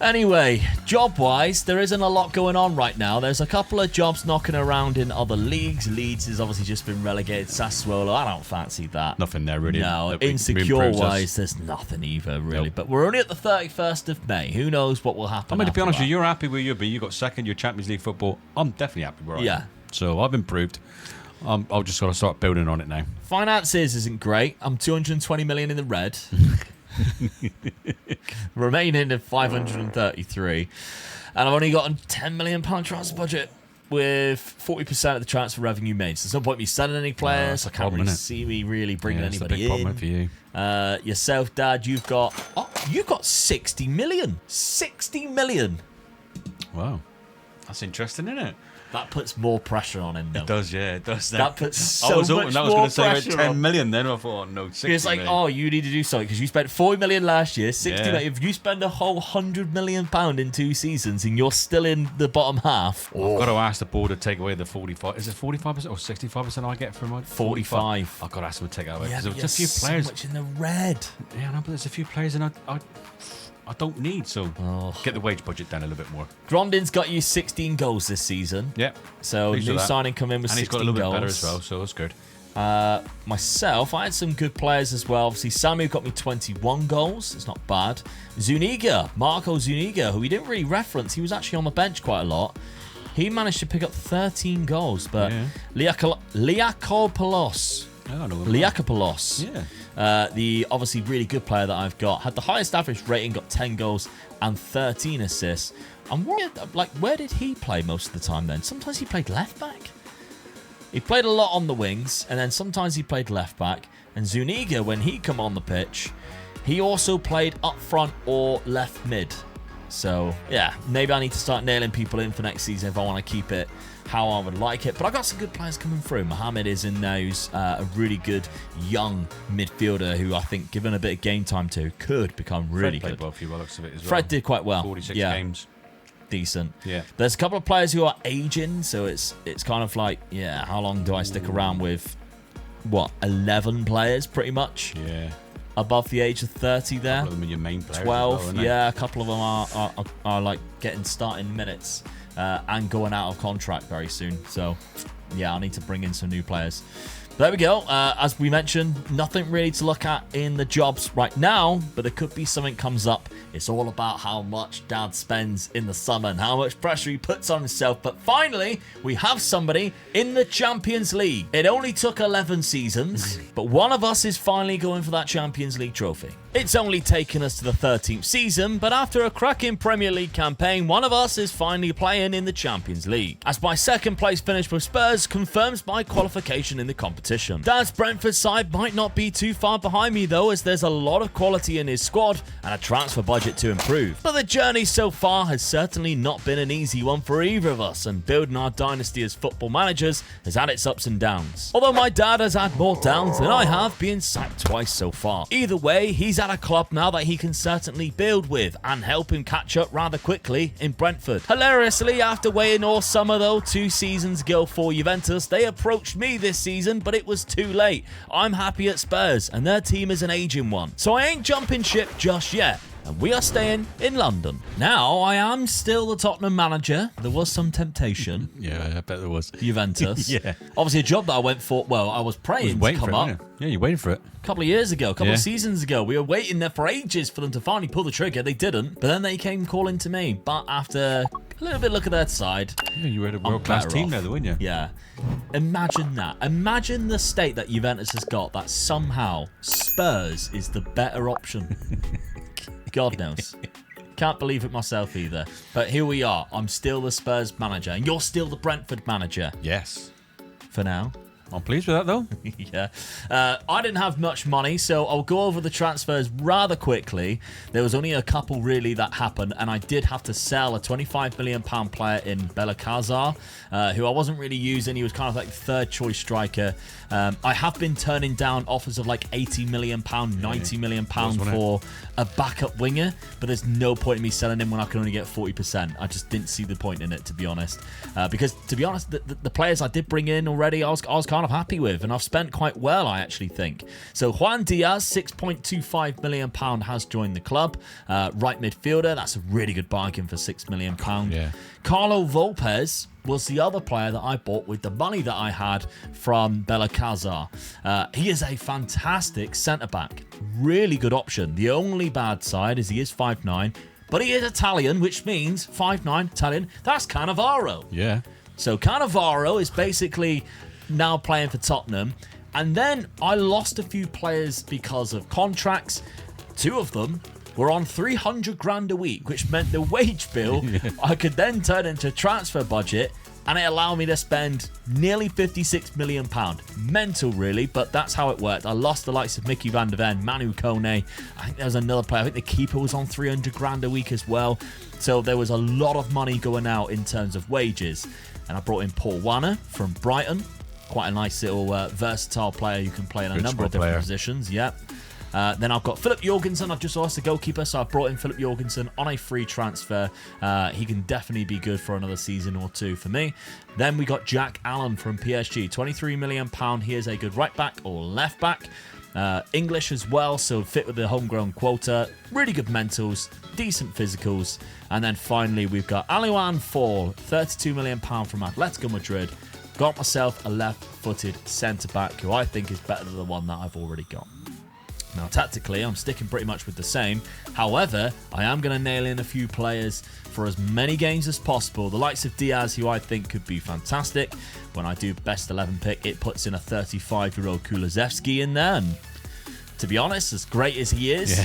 Anyway, job-wise, there isn't a lot going on right now. There's a couple of jobs knocking around in other leagues. Leeds has obviously just been relegated. Sassuolo, I don't fancy that. Nothing there, really. No, Nobody insecure-wise, there's nothing either, really. Nope. But we're only at the 31st of May. Who knows what will happen? I mean, to be after honest that. with you, you're happy where you be. You got second, your Champions League football. I'm definitely happy where I am. Yeah. So I've improved. I've just got to start building on it now. Finances isn't great. I'm 220 million in the red. Remaining at 533. And I've only got a £10 million transfer budget with 40% of the transfer revenue made. So there's no point me selling any players. I can't really see me really bringing anybody in. Problem for you. Yourself, Dad, you've got 60 million. 60 million. Wow. That's interesting, isn't it? That puts more pressure on him, though. It does, yeah, it does. That puts so I was much hoping that was more going to say pressure about 10 on. million. Then I thought, oh, no, 60 It's like, million. oh, you need to do something because you spent 40 million last year, 60 Yeah. million. If you spend a whole £100 million in 2 seasons and you're still in the bottom half, I've got to ask the board to take away the 45. Is it 45% or 65% I get from my 45. I've got to ask them to take that away. Yeah, Because but there's a few so players. much in the red. Yeah, no, but there's a few players and I don't need. So get the wage budget down a little bit more. Grondin's got you 16 goals this season. Yeah. So Pleased new with that. signing come in with And he's 16 got a little goals. bit better as well, so that's good. Myself, I had some good players as well. Obviously, Samu got me 21 goals. It's not bad. Marco Zuniga, who we didn't really reference. He was actually on the bench quite a lot. He managed to pick up 13 goals, but Liakopoulos. I don't know. Liakopoulos. Yeah. The obviously really good player that I've got, had the highest average rating, got 10 goals and 13 assists. I'm worried, where did he play most of the time then? Sometimes he played left back. He played a lot on the wings, and then sometimes he played left back. And Zuniga, when he come on the pitch, he also played up front or left mid. So, yeah, maybe I need to start nailing people in for next season if I want to keep it how I would like it. But I've got some good players coming through. Mohamed is in now, who's a really good young midfielder who I think, given a bit of game time to, could become really Fred played good. well for you, by the looks of it as well. Fred did quite well. 46 yeah, games. decent. Yeah. There's a couple of players who are aging, so it's kind of like, yeah, how long do I stick around with, 11 players pretty much? Yeah. Above the age of 30 there. A couple of them are your main players. 12, as well, yeah, a couple of them are like getting starting minutes and going out of contract very soon. So, yeah, I need to bring in some new players. There we go. As we mentioned, nothing really to look at in the jobs right now, but there could be something comes up. It's all about how much Dad spends in the summer and how much pressure he puts on himself. But finally, we have somebody in the Champions League. It only took 11 seasons, but one of us is finally going for that Champions League trophy. It's only taken us to the 13th season, but after a cracking Premier League campaign, one of us is finally playing in the Champions League. As my second place finish with Spurs confirms my qualification in the competition. Dad's Brentford side might not be too far behind me though, as there's a lot of quality in his squad and a transfer budget to improve. But the journey so far has certainly not been an easy one for either of us, and building our dynasty as football managers has had its ups and downs. Although my dad has had more downs than I have, being sacked twice so far. Either way, he's at a club now that he can certainly build with and help him catch up rather quickly in Brentford. Hilariously, after waiting all summer though, 2 seasons ago for Juventus, they approached me this season, but it was too late. I'm happy at Spurs and their team is an aging one, so I ain't jumping ship just yet. And we are staying in London. Now, I am still the Tottenham manager. There was some temptation. Yeah, I bet there was. Juventus. Yeah. Obviously, a job that I went for, well, I was praying to come up. Yeah, you're waiting for it. A couple of years ago, a couple Yeah. of seasons ago. We were waiting there for ages for them to finally pull the trigger. They didn't. But then they came calling to me. But after a little bit look at their side. Yeah, you were at a world-class better team off. there, though, weren't you? Yeah. Imagine that. Imagine the state that Juventus has got, that somehow Spurs is the better option. God knows. Can't believe it myself either. But here we are. I'm still the Spurs manager. And you're still the Brentford manager. Yes. For now. I'm pleased with that, though. Yeah. I didn't have much money, so I'll go over the transfers rather quickly. There was only a couple really that happened, and I did have to sell a £25 million player in Belakazar, who I wasn't really using. He was kind of like the third choice striker. I have been turning down offers of like £80 million, £90 million for a backup winger, but there's no point in me selling him when I can only get 40%. I just didn't see the point in it, to be honest. Because, to be honest, the players I did bring in already, I was kind of happy with, and I've spent quite well, I actually think. So Juan Diaz, £6.25 million has joined the club. Right midfielder, that's a really good bargain for £6 million. Yeah. Carlo Volpez was the other player that I bought with the money that I had from Belakazar. He is a fantastic centre-back. Really good option. The only bad side is he is 5'9", but he is Italian, which means 5'9", Italian, that's Cannavaro. Yeah. So Cannavaro is basically now playing for Tottenham. And then I lost a few players because of contracts. 2 of them were on 300 grand a week, which meant the wage bill I could then turn into transfer budget, and it allowed me to spend nearly £56 million. Mental, really, but that's how it worked. I lost the likes of Mickey van der Ven, Manu Kone. I think there was another player. I think the keeper was on 300 grand a week as well. So there was a lot of money going out in terms of wages. And I brought in Paul Wanner from Brighton. Quite a nice little versatile player who can play in a number of different positions. Yeah. Then I've got Philip Jorgensen. I've just lost the goalkeeper, so I brought in Philip Jorgensen on a free transfer. He can definitely be good for another season or two for me. Then we got Jack Allen from PSG, £23 million. He is a good right back or left back. English as well, so fit with the homegrown quota. Really good mentals, decent physicals. And then finally we've got Aliouane Fall, £32 million from Atletico Madrid. Got myself a left-footed centre-back who I think is better than the one that I've already got. Now, tactically, I'm sticking pretty much with the same. However, I am going to nail in a few players for as many games as possible. The likes of Diaz, who I think could be fantastic. When I do best 11 pick, it puts in a 35-year-old Kulusevski in there. And to be honest, as great as he is,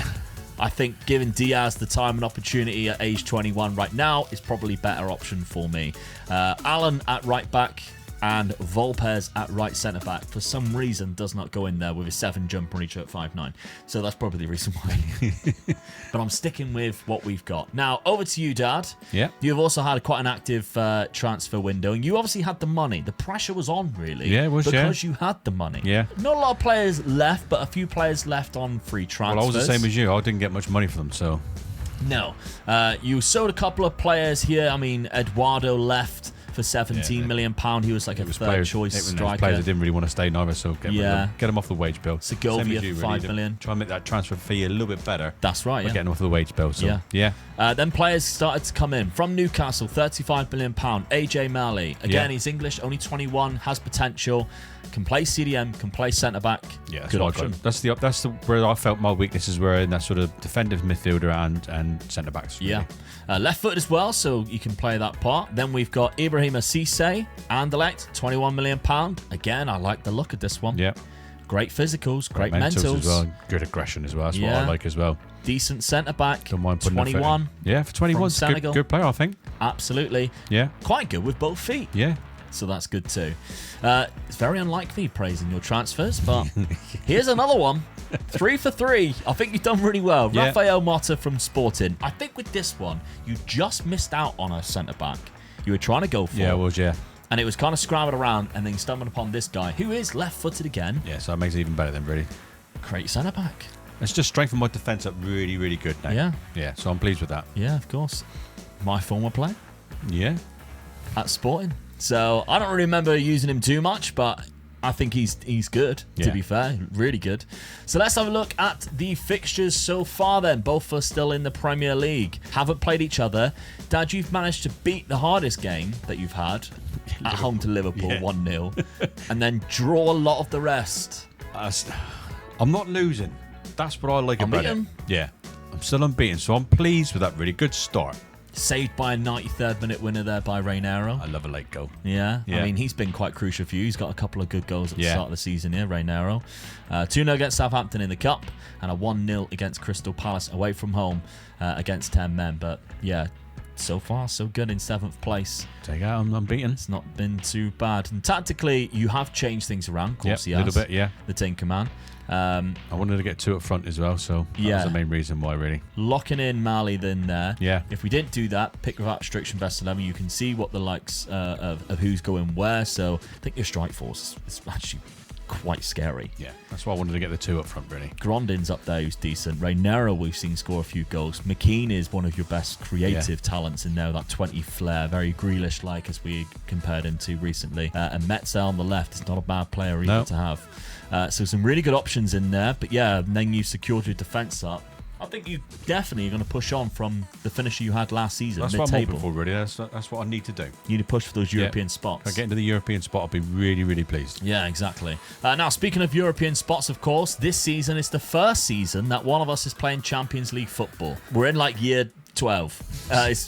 I think giving Diaz the time and opportunity at age 21 right now is probably a better option for me. Allen at right back and Volpez at right centre-back for some reason does not go in there with a 7 jumper each at 5'9". So that's probably the reason why. But I'm sticking with what we've got. Now, over to you, Dad. Yeah. You've also had quite an active transfer window, and you obviously had the money. The pressure was on, really. Yeah, it was, because you had the money. Yeah. Not a lot of players left, but a few players left on free transfers. Well, I was the same as you. I didn't get much money for them, so... No. You sold a couple of players here. I mean, Eduardo left for £17 million. He was like a third-choice striker. Players that didn't really want to stay neither, so get them off the wage bill. Segovia for £5 million. Try and make that transfer fee a little bit better. That's right, by getting off the wage bill. So, then players started to come in. From Newcastle, £35 million. AJ Mali. Again, he's English, only 21, has potential. Can play CDM, can play centre-back. Yeah, that's good what option. That's the where I felt my weaknesses were in that sort of defensive midfielder and centre-backs. Really. Yeah. Left foot as well, so you can play that part. Then we've got Ibrahim Cisse, Anderlecht, £21 million. Again, I like the look of this one. Yeah. Great physicals, great mentals. As well. Good aggression as well. That's what I like as well. Decent centre-back. Don't mind putting 21. Yeah, for 21, good player, I think. Absolutely. Yeah. Quite good with both feet. Yeah. So that's good too. It's very unlike me praising your transfers, but here's another one. 3 for 3. I think you've done really well. Yeah. Rafael Motta from Sporting. I think with this one, you just missed out on a centre-back. You were trying to go for. Yeah, it was, And it was kind of scrambled around, and then you stumbled upon this guy, who is left-footed again. Yeah, so it makes it even better then, really. Great centre-back. It's just strengthened my defence up really, really good now. Yeah. Yeah, so I'm pleased with that. Yeah, of course. My former player. Yeah. At Sporting. So I don't really remember using him too much, but I think he's good, to be fair. Really good. So let's have a look at the fixtures so far then. Both are still in the Premier League. Haven't played each other. Dad, you've managed to beat the hardest game that you've had at home to Liverpool, 1-0, and then draw a lot of the rest. I'm not losing. That's what I like about it. Yeah. I'm still unbeaten, so I'm pleased with that really good start. Saved by a 93rd minute winner there by Raniero. I love a late goal. Yeah. I mean, he's been quite crucial for you. He's got a couple of good goals at the start of the season here, Raniero. 2-0 against Southampton in the Cup, and a 1-0 against Crystal Palace away from home against 10 men. But yeah, so far so good in 7th place. Take out, I'm unbeaten. It's not been too bad. And tactically, you have changed things around. Of course, he has. A little bit, yeah. The Tinker Man. I wanted to get 2 up front as well, so that was the main reason why, really. Locking in Mali then there. Yeah. If we didn't do that, pick without restriction best 11, you can see what the likes of who's going where. So I think your strike force is actually quite scary. Yeah, that's why I wanted to get the 2 up front, really. Grondin's up there, who's decent. Raniero, we've seen score a few goals. McKean is one of your best creative talents in there, that 20 flair, very Grealish-like as we compared him to recently. And Metzel on the left is not a bad player either to have. So some really good options in there. But yeah, then you secured your defence up. I think you definitely are going to push on from the finisher you had last season. That's what I'm hoping for, really. That's what I need to do. You need to push for those European spots. If I get into the European spot, I'll be really, really pleased. Yeah, exactly. Now, speaking of European spots, of course, this season is the first season that one of us is playing Champions League football. We're in like year 12. It's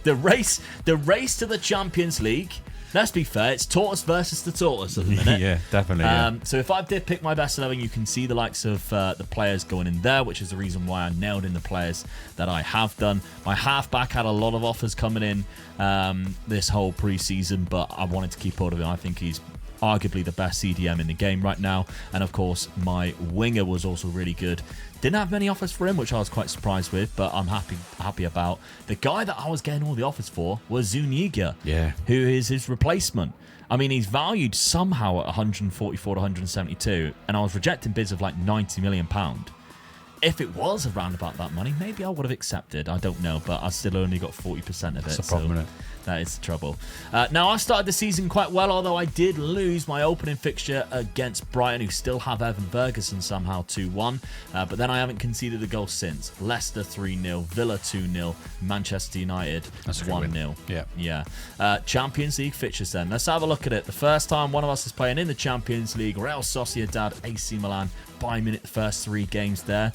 the race to the Champions League let's be fair, it's tortoise versus the tortoise at the minute. Yeah, definitely. Yeah. So if I did pick my best 11, you can see the likes of the players going in there, which is the reason why I nailed in the players that I have done. My halfback had a lot of offers coming in this whole preseason, but I wanted to keep hold of him. I think he's arguably the best CDM in the game right now. And of course, my winger was also really good. Didn't have many offers for him, which I was quite surprised with, but I'm happy about. The guy that I was getting all the offers for was Zuniga, who is his replacement. I mean, he's valued somehow at 144 to 172, and I was rejecting bids of like £90 million. If it was around about that money, maybe I would have accepted. I don't know, but I still only got 40% of it. That's the problem, isn't it? That is the trouble. Now, I started the season quite well, although I did lose my opening fixture against Brighton, who still have Evan Ferguson somehow 2-1. But then I haven't conceded a goal since. Leicester 3-0, Villa 2-0, Manchester United 1-0. Yeah. Champions League fixtures then. Let's have a look at it. The first time one of us is playing in the Champions League, Real Sociedad, AC Milan, Bayern Munich, the first 3 games there.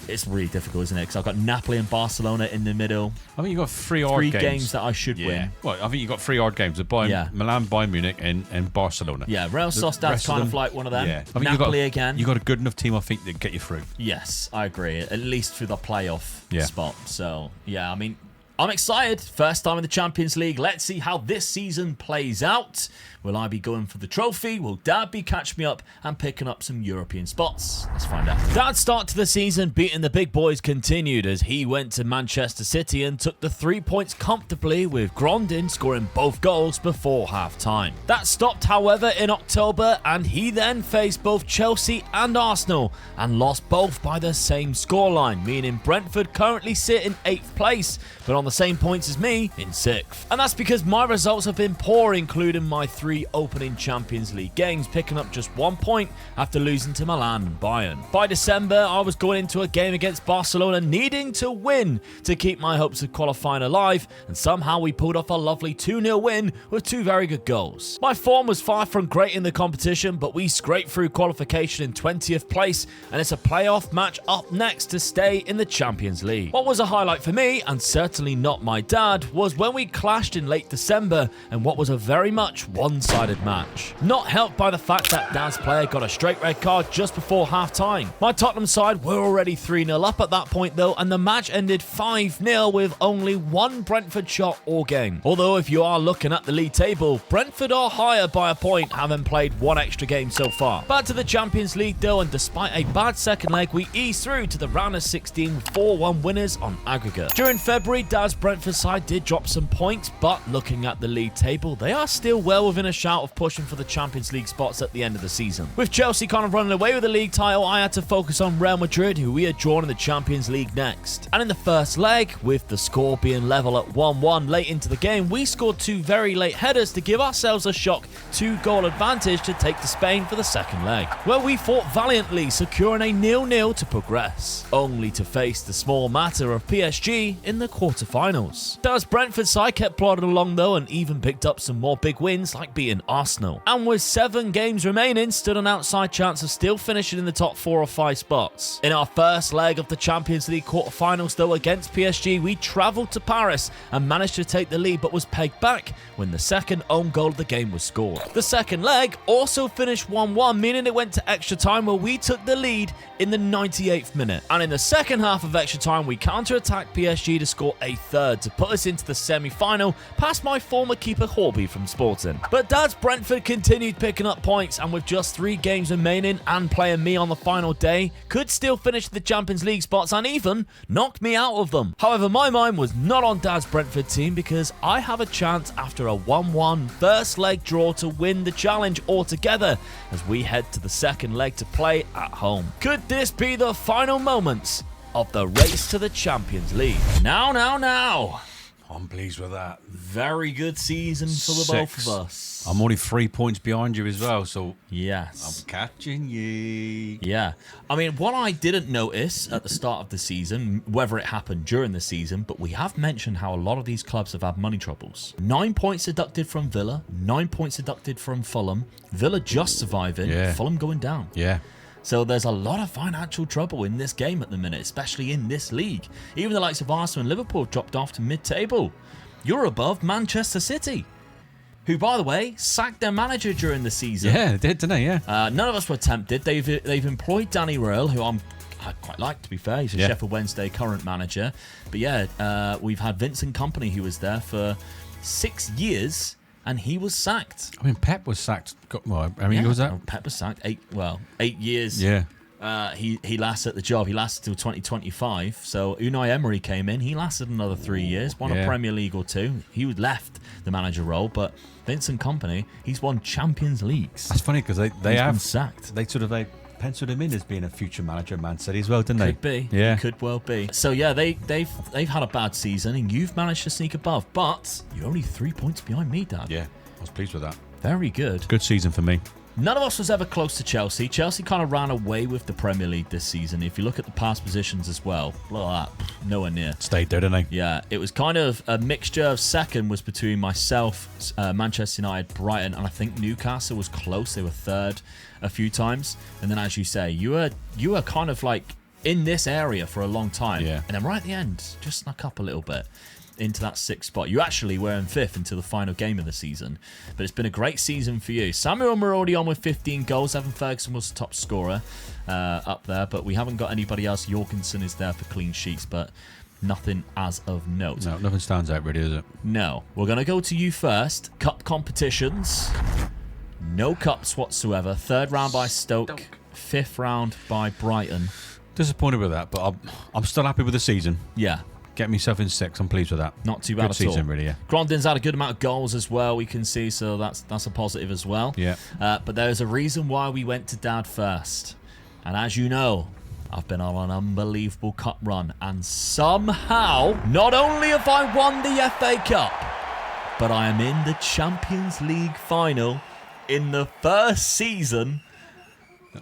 It's really difficult, isn't it? Because I've got Napoli and Barcelona in the middle. I think you've got 3 odd games that I should win. Well, I think you've got 3 odd games. Milan, Bayern Munich, and Barcelona. Yeah, Real Sociedad's kind of like one of them. Yeah. I think Napoli again. You've got a good enough team, I think, that get you through. Yes, I agree. At least through the playoff spot. So, yeah, I mean, I'm excited. First time in the Champions League. Let's see how this season plays out. Will I be going for the trophy? Will Dad be catching me up and picking up some European spots? Let's find out. Dad's start to the season beating the big boys continued as he went to Manchester City and took the 3 points comfortably, with Grondin scoring both goals before half-time. That stopped, however, in October, and he then faced both Chelsea and Arsenal and lost both by the same scoreline, meaning Brentford currently sit in 8th place, but on the same points as me in 6th. And that's because my results have been poor, including my 3 opening Champions League games, picking up just 1 point after losing to Milan and Bayern. By December, I was going into a game against Barcelona needing to win to keep my hopes of qualifying alive, and somehow we pulled off a lovely 2-0 win with 2 very good goals. My form was far from great in the competition, but we scraped through qualification in 20th place, and it's a playoff match up next to stay in the Champions League. What was a highlight for me, and certainly not my dad, was when we clashed in late December and what was a very much one-sided match. Not helped by the fact that Dad's player got a straight red card just before half-time. My Tottenham side were already 3-0 up at that point though, and the match ended 5-0 with only 1 Brentford shot all game. Although if you are looking at the league table, Brentford are higher by a point, having played 1 extra game so far. Back to the Champions League though, and despite a bad second leg, we eased through to the round of 16 with 4-1 winners on aggregate. During February, Dad's Brentford side did drop some points, but looking at the league table, they are still well within a shout of pushing for the Champions League spots at the end of the season. With Chelsea kind of running away with the league title, I had to focus on Real Madrid, who we had drawn in the Champions League next. And in the first leg, with the score being level at 1-1 late into the game, we scored 2 very late headers to give ourselves a shock 2-goal advantage to take to Spain for the second leg, where we fought valiantly, securing a 0-0 to progress, only to face the small matter of PSG in the quarterfinals. Dad's Brentford side kept plodding along though, and even picked up some more big wins like beating Arsenal. And with 7 games remaining, stood an outside chance of still finishing in the top 4 or 5 spots. In our first leg of the Champions League quarterfinals though, against PSG, we travelled to Paris and managed to take the lead, but was pegged back when the second own goal of the game was scored. The second leg also finished 1-1, meaning it went to extra time where we took the lead in the 98th minute. And in the second half of extra time, we counter-attacked PSG to score a third to put us into the semi-final past my former keeper Horby from Sporting. But Dad's Brentford continued picking up points, and with just 3 games remaining and playing me on the final day, could still finish the Champions League spots and even knock me out of them. However, my mind was not on Dad's Brentford team, because I have a chance after a 1-1 first leg draw to win the challenge altogether as we head to the second leg to play at home. Could this be the final moments of the race to the Champions League? Now. I'm pleased with that. Very good season for the both of us. I'm only 3 points behind you as well, so yes, I'm catching you. Yeah. I mean, what I didn't notice at the start of the season, whether it happened during the season, but we have mentioned how a lot of these clubs have had money troubles. 9 points deducted from Villa, 9 points deducted from Fulham. Villa just surviving, Fulham going down. Yeah. So there's a lot of financial trouble in this game at the minute, especially in this league. Even the likes of Arsenal and Liverpool dropped off to mid-table. You're above Manchester City. who, by the way, sacked their manager during the season. Yeah, they did, didn't they? Yeah. None of us were tempted. They've employed Danny Royal, who I quite like, to be fair. He's a Sheffield Wednesday current manager. But yeah, we've had Vincent Kompany, who was there for 6 years, and he was sacked. I mean, Pep was sacked. Well, how many years was that? Pep was sacked 8 years. Yeah. He lasted at the job. He lasted till 2025. So Unai Emery came in. He lasted another 3 years. Won a Premier League or two. He left the manager role, but Vincent Kompany, he's won Champions Leagues. That's funny because they been sacked. They penciled him in as being a future manager at Man City as well, didn't they? Could be. Yeah. Could well be. So yeah, they've had a bad season, and you've managed to sneak above, but you're only 3 points behind me, Dad. Yeah, I was pleased with that. Very good. Good season for me. None of us was ever close to Chelsea. Chelsea kind of ran away with the Premier League this season. If you look at the past positions as well, look at that, nowhere near. Stayed there, didn't they? Yeah, it was kind of a mixture of second was between myself, Manchester United, Brighton, and I think Newcastle was close. They were third a few times. And then, as you say, you were kind of like in this area for a long time. Yeah. And then right at the end, just snuck up a little bit into that sixth spot. You actually were in fifth until the final game of the season. But it's been a great season for you. Samuel Marodi on with 15 goals. Evan Ferguson was the top scorer up there. But we haven't got anybody else. Jorgensen is there for clean sheets, but nothing as of note. No, nothing stands out really, does it? No. We're going to go to you first. Cup competitions. No cups whatsoever. Third round by Stoke. Fifth round by Brighton. Disappointed with that, but I'm still happy with the season. Yeah. Get myself in sixth. I'm pleased with that. Not too bad Good at season, all. really, yeah. Grondin's had a good amount of goals as well, we can see, so that's a positive as well. Yeah. But there's a reason why we went to Dad first. And as you know, I've been on an unbelievable cup run. And somehow, not only have I won the FA Cup, but I am in the Champions League final in the first season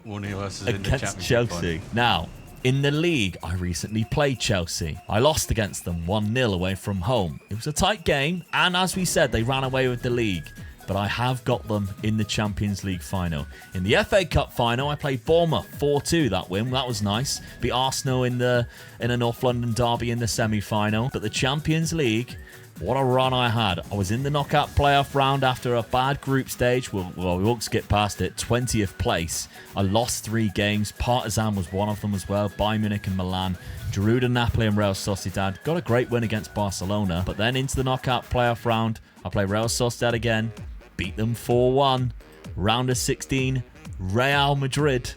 One of us is against Chelsea. Now, in the league, I recently played Chelsea. I lost against them 1-0 away from home. It was a tight game, and as we said, they ran away with the league. But I have got them in the Champions League final. In the FA Cup final, I played Bournemouth 4-2, that win. That was nice. Beat Arsenal in a North London derby in the semi-final. But the Champions League, what a run I had. I was in the knockout playoff round after a bad group stage. Well, we won't skip past it. 20th place. I lost 3 games. Partizan was one of them as well. Bayern Munich and Milan. Giroud and Napoli and Real Sociedad. Got a great win against Barcelona. But then into the knockout playoff round, I play Real Sociedad again. Beat them 4-1. Round of 16, Real Madrid.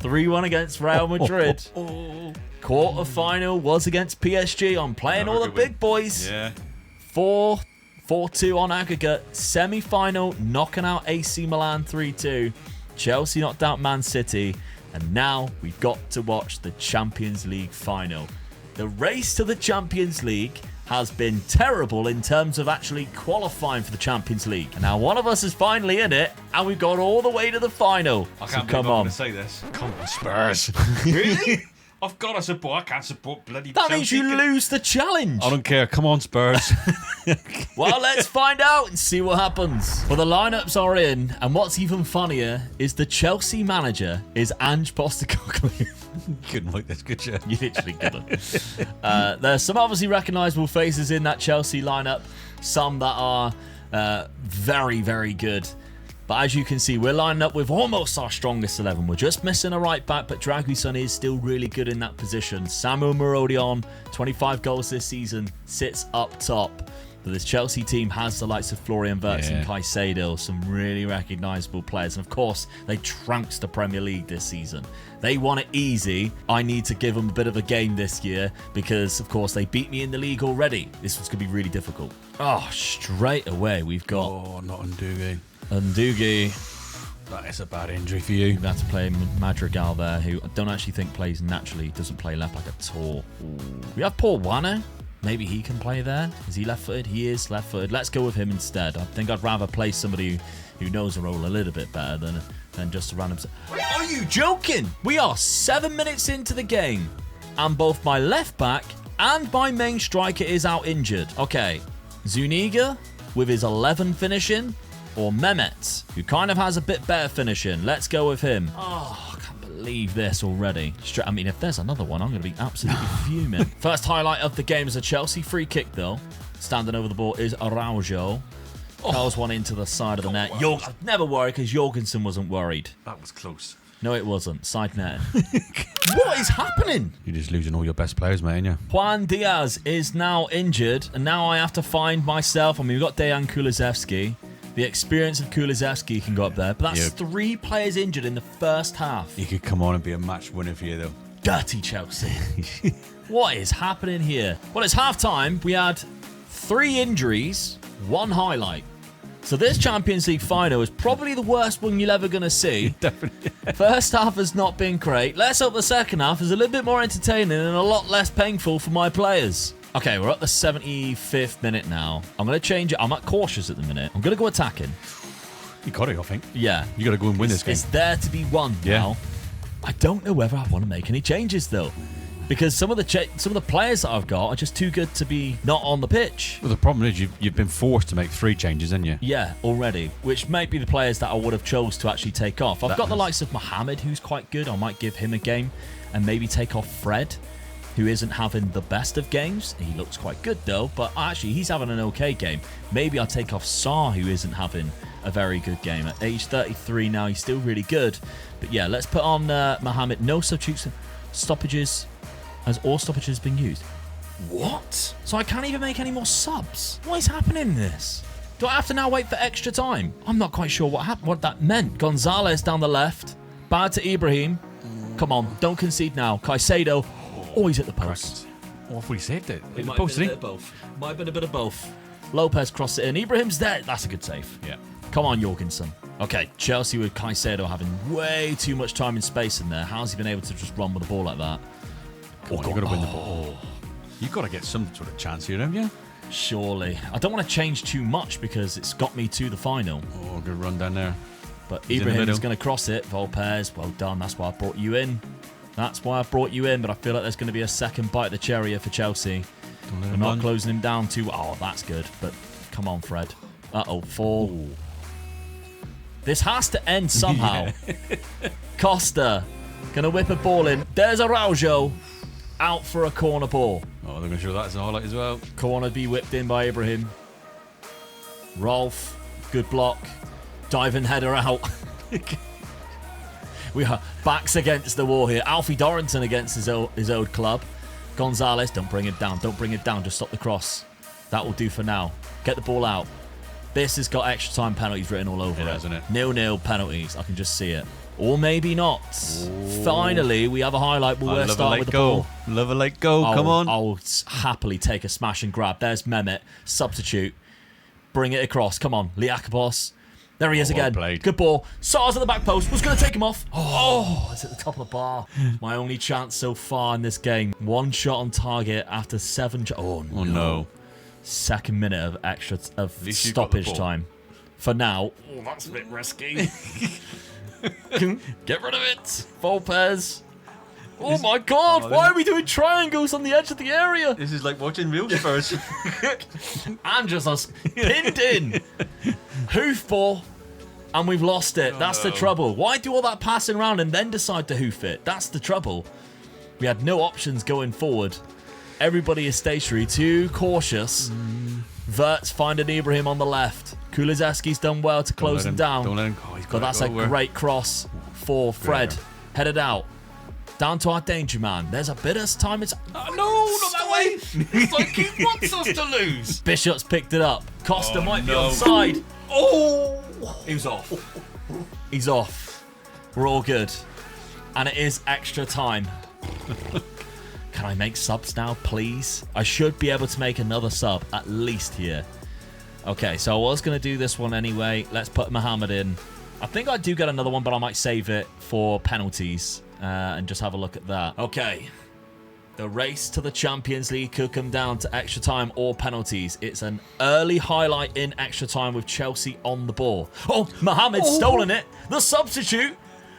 3-1 against Real Madrid. Quarter-final was against PSG. I'm playing all the big boys. Yeah. 4-2 on aggregate. Semi-final, knocking out AC Milan 3-2. Chelsea knocked out Man City. And now we've got to watch the Champions League final. The race to the Champions League has been terrible in terms of actually qualifying for the Champions League. And now one of us is finally in it, and we've got all the way to the final. I So can't come believe I'm on. going to say this. Come on, Spurs. Really? I've got to support. I can't support bloody That Chelsea. means you lose the challenge. I don't care. Come on, Spurs. Well, let's find out and see what happens. Well, the lineups are in, and what's even funnier is the Chelsea manager is Ange Postecoglou. You couldn't like this, could you? You literally couldn't. There's some obviously recognisable faces in that Chelsea lineup. Some that are very, very good. But as you can see, we're lining up with almost our strongest 11. We're just missing a right back, but Draguson is still really good in that position. Samuel Marodion, 25 goals this season, sits up top. But this Chelsea team has the likes of Florian Wirtz and Caicedo, some really recognisable players. And of course, they trounced the Premier League this season. They won it easy. I need to give them a bit of a game this year because, of course, they beat me in the league already. This one's going to be really difficult. Oh, straight away, we've got... Oh, not Ndugi. Ndugi. That is a bad injury for you. We've had to play Madrigal there, who I don't actually think plays naturally. He doesn't play left back at all. Ooh. We have Paul Wanner. Maybe he can play there. Is he left-footed? He is left-footed. Let's go with him instead. I think I'd rather play somebody who knows the role a little bit better than just a random... Are you joking? We are 7 minutes into the game, and both my left back and my main striker is out injured. Okay, Zuniga with his 11 finishing, or Mehmet, who kind of has a bit better finishing. Let's go with him. Oh, I can't believe this already. I mean, if there's another one, I'm going to be absolutely fuming. First highlight of the game is a Chelsea free kick, though. Standing over the ball is Araujo. Curls one into the side of the net. Never worry, because Jorgensen wasn't worried. That was close. No, it wasn't. Side net. What is happening? You're just losing all your best players, mate, ain't you? Juan Diaz is now injured, and now I have to find myself. I mean, we've got Dejan Kulusevski. The experience of Kulusevski can go up there, but that's 3 players injured in the first half. He could come on and be a match winner for you, though. Dirty Chelsea. What is happening here? Well, it's half-time. We had 3 injuries, 1 highlight. So this Champions League final is probably the worst one you're ever going to see. Definitely. First half has not been great. Let's hope the second half is a little bit more entertaining and a lot less painful for my players. Okay, we're at the 75th minute now. I'm going to change it. I'm at cautious at the minute. I'm going to go attacking. You got it, I think. Yeah. You got to go and win this game. It's there to be won now. I don't know whether I want to make any changes, though. Because some of the players that I've got are just too good to be not on the pitch. Well, the problem is you've been forced to make 3 changes, haven't you? Yeah, already. Which might be the players that I would have chose to actually take off. I've got the likes of Mohamed, who's quite good. I might give him a game and maybe take off Fred, who isn't having the best of games. He looks quite good, though. But actually, he's having an okay game. Maybe I'll take off Sarr, who isn't having a very good game. At age 33 now, he's still really good. But yeah, let's put on Mohamed. No substitutes, stoppages. Has all stoppages been used? What? So I can't even make any more subs? What is happening in this? Do I have to now wait for extra time? I'm not quite sure what that meant. Gonzalez down the left. Bad to Ibrahim. Come on, don't concede now. Caicedo. Oh, he's at the post. Oh, if we saved it. It might have been a bit of both. Might have been a bit of both. Lopez crossed it in. Ibrahim's there. That's a good save. Yeah. Come on, Jorgensen. Okay, Chelsea with Caicedo having way too much time and space in there. How's he been able to just run with the ball like that? Come on, you've got to win the ball. You've got to get some sort of chance here, haven't you? Surely. I don't want to change too much because it's got me to the final. Oh, good run down there. But Ibrahim's going to cross it. Volpez, well done. That's why I brought you in. That's why I brought you in. But I feel like there's going to be a second bite of the cherry here for Chelsea. We're not closing him down too. Oh, that's good. But come on, Fred. Uh-oh, fall. Ooh. This has to end somehow. Costa going to whip a ball in. There's Araujo. Out for a corner ball. Oh, they're going to show that as a highlight as well. Corner be whipped in by Ibrahim. Rolf, good block. Diving header out. We are backs against the wall here. Alfie Dorrington against his old club. Gonzalez, don't bring it down. Don't bring it down. Just stop the cross. That will do for now. Get the ball out. This has got extra time penalties written all over it. Hasn't it? 0-0 penalties. I can just see it. Or maybe not. Ooh. Finally, we have a highlight where we're starting with the ball. Love a late goal. Come on. I'll happily take a smash and grab. There's Mehmet. Substitute. Bring it across. Come on. Liakopoulos. There he is again. Good ball. Sarr's at the back post. Was going to take him off. Oh, it's at the top of the bar. My only chance so far in this game. 1 shot on target after 7. Oh, no. Second minute of stoppage time. For now. Oh, that's a bit risky. Get rid of it. Volpez. Oh my God, why are we doing triangles on the edge of the area? This is like watching real Spurs. And just us pinned in. Hoof ball. And we've lost it. That's the trouble. Why do all that passing around and then decide to hoof it? That's the trouble. We had no options going forward. Everybody is stationary. Too cautious. Verts finding Ibrahim on the left. Kulusevski's done well to close him down. Don't let him. Oh, but that's a great cross for Fred. Headed out. Down to our danger man. There's a bit of time. It's no, not that way. It's like he wants us to lose. Bishop's picked it up. Costa might be onside. Oh, he was off. He's off. We're all good. And it is extra time. Can I make subs now, please? I should be able to make another sub at least here. Okay, so I was going to do this one anyway. Let's put Mohamed in. I think I do get another one, but I might save it for penalties and just have a look at that. Okay. The race to the Champions League could come down to extra time or penalties. It's an early highlight in extra time with Chelsea on the ball. Oh, Mohamed's stolen it. The substitute.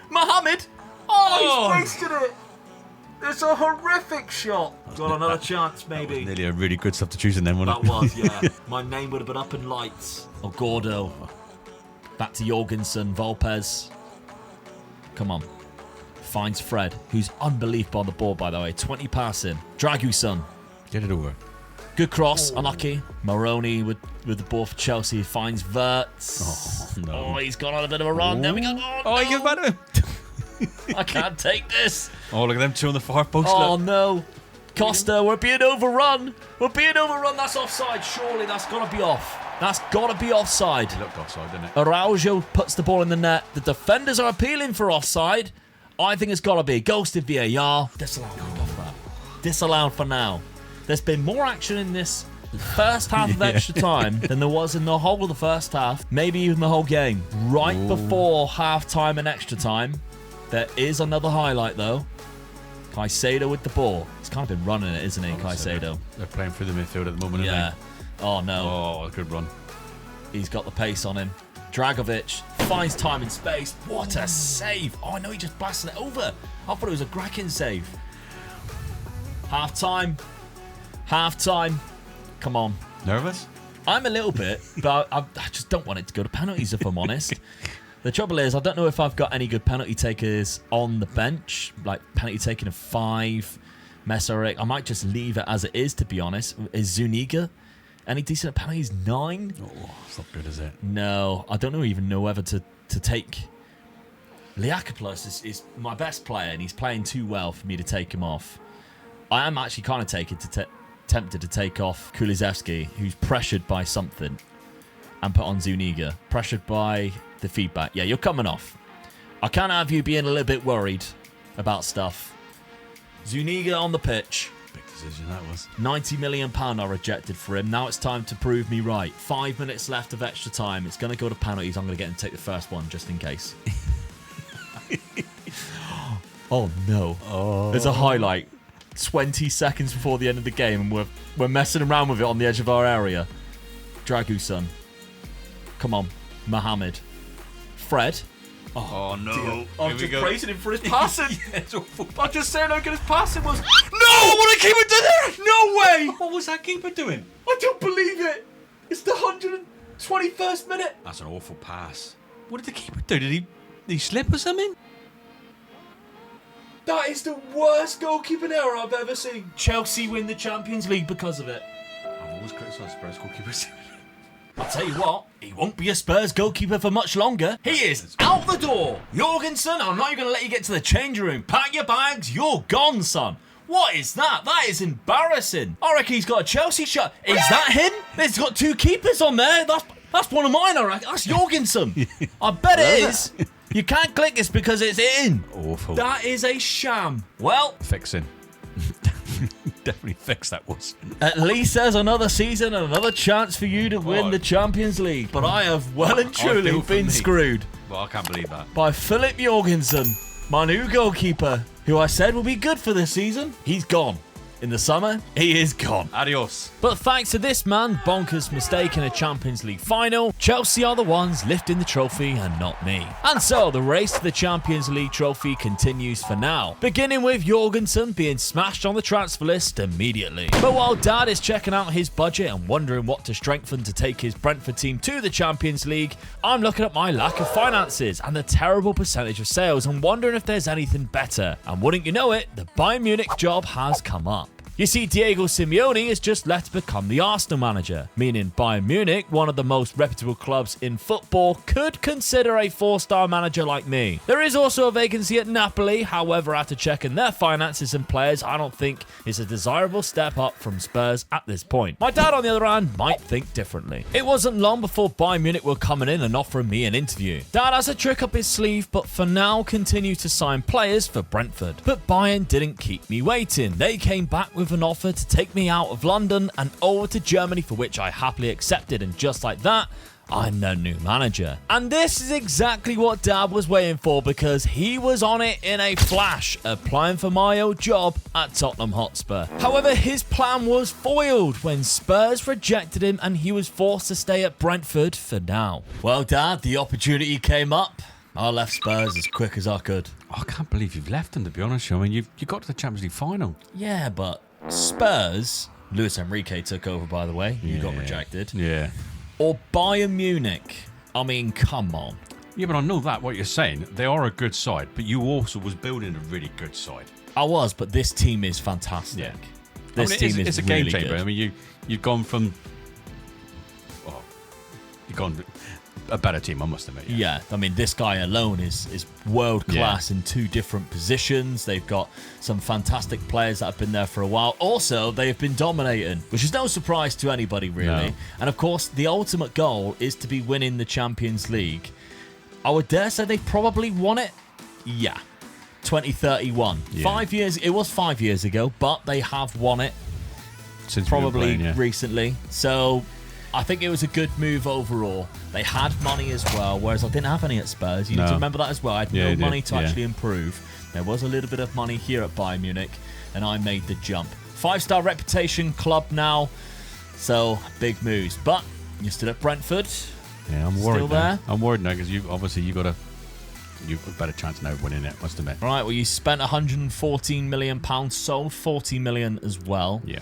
Mohamed. Oh, he's wasted it. It's a horrific shot. Got another chance, maybe. That was nearly a really good substitution then, wasn't it? That was, yeah. My name would have been up in lights. Oh, Gordo. Back to Jorgensen. Volpez. Come on. Finds Fred, who's unbelievable on the ball, by the way. 20 passing. Draguson. Get it over. Good cross, unlucky. Maroney with the ball for Chelsea finds Wirtz. Oh, no. Oh, he's gone on a bit of a run. There we go. Oh, he gives back to him. I can't take this. Oh, look at them two on the far post. Oh, look. no. Costa, we're being overrun. We're being overrun. That's offside. Surely that's got to be off. That's got to be offside. It looked offside, didn't it? Araujo puts the ball in the net. The defenders are appealing for offside. I think it's got to be. Goes to VAR. Disallowed. Disallowed for now. There's been more action in this first half of extra time than there was in the whole of the first half. Maybe even the whole game. Right before half time and extra time. There is another highlight, though. Caicedo with the ball. He's kind of been running it, isn't he, Caicedo? They're playing through the midfield at the moment, Yeah. aren't Oh, they? no. Oh, good run. He's got the pace on him. Dragovic finds time and space. What a save. Oh, I know he just blasted it over. I thought it was a Graken save. Half time. Half time. Come on. Nervous? I'm a little bit, but I just don't want it to go to penalties, if I'm honest. The trouble is, I don't know if I've got any good penalty takers on the bench, like penalty taking of 5, Mesaric. I might just leave it as it is, to be honest. Is Zuniga any decent at penalties? 9? Oh, it's not good, is it? No, I don't even know whether to take. Liakopoulos is my best player, and he's playing too well for me to take him off. I am actually kind of tempted to take off Kulusevski, who's pressured by something, and put on Zuniga. Pressured by the feedback. Yeah, you're coming off. I can't have you being a little bit worried about stuff. Zuniga on the pitch. Big decision that was. £90 million I rejected for him. Now it's time to prove me right. 5 minutes left of extra time. It's going to go to penalties. I'm going to get him to take the first one just in case. Oh, no. Oh. There's a highlight 20 seconds before the end of the game, and we're messing around with it on the edge of our area. Dragusan. Come on. Mohamed. Fred. Oh, no. I'm just praising him for his passing. Yeah, it's awful. I'm just saying how good his passing was. No! What did the keeper do there? No way! What was that keeper doing? I don't believe it. It's the 121st minute. That's an awful pass. What did the keeper do? Did he slip or something? That is the worst goalkeeping error I've ever seen. Chelsea win the Champions League because of it. I've always criticised Spurs goalkeepers. I'll tell you what, he won't be a Spurs goalkeeper for much longer. He is out the door. Jorgensen, I'm not even going to let you get to the changing room. Pack your bags, you're gone, son. What is that? That is embarrassing. I reckon he's got a Chelsea shirt. Is that him? There's got 2 keepers on there. That's one of mine, I reckon. That's Jorgensen. I bet it is. You can't click this because it's in. Awful. That is a sham. Well, Fixing. Definitely fix that was. at least there's another season and another chance for you to win the Champions League. But I have well and truly feel for been me. screwed Well, I can't believe that. by Philip Jorgensen, my new goalkeeper, who I said will be good for this season. He's gone. In the summer, he is gone. Adios. But thanks to this man, bonkers mistake in a Champions League final, Chelsea are the ones lifting the trophy and not me. And so the race to the Champions League trophy continues for now, beginning with Jorgensen being smashed on the transfer list immediately. But while Dad is checking out his budget and wondering what to strengthen to take his Brentford team to the Champions League, I'm looking at my lack of finances and the terrible percentage of sales and wondering if there's anything better. And wouldn't you know it, the Bayern Munich job has come up. You see, Diego Simeone is just left to become the Arsenal manager, meaning Bayern Munich, one of the most reputable clubs in football, could consider a 4-star manager like me. There is also a vacancy at Napoli, however, after checking their finances and players, I don't think it's a desirable step up from Spurs at this point. My dad, on the other hand, might think differently. It wasn't long before Bayern Munich were coming in and offering me an interview. Dad has a trick up his sleeve, but for now continues to sign players for Brentford. But Bayern didn't keep me waiting. They came back with an offer to take me out of London and over to Germany, for which I happily accepted, and just like that, I'm their new manager. And this is exactly what Dad was waiting for, because he was on it in a flash, applying for my old job at Tottenham Hotspur. However, his plan was foiled when Spurs rejected him and he was forced to stay at Brentford for now. Well, Dad, the opportunity came up. I left Spurs as quick as I could. Oh, I can't believe you've left them, to be honest. I mean, you got to the Champions League final. Yeah, but Spurs, Luis Enrique took over, by the way. You got Yeah. rejected. Yeah. Or Bayern Munich. I mean, come on. Yeah, but I know that, what you're saying. They are a good side, but you also was building a really good side. I was, but this team is fantastic. Yeah. This team is it's a really game changer. good. I mean, you've gone from, well, you've gone a better team, I must admit. Yeah, I mean, this guy alone is world class in 2 different positions. They've got some fantastic players that have been there for a while. Also, they have been dominating, which is no surprise to anybody, really. No. And of course, the ultimate goal is to be winning the Champions League. I would dare say they probably won it. Yeah, 2031. Yeah. 5 years. It was 5 years ago, but they have won it Since probably we've been playing, recently. So I think it was a good move overall. They had money as well, whereas I didn't have any at Spurs. You need to remember that as well. I had no money to actually improve. There was a little bit of money here at Bayern Munich, and I made the jump. 5-star reputation club now, so big moves. But you're still at Brentford. Yeah, I'm worried. Still there? I'm worried now because you've a better chance now of winning it, must admit. Right, well, you spent £114 million, sold $40 million as well. Yeah.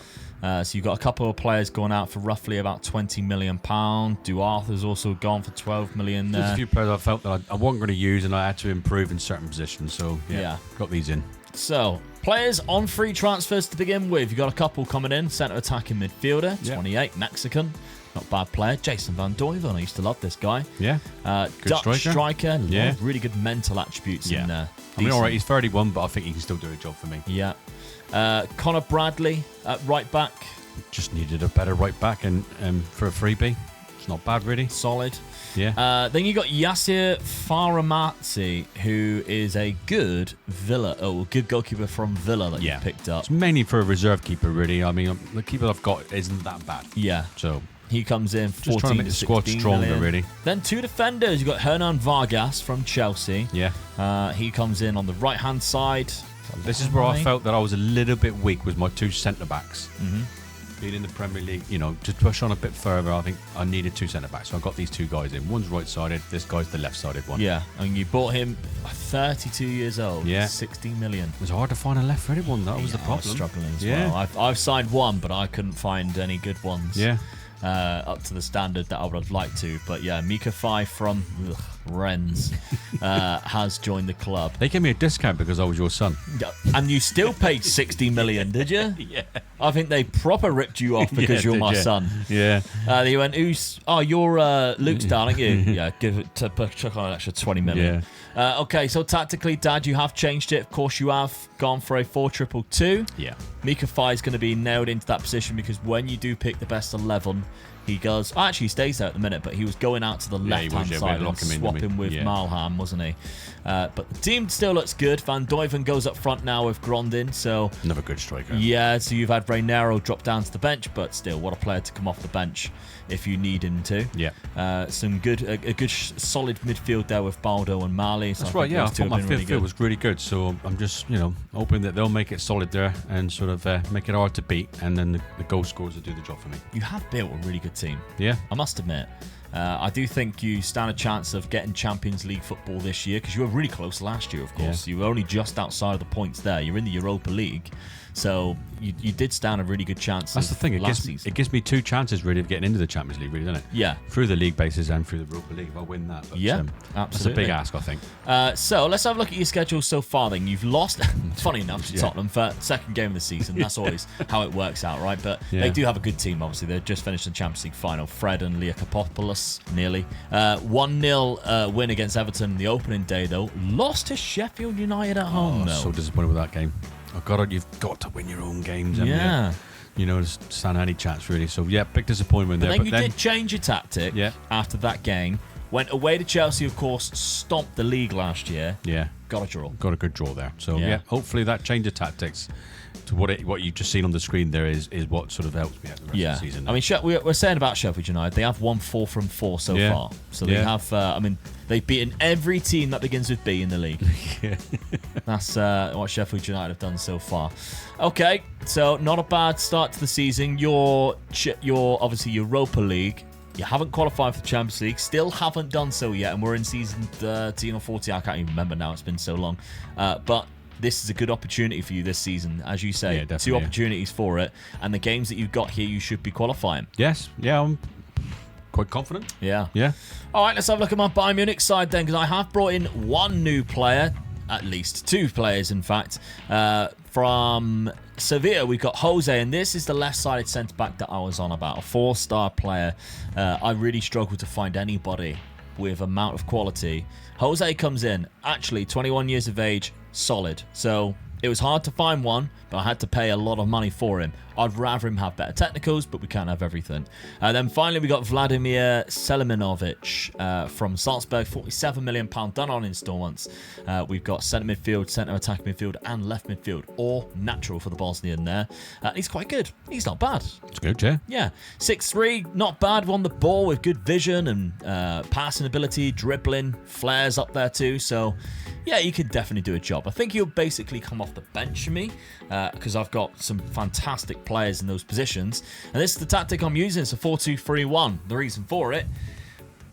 So you've got a couple of players going out for roughly about £20 million. Duarthe's also gone for $12 million there. There's a few players I felt that I wasn't going to use and I had to improve in certain positions. So, yeah. Got these in. So, players on free transfers to begin with. You've got a couple coming in. Centre attacking midfielder, 28, Mexican. Not a bad player. Jason Van Duyven. I used to love this guy. Yeah. Good Dutch striker. Yeah. Really good mental attributes in there. I mean, all right, he's 31, but I think he can still do a job for me. Yeah. Connor Bradley at right back. Just needed a better right back and for a freebie. It's not bad, really. Solid. Yeah. Then you got Yassir Faramazzi, who is a good good goalkeeper from Villa that you picked up. It's mainly for a reserve keeper, really. I mean, the keeper I've got isn't that bad. Yeah. So he comes in 14 just trying to make the squad stronger, million. really. Then 2 defenders. You've got Hernan Vargas from Chelsea. Yeah. He comes in on the right-hand side. This is where I felt that I was a little bit weak with my 2 centre-backs. Being in the Premier League, to push on a bit further, I think I needed 2 centre-backs. So I got these 2 guys in. One's right-sided, this guy's the left-sided one. Yeah, and you bought him 32 years old. Yeah. 60 million. It was hard to find a left-footed one. That was the problem. I was struggling as well. I've signed one, but I couldn't find any good ones. Yeah. Up to the standard that I would have liked to. But yeah, Mika Fai from Rennes has joined the club. They gave me a discount because I was your son. And you still paid 60 million, did you? Yeah. I think they proper ripped you off because you're my son. Yeah. They went, you're Luke's dad, aren't you? Yeah, give it to chuck on an extra 20 million. Okay, so tactically, Dad, you have changed it. Of course, you have gone for a 4-2-2. Yeah. Mika Fai is going to be nailed into that position because when you do pick the best 11, he goes. Actually, he stays there at the minute, but he was going out to the left-hand side and swapping with Malham, wasn't he? But the team still looks good. Van Duyven goes up front now with Grondin, so another good striker. Yeah, so you've had Raniero drop down to the bench, but still, what a player to come off the bench if you need him to. Yeah. Some good, a good solid midfield there with Baldo and Mali. So That's right. Yeah, I thought my really midfield was really good. So I'm just hoping that they'll make it solid there and sort of make it hard to beat, and then the goal scorers will do the job for me. You have built a really good team. Yeah. I must admit. I do think you stand a chance of getting Champions League football this year because you were really close last year, of course. You were only just outside of the points there. You're in the Europa League. So you did stand a really good chance. That's the thing. It gives me 2 chances really of getting into the Champions League, really, doesn't it? Yeah. Through the league bases and through the Europa League, if I win that. But, absolutely. That's a big ask, I think. So let's have a look at your schedule so far. Then you've lost, funny enough, to Tottenham for second game of the season. That's always how it works out, right? But they do have a good team. Obviously, they've just finished the Champions League final. Fred and Liakopoulos nearly 1-0 win against Everton in the opening day, though. Lost to Sheffield United at home. So disappointed with that game. You've got to win your own games. To stand any chance, really. So, big disappointment there. But then you did change your tactic after that game. Went away to Chelsea, of course, stomped the league last year. Yeah. Got a draw. Got a good draw there. So, hopefully that change of tactics to what you've just seen on the screen there is what sort of helps me out the rest of the season. I mean, we're saying about Sheffield United, they have won 4 from 4 so far. So they have, they've beaten every team that begins with B in the league. That's what Sheffield United have done so far. Okay, so not a bad start to the season. You're obviously Europa League. You haven't qualified for the Champions League. Still haven't done so yet, and we're in season 13 or 14. I can't even remember now. It's been so long. But this is a good opportunity for you this season. As you say, 2 opportunities for it. And the games that you've got here, you should be qualifying. Yes. Yeah, I'm quite confident. Yeah. Yeah. All right, let's have a look at my Bayern Munich side then, because I have brought in 1 new player. at least 2 players, in fact. From Sevilla, we've got Jose, and this is the left-sided centre-back that I was on about. A 4-star player. I really struggled to find anybody with amount of quality. Jose comes in, actually 21 years of age, solid. So it was hard to find one, but I had to pay a lot of money for him. I'd rather him have better technicals, but we can't have everything. Then finally, we got Vladimir Selimanovic from Salzburg, £47 million done on installments. We've got centre midfield, centre attack midfield, and left midfield, all natural for the Bosnian there. He's quite good. He's not bad. It's good, yeah. Yeah, 6'3", not bad. On the ball with good vision and passing ability, dribbling, flares up there too. So, yeah, you could definitely do a job. I think he'll basically come off the bench for me because I've got some fantastic players in those positions. And this is the tactic I'm using. It's a 4-2-3-1. The reason for it,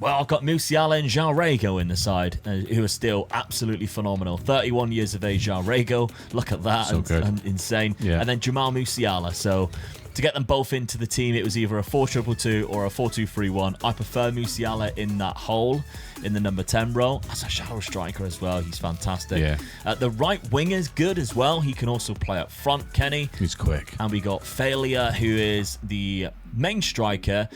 well, I've got Musiala and João Rego in the side, who are still absolutely phenomenal. 31 years of age, João Rego. Look at that. So good. And insane. Yeah. And then Jamal Musiala. So to get them both into the team, it was either a 4-2-2 or a 4-2-3-1. I prefer Musiala in that hole, in the number 10 role. As a shadow striker as well, he's fantastic. Yeah. The right wing is good as well. He can also play up front, Kenny. He's quick. And we got Failure, who is the main striker.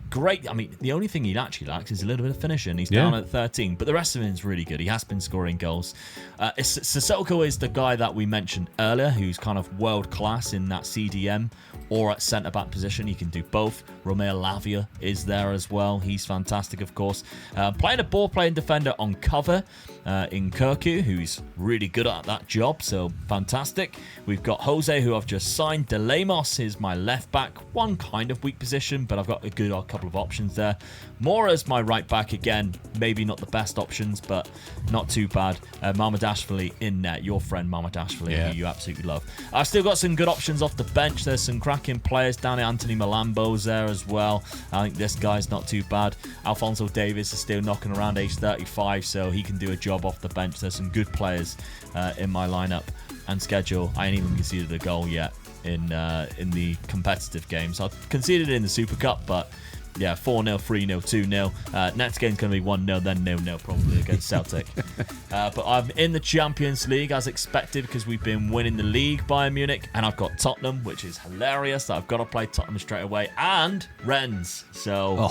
Great. I mean, the only thing he actually lacks is a little bit of finishing. He's down at 13, but the rest of him is really good. He has been scoring goals. Sissoko is the guy that we mentioned earlier, who's kind of world class in that CDM or at centre-back position. He can do both. Romeo Lavia is there as well. He's fantastic, of course. Playing a ball-playing defender on cover in Kirku, who's really good at that job, so fantastic. We've got Jose, who I've just signed. De Lemos is my left-back. One kind of weak position, but I've got a good couple of options there. Mora's my right-back again. Maybe not the best options, but not too bad. Mamadashvili in net. Your friend Mamadashvili, who you absolutely love. I've still got some good options off the bench. There's some cracking players down at Anthony Malambo's there as well. I think this guy's not too bad. Alfonso Davies is still knocking around age 35, so he can do a job off the bench. There's some good players in my lineup and schedule. I ain't even conceded a goal yet in the competitive games. I've conceded it in the Super Cup, but yeah, 4-0, 3-0, 2-0. Next game's going to be 1-0, then 0-0 probably against Celtic. But I'm in the Champions League as expected because we've been winning the league, Bayern Munich, and I've got Tottenham, which is hilarious that I've got to play Tottenham straight away, and Rennes. So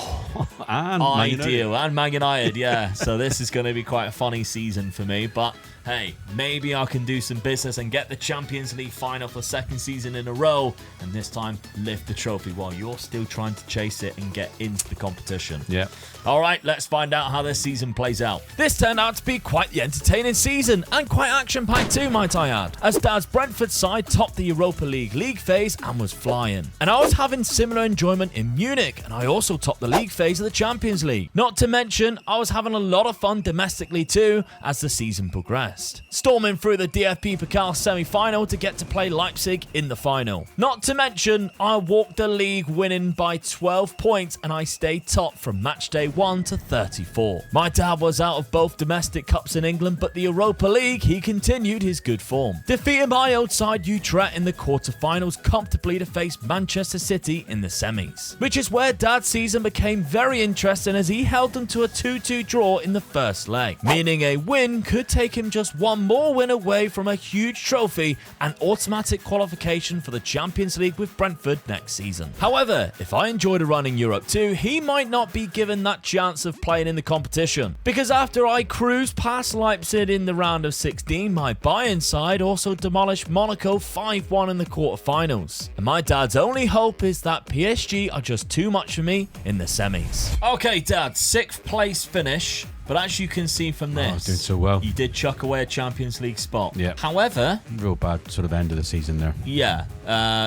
and ideal. And Man United, yeah. So this is going to be quite a funny season for me, but hey, maybe I can do some business and get the Champions League final for second season in a row, and this time lift the trophy while you're still trying to chase it and get into the competition. Yeah. All right, let's find out how this season plays out. This turned out to be quite the entertaining season, and quite action-packed too, might I add, as Dad's Brentford side topped the Europa League phase and was flying. And I was having similar enjoyment in Munich, and I also topped the league phase of the Champions League. Not to mention, I was having a lot of fun domestically too as the season progressed. Storming through the DFB Pokal semi-final to get to play Leipzig in the final. Not to mention, I walked the league winning by 12 points and I stayed top from match day 1 to 34. My dad was out of both domestic cups in England, but the Europa League, he continued his good form. Defeating my old side Utrecht in the quarterfinals comfortably to face Manchester City in the semis. Which is where Dad's season became very interesting as he held them to a 2-2 draw in the first leg. Meaning a win could take him just one more win away from a huge trophy and automatic qualification for the Champions League with Brentford next season. However, if I enjoyed a run in Europe too, he might not be given that chance of playing in the competition. Because after I cruised past Leipzig in the round of 16, my Bayern side also demolished Monaco 5-1 in the quarterfinals. And my dad's only hope is that PSG are just too much for me in the semis. Okay, Dad, 6th place finish. But as you can see from this, doing so well. You did chuck away a Champions League spot. Yeah. However, real bad sort of end of the season there. Yeah.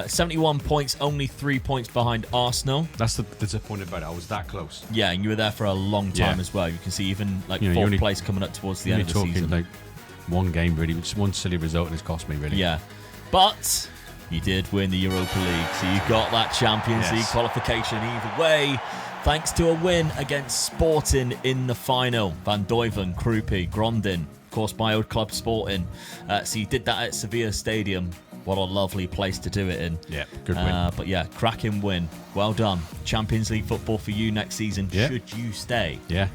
71 points, only 3 points behind Arsenal. That's the disappointing about it. I was that close. Yeah, and you were there for a long time as well. You can see even like 4th place coming up towards the end of the season. Like one game really, just one silly result, and it's cost me really. Yeah, but you did win the Europa League, so you got that Champions League qualification either way. Thanks to a win against Sporting in the final. Van Duyven, Krupi, Grondin, of course my old club Sporting. So you did that at Sevilla Stadium. What a lovely place to do it in. Yeah, good win. But yeah, cracking win. Well done. Champions League football for you next season, should you stay. Yeah.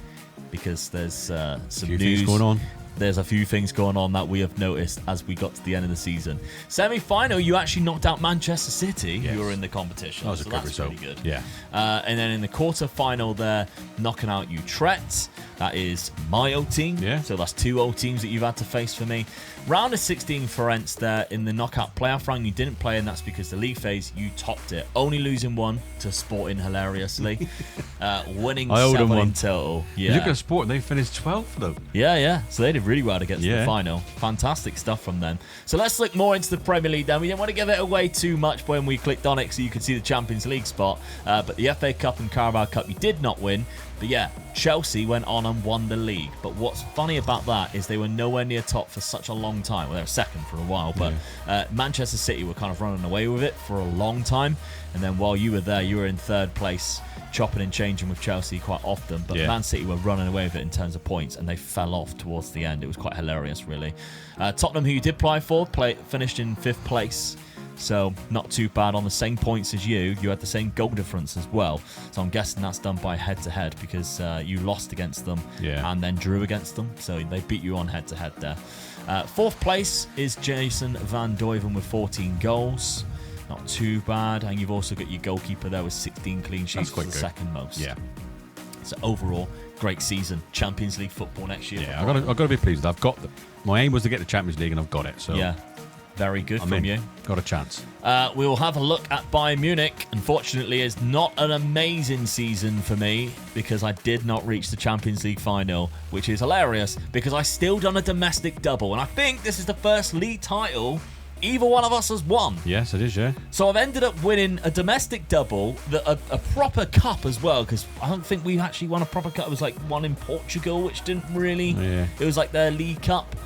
Because there's some news news going on. there's a few things going on that we have noticed as we got to the end of the season. Semi-final, you actually knocked out Manchester City. Yes. You were in the competition. That was a good result. Pretty good. Yeah. And then in the quarter-final there, knocking out Utrecht. That is my old team. Yeah. So that's 2 old teams that you've had to face for me. Round of 16 for Ents there in the knockout playoff round. You didn't play, and that's because the league phase, you topped it. Only losing 1 to Sporting, hilariously. Winning 7 in total. Yeah. You look at Sport, they finished 12th, though. Yeah. So they did really well to get to the final. Fantastic stuff from them. So let's look more into the Premier League then. We didn't want to give it away too much when we clicked on it so you could see the Champions League spot. But the FA Cup and Carabao Cup you did not win. But yeah, Chelsea went on and won the league. But what's funny about that is they were nowhere near top for such a long time. Well, they were second for a while, but Manchester City were kind of running away with it for a long time. And then while you were there, you were in third place, chopping and changing with Chelsea quite often. But Man City were running away with it in terms of points, and they fell off towards the end. It was quite hilarious, really. Tottenham, who you did play for, finished in 5th place. So not too bad on the same points as you. You had the same goal difference as well. So I'm guessing that's done by head-to-head because you lost against them and then drew against them. So they beat you on head-to-head there. 4th place is Jason Van Duyven with 14 goals. Not too bad. And you've also got your goalkeeper there with 16 clean sheets, for the second most. Yeah. So overall, great season. Champions League football next year. Yeah, I've got to be pleased. My aim was to get the Champions League, and I've got it. So yeah. Very good from you. Got a chance. We will have a look at Bayern Munich. Unfortunately, it's not an amazing season for me because I did not reach the Champions League final, which is hilarious because I still done a domestic double. And I think this is the first league title either one of us has won. Yes, it is, yeah. So I've ended up winning a domestic double, a proper cup as well, because I don't think we actually won a proper cup. It was like one in Portugal, which didn't really... Yeah. It was like their League Cup.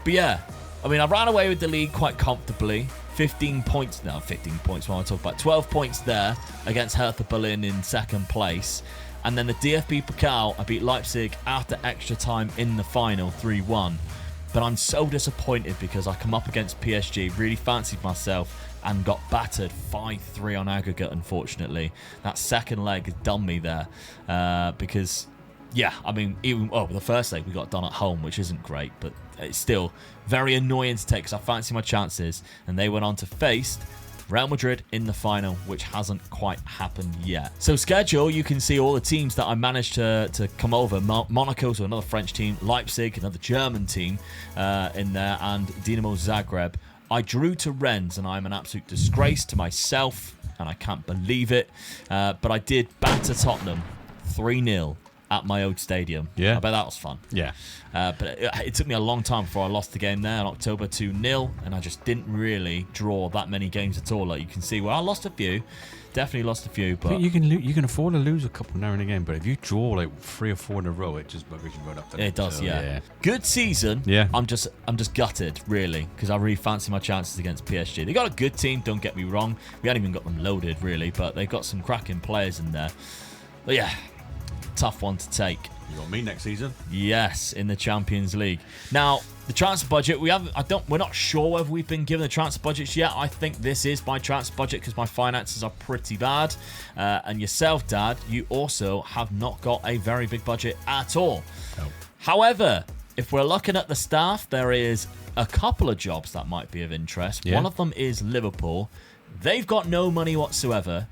But yeah, I mean, I ran away with the league quite comfortably. 15 points now. 15 points when I talk about 12 points there against Hertha Berlin in 2nd place. And then the DFB Pokal, I beat Leipzig after extra time in the final, 3-1. But I'm so disappointed because I come up against PSG, really fancied myself, and got battered 5-3 on aggregate, unfortunately. That second leg has done me there because, yeah, I mean, even the first leg we got done at home, which isn't great, but it's still very annoying to take because I fancy my chances. And they went on to face Real Madrid in the final, which hasn't quite happened yet. So schedule, you can see all the teams that I managed to come over. Monaco, so another French team. Leipzig, another German team in there. And Dinamo Zagreb. I drew to Rennes, and I'm an absolute disgrace to myself, and I can't believe it. But I did batter Tottenham 3-0 at my old stadium. Yeah. I bet that was fun. Yeah. But it took me a long time before I lost the game there in October 2-0, and I just didn't really draw that many games at all. Like you can see, well, I lost a few. Definitely lost a few, but you can afford to lose a couple now and again. But if you draw like 3 or 4 in a row, it just makes you run up. It does, yeah. Good season. Yeah. I'm just gutted, really, because I really fancy my chances against PSG. They got a good team. Don't get me wrong. We haven't even got them loaded, really, but they've got some cracking players in there. But yeah, tough one to take. You got me next season? Yes, in the Champions League. Now, the transfer budget, we're not sure whether we've been given the transfer budgets yet. I think this is my transfer budget because my finances are pretty bad. And yourself, Dad, you also have not got a very big budget at all. No. However, if we're looking at the staff, there is a couple of jobs that might be of interest. Yeah. One of them is Liverpool. They've got no money whatsoever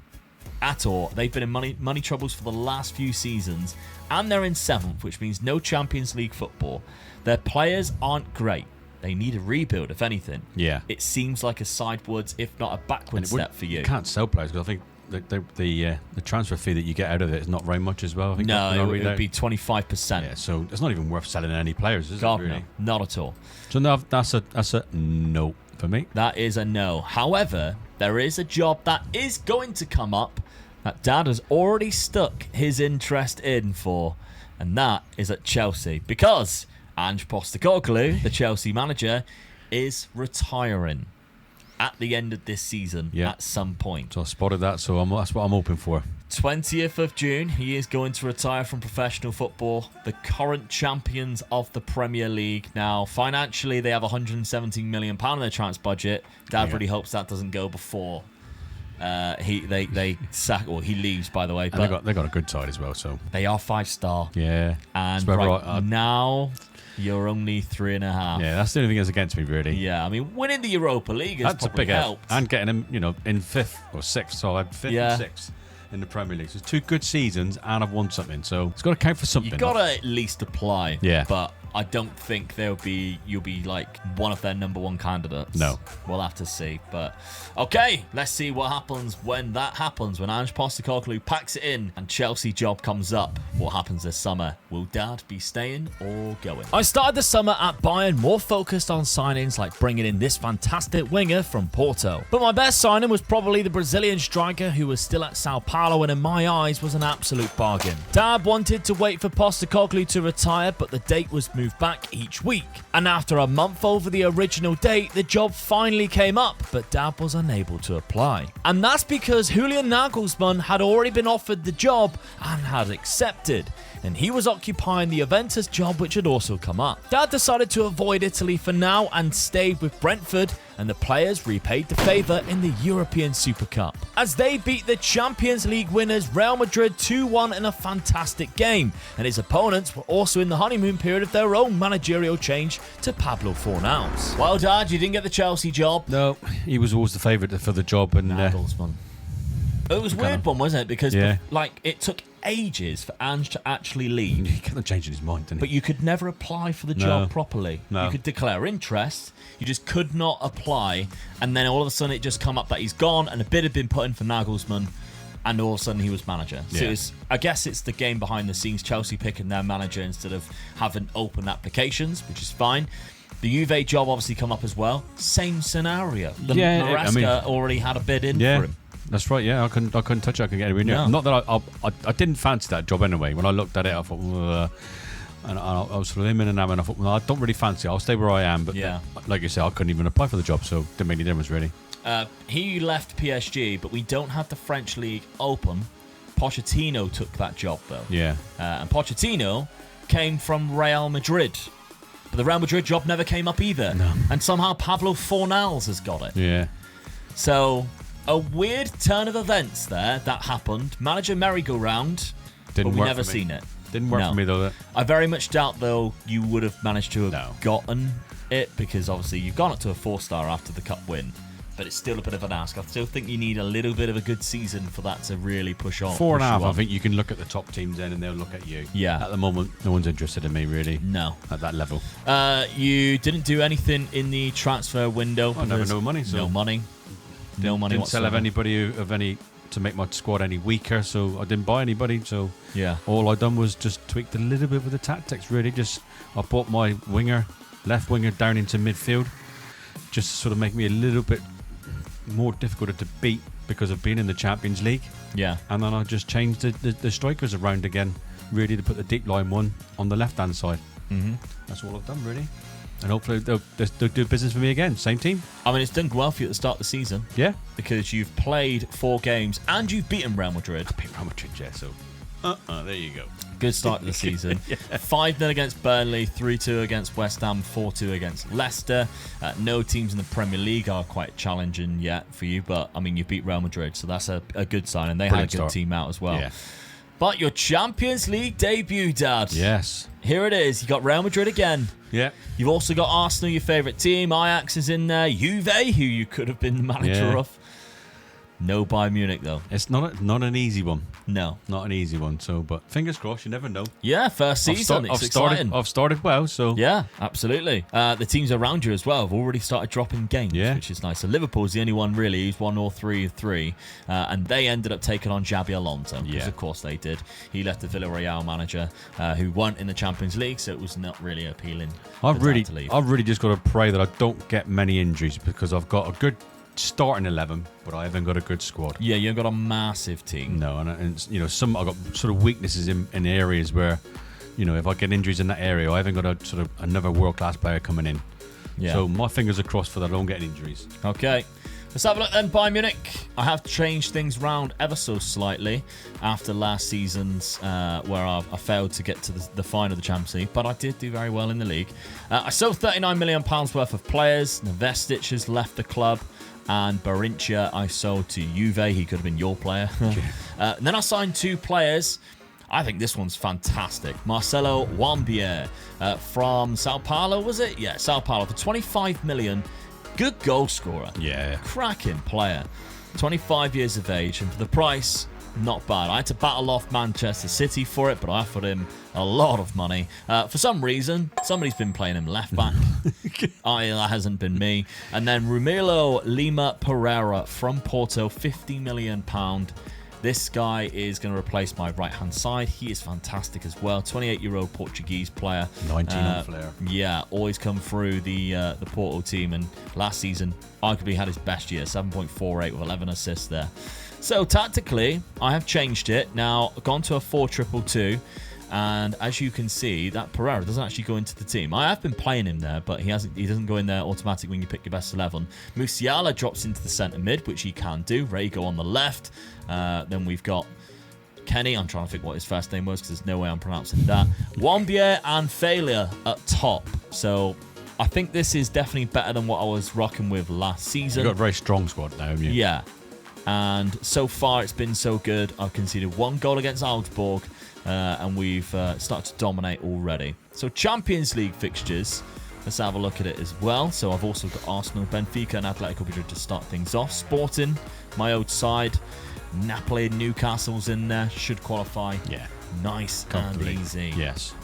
at all. They've been in money troubles for the last few seasons, and they're in 7th, which means no Champions League football. Their players aren't great. They need a rebuild, if anything. Yeah. It seems like a sidewards, if not a backward step for you. You can't sell players because I think the transfer fee that you get out of it is not very much as well. I think no, it would be 25%. Yeah, so it's not even worth selling any players, is God, it? Really? No, not at all. So no, that's a no for me. That is a no. However, there is a job that is going to come up that Dad has already stuck his interest in for, and that is at Chelsea, because Ange Postecoglou, the Chelsea manager, is retiring at the end of this season at some point. So I spotted that, so that's what I'm hoping for. 20th of June, he is going to retire from professional football. The current champions of the Premier League. Now, financially, they have £117 million in their transfer budget. Dad really hopes that doesn't go before he leaves, by the way. And they got a good side as well, so they are 5-star. Yeah. And so now You're only 3.5. Yeah, that's the only thing that's against me, really. Yeah, I mean, winning the Europa League has That's a probably big help. helped. And getting him, in 5th or 6th. So I had 5th and 6th in the Premier League. So it's 2 good seasons, and I've won something. So it's got to count for something. You got to at least apply. Yeah. But I don't think you'll be like one of their number 1 candidates. No. We'll have to see. But okay, let's see what happens when that happens. When Ange Postecoglou packs it in and Chelsea job comes up. What happens this summer? Will Dad be staying or going? I started the summer at Bayern more focused on signings like bringing in this fantastic winger from Porto. But my best signing was probably the Brazilian striker who was still at Sao Paulo and in my eyes was an absolute bargain. Dad wanted to wait for Postecoglou to retire, but the date was moved back each week. And after a month over the original date, the job finally came up, but Dad was unable to apply. And that's because Julian Nagelsmann had already been offered the job and had accepted. And he was occupying the Juventus job, which had also come up. Dad decided to avoid Italy for now and stayed with Brentford, and the players repaid the favour in the European Super Cup, as they beat the Champions League winners Real Madrid 2-1 in a fantastic game, and his opponents were also in the honeymoon period of their own managerial change to Pablo Fornals. Well, Dad, you didn't get the Chelsea job. No, he was always the favourite for the job. And Nagelsmann. It was a weird one, wasn't it? Because it took ages for Ange to actually leave. he kept on changing his mind, didn't he? But you could never apply for the job properly. No. You could declare interest, you just could not apply, and then all of a sudden it just come up that he's gone, and a bid had been put in for Nagelsmann, and all of a sudden he was manager. So I guess it's the game behind the scenes, Chelsea picking their manager instead of having open applications, which is fine. The Juve job obviously come up as well. Same scenario. Maresca already had a bid in for him. That's right. Yeah, I couldn't touch it. I couldn't get anywhere near. No. Not that I didn't fancy that job anyway. When I looked at it, I thought, and I was sort of in and out, and I thought, well, I don't really fancy it. I'll stay where I am. But like you said, I couldn't even apply for the job, so it didn't make any difference really. He left PSG, but we don't have the French league open. Pochettino took that job though. Yeah. And Pochettino came from Real Madrid. But the Real Madrid job never came up either. No. And somehow Pablo Fornals has got it. Yeah. So, a weird turn of events there that happened. Manager merry-go-round, but we never seen it. Didn't work for me though. I very much doubt though you would have managed to have gotten it, because obviously you've gone up to a 4-star after the cup win. But it's still a bit of an ask. I still think you need a little bit of a good season for that to really push on. 4.5. I think you can look at the top teams then, and they'll look at you. Yeah. At the moment, no one's interested in me really. No. At that level. You didn't do anything in the transfer window. I never no money. So no money. No money. Didn't sell of anybody of any to make my squad any weaker. So I didn't buy anybody. So all I done was just tweaked a little bit with the tactics. Really, I brought my left winger down into midfield, just to sort of make me a little bit more difficult to beat because of being in the Champions League. Yeah. And then I just changed the strikers around again, really, to put the deep line one on the left hand side. Mm-hmm. That's all I've done really. And hopefully they'll do business for me again. Same team. I mean, it's done well for you at the start of the season. Yeah. Because you've played 4 games and you've beaten Real Madrid. I beat Real Madrid, yeah, so there you go. Good start to the season. 5-0 against Burnley, 3-2 against West Ham, 4-2 against Leicester. No teams in the Premier League are quite challenging yet for you, but I mean, you beat Real Madrid, so that's a good sign, and they had a good team out as well. Yeah. But your Champions League debut, Dad. Yes. Here it is. You got Real Madrid again. Yeah. You've also got Arsenal, your favourite team. Ajax is in there. Juve, who you could have been the manager of. No Bayern Munich, though. It's not an easy one. No. Not an easy one, so, but fingers crossed, you never know. Yeah, first season, it's exciting. I've started well, so. Yeah, absolutely. The teams around you as well have already started dropping games, which is nice. So Liverpool's the only one, really, who's won all 3 of 3, and they ended up taking on Xabi Alonso, because of course they did. He left the Villarreal manager, who weren't in the Champions League, so it was not really appealing. I've really just got to pray that I don't get many injuries, because I've got a good starting 11, but I haven't got a good squad. Yeah, you've got a massive team. No, and I've got sort of weaknesses in areas where, if I get injuries in that area, I haven't got a sort of another world-class player coming in. Yeah. So my fingers are crossed for that I don't get injuries. Okay. Let's have a look then, Bayern Munich. I have changed things round ever so slightly after last season's where I failed to get to the final of the Champions League, but I did do very well in the league. I sold £39 million worth of players. Nevestic has left the club. And Barincha I sold to Juve. He could have been your player. And then I signed 2 players. I think this one's fantastic. Marcelo Wambier from Sao Paulo, was it? Yeah, Sao Paulo for 25 million. Good goal scorer. Yeah. Cracking player. 25 years of age, and for the price, not bad. I had to battle off Manchester City for it, but I offered him a lot of money. For some reason, somebody's been playing him left back. That hasn't been me. And then Romelu Lima Pereira from Porto, £50 million. This guy is going to replace my right-hand side. He is fantastic as well. 28-year-old Portuguese player. 19 on flair. Yeah, always come through the Porto team, and last season arguably had his best year, 7.48 with 11 assists there. So tactically, I have changed it. Now, gone to a 4-2-2. And as you can see, that Pereira doesn't actually go into the team. I have been playing him there, but he doesn't go in there automatically when you pick your best 11. Musiala drops into the centre mid, which he can do. Rego on the left. Then we've got Kenny. I'm trying to think what his first name was because there's no way I'm pronouncing that. Wambier and Failure at top. So I think this is definitely better than what I was rocking with last season. You've got a very strong squad now, haven't you? Yeah. And so far, it's been so good. I've conceded 1 goal against Augsburg, and we've started to dominate already. So Champions League fixtures, let's have a look at it as well. So I've also got Arsenal, Benfica, and Atletico Madrid to start things off. Sporting, my old side. Napoli, Newcastle's in there. Should qualify. Yeah. Nice and easy. Yes.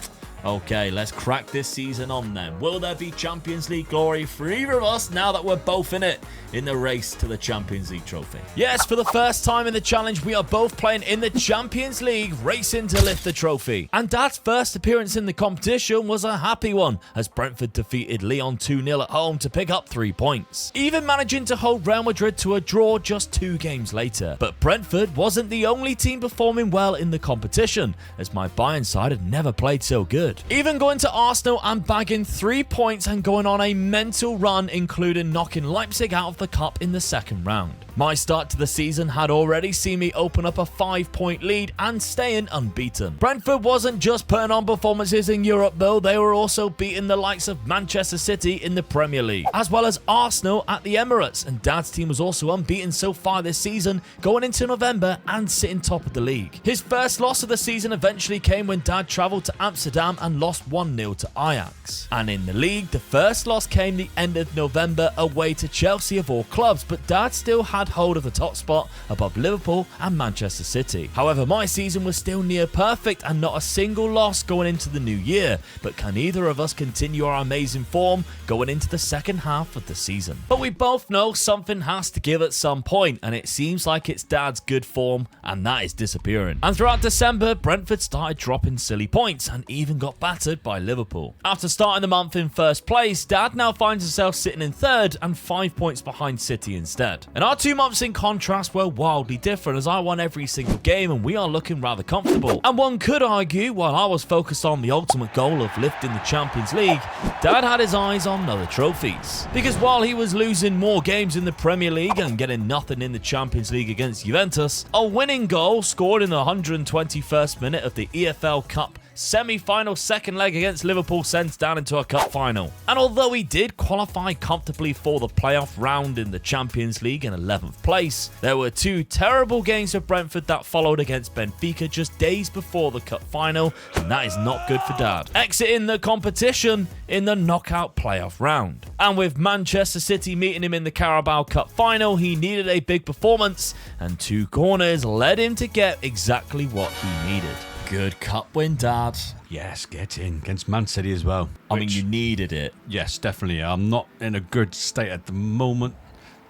Okay, let's crack this season on then. Will there be Champions League glory for either of us now that we're both in it in the race to the Champions League trophy? Yes, for the first time in the challenge, we are both playing in the Champions League, racing to lift the trophy. And Dad's first appearance in the competition was a happy one, as Brentford defeated Lyon 2-0 at home to pick up 3 points, even managing to hold Real Madrid to a draw just 2 games later. But Brentford wasn't the only team performing well in the competition, as my Bayern side had never played so good. Even going to Arsenal and bagging 3 points and going on a mental run, including knocking Leipzig out of the cup in the second round. My start to the season had already seen me open up a 5-point lead and staying unbeaten. Brentford wasn't just putting on performances in Europe though, they were also beating the likes of Manchester City in the Premier League, as well as Arsenal at the Emirates, and Dad's team was also unbeaten so far this season, going into November and sitting top of the league. His first loss of the season eventually came when Dad travelled to Amsterdam and lost 1-0 to Ajax. And in the league, the first loss came the end of November away to Chelsea of all clubs, but Dad still had hold of the top spot above Liverpool and Manchester City. However, my season was still near perfect and not a single loss going into the new year, but can either of us continue our amazing form going into the second half of the season? But we both know something has to give at some point, and it seems like it's Dad's good form, and that is disappearing. And throughout December, Brentford started dropping silly points and even got battered by Liverpool. After starting the month in first place, Dad now finds himself sitting in third and 5 points behind City instead. And our 2 months in contrast were wildly different, as I won every single game and we are looking rather comfortable. And one could argue, while I was focused on the ultimate goal of lifting the Champions League, Dad had his eyes on other trophies. Because while he was losing more games in the Premier League and getting nothing in the Champions League against Juventus, a winning goal scored in the 121st minute of the EFL Cup semi-final second leg against Liverpool sends down into a cup final. And although he did qualify comfortably for the playoff round in the Champions League in 11th place, there were 2 terrible games for Brentford that followed against Benfica just days before the cup final, and that is not good for Dad. Exiting the competition in the knockout playoff round. And with Manchester City meeting him in the Carabao Cup final, he needed a big performance, and 2 corners led him to get exactly what he needed. Good cup win, Dad. Yes, get in. Against Man City as well. I mean, you needed it. Yes, definitely. I'm not in a good state at the moment.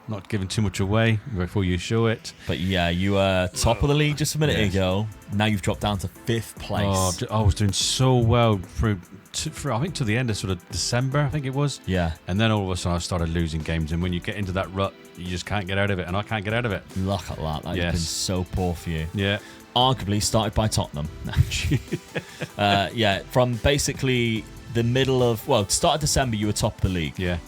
Not giving too much away before you show it. But yeah, you were top of the league just a minute ago. Now you've dropped down to 5th place. Oh, I was doing so well through I think to the end of sort of December, I think it was. Yeah. And then all of a sudden I started losing games. And when you get into that rut, you just can't get out of it. And I can't get out of it. Look at that. That has been so poor for you. Yeah. Arguably started by Tottenham. Yeah, from basically the middle of, start of December, you were top of the league. Yeah.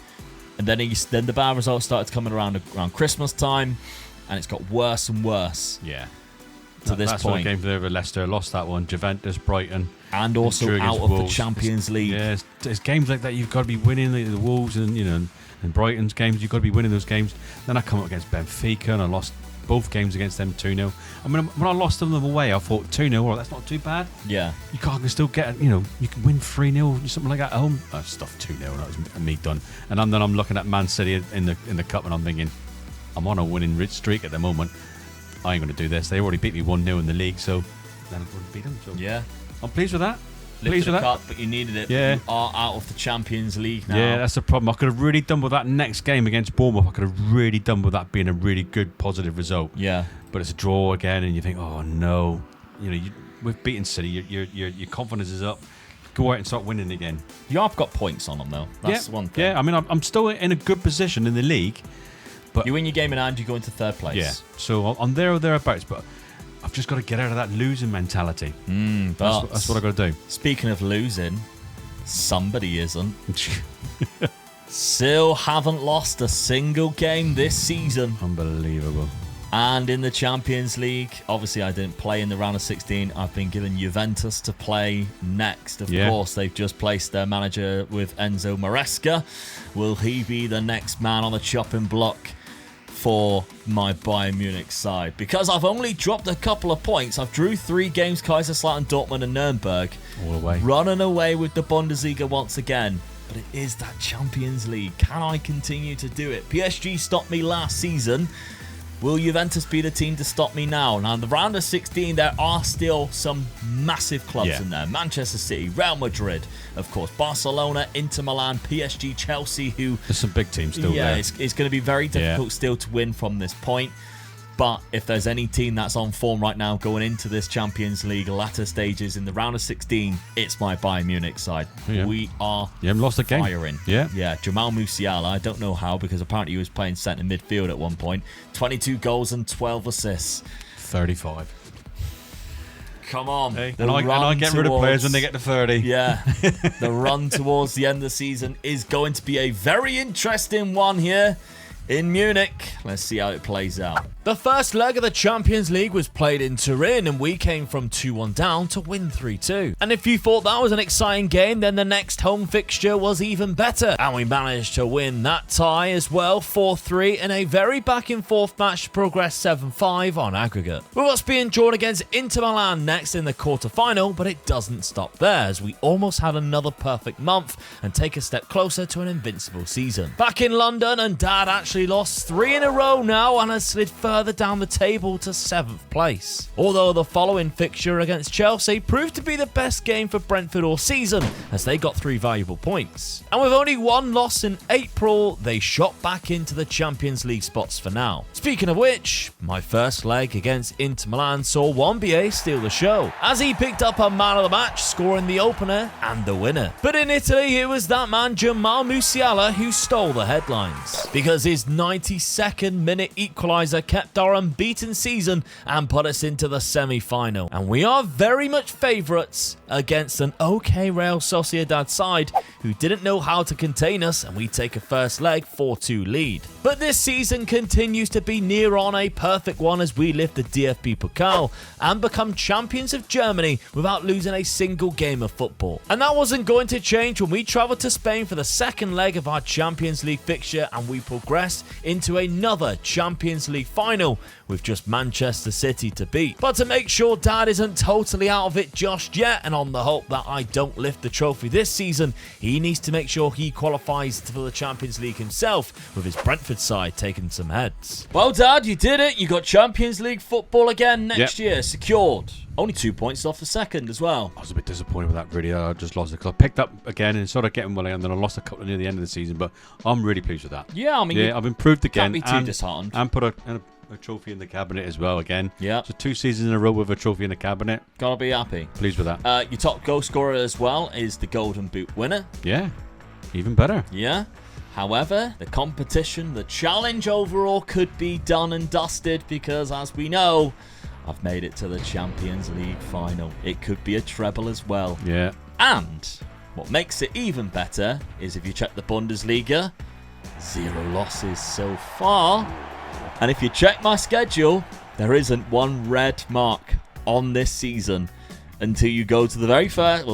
And then the bad results started coming around Christmas time, and it's got worse and worse. Yeah. To this point. That's what game over Leicester, lost that one. Juventus, Brighton. And also out of the Champions League. Yeah, it's games like that you've got to be winning, the Wolves and Brighton's games, you've got to be winning those games. Then I come up against Benfica and I lost both games against them 2-0. I mean, when I lost them away, I thought 2-0, well, that's not too bad. Yeah. You can still get, you can win 3-0, something like that at home. I stuffed 2-0, that was me done. And then I'm looking at Man City in the cup, and I'm thinking, I'm on a winning streak at the moment. I ain't going to do this. They already beat me 1-0 in the league, so then I'm going to beat them. So Yeah. I'm pleased with that. Lifted the cup, but you needed it. Yeah. You are out of the Champions League now. Yeah, that's the problem. I could have really done with that next game against Bournemouth. I could have really done with that being a really good, positive result. Yeah. But it's a draw again, and you think, oh no, we've beaten City. Your confidence is up. Go out and start winning again. You have got points on them though. That's one thing. Yeah, I mean, I'm still in a good position in the league. But you win your game in hand, you go into third place. Yeah, so I'm there or thereabouts. But I've just got to get out of that losing mentality. That's what I've got to do. Speaking of losing, somebody isn't. Still haven't lost a single game this season. Unbelievable. And in the Champions League, obviously I didn't play in the round of 16. I've been given Juventus to play next. Of course, they've just placed their manager with Enzo Maresca. Will he be the next man on the chopping block for my Bayern Munich side? Because I've only dropped a couple of points. I've drew 3 games, Kaiserslautern, Dortmund and Nuremberg. All away. Running away with the Bundesliga once again. But it is that Champions League. Can I continue to do it? PSG stopped me last season. Will Juventus be the team to stop me now? Now, in the round of 16, there are still some massive clubs in there. Manchester City, Real Madrid, of course, Barcelona, Inter Milan, PSG, Chelsea, who... There's some big teams still there. Yeah, it's going to be very difficult still to win from this point. But if there's any team that's on form right now going into this Champions League latter stages in the round of 16, it's my Bayern Munich side. Yeah. We are You haven't lost a game. firing. Yeah. Jamal Musiala, I don't know how, because apparently he was playing centre midfield at one point. 22 goals and 12 assists. 35. Come on. Hey, and I get rid of players when they get to 30. Yeah. The run towards the end of the season is going to be a very interesting one here in Munich. Let's see how it plays out. The first leg of the Champions League was played in Turin, and we came from 2-1 down to win 3-2. And if you thought that was an exciting game, then the next home fixture was even better. And we managed to win that tie as well, 4-3, in a very back and forth match to progress 7-5 on aggregate. With us being drawn against Inter Milan next in the quarter-final, but it doesn't stop there, as we almost had another perfect month and take a step closer to an invincible season. Back in London, and Dad actually lost 3 in a row now and has slid further down the table to 7th place. Although the following fixture against Chelsea proved to be the best game for Brentford all season, as they got 3 valuable points. And with only 1 loss in April, they shot back into the Champions League spots for now. Speaking of which, my first leg against Inter Milan saw Wambier steal the show, as he picked up a man of the match, scoring the opener and the winner. But in Italy, it was that man Jamal Musiala who stole the headlines, because his 92nd minute equaliser kept our unbeaten season and put us into the semi-final. And we are very much favourites against an OK Real Sociedad side who didn't know how to contain us, and we take a first leg 4-2 lead. But this season continues to be near on a perfect one as we lift the DFB Pokal and become champions of Germany without losing a single game of football. And that wasn't going to change when we travelled to Spain for the second leg of our Champions League fixture, and we progressed into another Champions League final with just Manchester City to beat. But to make sure Dad isn't totally out of it just yet, and on the hope that I don't lift the trophy this season, he needs to make sure he qualifies for the Champions League himself, with his Brentford side taking some heads. Well, Dad, you did it. You got Champions League football again next year, secured. Only 2 points off the second as well. I was a bit disappointed with that, really. I just lost it because I picked up again and sort of getting well, and then I lost a couple near the end of the season, but I'm really pleased with that. Yeah, I mean, I've improved again. Can't be too disheartened. And put a trophy in the cabinet as well again. Yeah. So 2 seasons in a row with a trophy in the cabinet. Gotta be happy. Pleased with that. Your top goal scorer as well is the Golden Boot winner. Yeah, even better. Yeah. However, the competition, the challenge overall could be done and dusted because, as we know, I've made it to the Champions League final. It could be a treble as well. Yeah. And what makes it even better is if you check the Bundesliga, 0 losses so far. And if you check my schedule, there isn't one red mark on this season until you go to the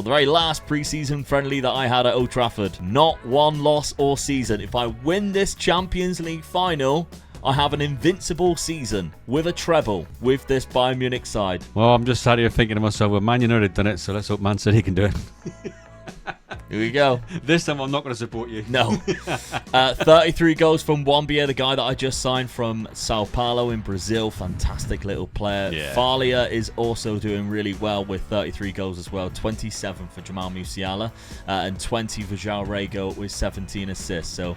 very last pre-season friendly that I had at Old Trafford. Not one loss all season. If I win this Champions League final, I have an invincible season with a treble with this Bayern Munich side. Well, I'm just sat here thinking to myself, well, Man United done it, so let's hope Man City can do it. Here we go. This time I'm not going to support you. No. 33 goals from Wambia, the guy that I just signed from Sao Paulo in Brazil. Fantastic little player. Yeah. Falia is also doing really well with 33 goals as well. 27 for Jamal Musiala and 20 for João Rego with 17 assists. So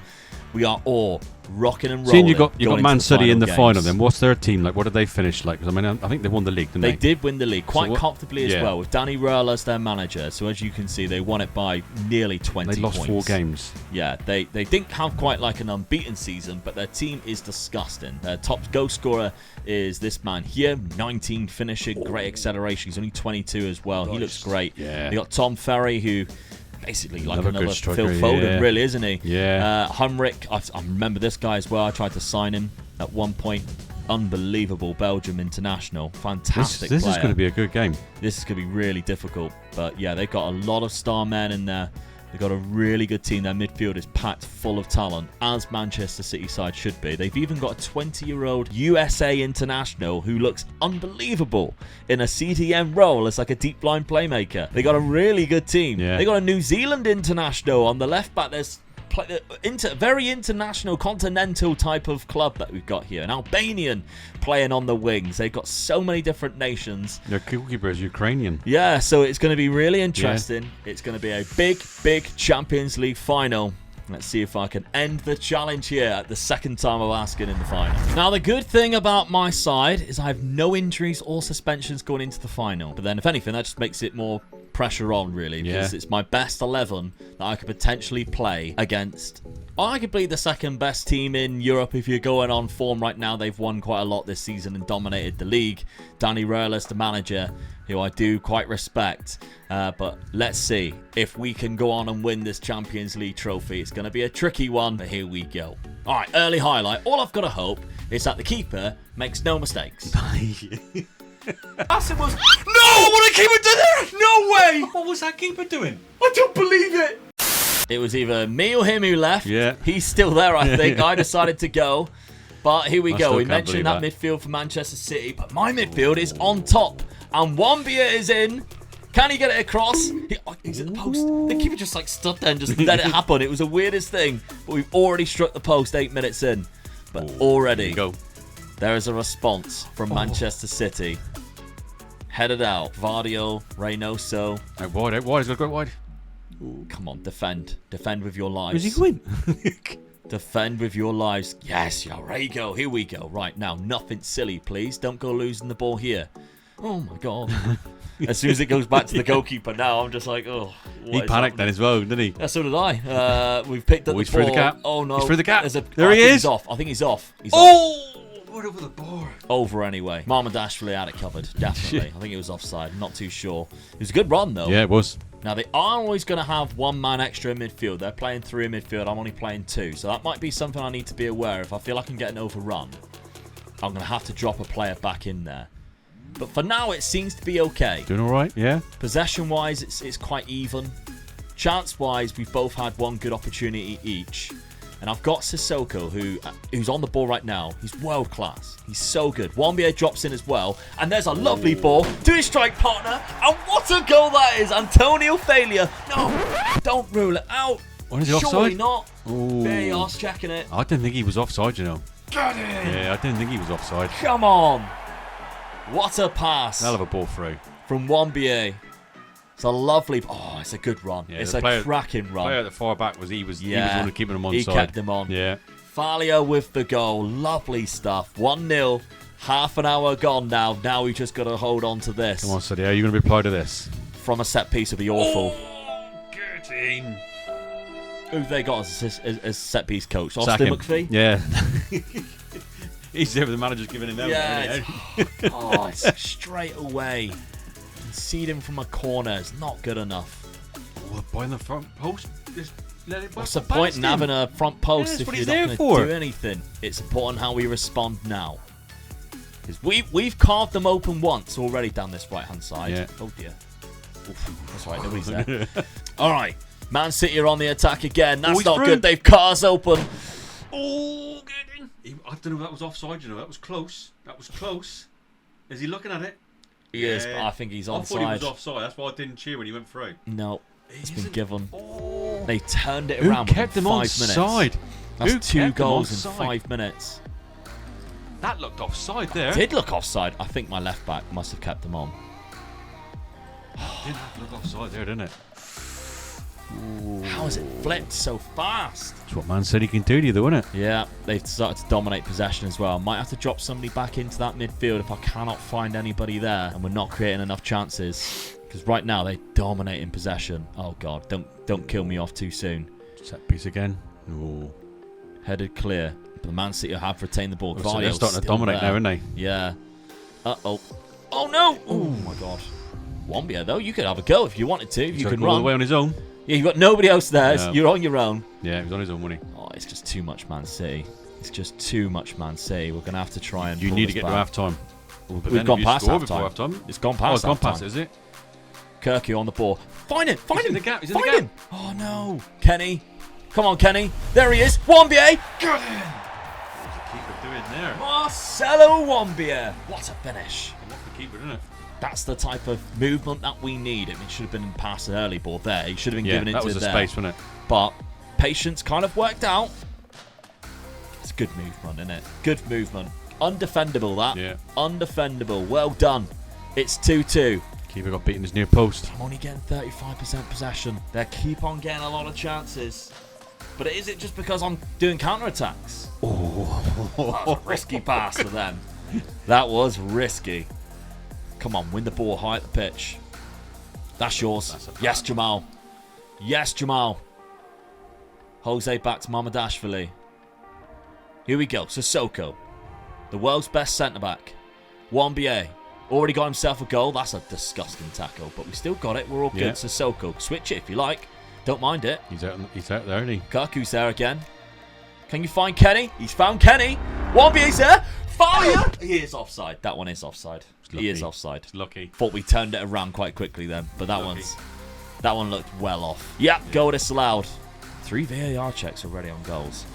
we are all rocking and rolling. Seeing you got Man City in the games. final, then what's their team like? What did they finish like? 'Cause I mean, I think they won the league, didn't they? They did win the league quite comfortably as yeah. well, with Danny Röhl as their manager. So as you can see, they won it by nearly 20 They lost points. 4 games. Yeah, they didn't have quite like an unbeaten season, but their team is disgusting. Their top goal scorer is this man here, 19 finishing, great acceleration. He's only 22 as well. He looks great. Yeah. They got Tom Ferry, who basically like Another another good striker, Phil Foden, yeah. really, isn't he? Yeah. Humrick, I remember this guy as well. I tried to sign him at one point. Unbelievable Belgium international. Fantastic This player. is going to be a good game. This is going to be really difficult. But yeah, they've got a lot of star men in there. They've got a really good team. Their midfield is packed full of talent, as Manchester City side should be. They've even got a 20-year-old USA international who looks unbelievable in a CDM role as like a deep line playmaker. They got a really good team. Yeah. They got a New Zealand international on the left back. There's very international, continental type of club that we've got here. An Albanian playing on the wings. They've got so many different nations. Their goalkeeper is Ukrainian. Yeah, so it's going to be really interesting. Yeah. It's going to be a big Champions League final. Let's see if I can end the challenge here at the second time of asking in the final. Now, the good thing about my side is I have no injuries or suspensions going into the final. But then, if anything, that just makes it more pressure on, really, because it's my best 11 that I could potentially play against arguably the second best team in Europe if you're going on form right now. They've won quite a lot this season and dominated the league. Danny Röhl is the manager, who I do quite respect. But let's see if we can go on and win this Champions League trophy. It's going to be a tricky one, but here we go. All right, early highlight. All I've got to hope is that the keeper makes no mistakes. As it was. No! What a keeper did there! No way! What was that keeper doing? I don't believe it! It was either me or him who left. Yeah. He's still there, I think. I decided to go. But here we go. We mentioned that believe midfield for Manchester City, but my midfield is on top. And Wambia is in. Can he get it across? He's at the post. The keeper just like stood there and just let it happen. It was the weirdest thing. But we've already struck the post 8 minutes in. But already there is a response from Manchester City. Headed out. Vardio, Reynoso. Out wide, he's got to go wide. Ooh, come on, defend. Defend with your lives. Where's he going? Defend with your lives. Yes, Yarego. Here we go. Right, now, nothing silly, please. Don't go losing the ball here. Oh, my God. As soon as it goes back to the goalkeeper now, I'm just like, oh. He panicked then as well, didn't he? Yeah, so did I. We've picked up the ball. He's through the gap. Oh, no. He's through the gap. There he is. He's off. I think he's off. He's off. Right over the bar. Over anyway. Marmadashvili had it covered, definitely. I think it was offside. Not too sure. It was a good run, though. Yeah, it was. Now, they are always going to have one man extra in midfield. They're playing 3 in midfield. I'm only playing 2. So that might be something I need to be aware of. If I feel like I'm getting overrun, I'm going to have to drop a player back in there. But for now, it seems to be okay. Doing all right, yeah. Possession-wise, it's quite even. Chance-wise, we've both had one good opportunity each. And I've got Sissoko, who's on the ball right now. He's world class. He's so good. Wambia drops in as well. And there's a lovely ball to his strike partner. And what a goal that is. Antonio Failure. No, don't rule it out. What is he offside? Surely not. Ooh. VAR's checking it. I didn't think he was offside, you know. Get it. Yeah, I didn't think he was offside. Come on. What a pass. Hell of a ball through. From Wambia. It's a lovely... Oh, it's a good run. Yeah, it's a cracking run. The player at the far back he was the one keeping him on He side. kept him on. Yeah. Falia with the goal. Lovely stuff. 1-0. Half an hour gone now. Now we just got to hold on to this. Come on, Sadie. Are you going to reply to this? From a set piece would be awful. Oh, get in. Who've they got as set piece coach? Sack Austin him. McPhee? Yeah. He's there with the manager's giving him them. Yeah. It's straight away. Conceding from a corner is not good enough. Oh, behind the front post. What's the point in having a front post if you're not going to do anything? It's important how we respond now. Because we've carved them open once already down this right-hand side. Yeah. Oh, dear. Oof, that's right, nobody's there. All right. Man City are on the attack again. That's not good. They've cut us open. Oh, get in. don't know if that was offside, you know. That was close. That was close. Is he looking at it? He is, but I think he's onside. I thought he was offside. That's why I didn't cheer when he went through. No, it's been given. Oh. They turned it Who around kept within them 5 minutes. onside? That's 2 goals in 5 minutes. That looked offside there. Did look offside. I think my left back must have kept them on. Didn't look offside there, didn't it? Ooh. How has it flipped so fast? That's what Man City can do to you, though, isn't it? Yeah, they've started to dominate possession as well. Might have to drop somebody back into that midfield if I cannot find anybody there and we're not creating enough chances. Because right now they dominate in possession. Oh God, don't kill me off too soon. Set piece again. Ooh. Headed clear. But Man City have retained the ball. So they're starting to dominate now, aren't they? Yeah. Uh-oh. Oh no! Oh my God. Wambia though, you could have a go if you wanted to. If you could go run all the way on his own. Yeah, you've got nobody else there. Yeah. You're on your own. Yeah, he was on his own, wasn't he? Oh, it's just too much Man City. It's just too much Man City. We're going to have to try and You pull need to this get back. to half-time. We've gone past before half-time. half-time. It's gone Oh, past it's gone half-time. past, is it? Kirky on the ball. Find him! Find He's him! in the gap. He's in the Find gap. him! Oh, no. Kenny. Come on, Kenny. There he is. Wambia! Got him! What was the keeper doing there? Marcelo Wambia. What a finish. What the keeper, didn't it? That's the type of movement that we need. I mean, it should have been passed an early ball there. He should have been given it that to was the there. space, wasn't it? But patience kind of worked out. It's good movement, isn't it? Good movement. Undefendable, that. Yeah. Undefendable. Well done. It's 2-2. Keeper got beaten his near post. I'm only getting 35% possession. They keep on getting a lot of chances. But is it just because I'm doing counter-attacks? Oh, that was a risky pass for them. That was risky. Come on, win the ball high at the pitch. That's yours. Yes, Jamal. Yes, Jamal. Jose back to Mamadashvili. Here we go. Sissoko. The world's best centre-back. Wambia. Already got himself a goal. That's a disgusting tackle. But we still got it. We're all good. Yeah. Sissoko. Switch it if you like. Don't mind it. He's out there, isn't he? Kaku's there again. Can you find Kenny? He's found Kenny. Wambia's there. Fire! He is offside. That one is offside. He is offside. It's lucky. Thought we turned it around quite quickly then, but that one looked well off. Yep, goal disallowed. 3 VAR checks already on goals.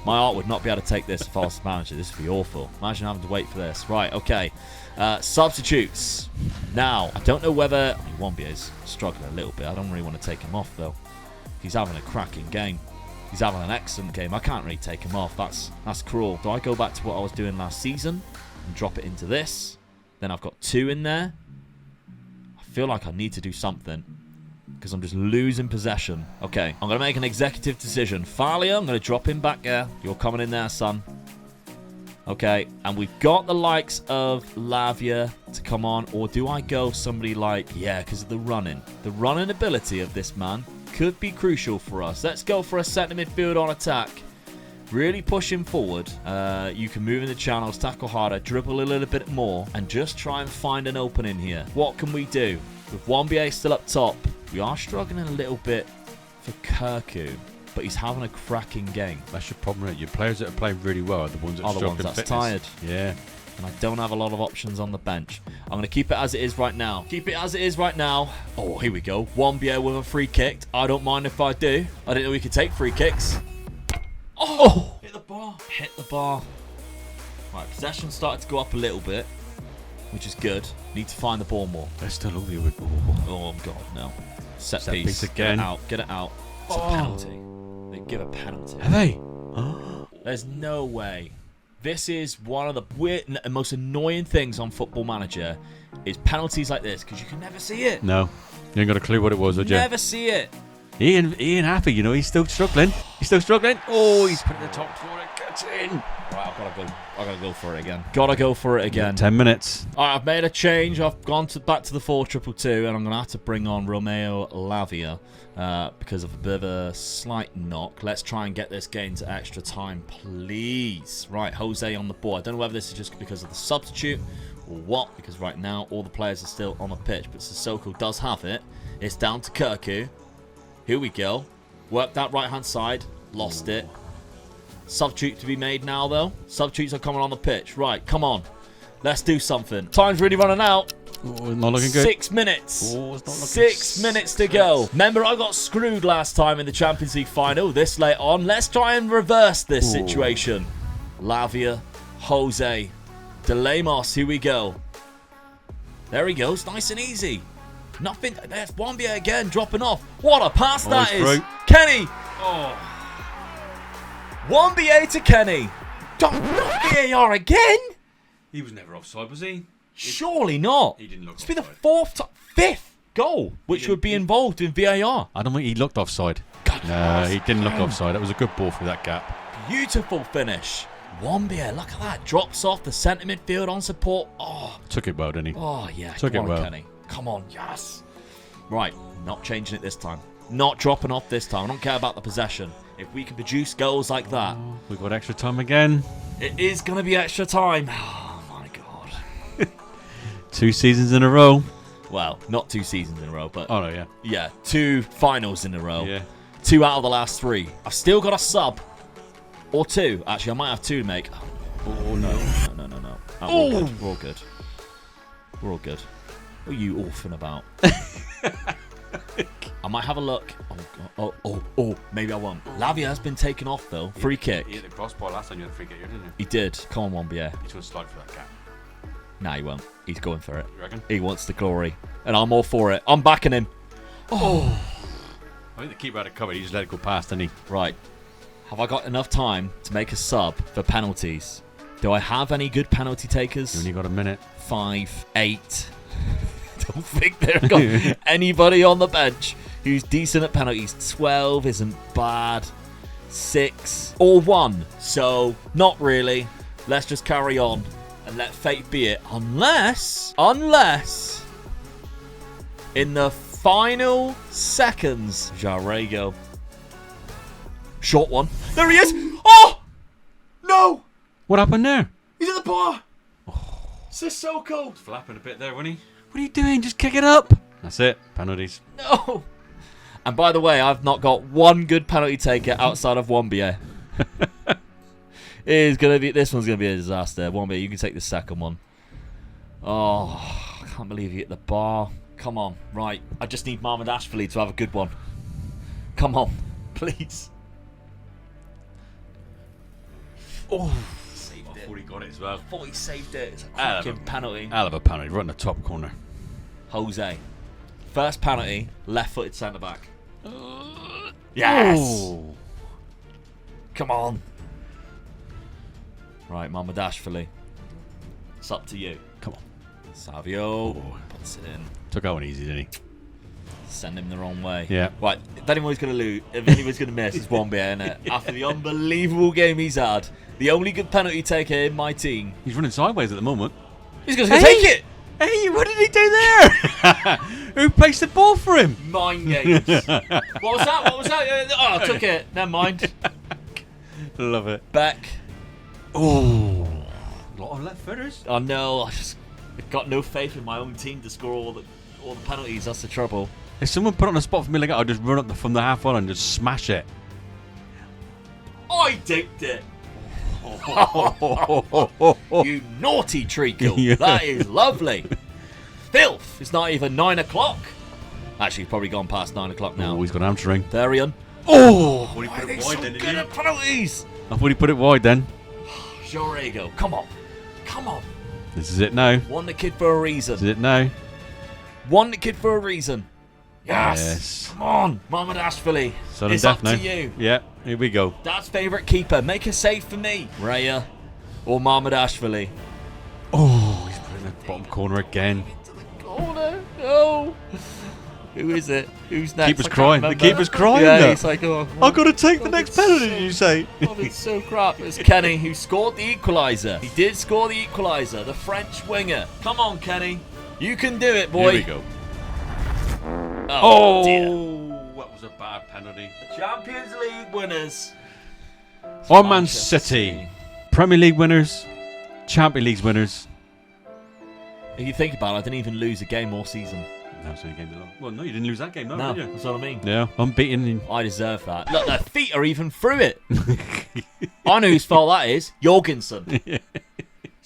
My art would not be able to take this if I was the manager. This would be awful. Imagine having to wait for this. Right, okay. Substitutes. Now, I don't know whether... I mean, Wambia is struggling a little bit. I don't really want to take him off, though. He's having a cracking game. He's having an excellent game. I can't really take him off. That's cruel. Do I go back to what I was doing last season and drop it into this? Then I've got 2 in there. I feel like I need to do something because I'm just losing possession. Okay, I'm going to make an executive decision. Falia, I'm going to drop him back there. You're coming in there, son. Okay, and we've got the likes of Lavia to come on. Or do I go somebody like... Yeah, because of the running. The running ability of this man could be crucial for us. Let's go for a centre midfield on attack. Really push him forward. You can move in the channels, tackle harder, dribble a little bit more, and just try and find an opening here. What can we do? With Wambia still up top, we are struggling a little bit for Kirku, but he's having a cracking game. That's your problem, right? Your players that are playing really well are the ones that are struggling that's fitness. tired. Yeah. And I don't have a lot of options on the bench. I'm going to keep it as it is right now. Keep it as it is right now. Oh, here we go. Wambia with a free kick. I don't mind if I do. I didn't know we could take free kicks. Oh! Hit the bar. Hit the bar. Right, possession started to go up a little bit, which is good. Need to find the ball more. They're still over here with... Oh, God, no. Set Set piece. piece again. Get it out. Get it out. It's a penalty. They give a penalty. Have they? There's no way. This is one of the weird and most annoying things on Football Manager is penalties like this, because you can never see it. No. You ain't got a clue what it was, would you? Never see it. He ain't happy, you know. He's still struggling. Oh, he's putting the top for it. Gets in. Right, I gotta go for it again. Gotta go for it again. 10 minutes. All right, I've made a change. I've gone back to the 4-2-2, and I'm gonna have to bring on Romeo Lavia because of a bit of a slight knock. Let's try and get this game to extra time, please. Right, Jose on the ball. I don't know whether this is just because of the substitute or what, because right now all the players are still on the pitch, but Sissoko does have it. It's down to Kirku. Here we go. Work that right-hand side. Lost it. Substitute to be made now, though. Substitutes are coming on the pitch. Right, come on. Let's do something. Time's really running out. Oh, not looking good. 6 minutes. Oh, it's not looking 6 minutes to go. Remember, I got screwed last time in the Champions League final this late on. Let's try and reverse this situation. Lavia, Jose, De Lemos, here we go. There he goes, nice and easy. Nothing, there's Wambia again, dropping off. What a pass that is. Through. Kenny. Oh. Wambia to Kenny. Not VAR again? He was never offside, was he? Surely not. He didn't look It's been the offside. fifth goal, which would be involved in VAR. I don't think he looked offside. God, No, he didn't look offside. That was a good ball through that gap. Beautiful finish. Wambia, look at that. Drops off the centre midfield on support. Oh, Took it well, didn't he? oh yeah. Took Come it on, well. Kenny. Come on, yes. Right, not changing it this time. Not dropping off this time. I don't care about the possession. If we can produce goals like that, We've got extra time again. it is going to be extra time. Oh my God. 2 seasons in a row. Well, not 2 seasons in a row, but Oh, no, yeah. yeah, 2 finals in a row. Yeah. 2 out of the last 3. I've still got a sub. Or 2. Actually, I might have 2 to make. Oh, no. No. We're all good. We're all good. We're all good. What are you orphan about? I might have a look. Oh, maybe I won't. Lavia has been taken off, though. Free kick. He hit the crossbar last time you had a free kick, didn't you? He did. Come on, Wambia. He's going to slide for that gap. Nah, he won't. He's going for it. You reckon? He wants the glory. And I'm all for it. I'm backing him. I think the keeper had it covered. He just let it go past, didn't he? Right. Have I got enough time to make a sub for penalties? Do I have any good penalty takers? You only got a minute. 5, 8. Don't think they've got anybody on the bench who's decent at penalties. 12 isn't bad. 6 or 1. So, not really. Let's just carry on and let fate be it. Unless, in the final seconds, Jarrego. Short one. There he is. Oh! No! What happened there? He's at the bar. Sissoko. Flapping a bit there, wasn't he? What are you doing? Just kick it up. That's it. Penalties. No. And by the way, I've not got one good penalty taker outside of Wambia. This one's gonna be a disaster. Wambia, you can take the second one. Oh, I can't believe he hit the bar. Come on, right. I just need Marmad Ashford to have a good one. Come on, please. Oh, saved I it. thought he got it as well. I thought he saved it. It's a Hell of cracking penalty. Hell of a penalty, right in the top corner. Jose. First penalty, left-footed centre-back. Yes! Oh. Come on. Right, Mamadashvili. It's up to you. Come on. Savio Oh. puts it in. Took that one easy, didn't he? Send him the wrong way. Yeah. Right, if anyone's going to lose, if anyone's going to miss, it's Wambia, isn't it? After the unbelievable game he's had, the only good penalty taker in my team. He's running sideways at the moment. He's going to take it! Hey, what did he do there? Who placed the ball for him? Mind games. What was that? Oh, I took it. Never mind. Love it. Beck. Oh. A lot of left footers. Oh no, I've got no faith in my own team to score all the penalties. That's the trouble. If someone put on a spot for me like that, I'll just run up from the half line and just smash it. I dicked it. You naughty treacle. Yeah. That is lovely. Filth. It's not even 9 o'clock. Actually, it's probably gone past 9 o'clock now. Oh, he's got an hamstring. Therian. Oh! I thought he Why are put they it so wide then, good didn't at penalties? he? I thought he put it wide then. Jorego. Come on. Come on. This is it now. Won the kid for a This is reason. it now. Won the kid for a reason. Yes. Yes. Come on, Mohamed Ashfali. Sudden It's death up now. to you. Yeah, here we go. Dad's favourite keeper. Make a save for me. Raya or Mohamed Ashfali. Oh, he's put it in the bottom corner again. Into the corner. No. Who is it? Who's next? Keeper's I can't crying. The remember. keeper's crying Yeah, now. he's like, oh. I've got to take the God, next it's penalty, so- did you say? God, it's so crap. It's Kenny who scored the equaliser. He did score the equaliser. The French winger. Come on, Kenny. You can do it, boy. Here we go. Oh, dear. That was a bad penalty. Champions League winners. On Man Manchester City. Premier League winners. Champions League winners. If you think about it, I didn't even lose a game all season. No, so you game along. Well, no, you didn't lose that game, No, did you? that's what I mean. Yeah, unbeaten. I deserve that. Look, their feet are even through it. I know whose fault that is. Jorgensen.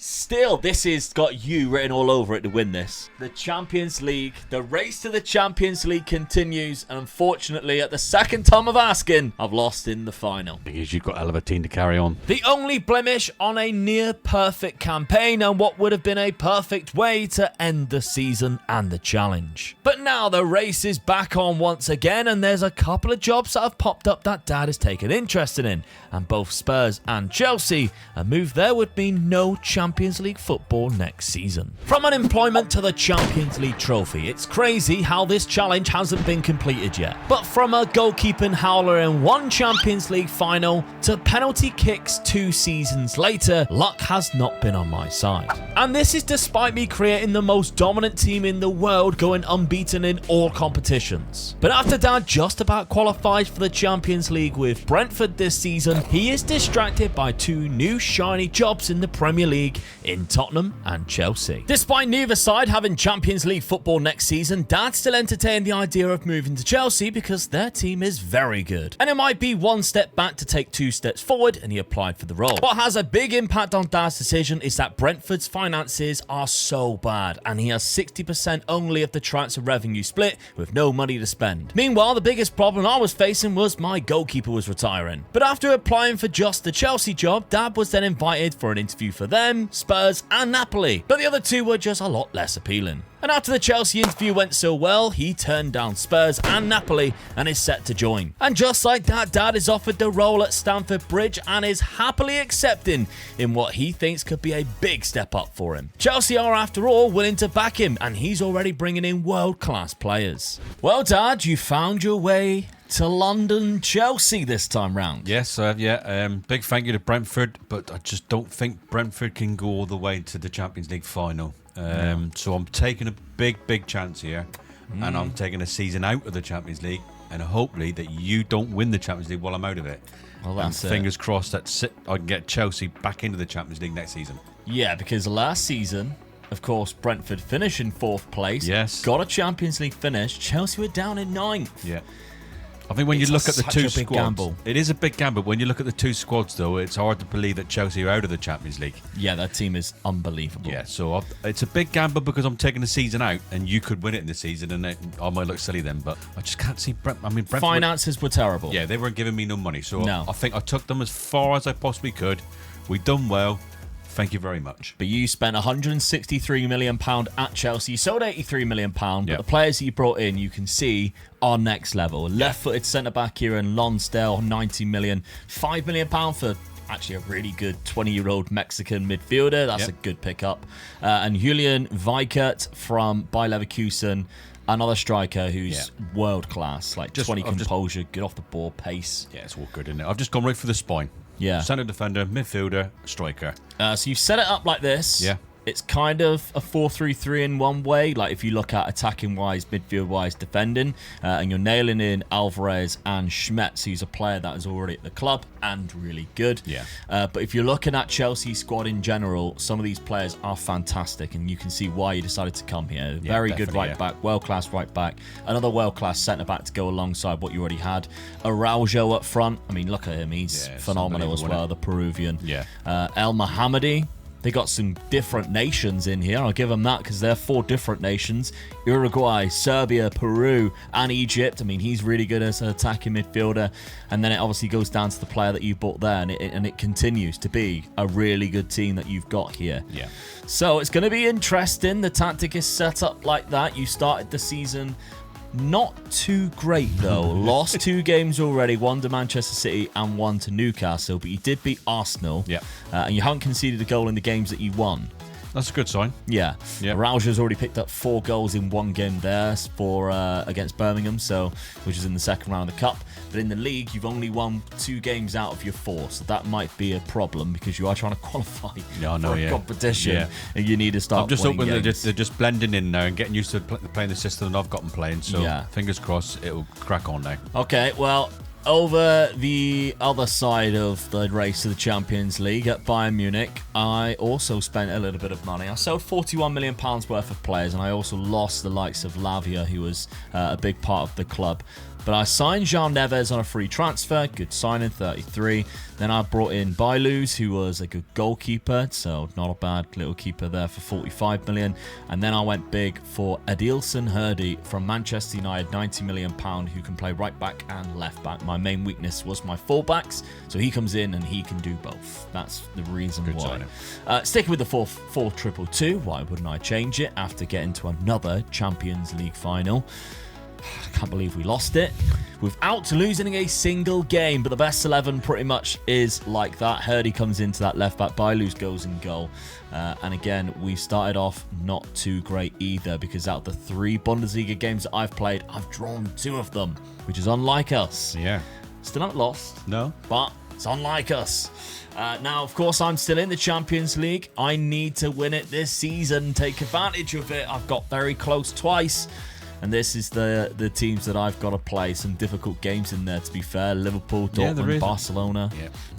Still, this has got you written all over it to win this. The Champions League, the race to the Champions League continues, and unfortunately, at the second time of asking, I've lost in the final. Because you've got a hell of a team to carry on. The only blemish on a near-perfect campaign and what would have been a perfect way to end the season and the challenge. But now the race is back on once again, and there's a couple of jobs that have popped up that Dad has taken interest in, and both Spurs and Chelsea, a move there would mean no Champions League football next season. From unemployment to the Champions League trophy, it's crazy how this challenge hasn't been completed yet. But from a goalkeeping howler in one Champions League final to penalty kicks 2 seasons later, luck has not been on my side. And this is despite me creating the most dominant team in the world, going unbeaten in all competitions. But after Dad just about qualified for the Champions League with Brentford this season, he is distracted by 2 new shiny jobs in the Premier League in Tottenham and Chelsea. Despite neither side having Champions League football next season, Dad still entertained the idea of moving to Chelsea because their team is very good. And it might be 1 step back to take 2 steps forward, and he applied for the role. What has a big impact on Dad's decision is that Brentford's finances are so bad, and he has 60% only of the transfer revenue split with no money to spend. Meanwhile, the biggest problem I was facing was my goalkeeper was retiring. But after applying for just the Chelsea job, Dad was then invited for an interview for them, Spurs and Napoli. But the other 2 were just a lot less appealing. And after the Chelsea interview went so well, he turned down Spurs and Napoli and is set to join. And just like that, Dad is offered the role at Stamford Bridge and is happily accepting in what he thinks could be a big step up for him. Chelsea are, after all, willing to back him, and he's already bringing in world-class players. Well, Dad, you found your way to London, Chelsea this time round. Yes, big thank you to Brentford, but I just don't think Brentford can go all the way to the Champions League final. So I'm taking a big chance here, and I'm taking a season out of the Champions League, and hopefully that you don't win the Champions League while I'm out of it. Well, that's fingers crossed that I can get Chelsea back into the Champions League next season. Yeah, because last season, of course, Brentford finished in 4th place. Yes. Got a Champions League finish. Chelsea were down in 9th. Yeah. I think when you look at the 2 squads, gamble. It is a big gamble. When you look at the 2 squads, though, it's hard to believe that Chelsea are out of the Champions League. Yeah, that team is unbelievable. Yeah, so it's a big gamble because I'm taking the season out, and you could win it in the season, and I might look silly then, but I just can't see Brentford. Finances were terrible. Yeah, they weren't giving me no money, so No. I think I took them as far as I possibly could. We done well. Thank you very much. But you spent £163 million at Chelsea. You sold £83 million, but Yep. the players you brought in, you can see, are next level. Left-footed centre-back here in Lonsdale, £90 million. £5 million for actually a really good 20-year-old Mexican midfielder. That's a good pickup. And Julian Weikert from Bayer Leverkusen, another striker who's world-class, like 20 composure, good off the ball, pace. Yeah, it's all good, isn't it? I've just gone right for the spine. Yeah. Centre defender, midfielder, striker. So you've set it up like this. Yeah. It's kind of a 4-3-3 in one way. Like if you look at attacking-wise, midfield-wise, defending, and you're nailing in Alvarez and Schmetz, who's a player that is already at the club and really good. Yeah. But if you're looking at Chelsea's squad in general, some of these players are fantastic, and you can see why you decided to come here. Very good right back, world-class right back, another world-class centre-back to go alongside what you already had. Araujo up front. I mean, look at him. He's phenomenal as well, the Peruvian. Yeah. El Mohammadi. They got some different nations in here. I'll give them that because they're 4 different nations. Uruguay, Serbia, Peru, and Egypt. I mean, he's really good as an attacking midfielder. And then it obviously goes down to the player that you bought there. And it continues to be a really good team that you've got here. Yeah. So it's going to be interesting. The tactic is set up like that. You started the season not too great, though. Lost 2 games already, 1 to Manchester City and 1 to Newcastle, but you did beat Arsenal. Yeah. And you haven't conceded a goal in the games that you won. That's a good sign. Yeah. Yep. Araujo's already picked up 4 goals in 1 game there for against Birmingham, which is in the second round of the Cup. But in the league, you've only won 2 games out of your 4, so that might be a problem because you are trying to qualify for a competition, and you need to start. I'm just winning hoping games. they're just blending in now and getting used to playing the system that I've got them playing. So fingers crossed, it'll crack on now. Okay, well, over the other side of the race to the Champions League at Bayern Munich, I also spent a little bit of money. I sold £41 million worth of players, and I also lost the likes of Lavia, who was a big part of the club. But I signed Jean Neves on a free transfer. Good signing, 33. Then I brought in Bailuz, who was a good goalkeeper, so not a bad little keeper there for 45 million. And then I went big for Adilson Hurdy from Manchester United, 90 million pound, who can play right back and left back. My main weakness was my fullbacks, so he comes in and he can do both. That's the reason Good why. signing. Sticking with the 4-4-2-2, why wouldn't I change it after getting to another Champions League final? I can't believe we lost it without losing a single game, but the best 11 pretty much is like that. Hurdy comes into that left back, Bailuz goes in goal. And again, we started off not too great either, because out of the 3 Bundesliga games that I've played, I've drawn 2 of them, which is unlike us. Yeah. Still not lost. No. But it's unlike us. Now, of course, I'm still in the Champions League. I need to win it this season, take advantage of it. I've got very close twice. And this is the teams that I've got to play. Some difficult games in there, to be fair. Liverpool, Dortmund, Barcelona,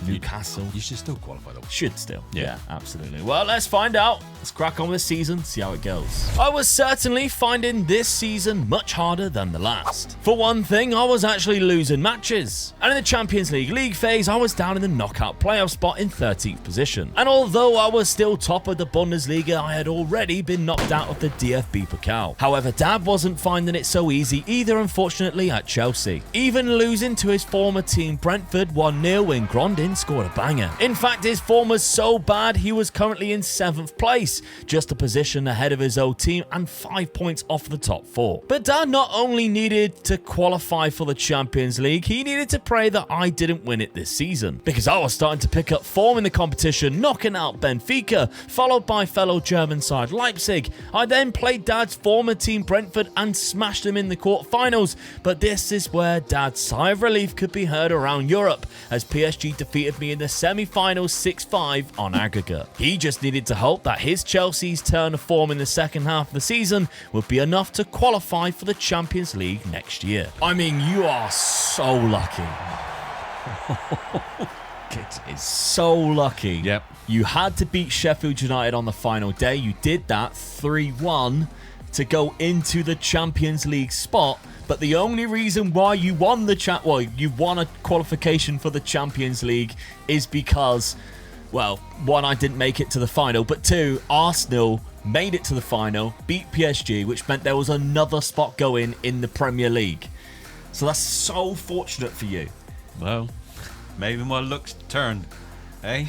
Newcastle. You should still qualify, though. Should still. Yeah, absolutely. Well, let's find out. Let's crack on with the season, see how it goes. I was certainly finding this season much harder than the last. For one thing, I was actually losing matches. And in the Champions League phase, I was down in the knockout playoff spot in 13th position. And although I was still top of the Bundesliga, I had already been knocked out of the DFB Pokal. However, Dad wasn't finding it so easy either, unfortunately, at Chelsea. Even losing to his former team Brentford 1-0 when Grondin scored a banger. In fact, his form was so bad he was currently in 7th place, just a position ahead of his old team and 5 points off the top 4. But Dad not only needed to qualify for the Champions League, he needed to pray that I didn't win it this season, because I was starting to pick up form in the competition, knocking out Benfica, followed by fellow German side Leipzig. I then played Dad's former team Brentford and smashed them in the quarterfinals, but this is where Dad's sigh of relief could be heard around Europe, as PSG defeated me in the semi-finals 6-5 on aggregate. He just needed to hope that his Chelsea's turn of form in the second half of the season would be enough to qualify for the Champions League next year. I mean, you are so lucky. It's so lucky. Yep. You had to beat Sheffield United on the final day. You did that 3-1 to go into the Champions League spot, but the only reason why you won you won a qualification for the Champions League is because, well, 1, I didn't make it to the final, but 2, Arsenal made it to the final, beat PSG, which meant there was another spot going in the Premier League. So that's so fortunate for you. Well, maybe my luck's turned, eh?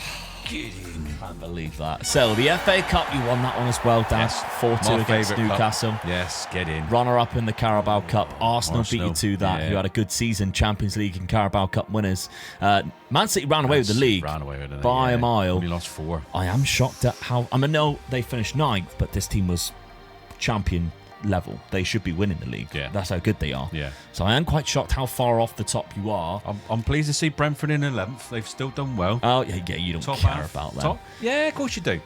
Can't believe that. So, the FA Cup, you won that one as well, Dan. Yes. 4-2 against Newcastle. Cup. Yes, get in. Runner-up in the Carabao Cup. Arsenal beat you to that. Yeah. You had a good season, Champions League and Carabao Cup winners. Man City ran away with the league Ran away with it, by a mile. Only lost 4. I am shocked at how... I mean, no, they finished 9th, but this team was champion level. They should be winning the league. Yeah. That's how good they are. Yeah. So I am quite shocked how far off the top you are. I'm pleased to see Brentford in 11th. They've still done well. Oh, yeah, you don't Top care half. about that. Top? Yeah, of course you do.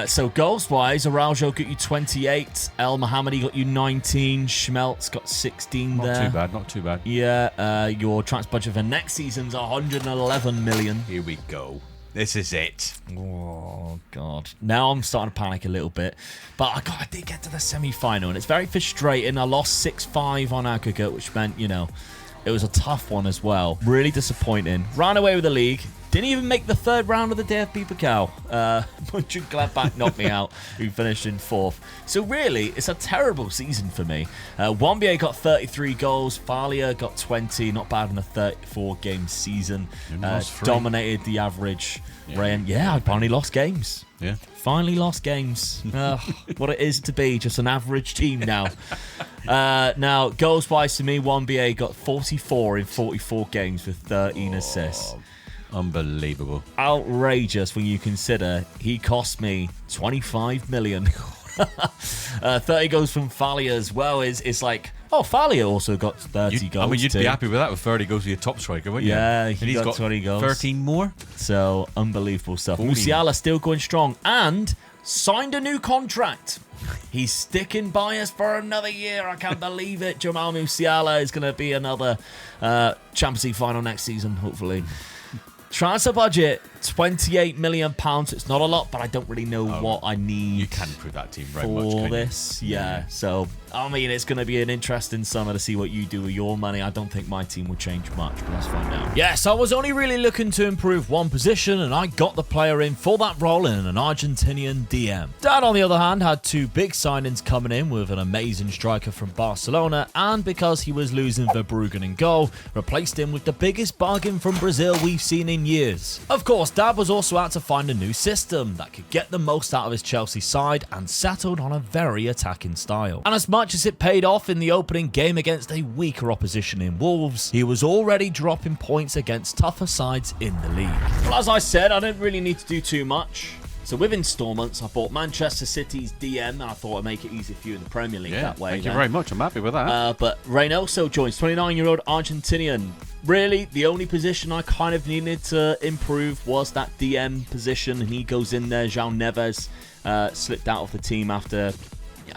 So goals-wise, Araujo got you 28, El Mohammadi got you 19, Schmelz got 16 there. Not too bad. Yeah, your transfer budget for next season's 111 million. Here we go. This is it. Oh, God. Now I'm starting to panic a little bit. But I did get to the semi-final, and it's very frustrating. I lost 6-5 on aggregate, which meant, it was a tough one as well. Really disappointing. Ran away with the league. Didn't even make the 3rd round of the DFB Pokal. Mönchengladbach knocked me out, who finished in 4th. So really, it's a terrible season for me. Wambier got 33 goals. Falia got 20. Not bad in a 34-game season. Dominated the average. I finally lost games. Yeah. Finally lost games. What it is to be just an average team now. Now, goals-wise to me, Wambier got 44 in 44 games with 13 assists. Unbelievable. Outrageous when you consider he cost me 25 million. 30 goals from Falia as well. It's like, Falia also got 30 goals. I mean, you'd too. be happy with that with 30 goals for your top striker, wouldn't you? Yeah, and he's got 20 goals. 13 more. So, unbelievable stuff. 40. Musiala still going strong and signed a new contract. He's sticking by us for another year. I can't believe it. Jamal Musiala is going to be another Champions League final next season, hopefully. Transfer budget £28 million. It's not a lot, but I don't really know what I need. You can improve that team very for much, can you? this. Yeah. So, I mean, it's going to be an interesting summer to see what you do with your money. I don't think my team will change much, but let's find out. Yes, I was only really looking to improve one position, and I got the player in for that role in an Argentinian DM. Dad, on the other hand, had two big signings coming in with an amazing striker from Barcelona, and because he was losing Verbruggen in goal, replaced him with the biggest bargain from Brazil we've seen in years. Of course, Dad was also out to find a new system that could get the most out of his Chelsea side and settled on a very attacking style. And as much as it paid off in the opening game against a weaker opposition in Wolves, he was already dropping points against tougher sides in the league. Well, as I said, I didn't really need to do too much. So with installments, I bought Manchester City's DM, and I thought I'd make it easy for you in the Premier League that way. Thank you very much. I'm happy with that. But Reynoso joins, 29-year-old Argentinian. Really, the only position I kind of needed to improve was that DM position, and he goes in there. João Neves slipped out of the team after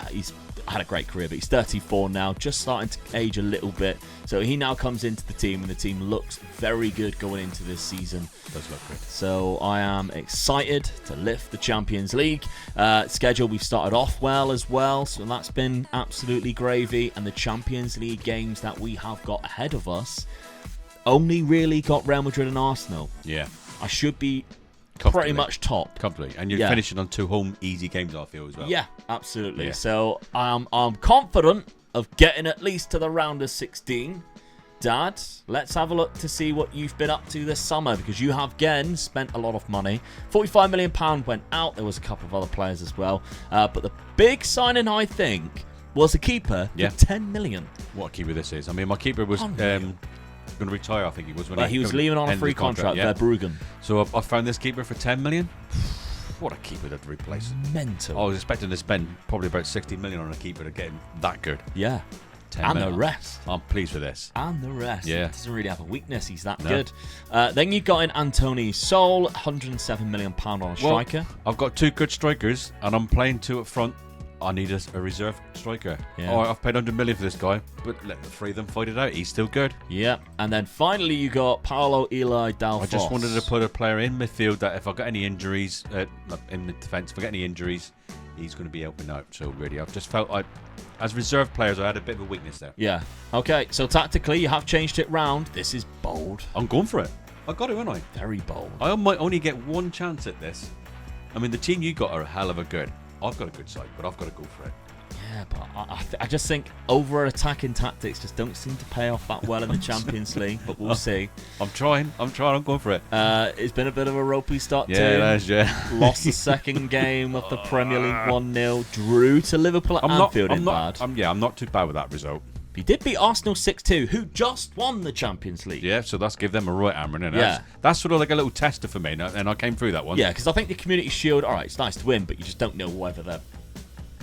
he's had a great career, but he's 34 now, just starting to age a little bit. So he now comes into the team, and the team looks very good going into this season. Does look good. So I am excited to lift the Champions League. Schedule, we've started off well as well, so that's been absolutely gravy. And the Champions League games that we have got ahead of us only really got Real Madrid and Arsenal. Yeah. I should be pretty much top. Comfortably. And you're finishing on 2 home easy games, I feel, as well. Yeah, absolutely. Yeah. So I'm confident of getting at least to the round of 16. Dad, let's have a look to see what you've been up to this summer, because you have again spent a lot of money. £45 million went out. There was a couple of other players as well. But the big signing, I think, was a keeper for £10 million. What a keeper this is. I mean, my keeper was going to retire, I think he was. When he was leaving on a free contract, Verbruggen. So I found this keeper for 10 million. What a keeper to replace. Mental. I was expecting to spend probably about 60 million on a keeper to get him that good. Yeah. 10 and million. the rest. I'm pleased with this. And the rest. Yeah. He doesn't really have a weakness. He's that good. Then you got in Anthony Sol, £107 million on a striker. I've got 2 good strikers, and I'm playing 2 up front. I need a reserve striker. Yeah. Oh, I've paid 100 million for this guy, but let the 3 of them fight it out. He's still good. Yeah. And then finally you got Paulo Eli Dalfos. I just wanted to put a player in midfield that if I got any injuries, in the defence, if I get any injuries, he's going to be helping out. So really, I've just felt as reserve players, I had a bit of a weakness there. Yeah. Okay, so tactically, you have changed it round. This is bold. I'm going for it. I got it, haven't I? Very bold. I might only get 1 chance at this. I mean, the team you got are a hell of a good. I've got a good side, but I've got to go for it. Yeah, but I just think over-attacking tactics just don't seem to pay off that well in the Champions League, but we'll see. I'm trying. I'm going for it. It's been a bit of a ropey start too. Yeah, it is, Lost the second game of the Premier League 1-0. Drew to Liverpool at Anfield in bad. I'm not too bad with that result. He did beat Arsenal 6-2, who just won the Champions League. Yeah, so that's give them a right hammering. Yeah. That's sort of like a little tester for me, and I came through that one. Yeah, because I think the Community Shield, all right, it's nice to win, but you just don't know whether they're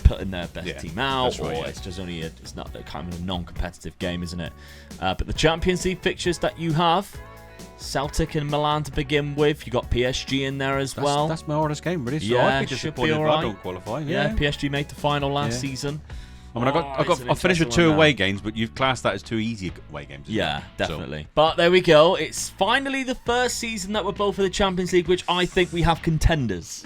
putting their best team out, or it's just only it's not a kind of a non-competitive game, isn't it? But the Champions League fixtures that you have, Celtic and Milan to begin with. You got PSG in there as well. That's my hardest game, really. So yeah, I'd be disappointed if I don't qualify. Yeah, PSG made the final last season. I mean, I finished with 2 away games, but you've classed that as 2 easy away games. Yeah, definitely. So. But there we go. It's finally the first season that we're both in the Champions League, which I think we have contenders.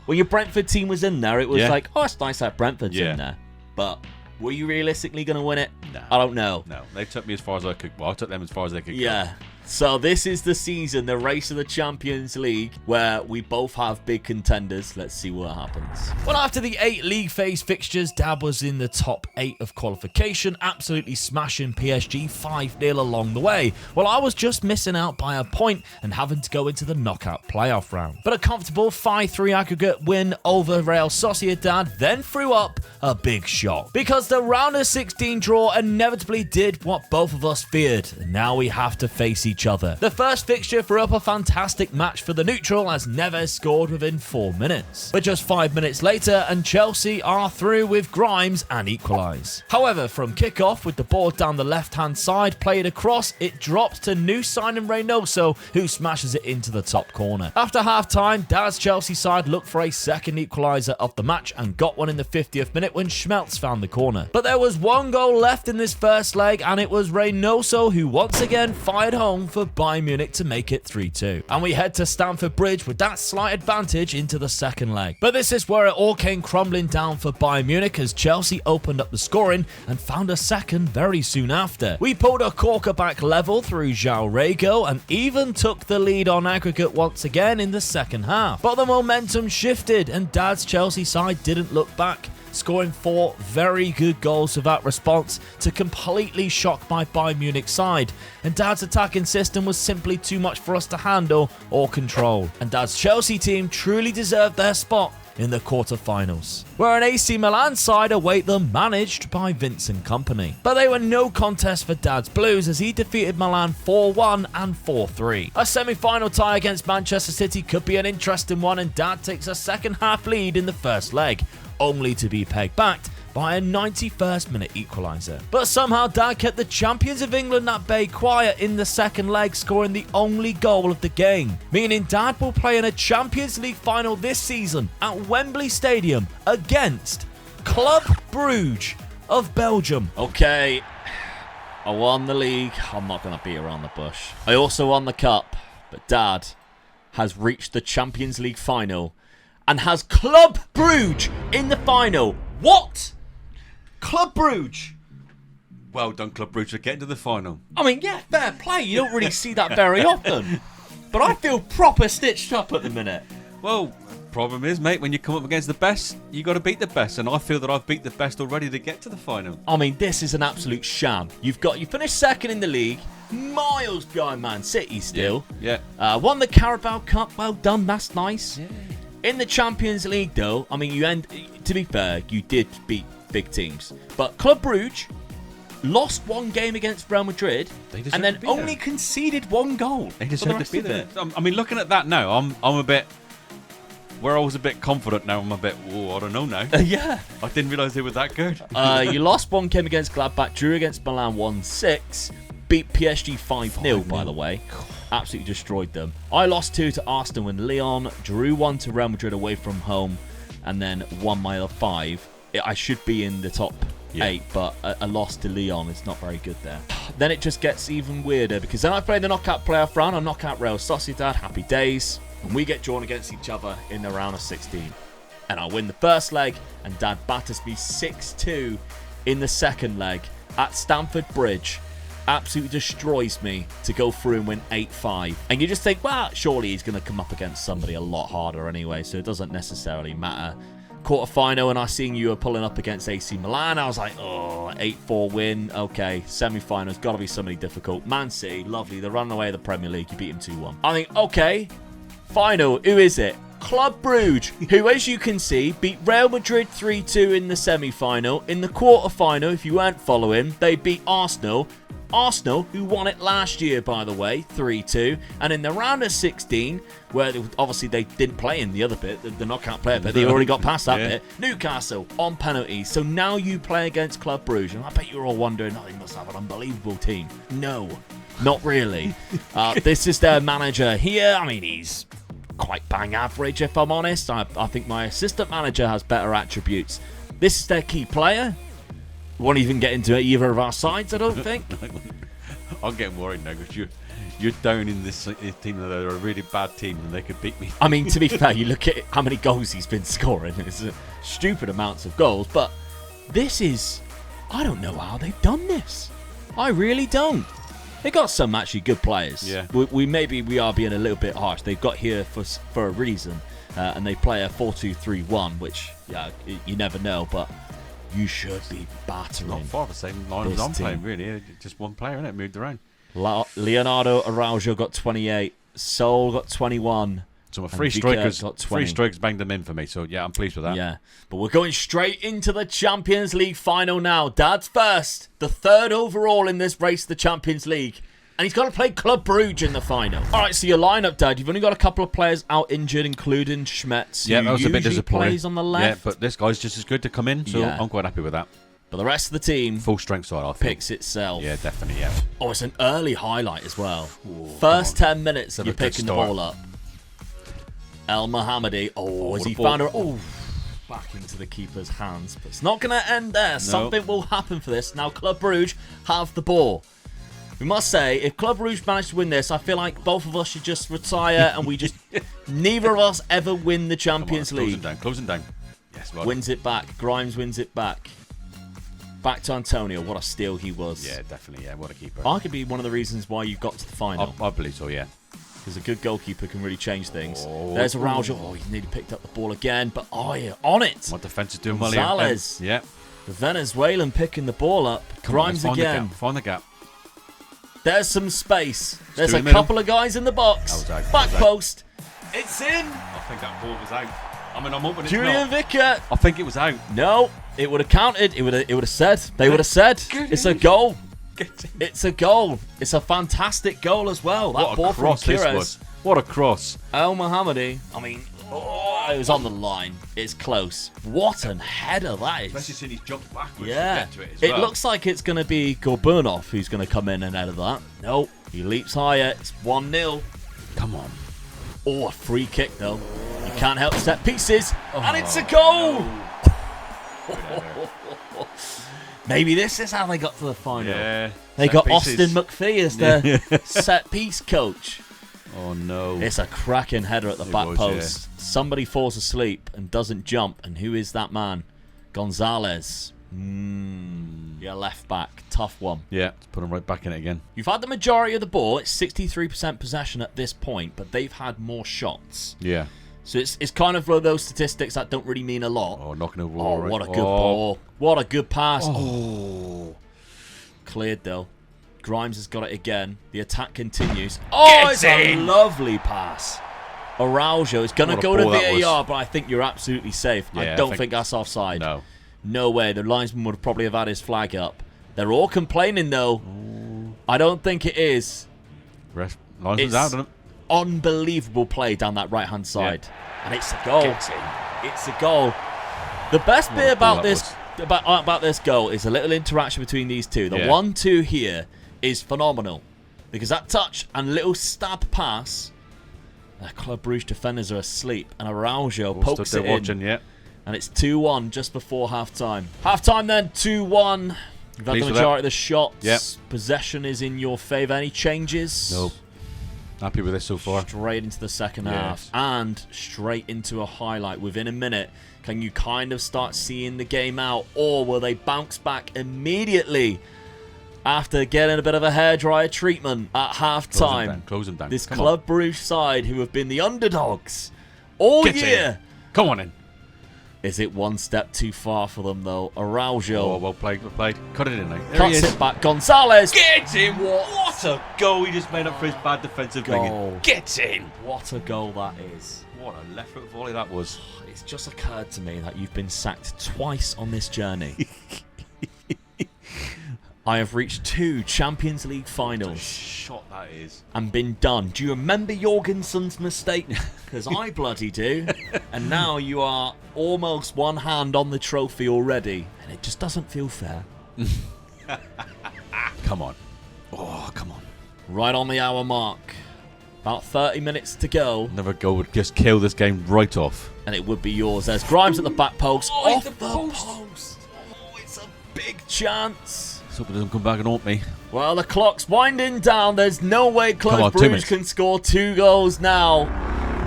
When your Brentford team was in there, it was like, oh, it's nice that Brentford's in there. But were you realistically going to win it? No. I don't know. No, they took me as far as I could. Well, I took them as far as they could go. Yeah. So this is the season, the race of the Champions League, where we both have big contenders. Let's see what happens. Well, after the 8 league phase fixtures, Dab was in the top 8 of qualification, absolutely smashing PSG 5-0 along the way, while I was just missing out by a point and having to go into the knockout playoff round. But a comfortable 5-3 aggregate win over Real Sociedad then threw up a big shock, because the round of 16 draw inevitably did what both of us feared, and now we have to face each other. The first fixture threw up a fantastic match for the neutral, as Neves scored within 4 minutes. But just 5 minutes later, and Chelsea are through with Grimes and equalise. However, from kickoff with the ball down the left-hand side played across, it drops to new signing Reynoso, who smashes it into the top corner. After half-time, Dad's Chelsea side looked for a second equaliser of the match and got one in the 50th minute when Schmelz found the corner. But there was 1 goal left in this first leg, and it was Reynoso who once again fired home long for Bayern Munich to make it 3-2. And we head to Stamford Bridge with that slight advantage into the second leg. But this is where it all came crumbling down for Bayern Munich as Chelsea opened up the scoring and found a second very soon after. We pulled a corker back level through João Rego and even took the lead on aggregate once again in the second half. But the momentum shifted and Dad's Chelsea side didn't look back, scoring 4 very good goals of that response to completely shock my Bayern Munich side. And Dad's attacking system was simply too much for us to handle or control. And Dad's Chelsea team truly deserved their spot in the quarter-finals, where an AC Milan side await them, managed by Vincent Kompany. But they were no contest for Dad's Blues as he defeated Milan 4-1 and 4-3. A semi-final tie against Manchester City could be an interesting one, and Dad takes a second half lead in the first leg, only to be pegged back by a 91st minute equaliser. But somehow Dad kept the champions of England at bay quiet in the second leg, scoring the only goal of the game, meaning Dad will play in a Champions League final this season at Wembley Stadium against Club Brugge of Belgium. Okay, I won the league. I'm not going to beat around the bush. I also won the cup, but Dad has reached the Champions League final and has Club Brugge in the final. What? Club Brugge? Well done, Club Brugge, for getting to the final. I mean, yeah, fair play. You don't really see that very often. But I feel proper stitched up at the minute. Well, problem is, mate, when you come up against the best, you got to beat the best, and I feel that I've beat the best already to get to the final. I mean, this is an absolute sham. You finished second in the league, miles behind Man City still. Yeah. Won the Carabao Cup. Well done. That's nice. Yeah. In the Champions League, though, I mean, to be fair, you did beat big teams. But Club Brugge lost one game against Real Madrid and then only conceded 1 goal. They deserve to be there. I mean, looking at that now, I'm a bit... Where I was a bit confident, now I'm a bit, I don't know now. Yeah. I didn't realise they were that good. You lost 1 game against Gladbach, drew against Milan 1-6, beat PSG 5-0, by the way. Absolutely destroyed them. I lost 2 to Arsenal and Lyon, drew 1 to Real Madrid away from home, and then won my other 5. I should be in the top 8, but a loss to Lyon is not very good there. Then it just gets even weirder, because then I play the knockout playoff round. I knock out Real Sociedad, happy days, and we get drawn against each other in the round of 16. And I win the first leg, and Dad batters me 6-2 in the second leg at Stamford Bridge. Absolutely destroys me to go through and win 8-5. And you just think, well, surely he's going to come up against somebody a lot harder anyway, so it doesn't necessarily matter. Quarter-final, and I seen you were pulling up against AC Milan. I was like, oh, 8-4 win. Okay, semi-finals, got to be somebody difficult. Man City, lovely. They're running away with the Premier League. You beat him 2-1. I think, okay, final, who is it? Club Brugge, who, as you can see, beat Real Madrid 3-2 in the semi-final. In the quarter-final, if you weren't following, they beat Arsenal. Arsenal, who won it last year, by the way, 3-2. And in the round of 16, where obviously they didn't play in the other bit, the knockout player bit, they already got past that bit. Newcastle on penalties. So now you play against Club Brugge. And I bet you're all wondering, oh, they must have an unbelievable team. No, not really. This is their manager here. I mean, he's quite bang average, if I'm honest. I think my assistant manager has better attributes. This is their key player. Won't even get into either of our sides, I don't think. I'm getting worried now because you're down in this team that are a really bad team and they could beat me. I mean, to be fair, you look at how many goals he's been scoring. It's stupid amounts of goals. But this is... I don't know how they've done this. I really don't. They got some actually good players. Yeah. We are being a little bit harsh. They've got here for a reason. And they play a 4-2-3-1, which, yeah, you never know. But... you should be battering. Not far the same line as I'm playing, really. Just one player, innit? Moved around. Leonardo Araujo got 28. Sol got 21. So my three strikers banged them in for me. So, yeah, I'm pleased with that. Yeah. But we're going straight into the Champions League final now. Dad's first. The 3rd overall in this race, the Champions League. And he's got to play Club Brugge in the final. All right, so your lineup, Dad. You've only got a couple of players out injured, including Schmetz. Yeah, that was a bit disappointing. Plays on the left. Yeah, but this guy's just as good to come in, so I'm quite happy with that. But the rest of the team... full strength side, I think. Picks itself. Yeah, definitely, yeah. Oh, it's an early highlight as well. Ooh, first 10 minutes, you're picking the ball up. El Mohammadi. Oh, has he found her? Oh, back into the keeper's hands. But it's not going to end there. No. Something will happen for this. Now, Club Brugge have the ball. We must say, if Club Rouge managed to win this, I feel like both of us should just retire and we just... neither of us ever win the Champions League. Closing down. Yes, well. Wins it back. Grimes wins it back. Back to Antonio. What a steal he was. Yeah, definitely. Yeah, what a keeper. Arguably one of the reasons why you got to the final. I believe so, yeah. Because a good goalkeeper can really change things. Oh. There's Araujo. Oh, he nearly picked up the ball again. But, oh, yeah, on it. My defence is doing well here. Gonzalez. Yeah. The Venezuelan picking the ball up. Grimes again. Find the gap. There's some space. There's through a the middle. couple of guys in the box. That was out. Back That was out. post. It's in. I think that ball was out. I mean, I'm hoping it's Julian not. Vickert. I think it was out. No, it would have counted. It would have said. They would have said. It's a goal. It's a goal. It's a fantastic goal as well. That What ball a cross from this Kires. was. What a cross. El Mohammadi. I mean, it was on the line. It's close. What an header that is. Especially since he's jumped backwards Yeah. to get to it as It well. looks like it's going to be Gorbunov who's going to come in and header that. No, he leaps higher. It's 1-0. Come on. Oh, a free kick though. You can't help set pieces. And it's a goal. Maybe this is how they got to the final. Yeah. They Set got pieces. Austin McPhee as their set piece coach. Oh, no. It's a cracking header at the back was, post. Somebody falls asleep and doesn't jump. And who is that man? Gonzalez. Yeah, left back. Tough one. Yeah, let's put him right back in it again. You've had the majority of the ball. It's 63% possession at this point, but they've had more shots. Yeah. So it's kind of one of those statistics that don't really mean a lot. Oh, knocking over. Oh, right. what a good ball. What a good pass. Oh. Cleared, though. Grimes has got it again. The attack continues. Oh, it's a lovely pass. Araujo is going to What a go to ball that VAR, but I think you're absolutely safe. Yeah, I don't think that's offside. No. No way. The linesman would probably have had his flag up. They're all complaining, though. I don't think it is. Linesman's It's out, isn't it? unbelievable play down that right-hand side. And it's a goal. It's a goal. The best bit about this goal is a little interaction between these two. The 1-2 here is phenomenal. Because that touch and little stab pass, the Club Brugge defenders are asleep. And Araujo pokes it in. Watching, yeah. And it's 2-1 just before half-time. Half-time then, 2-1. You've had the majority of the shots. Yep. Possession is in your favour. Any changes? No. Happy with this so far. Straight into the second half. And straight into a highlight within a minute. Can you kind of start seeing the game out? Or will they bounce back immediately after getting a bit of a hairdryer treatment at half-time? Close them down. This Club Brugge side who have been the underdogs all year. Come on in. Is it one step too far for them, though? Araujo. Oh, well played. Cut it in now. There Cuts he is. it back. Gonzalez. Get in. What a goal he just made up for his bad defensive thinking. Get in. What a goal that is. What a left foot volley that was. It's just occurred to me that you've been sacked twice on this journey. I have reached 2 Champions League finals. Shot that is. And been done. Do you remember Jorgensen's mistake? Because I bloody do. And now you are almost one hand on the trophy already. And it just doesn't feel fair. Come on. Oh, come on. Right on the hour mark. About 30 minutes to go. Another goal would just kill this game right off. And it would be yours. There's Grimes at the back post. Oh, Off the post. Oh, it's a big chance. Let's hope it doesn't come back and haunt me. Well, the clock's winding down. There's no way Club on, 2 Brugge minutes. can score 2 goals now.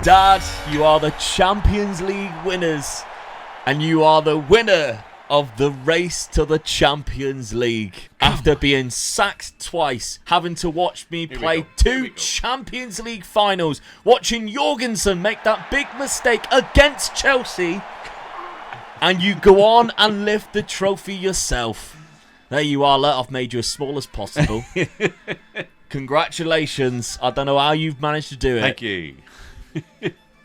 Dad, you are the Champions League winners. And you are the winner of the race to the Champions League. After being sacked twice, having to watch me play 2 Champions League finals, watching Jorgensen make that big mistake against Chelsea, and you go on and lift the trophy yourself. There you are, I've made you as small as possible. Congratulations. I don't know how you've managed to do it. Thank you.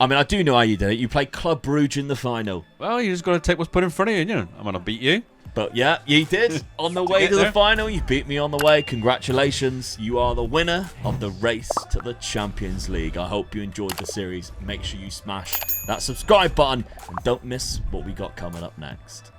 I mean, I do know how you did it. You played Club Brugge in the final. Well, you just got to take what's put in front of you, you know. I'm going to beat you. But yeah, you did. On the way to the final, you beat me on the way. Congratulations. You are the winner of the race to the Champions League. I hope you enjoyed the series. Make sure you smash that subscribe button and don't miss what we got coming up next.